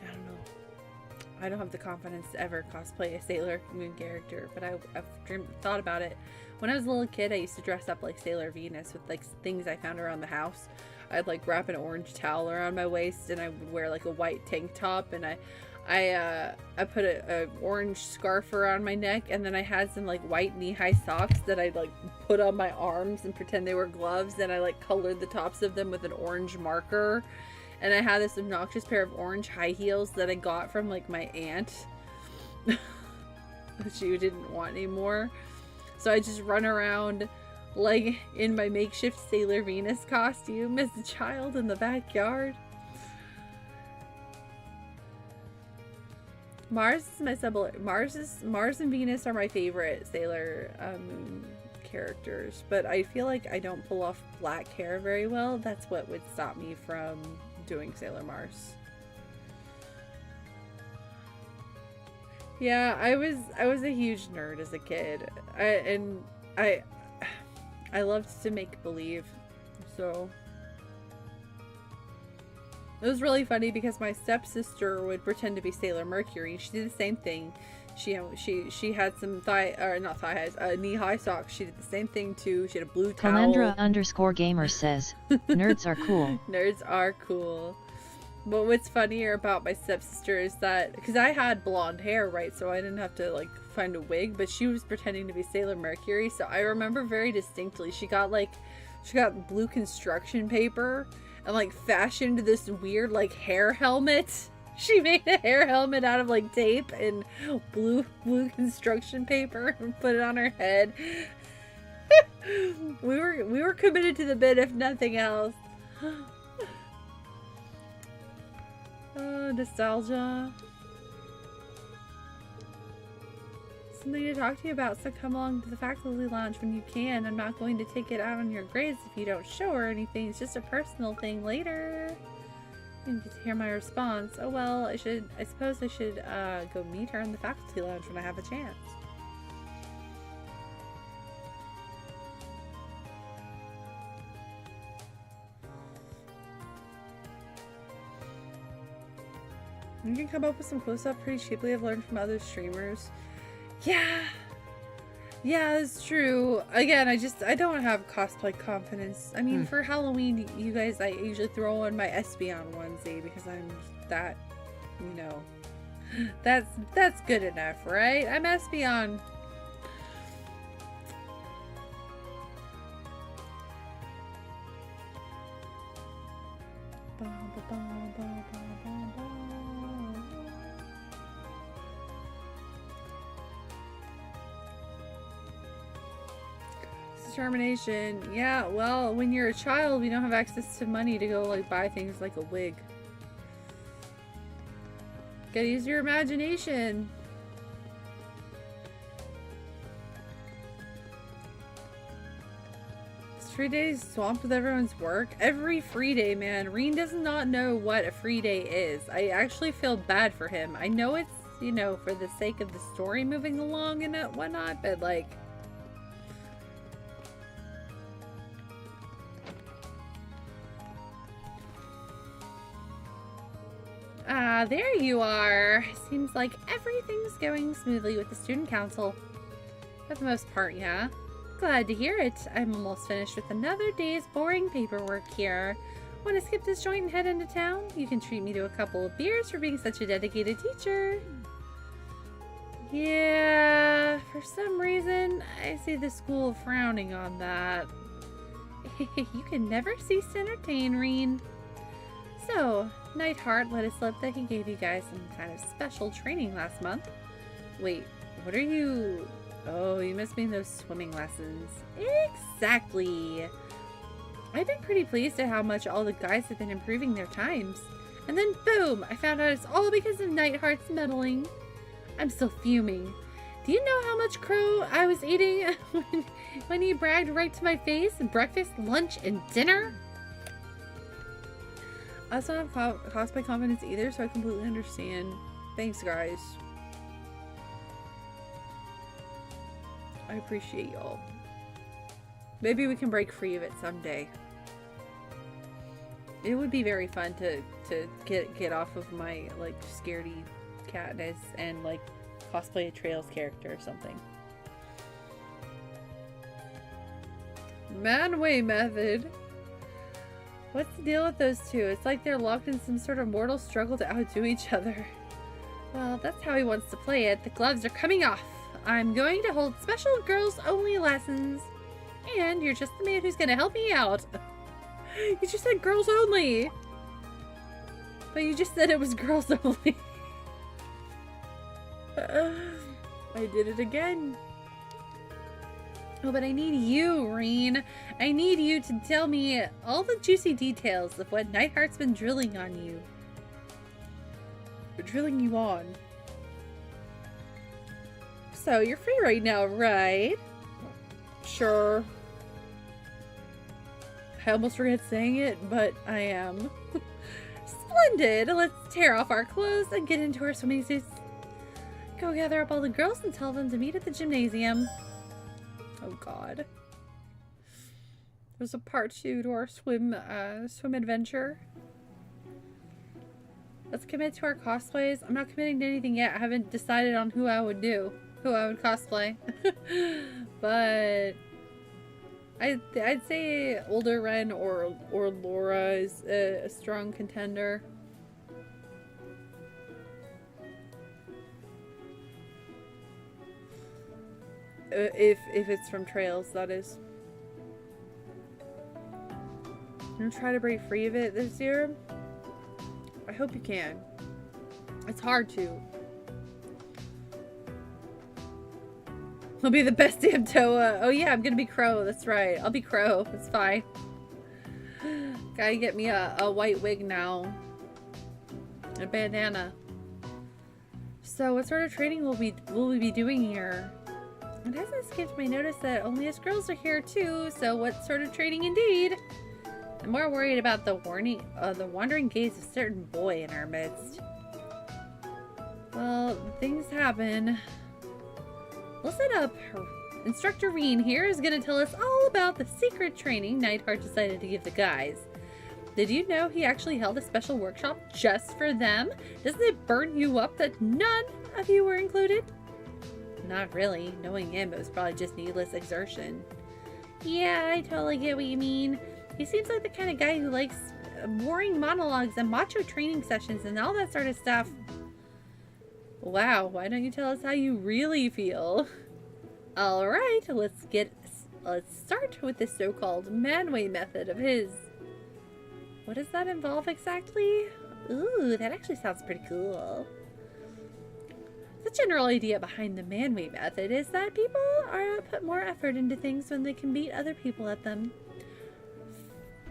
don't know. I don't have the confidence to ever cosplay a Sailor Moon character, but I've thought about it. When I was a little kid, I used to dress up like Sailor Venus with like things I found around the house. I'd like wrap an orange towel around my waist and I would wear like a white tank top, and I put a orange scarf around my neck, and then I had some like white knee-high socks that I like put on my arms and pretend they were gloves, and I like colored the tops of them with an orange marker. And I had this obnoxious pair of orange high heels that I got from like my aunt. She didn't want anymore. So I just run around like in my makeshift Sailor Venus costume as a child in the backyard. Mars is my Mars and Venus are my favorite Sailor Moon characters, but I feel like I don't pull off black hair very well. That's what would stop me from doing Sailor Mars. Yeah, I was a huge nerd as a kid. I loved to make believe. So it was really funny because my stepsister would pretend to be Sailor Mercury. She did the same thing. She had some knee-high socks. She did the same thing too. She had a blue towel. Kalendra_gamer says, nerds are cool. Nerds are cool. But what's funnier about my stepsister is that, because I had blonde hair, right, so I didn't have to like find a wig, but she was pretending to be Sailor Mercury. So I remember very distinctly she got blue construction paper and like fashioned this weird like hair helmet. She made a hair helmet out of like tape and blue construction paper and put it on her head. we were committed to the bit, if nothing else. Oh, nostalgia. Something to talk to you about, so come along to the faculty lounge when you can. I'm not going to take it out on your grades if you don't show or anything. It's just a personal thing later. You need to hear my response. Oh well, I suppose I should go meet her in the faculty lounge when I have a chance. You can come up with some close-up pretty cheaply. I've learned from other streamers. Yeah, that's true. Again, I don't have cosplay confidence. I mean, for Halloween, you guys, I usually throw on my Espeon onesie because I'm that, you know, that's good enough, right? I'm Espeon. Determination. Yeah, well, when you're a child, we don't have access to money to go like buy things like a wig. Gotta use your imagination. Is free day swamped with everyone's work? Every free day, man. Reen does not know what a free day is. I actually feel bad for him. I know it's, you know, for the sake of the story moving along and whatnot, but like, there you are. Seems like everything's going smoothly with the student council. For the most part, yeah. Glad to hear it. I'm almost finished with another day's boring paperwork here. Want to skip this joint and head into town? You can treat me to a couple of beers for being such a dedicated teacher. Yeah, for some reason, I see the school frowning on that. You can never cease to entertain, Reen. So, Nightheart let us slip that he gave you guys some kind of special training last month. Wait, what are you... Oh, you must mean those swimming lessons. Exactly. I've been pretty pleased at how much all the guys have been improving their times. And then boom, I found out it's all because of Nightheart's meddling. I'm still fuming. Do you know how much crow I was eating when he bragged right to my face? Breakfast, lunch, and dinner? I also don't have cosplay confidence either, so I completely understand. Thanks, guys. I appreciate y'all. Maybe we can break free of it someday. It would be very fun to get off of my like scaredy catness and like cosplay a Trails character or something. Manway method. What's the deal with those two? It's like they're locked in some sort of mortal struggle to outdo each other. Well, that's how he wants to play it. The gloves are coming off. I'm going to hold special girls-only lessons. And you're just the man who's going to help me out. You just said girls only. But you just said it was girls only. I did it again. Oh, but I need you, Rean. I need you to tell me all the juicy details of what Nightheart's been drilling on you. Or drilling you on. So, you're free right now, right? Sure. I almost forget saying it, but I am. Splendid! Let's tear off our clothes and get into our swimming suits. Go gather up all the girls and tell them to meet at the gymnasium. Oh god. There's a part 2 to our swim adventure. Let's commit to our cosplays. I'm not committing to anything yet. I haven't decided on who I would cosplay. But I'd say older Ren or Laura is a strong contender. If it's from Trails, that is. I'm gonna try to break free of it this year. I hope you can. It's hard to. I'll be the best damn Toa. Oh yeah, I'm gonna be Crow. That's right. I'll be Crow. It's fine. Gotta get me a white wig now. And a bandana. So what sort of training will we be doing here? It hasn't escaped my notice that only us girls are here too, so what sort of training indeed? I'm more worried about the wandering gaze of a certain boy in our midst. Well, things happen. Listen up. Instructor Rean here is going to tell us all about the secret training Nightheart decided to give the guys. Did you know he actually held a special workshop just for them? Doesn't it burn you up that none of you were included? Not really. Knowing him, it was probably just needless exertion. Yeah, I totally get what you mean. He seems like the kind of guy who likes boring monologues and macho training sessions and all that sort of stuff. Wow, why don't you tell us how you really feel? Alright, let's start with this so-called Manway method of his. What does that involve exactly? Ooh, that actually sounds pretty cool. The general idea behind the Manway method is that people put more effort into things when they can beat other people at them.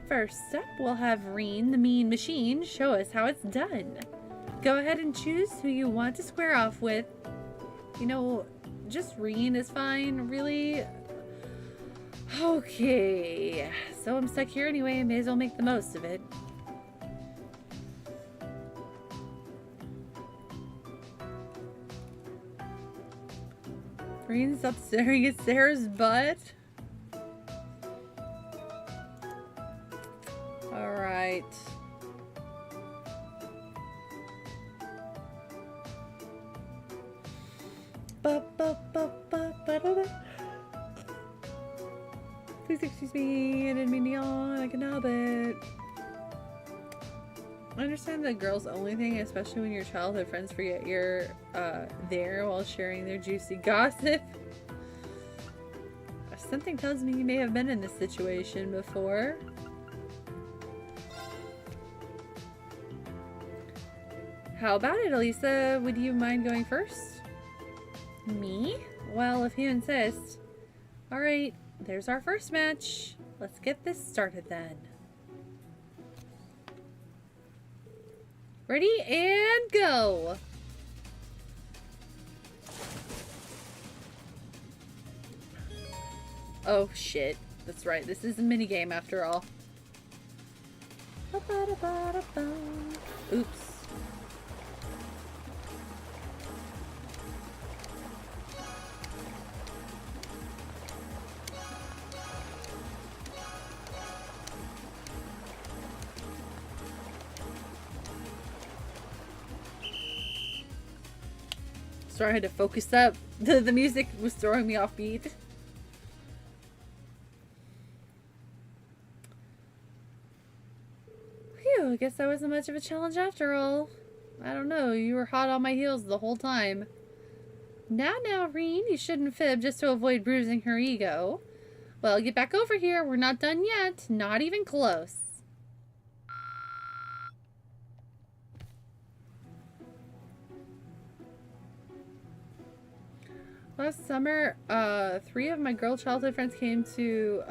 First up, we'll have Rean, the mean machine, show us how it's done. Go ahead and choose who you want to square off with. You know, just Rean is fine, really. Okay, so I'm stuck here anyway, I may as well make the most of it. Rean's up staring at Sarah's butt. Alright. Please excuse me, I didn't mean to yawn, I can help it. I understand the girls only thing, especially when your childhood friends forget you're there while sharing their juicy gossip. Something tells me you may have been in this situation before. How about it, Elisa? Would you mind going first? Me? Well, if you insist. Alright, there's our first match. Let's get this started then. Ready and go! Oh shit. That's right, this is a minigame after all. Oops. Sorry, I had to focus up. The music was throwing me off beat. Phew, I guess that wasn't much of a challenge after all. I don't know. You were hot on my heels the whole time. Now, Reen, you shouldn't fib just to avoid bruising her ego. Well, get back over here. We're not done yet. Not even close. Last summer, 3 of my girl childhood friends came to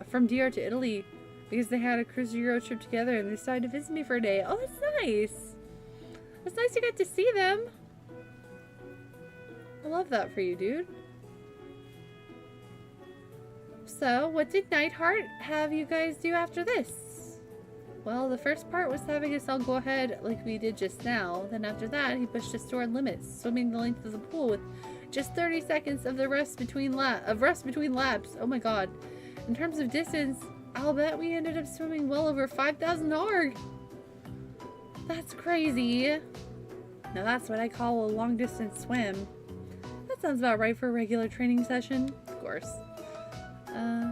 from DR to Italy because they had a cruise Euro trip together and they decided to visit me for a day. Oh, that's nice. It's nice you got to see them. I love that for you, dude. So, what did Nightheart have you guys do after this? Well, the first part was having us all go ahead like we did just now. Then after that, he pushed us to our limits, swimming the length of the pool with just 30 seconds of the rest between laps. Oh my god. In terms of distance, I'll bet we ended up swimming well over 5,000 arg. That's crazy. Now that's what I call a long distance swim. That sounds about right for a regular training session. Of course.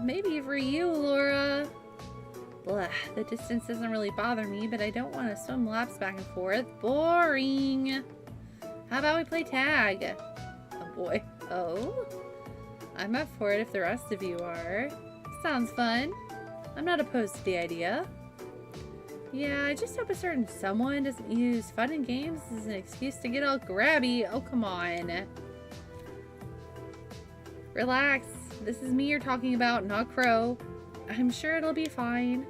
Maybe for you, Laura. Blah, the distance doesn't really bother me, but I don't want to swim laps back and forth. Boring. How about we play tag? Oh boy. Oh? I'm up for it if the rest of you are. Sounds fun. I'm not opposed to the idea. Yeah, I just hope a certain someone doesn't use fun and games as an excuse to get all grabby. Oh, come on. Relax. This is me you're talking about, not Crow. I'm sure it'll be fine.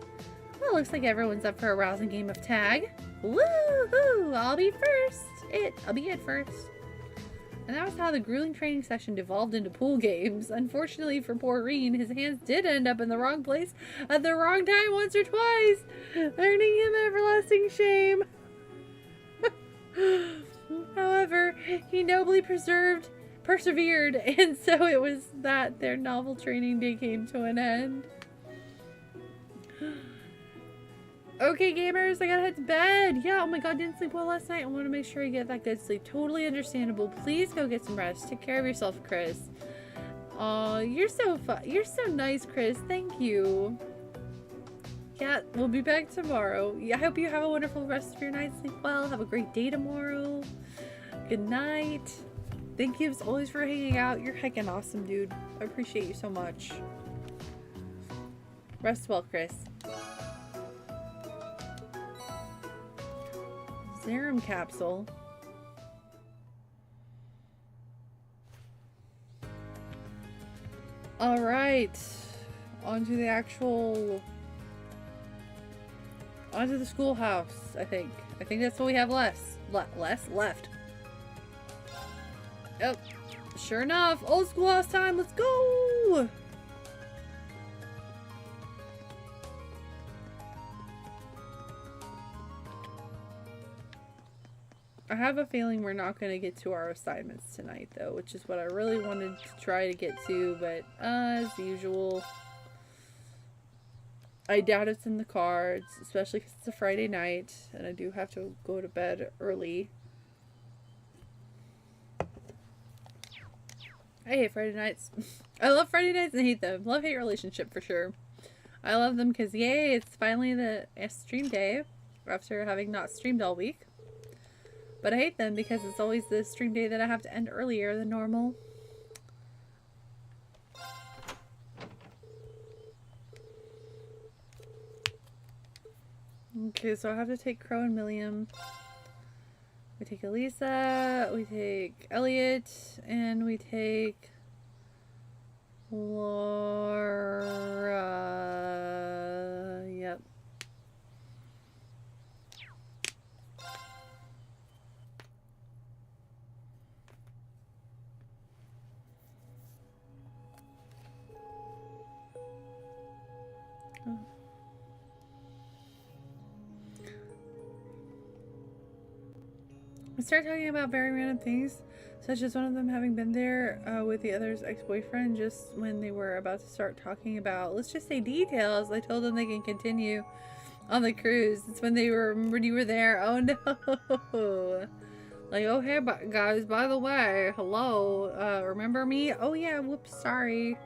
Well, looks like everyone's up for a rousing game of tag. Woohoo! I'll be first. I'll be it first. And that was how the grueling training session devolved into pool games. Unfortunately for poor Reen, his hands did end up in the wrong place at the wrong time once or twice, earning him everlasting shame. However, he nobly persevered, and so it was that their novel training day came to an end. Okay, gamers, I gotta head to bed. Yeah, oh my god, didn't sleep well last night. I want to make sure I get that good sleep. Totally understandable. Please go get some rest. Take care of yourself, Chris. Aw, you're so fun. You're so nice, Chris. Thank you. Yeah, we'll be back tomorrow. Yeah, I hope you have a wonderful rest of your night. Sleep well. Have a great day tomorrow. Good night. Thank you as always for hanging out. You're heckin' awesome, dude. I appreciate you so much. Rest well, Chris. Serum capsule. All right, onto the schoolhouse. I think that's what we have left. Oh, sure enough, old schoolhouse time. Let's go. I have a feeling we're not going to get to our assignments tonight, though, which is what I really wanted to try to get to, but as usual, I doubt it's in the cards, especially because it's a Friday night, and I do have to go to bed early. I hate Friday nights. I love Friday nights and hate them. Love-hate relationship for sure. I love them because, yay, it's finally the stream day after having not streamed all week. But I hate them because it's always the stream day that I have to end earlier than normal. Okay, so I have to take Crow and Milliam. We take Elisa, we take Elliot, and we take Laura. Yep. We start talking about very random things, such as one of them having been there with the other's ex-boyfriend just when they were about to start talking about, let's just say, details. I told them they can continue on the cruise. It's when they remembered you were there. Oh no. Like, oh hey guys, by the way, hello, remember me? Oh yeah, whoops, sorry.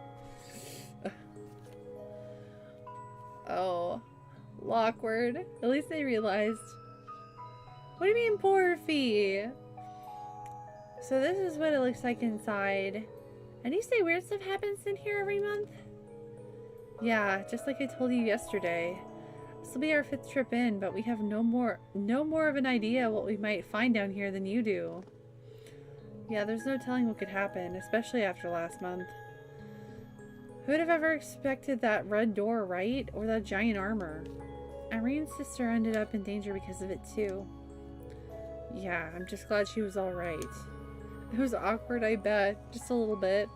Oh, awkward. At least they realized. What do you mean, Porphy? So this is what it looks like inside. And you say weird stuff happens in here every month? Yeah, just like I told you yesterday. This will be our 5th trip in, but we have no more of an idea what we might find down here than you do. Yeah, there's no telling what could happen, especially after last month. Who would have ever expected that red door, right? Or that giant armor? Irene's sister ended up in danger because of it too. Yeah, I'm just glad she was alright. It was awkward, I bet. Just a little bit.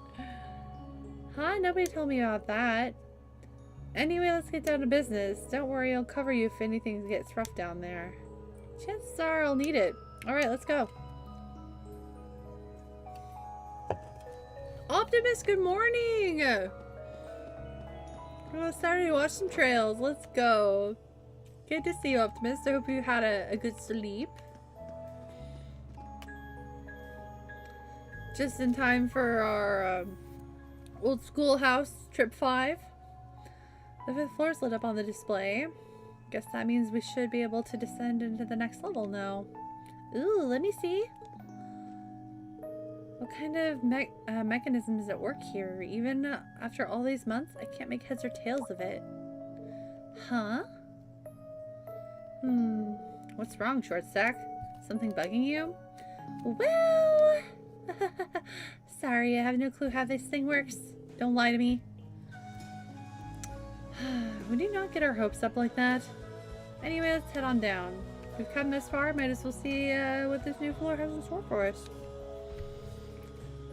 Huh? Nobody told me about that. Anyway, let's get down to business. Don't worry, I'll cover you if anything gets rough down there. Chances are I'll need it. Alright, let's go. Optimus, good morning! Well, Saturday, watch some trails. Let's go. Good to see you, Optimus. I hope you had a good sleep. Just in time for our old schoolhouse trip 5. The 5th floor is lit up on the display. Guess that means we should be able to descend into the next level now. Ooh, let me see. What kind of mechanism is at work here? Even after all these months, I can't make heads or tails of it. Huh? What's wrong, Short Stack? Something bugging you? Well... Sorry, I have no clue how this thing works. Don't lie to me. Would you not get our hopes up like that? Anyway, let's head on down. We've come this far, might as well see what this new floor has in store for us.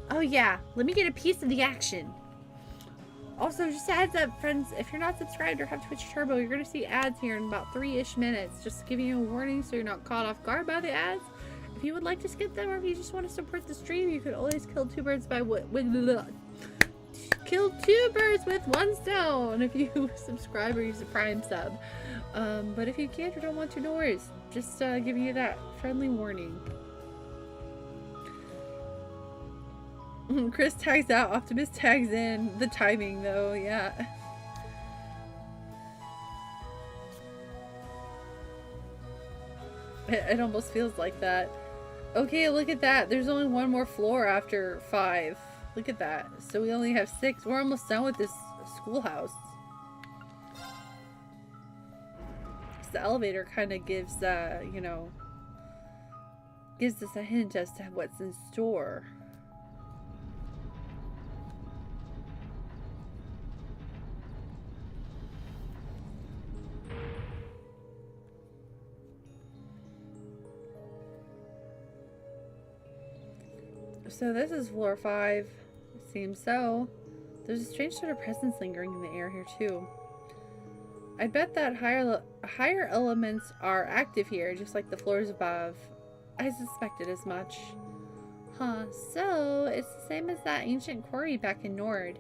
Oh yeah, let me get a piece of the action. Also, just a heads up, friends, if you're not subscribed or have Twitch Turbo, you're going to see ads here in about 3-ish minutes. Just giving you a warning so you're not caught off guard by the ads. If you would like to skip them, or if you just want to support the stream, you could always kill 2 birds with 1 stone if you subscribe or use a Prime sub. But if you can't or don't want to, no worries. Just giving you that friendly warning. Chris tags out, Optimus tags in. The timing, though, yeah. It almost feels like that. Okay, look at that. There's only 1 more floor after 5. Look at that. So we only have 6. We're almost done with this schoolhouse. The elevator kind of gives, you know, gives us a hint as to what's in store. So this is floor 5. Seems so. There's a strange sort of presence lingering in the air here too. I bet that higher elements are active here, just like the floors above. I suspected as much. Huh, so it's the same as that ancient quarry back in Nord.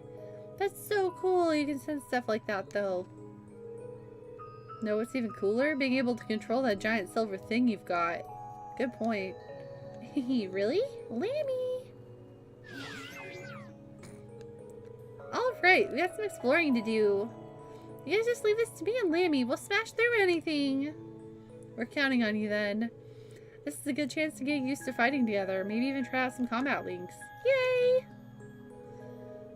That's so cool, you can sense stuff like that though. No, what's even cooler? Being able to control that giant silver thing you've got. Good point. Really? Lammy! Alright, we got some exploring to do. You guys just leave this to me and Lammy. We'll smash through anything. We're counting on you then. This is a good chance to get used to fighting together. Maybe even try out some combat links. Yay!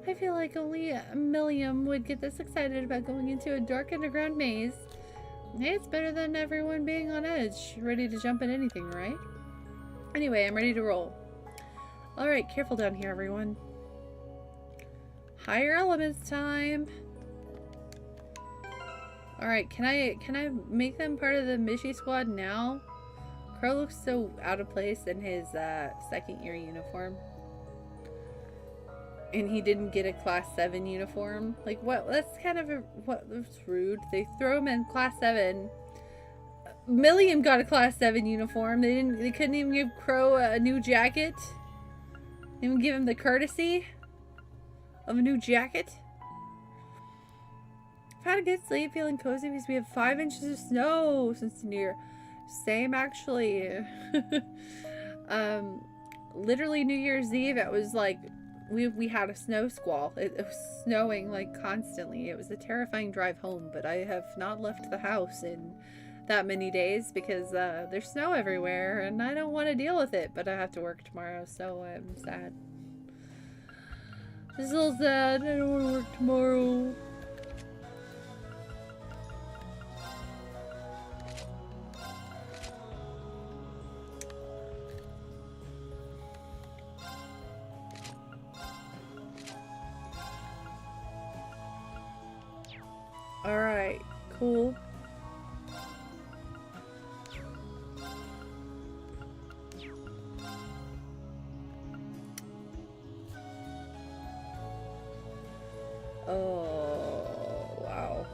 I feel like only Milliam would get this excited about going into a dark underground maze. Hey, it's better than everyone being on edge, ready to jump at anything, right? Anyway, I'm ready to roll. Alright, careful down here, everyone. Higher elements time. Alright, can I make them part of the Mishi squad now? Crow looks so out of place in his second year uniform. And he didn't get a class 7 uniform. Like what? That's kind of that's rude. They throw him in class 7. Milliam got a class 7 uniform. They couldn't even give Crow a new jacket. They didn't give him the courtesy of a new jacket. I've had a good sleep, feeling cozy because we have 5 inches of snow since the new year. Same actually. Literally New Year's Eve, it was like we had a snow squall. It was snowing like constantly. It was a terrifying drive home, but I have not left the house in that many days because there's snow everywhere and I don't want to deal with it, but I have to work tomorrow, so I'm sad. It's a little sad. I don't want to work tomorrow. Alright, cool. Oh, wow.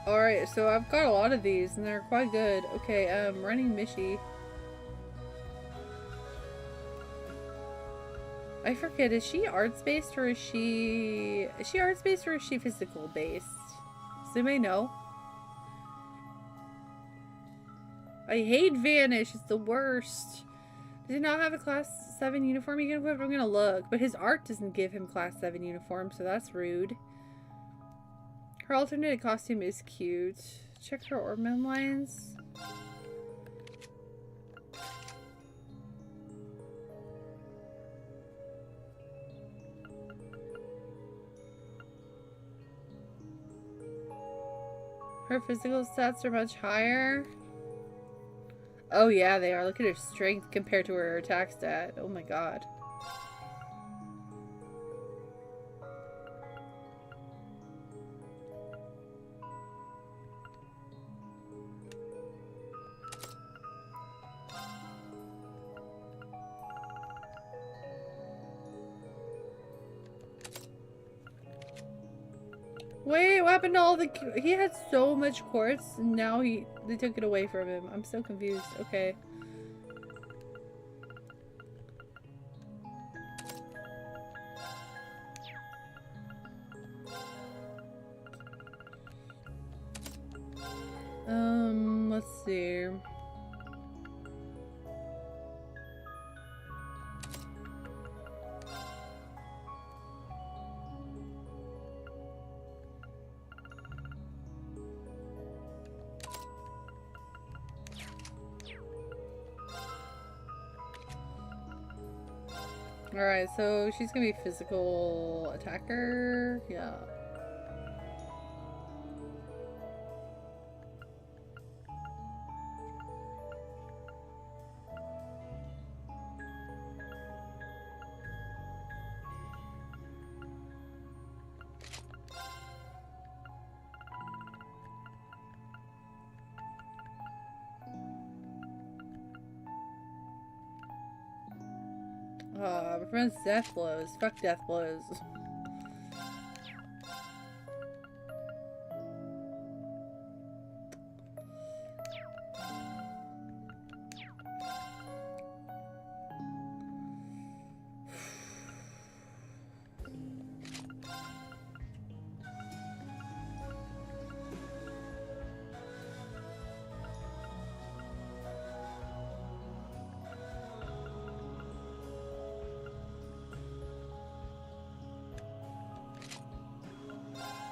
Alright, so I've got a lot of these and they're quite good. Okay, running Mishi. I forget, is she arts based or is she arts based or is she physical based? Does anybody know? I hate Vanish, it's the worst. Does he not have a class 7 uniform he can equip? I'm gonna look, but his art doesn't give him class 7 uniform, so that's rude. Her alternate costume is cute. Check her ornament lines. Her physical stats are much higher. Oh yeah, they are. Look at her strength compared to her attack stat. Oh my god. Wait, what happened to all the... He had so much quartz, and now they took it away from him. I'm so confused. Okay. Let's see. Alright, so she's gonna be physical attacker. Yeah. Prevents death blows. Fuck death blows.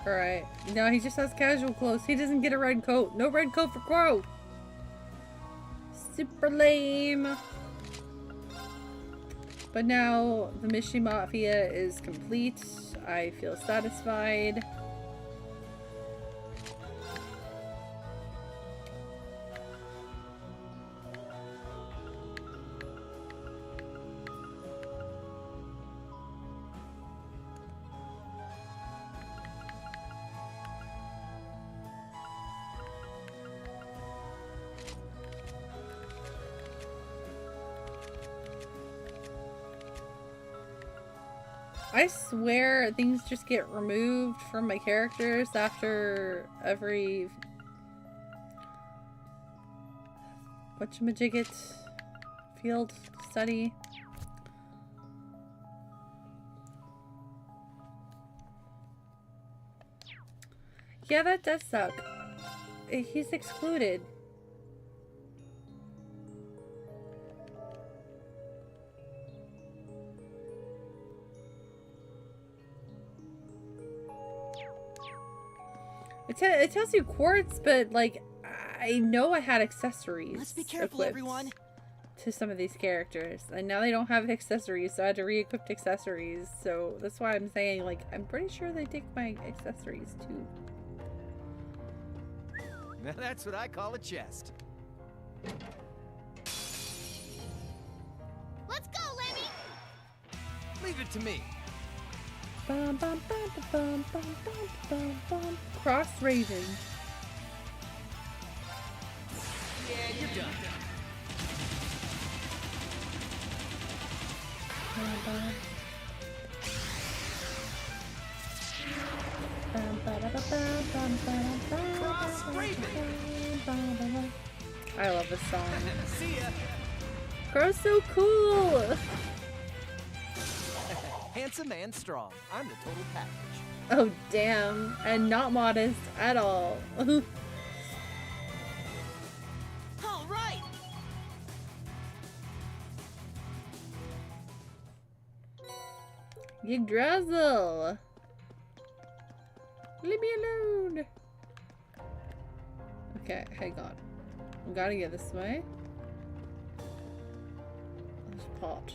Alright. No, he just has casual clothes. He doesn't get a red coat. No red coat for Crow. Super lame. But now the Mishi Mafia is complete. I feel satisfied. I swear things just get removed from my characters after every whatchamajigget field study. Yeah, that does suck. He's excluded. It tells you quartz, but like I know I had accessories. Let's be careful, equipped everyone. To some of these characters, and now they don't have accessories, so I had to re-equip accessories. So that's why I'm saying, like, I'm pretty sure they take my accessories too. Now that's what I call a chest. Let's go, Lemmy! Leave it to me. Bum, bum, bum, bum, bum, bum, bum, bum. Cross Raven. Yeah, you're done. Cross Raven. I love this song. See ya. Crow's so cool. Handsome and strong. I'm the total package. Oh damn, and not modest at all. All right. Yggdrasil. Leave me alone. Okay, hang on. We gotta get this way. There's a pot.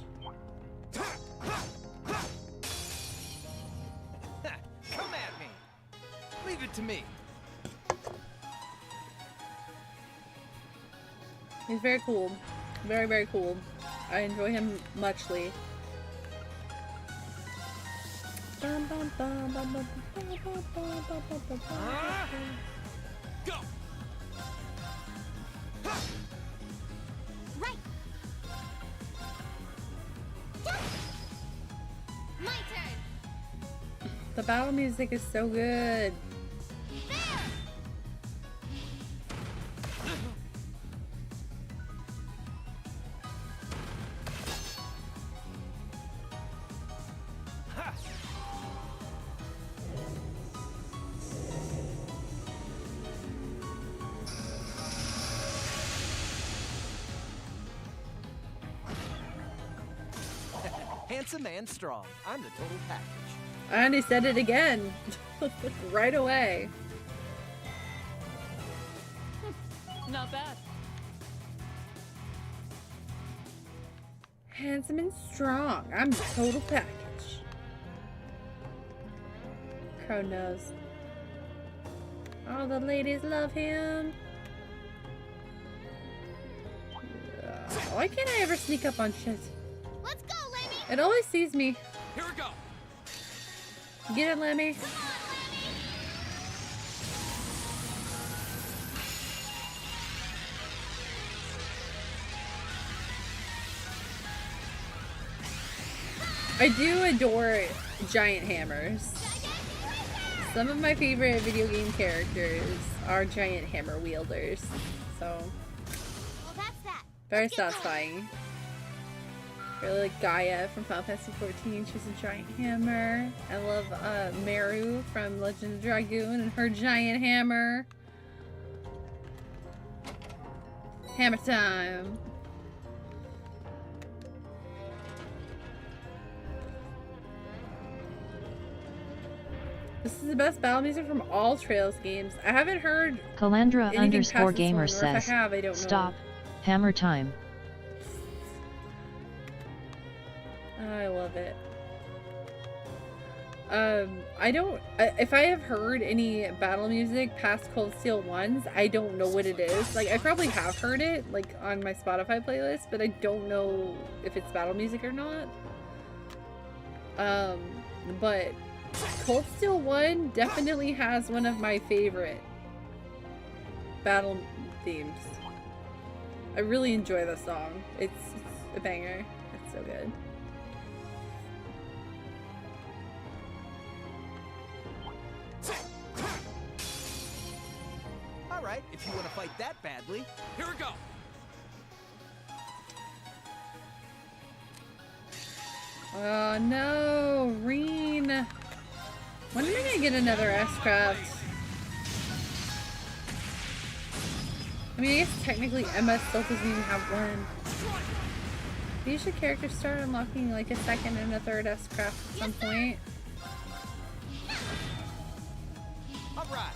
Come at me. Leave it to me. He's very cool. Very, very cool. I enjoy him muchly. Go! Right! My turn! The battle music is so good. Handsome and strong. I'm the total package. And he said it again. Right away. Not bad. Handsome and strong. I'm the total package. Crow knows. All the ladies love him. Why can't I ever sneak up on shit? Let's go, Lemmy! It always sees me. Here we go. Get it, Lemmy. Come on, Lemmy! I do adore giant hammers. Some of my favorite video game characters are giant hammer wielders. So, Well, that's that. very satisfying. Really like Gaia from Final Fantasy XIV. She's a giant hammer. I love Meru from Legend of Dragoon and her giant hammer. Hammer time. This is the best battle music from all Trails games. I haven't heard Calandra anything past underscore this gamer one, or if says, I have, I don't stop, know. hammer time. I love it. I don't, if I have heard any battle music past Cold Steel 1s, I don't know what it is. Like, I probably have heard it, like, on my Spotify playlist, but I don't know if it's battle music or not. But Cold Steel 1 definitely has one of my favorite battle themes. I really enjoy the song. It's a banger. It's so good. Alright, if you want to fight that badly. Here we go. Oh no, Reen. When am I gonna get another S-Craft? I mean, I guess technically Emma still doesn't even have one. These should characters start unlocking like a second and a third S-Craft at some point. Alright.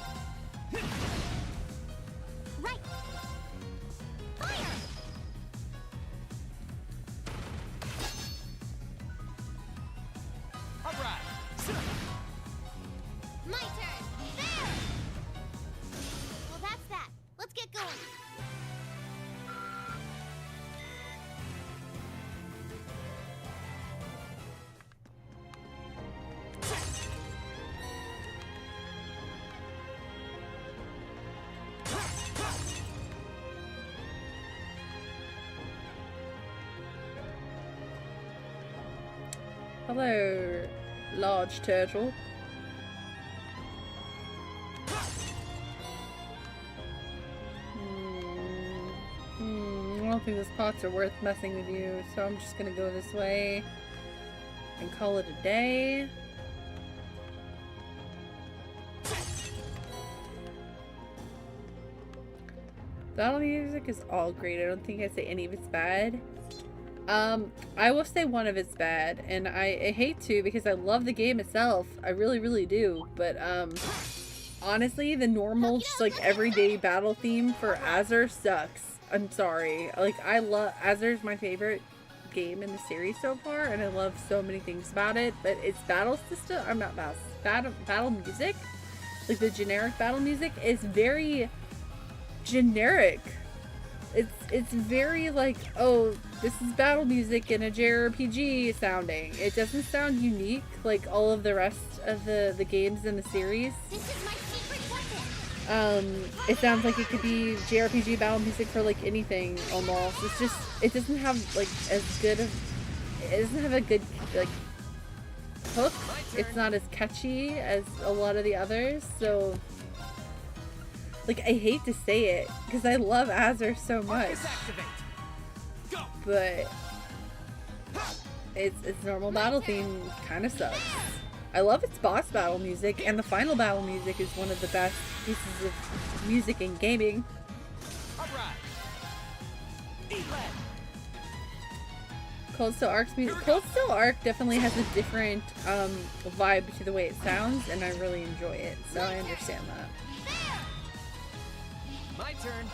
Hello, large turtle. I don't think those pots are worth messing with you, so I'm just gonna go this way and call it a day. Battle music is all great. I don't think I'd say any of it's bad. I will say one of it's bad, and I hate to because I love the game itself. I really, really do. But honestly, the normal, just like everyday battle theme for Azure sucks. I'm sorry. Like, I love Azure's my favorite game in the series so far, and I love so many things about it. But its battle system, I'm not battle music, like the generic battle music, is very generic. It's very like, oh, this is battle music in a JRPG sounding. It doesn't sound unique like all of the rest of the games in the series. It sounds like it could be JRPG battle music for like anything almost. It's just, it doesn't have like as good of, it doesn't have a good like hook. It's not as catchy as a lot of the others, so like, I hate to say it because I love Azure so much, but its normal battle theme kind of sucks. I love its boss battle music, and the final battle music is one of the best pieces of music in gaming. Cold Steel Ark's music. Cold Steel Ark definitely has a different vibe to the way it sounds, and I really enjoy it, so I understand that. My turn.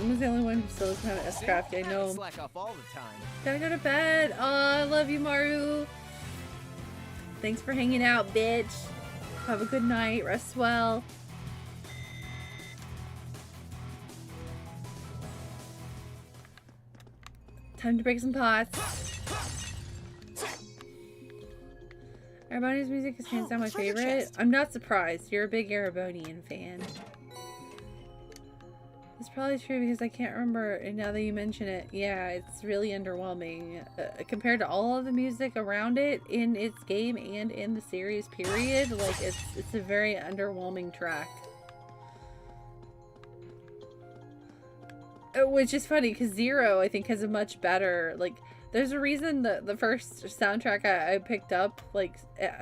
I'm the only one who still doesn't have an S-Craft. I know. Slack off all the time. Gotta go to bed. Oh, I love you, Maru. Thanks for hanging out, bitch. Have a good night. Rest well. Time to break some pots. Erebonian's music is hands down my favorite. I'm not surprised. You're a big Erebonian fan. It's probably true because I can't remember, and now that you mention it, yeah, it's really underwhelming. Compared to all of the music around it in its game and in the series period, like, it's a very underwhelming track. Which is funny, because Zero, I think, has a much better, like, there's a reason the first soundtrack I picked up, like,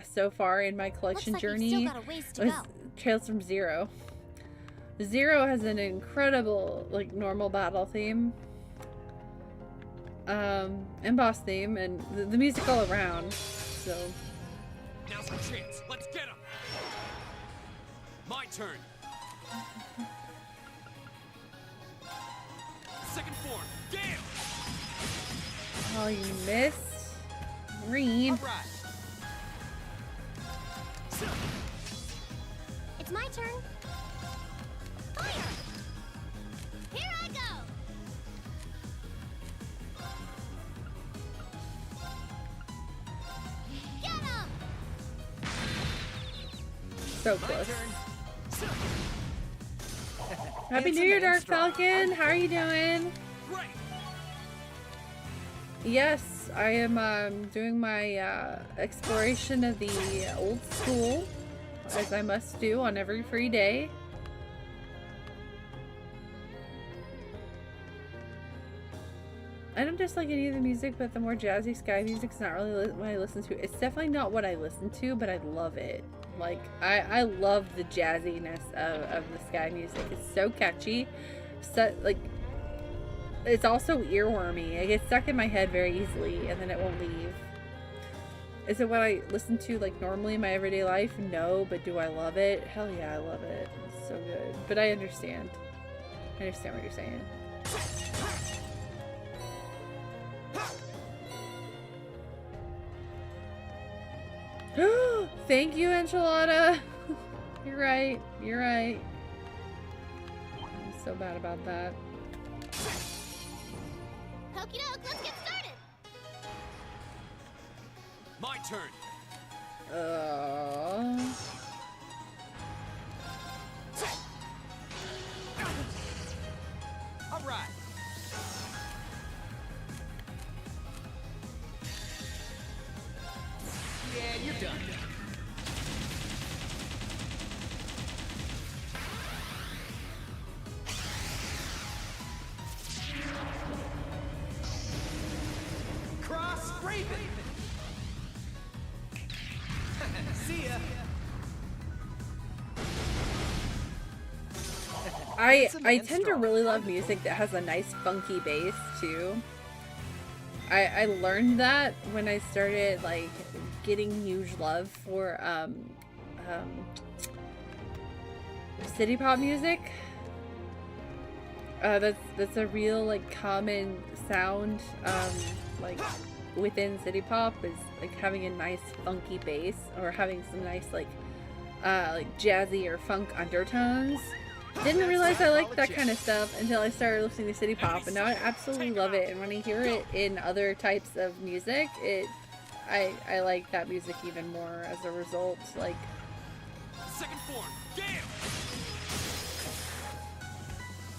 so far in my collection journey was Trails from Zero. Zero has an incredible, like, normal battle theme, and boss theme, and the music all around, so. Now's our chance. Let's get him. My turn. Second form. Gale. Oh, you missed. Green. Right. It's my turn. Fire! Here I go! Get him! So close. Happy New Year, Dark Falcon! How are you doing? Yes, I am doing my exploration of the old school, as I must do on every free day. I don't dislike any of the music, but the more jazzy Sky music's not really what I listen to. It's definitely not what I listen to, but I love it. Like, I love the jazziness of the Sky music. It's so catchy. So, like, it's also earwormy. It gets stuck in my head very easily, and then it won't leave. Is it what I listen to, like, normally in my everyday life? No, but do I love it? Hell yeah, I love it. It's so good. But I understand. I understand what you're saying. Thank you, Enchilada. You're right. You're right. I'm so bad about that. Okie doke, let's get started. My turn. All right. I tend to really love music that has a nice funky bass too. I learned that when I started like getting huge love for city pop music. That's a real like common sound like within city pop is like having a nice funky bass or having some nice like jazzy or funk undertones. Didn't realize I liked that kind of stuff until I started listening to city pop, and now I absolutely love it. And when I hear it in other types of music, I like that music even more as a result. Like, second form, Gale!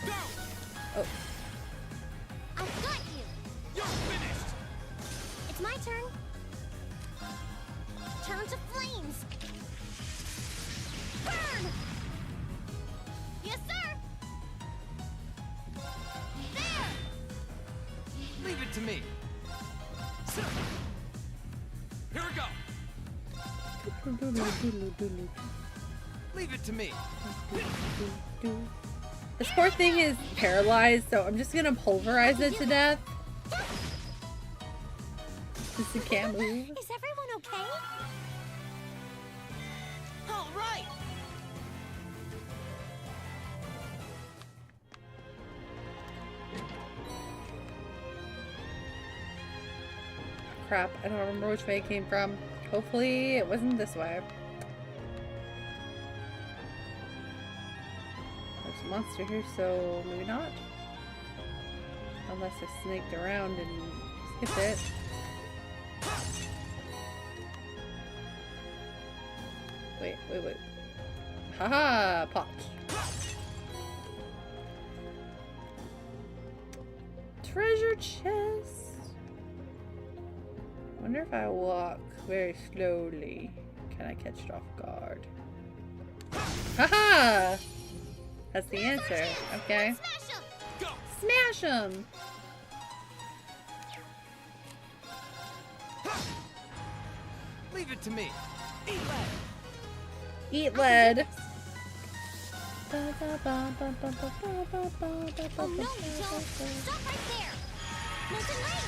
Go! Oh. I've got you! You're finished! It's my turn. Turn to flames! Burn! Yes, sir! There! Leave it to me. Here we go! Leave it to me. This poor thing is paralyzed, so I'm just gonna pulverize it to death. Because it can't move. Is everyone okay? All right. Crap, I don't remember which way it came from. Hopefully it wasn't this way. There's a monster here, so maybe not. Unless I snaked around and skipped it. Wait. Haha! Popped. Treasure chest! Wonder if I walk very slowly, can I catch it off guard? Haha! That's the answer. Okay. Smash him! Leave it to me. Eat lead. Oh no, Joel! Stop right there! Molten Rain!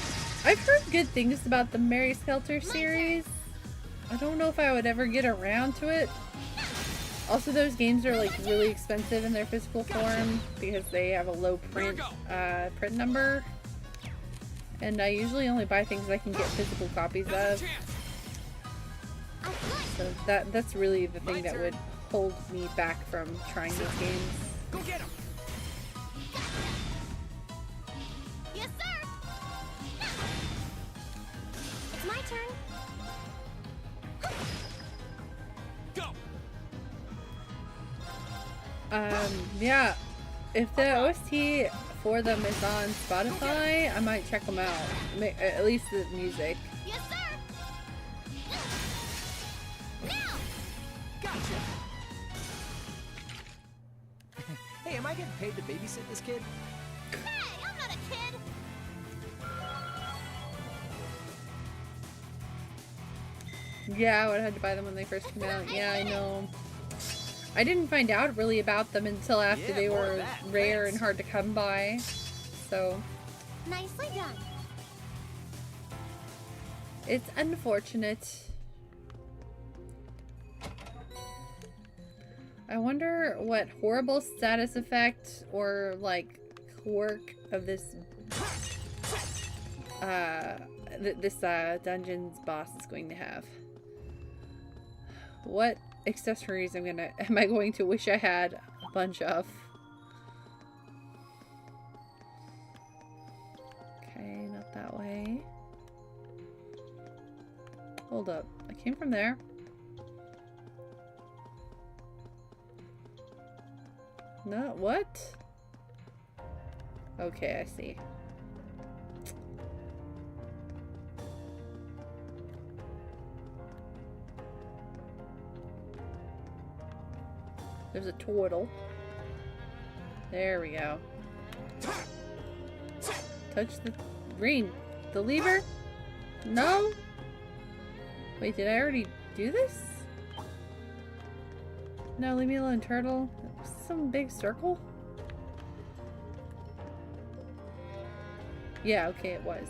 I've heard good things about the Mary Skelter series. I don't know if I would ever get around to it. Also, those games are like really expensive in their physical form because they have a low print number. And I usually only buy things I can get physical copies of. So that's really the thing that would hold me back from trying those games. Go get him. Yes, sir. It's my turn. Go. Yeah. If the OST for them is on Spotify, I might check them out. At least the music. Yes, sir. Now. Gotcha. Hey, am I getting paid to babysit this kid? Hey, I'm not a kid. Yeah, I would have had to buy them when they first came out. Yeah, I know. I didn't find out really about them until after they were rare and hard to come by. So. Nicely done. It's unfortunate. I wonder what horrible status effect or like quirk of this dungeon's boss is going to have. What accessories am I going to wish I had a bunch of? Okay, not that way. Hold up. I came from there. No, what? Okay, I see. There's a turtle. There we go. Touch the green. The lever? No? Wait, did I already do this? No, leave me alone, turtle. Some big circle? Yeah, okay, it was.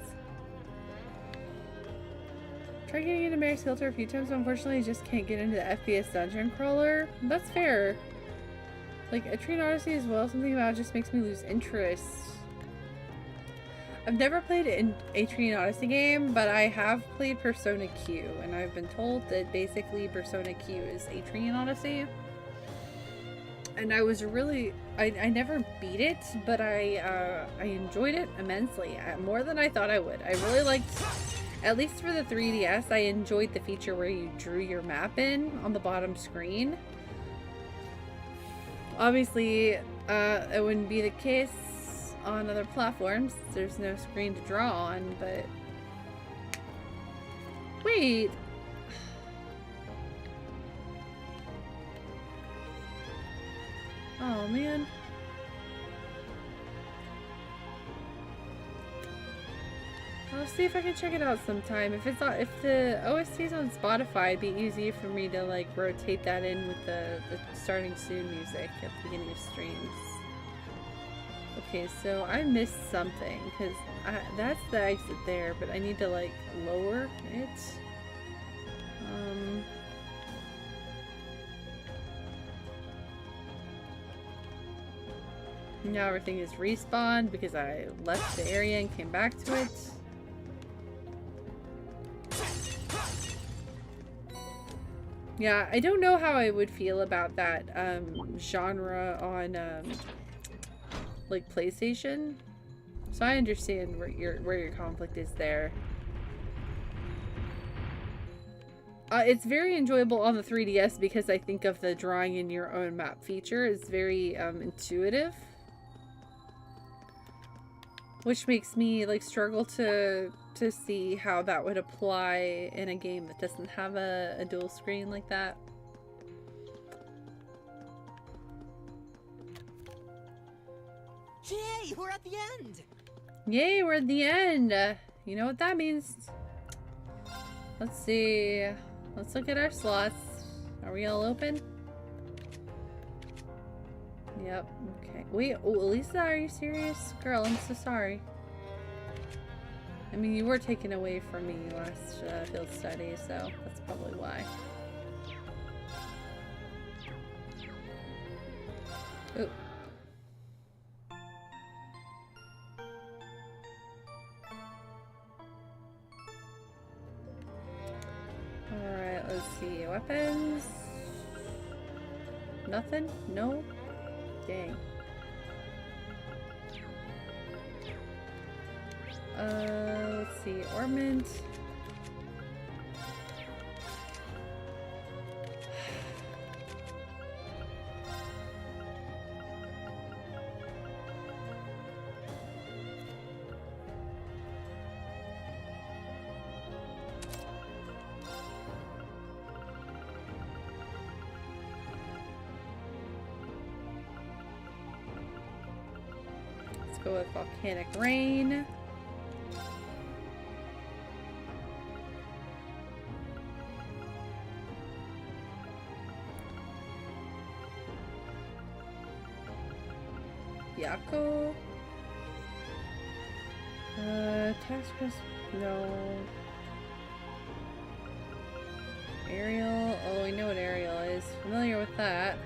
Tried getting into Mary's Filter a few times, but unfortunately I just can't get into the FPS dungeon crawler. That's fair. Like, Etrian Odyssey as well, something about it just makes me lose interest. I've never played an Etrian Odyssey game, but I have played Persona Q, and I've been told that basically Persona Q is Etrian Odyssey. And I was really... I never beat it, but I enjoyed it immensely. More than I thought I would. I really liked... At least for the 3DS, I enjoyed the feature where you drew your map in on the bottom screen. Obviously, it wouldn't be the case on other platforms. There's no screen to draw on, but... Wait! Oh, man. I'll see if I can check it out sometime. If the OST is on Spotify, it'd be easy for me to like rotate that in with the starting soon music at the beginning of streams. Okay, so I missed something because that's the exit there, but I need to like lower it. Now everything is respawned because I left the area and came back to it. Yeah, I don't know how I would feel about that genre on like PlayStation. So I understand where your conflict is there. It's very enjoyable on the 3DS because I think of the drawing in your own map feature. It's very intuitive. Which makes me like struggle to see how that would apply in a game that doesn't have a dual screen like that. Yay, we're at the end! Yay, we're at the end! You know what that means. Let's see. Let's look at our slots. Are we all open? Yep. Okay. Wait, oh, Lisa, are you serious? Girl, I'm so sorry. I mean, you were taken away from me last field study, so that's probably why. Ooh. Alright, let's see. Weapons? Nothing? No? Dang. Let's see. Ornament. Let's go with Volcanic Rain. Yako. Tax Press. No. Ariel. Oh, I know what Ariel is. Familiar with that.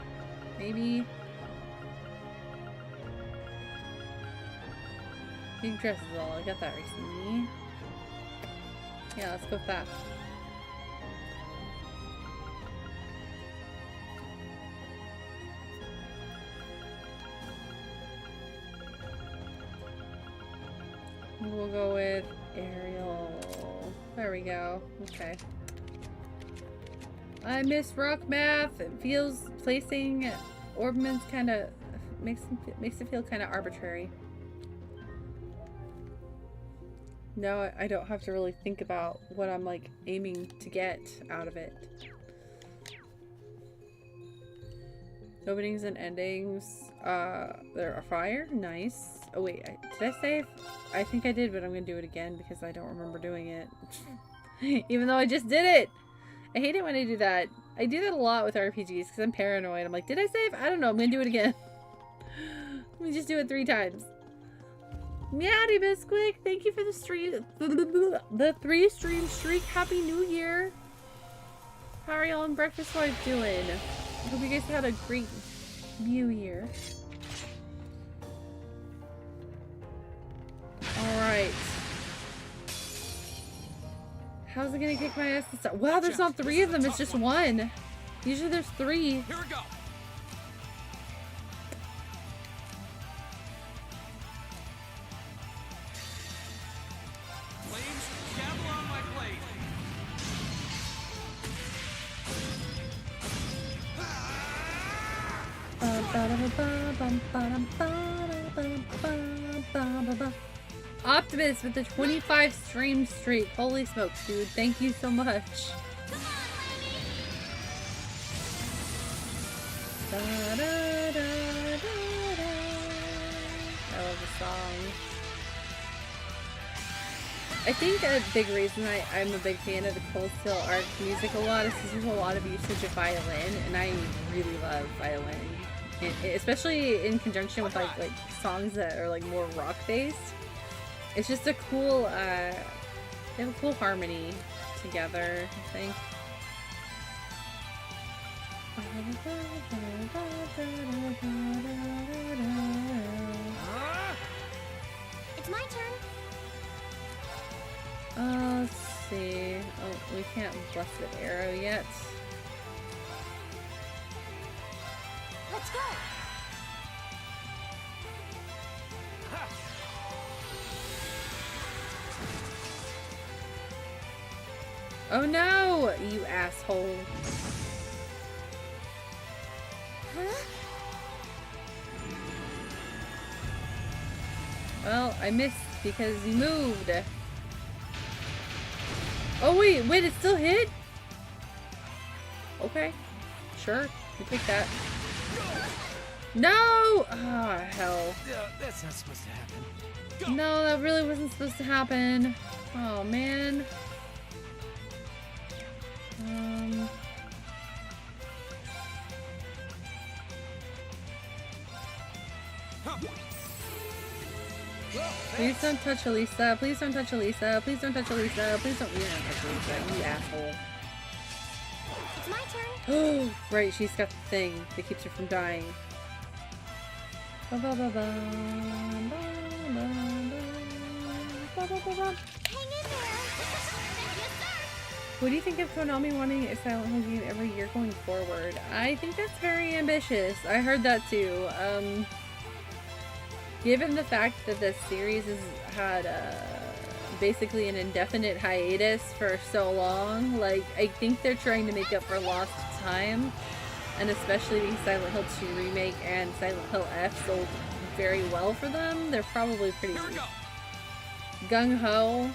Maybe. Pink Dress is all. I got that recently. Yeah, let's go with that. We'll go with Ariel. There we go. Okay. I miss rock math. It feels placing orbments kind of makes it feel kind of arbitrary. No, I don't have to really think about what I'm like aiming to get out of it. Openings and endings. There are fire. Nice. Oh wait, did I save? I think I did, but I'm gonna do it again because I don't remember doing it. Even though I just did it! I hate it when I do that. I do that a lot with RPGs because I'm paranoid. I'm like, did I save? I don't know, I'm gonna do it again. Let me just do it 3 times. Meowdy Bisquick, thank you for the stream, the 3 stream streak. Happy New Year. How are y'all and Breakfast Wife doing? I hope you guys had a great New Year. Alright. How's it gonna kick my ass this time? Wow, there's not 3 of them, it's just 1. Usually there's 3. Here we go. Flames, gavel on my blade. Optimus with the 25 stream streak. Holy smokes, dude. Thank you so much. I love the song. I think a big reason I'm a big fan of the Cold Steel Arc music a lot is because there's a lot of usage of violin, and I really love violin. Especially in conjunction with like songs that are like more rock based. It's just a cool they have a cool harmony together, I think. It's my turn. Let's see. Oh, we can't Blessed Arrow yet. Let's go. Oh no, you asshole. Huh? Well, I missed because you moved. Oh wait, it still hit? Okay, sure, you take that. No! Oh, hell. That's not supposed to happen. No, that really wasn't supposed to happen. Oh, man. Please don't touch Elisa. Please don't touch Elisa. Please don't touch Elisa. Please don't. You don't touch Elisa, you asshole. It's my turn. Oh, right, she's got the thing that keeps her from dying. Hang in there. What do you think of Konami wanting a Silent Hill game every year going forward? I think that's very ambitious. I heard that too. Given the fact that this series has had basically an indefinite hiatus for so long, like, I think they're trying to make up for lost time. And especially because Silent Hill 2 Remake and Silent Hill F sold very well for them, they're probably pretty gung-ho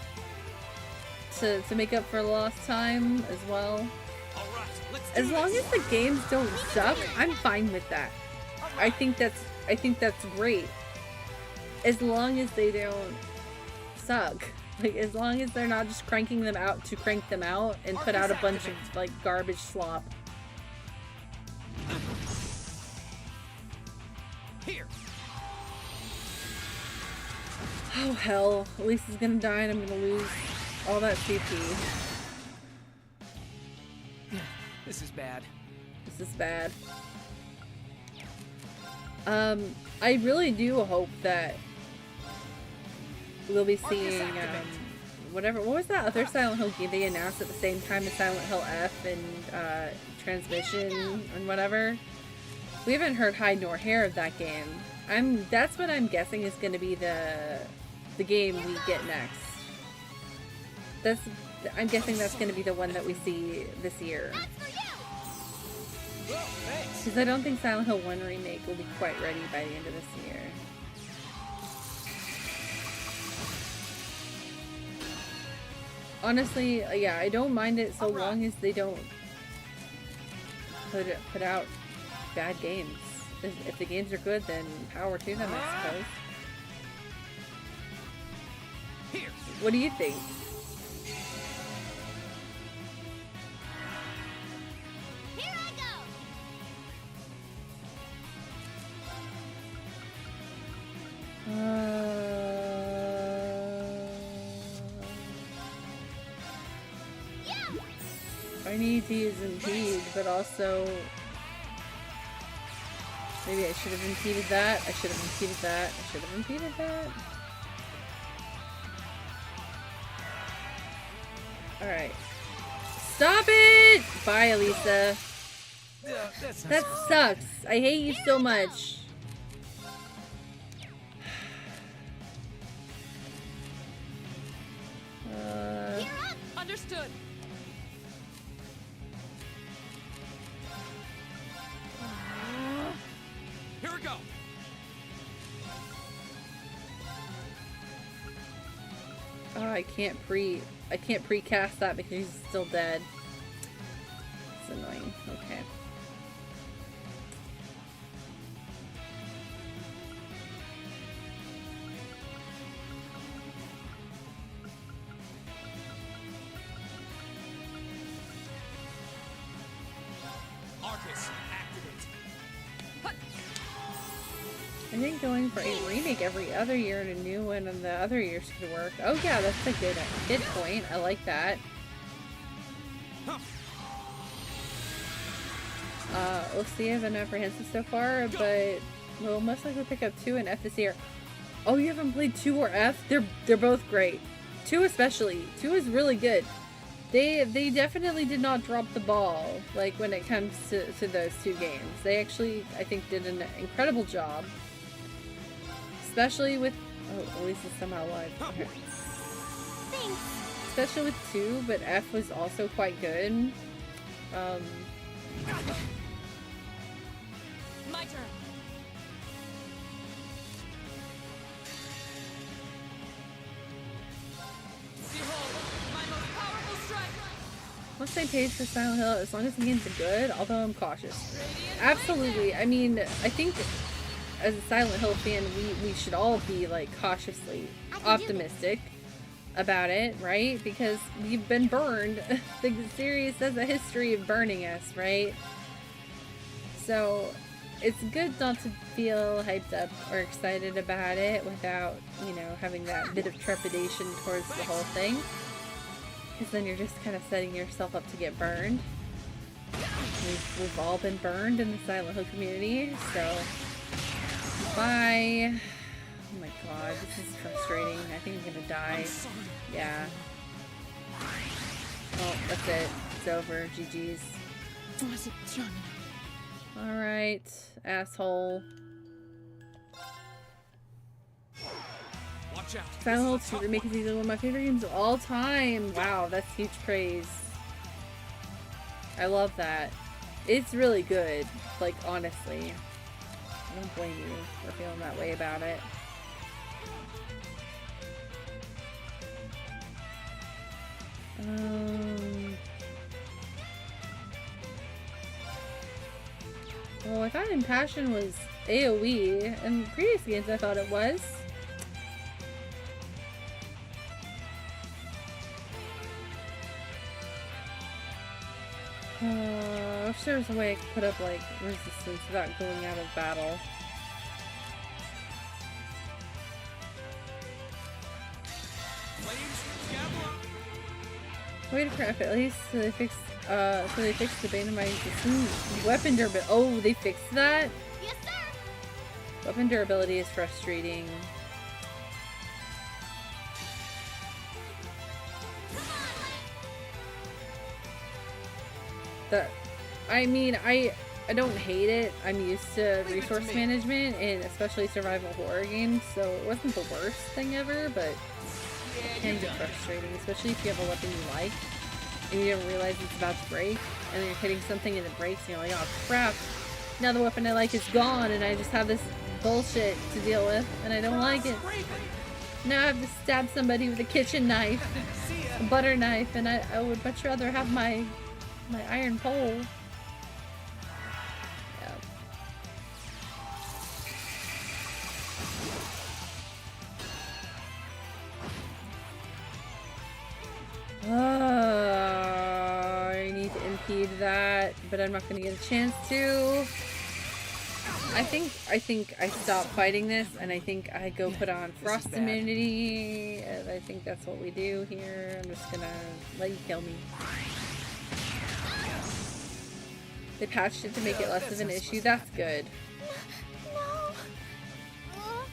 to make up for lost time as well. As long as the games don't suck, I'm fine with that. I think that's great. As long as they don't suck. Like, as long as they're not just cranking them out to crank them out and put out a bunch of, like, garbage slop. Here. Oh, hell. Lisa's gonna die and I'm gonna lose all that CP. This is bad. This is bad. I really do hope that we'll be seeing, what was that other Silent Hill game they announced at the same time as Silent Hill F and, Transmission and whatever? We haven't heard hide nor hair of that game. That's what I'm guessing is gonna be the game we get next. I'm guessing that's gonna be the one that we see this year. Because I don't think Silent Hill 1 Remake will be quite ready by the end of this year. Honestly, yeah, I don't mind it so long as they don't put out bad games. If the games are good, then power to them, I suppose. What do you think? Here I go. I need to use impede, but also maybe I should have impeded that. I should have impeded that. I should have impeded that. Alright. Stop it! Bye, Elisa. That sucks. I hate you so much. Understood. Here we go. Oh, I can't precast that because he's still dead. It's annoying. Okay. Arcus, activate. I think going for a remake every other year and a new one in the other years could work. Oh yeah, that's a good point. I like that. We'll see. I've been apprehensive so far, but we'll most likely pick up 2 and F this year. Oh, you haven't played 2 or F? They're both great. 2 especially. 2 is really good. They definitely did not drop the ball, like, when it comes to those 2 games. They actually, I think, did an incredible job. Especially with... Oh, Elisa's somehow alive. Okay. Thanks. Especially with 2, but F was also quite good. My turn. Once I paid for Silent Hill, as long as the games are good, although I'm cautious. Absolutely. I mean, I think as a Silent Hill fan, we should all be, like, cautiously optimistic about it, right? Because we've been burned. The series has a history of burning us, right? So it's good not to feel hyped up or excited about it without, you know, having that bit of trepidation towards the whole thing. Because then you're just kind of setting yourself up to get burned. We've all been burned in the Silent Hill community, so bye. Oh my god, this is frustrating. I think I'm gonna die. Yeah. Oh, that's it. It's over. GG's. Alright, asshole. Watch out. Silent Hill 2 Remake is easily one of my favorite games of all time. Wow, that's huge praise. I love that. It's really good. Like, honestly. I don't blame you for feeling that way about it. Well, I thought Impassion was AoE. In previous games, I thought it was. I wish there was a way I could put up, like, resistance without going out of battle. Way to crap, at least so they fixed the bane of my weapon durability. Oh, they fixed that? Yes, sir. Weapon durability is frustrating. I mean, I don't hate it. I'm used to resource management and especially survival horror games, so it wasn't the worst thing ever, but it can get frustrating, especially if you have a weapon you like and you don't realize it's about to break, and then you're hitting something and it breaks and you're like, oh crap, now the weapon I like is gone and I just have this bullshit to deal with and I don't like it. Now I have to stab somebody with a kitchen knife, a butter knife, and I would much rather have my iron pole. I need to impede that, but I'm not going to get a chance to. I think I stop fighting this, and I think I go put on Frost Immunity, and I think that's what we do here. I'm just gonna let you kill me. They patched it to make it less of an issue. That's good. No!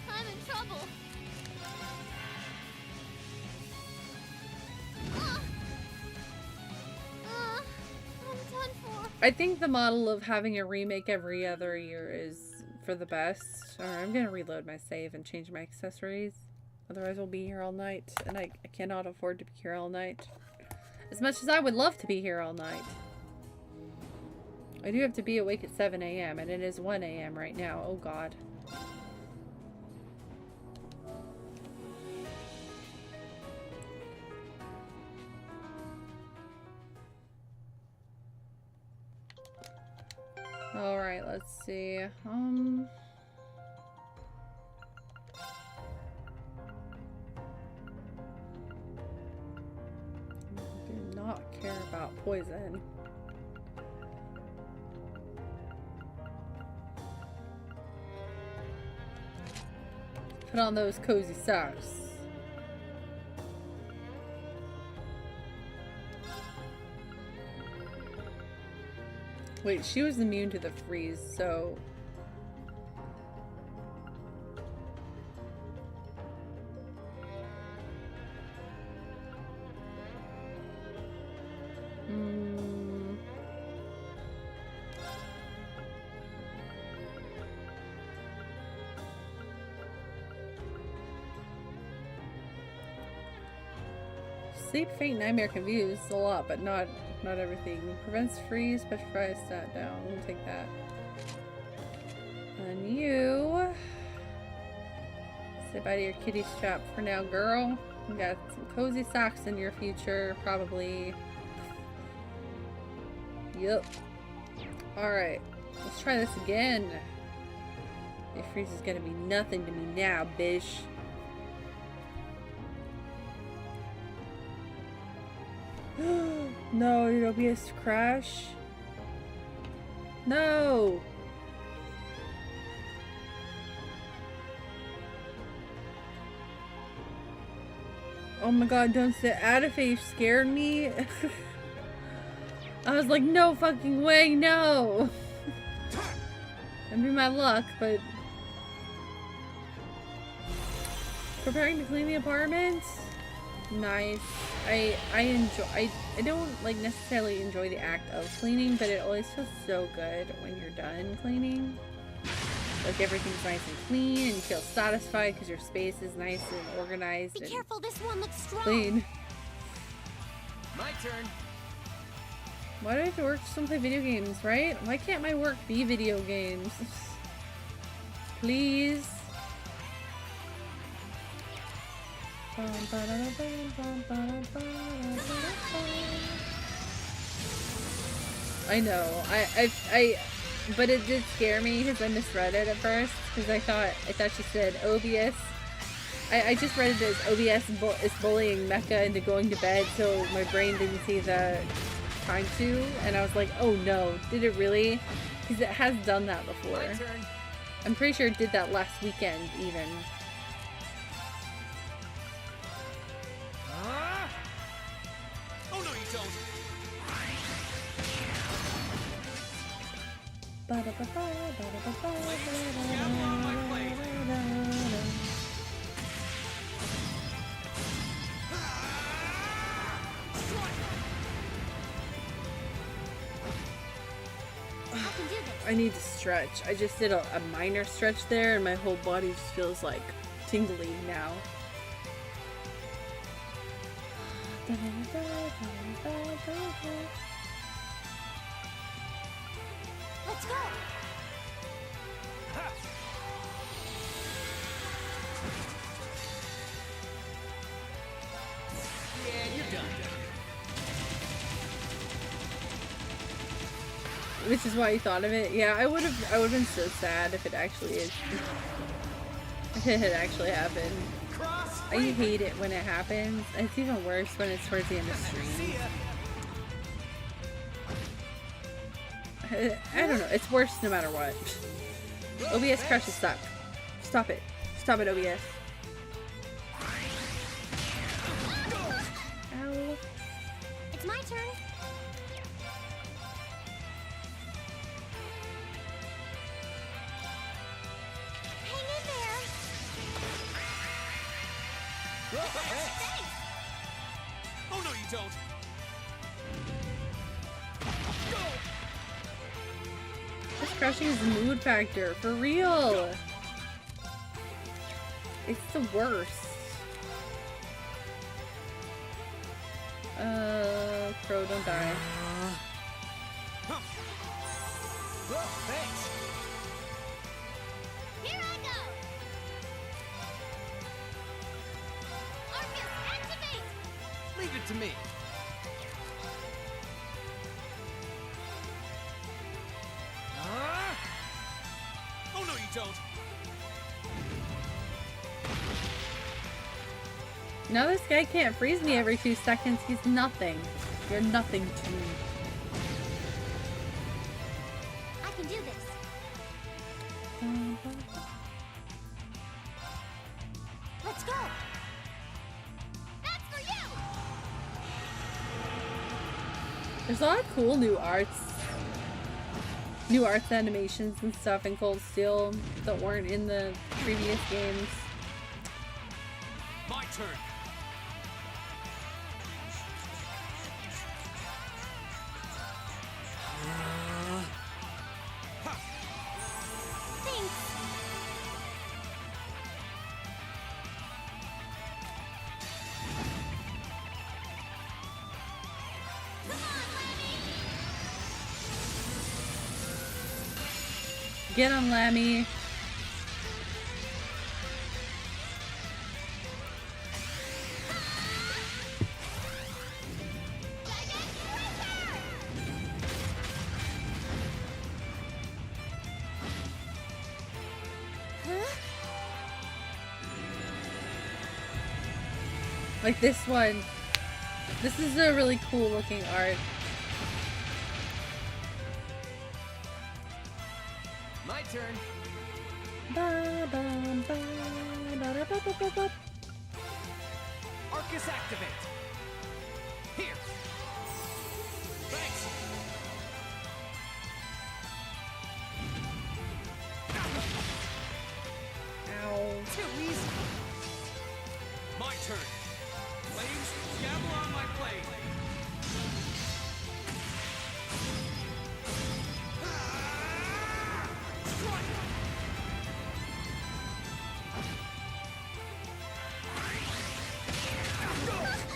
I'm in trouble. I'm done for. I think the model of having a remake every other year is for the best. Alright, I'm gonna reload my save and change my accessories. Otherwise we'll be here all night, and I cannot afford to be here all night. As much as I would love to be here all night. I do have to be awake at 7 a.m. and it is 1 a.m. right now. Oh god. Alright, let's see. Do not care about poison. Put on those cozy socks. Wait, she was immune to the freeze, so... Sleep, faint, nightmare, confused a lot, but not everything. Prevents freeze, petrify, stat down. We'll take that. And you say bye to your kitty strap for now, girl. You got some cozy socks in your future, probably. Yup. Alright, let's try this again. Your freeze is gonna be nothing to me now, bish. No, your OBS crash. No. Oh my god, don't say Adafe, you scared me. I was like, no fucking way, no. That'd be my luck, but preparing to clean the apartment. Nice. I don't like necessarily enjoy the act of cleaning, but it always feels so good when you're done cleaning. Like everything's nice and clean and you feel satisfied because your space is nice and organized. Be careful, this one looks strong. Clean. My turn. Why do I have to work to still play video games, right? Why can't my work be video games? Please. I know. But it did scare me because I misread it at first because I thought she said OBS. I just read it as OBS is bullying Mecha into going to bed, so my brain didn't see the time to, and I was like, oh no, did it really? Because it has done that before. I'm pretty sure it did that last weekend even. Oh no, you don't. I need to stretch. I just did a minor stretch there and my whole body just feels like tingly now. Let's go. Yeah, you're done. Which is why you thought of it. Yeah, I would have been so sad if it actually is. If it had actually happened. I hate it when it happens. It's even worse when it's towards the end of stream. I don't know. It's worse no matter what. OBS crashes suck. Stop it. Stop it, OBS. Ow. It's my turn. Oh no, you don't. It's crushing his mood factor, for real. It's the worst. Crow, don't die. Thanks. Here I go! Arcus, activate! Leave it to me. Oh no, you don't. Now this guy can't freeze me every 2 seconds. He's nothing. You're nothing to me. I can do this. Let's go! That's for you! There's a lot of cool new arts. New arts animations and stuff in Cold Steel that weren't in the previous games. My turn. Thanks. Get him, Lammy. Like this one. This is a really cool looking art. My turn. Ba, ba, ba, ba, da, ba, ba, ba, ba. Arcus activate. Here. Thanks. Ow. Too easy. My turn. Flames, gamble on my blade.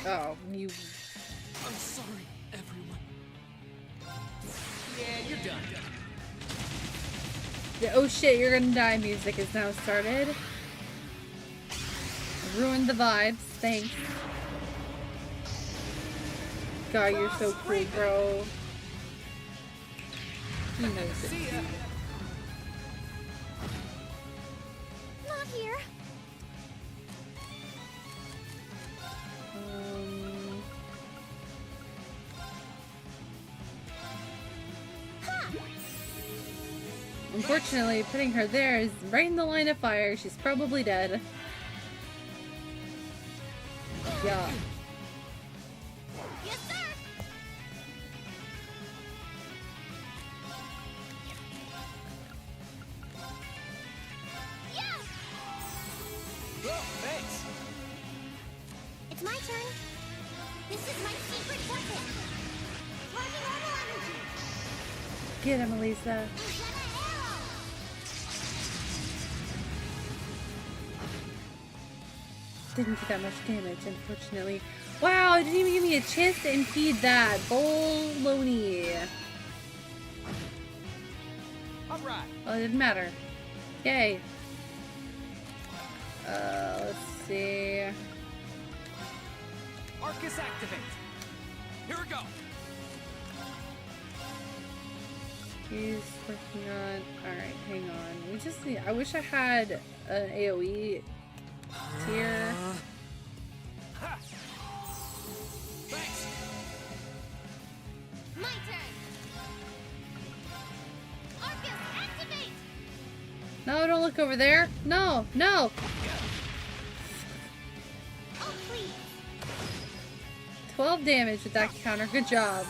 Oh, you. I'm sorry, everyone. Yeah, you're done. The oh shit, you're gonna die music is now started. Ruined the vibes, thanks. God, you're so cool, bro. He knows it. See ya. Not here. Unfortunately, putting her there is right in the line of fire. She's probably dead. Yeah. Yes, sir! Yeah! Oh, thanks. It's my turn. This is my secret weapon. Charging normal energy. Get him, Elisa. Didn't do that much damage, unfortunately. Wow, it didn't even give me a chance to impede that. Bologna. All right. Well, it didn't matter. Yay. Let's see. Arcus activate. Here we go. He's working on. Alright, hang on. We just need. I wish I had an AoE tier. Thanks. My turn. Arcus, activate. No, don't look over there. No, no. Oh, please. 12 damage with that counter. Good job.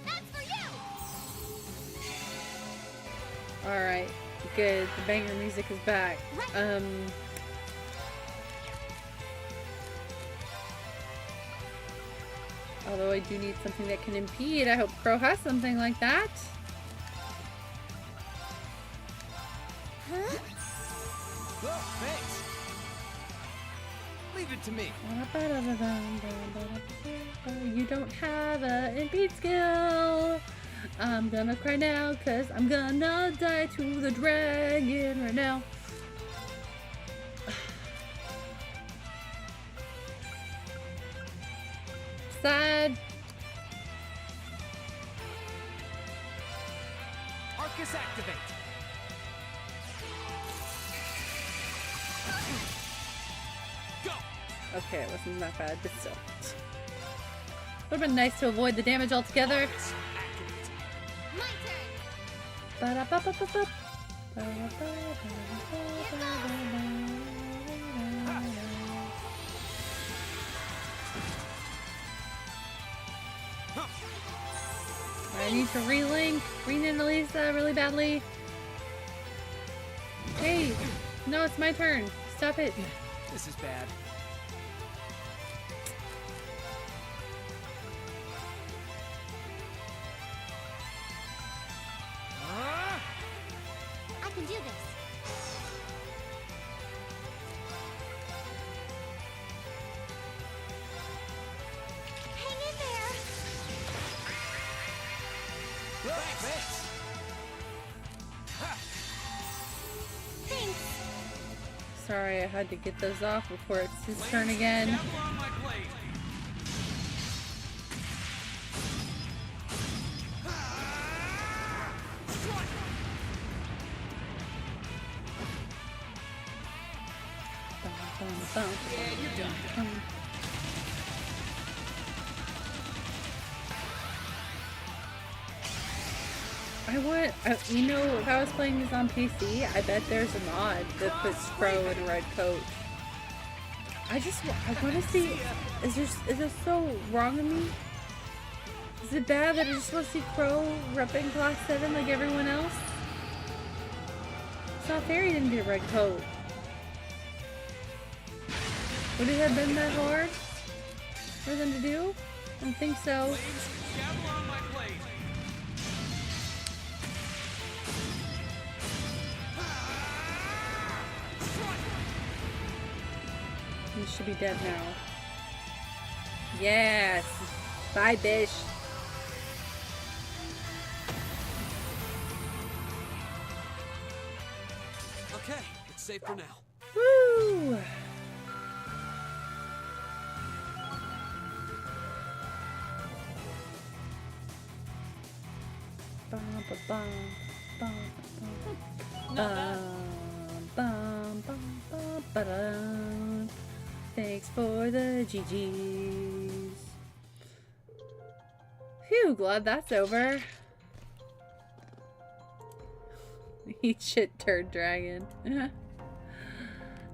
That's for you. Alright. Good, the banger music is back. Although I do need something that can impede. I hope Crow has something like that. Oh, thanks. Leave it to me. You don't have an impede skill. I'm gonna cry now because I'm gonna die to the dragon right now. Sad. Arcus activate. Go. Okay, it wasn't that bad, but still. Would have been nice to avoid the damage altogether. Ba-da-ba-ba-ba-ba. I need to relink Rena and Elisa really badly. Hey! No, it's my turn. Stop it. This is bad. I can do this. Hang in there. Thanks. Thanks. Sorry, I had to get those off before it's his turn again. Yeah, you're done. You know, if I was playing this on PC, I bet there's a mod that puts Crow in a red coat. I want to see, is this so wrong of me? Is it bad that I just want to see Crow repping Class 7 like everyone else? It's not fair he didn't get a red coat. Would it have been that hard for them to do? I don't think so. He should be dead now. Yes! Bye, Bish! Okay, it's safe for now. Woo! Thanks for the GGs. Phew, glad that's over. Eat shit, turd dragon.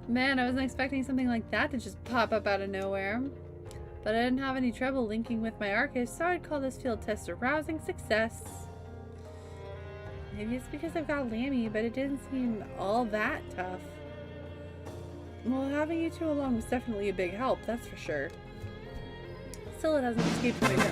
Man, I wasn't expecting something like that to just pop up out of nowhere. But I didn't have any trouble linking with my Arcus, so I'd call this field test a rousing success. Maybe it's because I've got Lammy, but it didn't seem all that tough. Well, having you two along was definitely a big help, that's for sure. Still, it hasn't escaped my notice.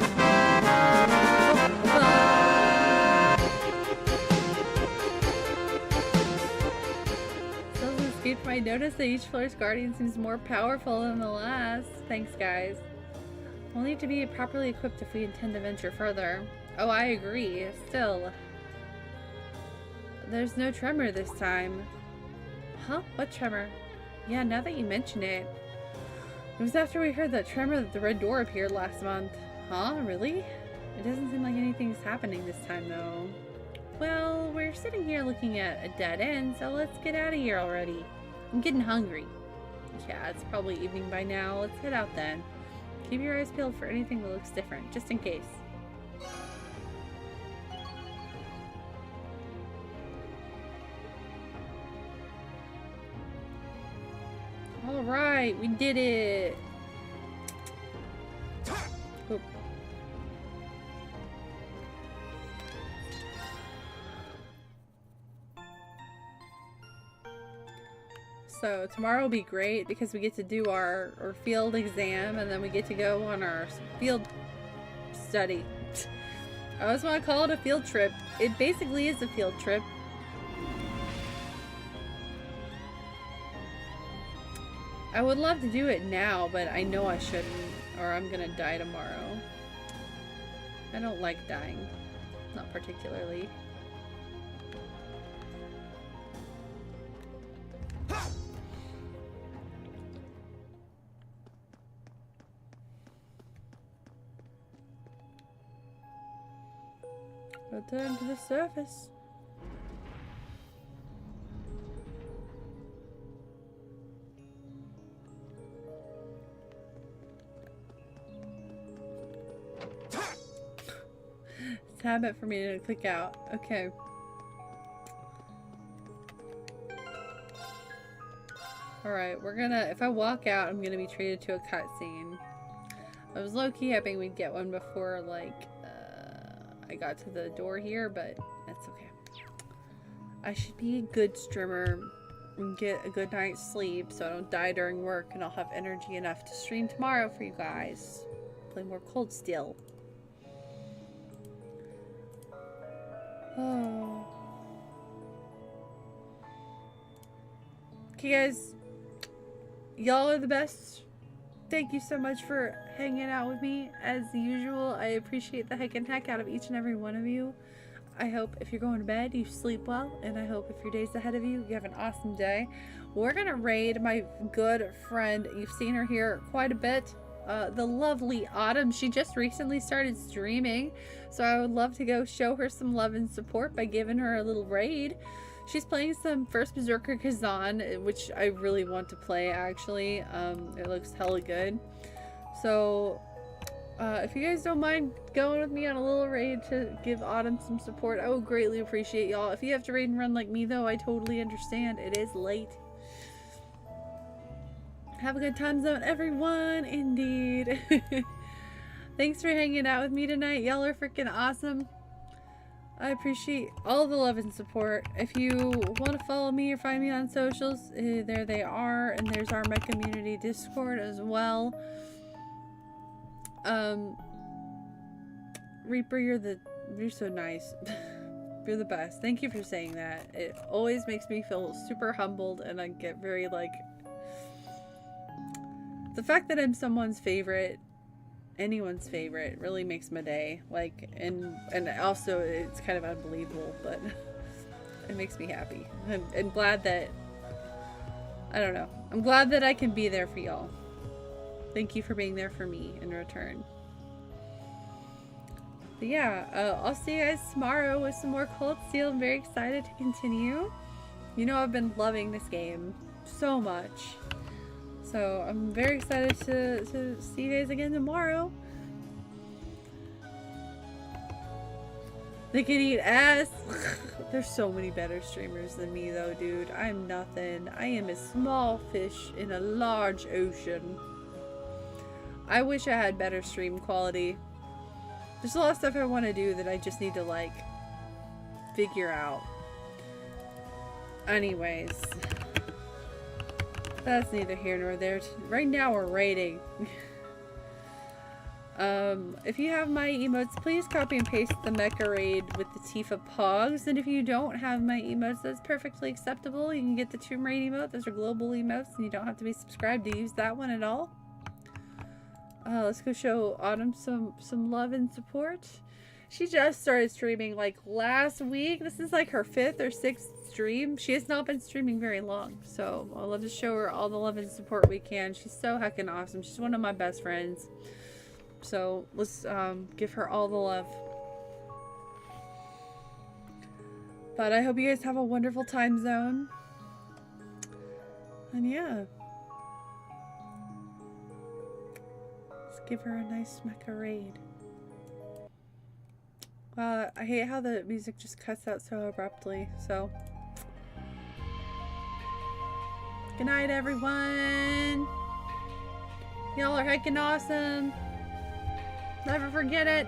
Still hasn't escaped my notice that each floor's guardian seems more powerful than the last. Thanks, guys. We'll need to be properly equipped if we intend to venture further. Oh, I agree. Still. There's no tremor this time. Huh? What tremor? Yeah, now that you mention it. It was after we heard that tremor that the red door appeared last month. Huh? Really? It doesn't seem like anything's happening this time, though. Well, we're sitting here looking at a dead end, so let's get out of here already. I'm getting hungry. Yeah, it's probably evening by now. Let's head out then. Keep your eyes peeled for anything that looks different, just in case. Alright, we did it! Oop. So tomorrow will be great because we get to do our field exam and then we get to go on our field study. I always want to call it a field trip. It basically is a field trip. I would love to do it now, but I know I shouldn't, or I'm gonna die tomorrow. I don't like dying. Not particularly. Return to the surface. It's a habit for me to click out. Okay. Alright, we're gonna, if I walk out, I'm gonna be treated to a cutscene. I was low-key hoping we'd get one before, like, I got to the door here, but that's okay. I should be a good streamer and get a good night's sleep so I don't die during work, and I'll have energy enough to stream tomorrow for you guys. Play more Cold Steel. Oh. Okay, guys. Y'all are the best. Thank you so much for hanging out with me as usual. I appreciate the heck out of each and every one of you. I hope if you're going to bed, you sleep well, and I hope if your day's ahead of you, you have an awesome day. We're gonna raid my good friend. You've seen her here quite a bit. The lovely Autumn. She just recently started streaming, so I would love to go show her some love and support by giving her a little raid. She's playing some First Berserker Kazan, which I really want to play, actually. It looks hella good. So, if you guys don't mind going with me on a little raid to give Autumn some support, I would greatly appreciate y'all. If you have to raid and run like me, though, I totally understand. It is late. Have a good time zone, everyone. Indeed. Thanks for hanging out with me tonight. Y'all are freaking awesome. I appreciate all the love and support. If you want to follow me or find me on socials, there they are. And there's our Mech Community Discord as well. Reaper, you're so nice. You're the best. Thank you for saying that. It always makes me feel super humbled, and I get very, like... The fact that I'm someone's favorite, anyone's favorite, really makes my day. Like, and also it's kind of unbelievable, but it makes me happy. I'm glad that, I don't know, I'm glad that I can be there for y'all. Thank you for being there for me in return. But yeah, I'll see you guys tomorrow with some more Cold Steel. I'm very excited to continue. You know, I've been loving this game so much. So I'm very excited to see you guys again tomorrow. They can eat ass. There's so many better streamers than me though, dude. I'm nothing. I am a small fish in a large ocean. I wish I had better stream quality. There's a lot of stuff I want to do that I just need to, like, figure out. Anyways. That's neither here nor there. Right now we're raiding. If you have my emotes, please copy and paste the Mecha raid with the Tifa Pogs. And if you don't have my emotes, that's perfectly acceptable. You can get the Tomb Raid emote. Those are global emotes, and you don't have to be subscribed to use that one at all. Let's go show Autumn some love and support. She just started streaming like last week. This is like her 5th or 6th stream. She has not been streaming very long, so I'll love to show her all the love and support we can. She's so heckin' awesome. She's one of my best friends. So let's give her all the love. But I hope you guys have a wonderful time zone. And yeah. Let's give her a nice mecha raid. I hate how the music just cuts out so abruptly, so. Good night, everyone! Y'all are heckin' awesome! Never forget it!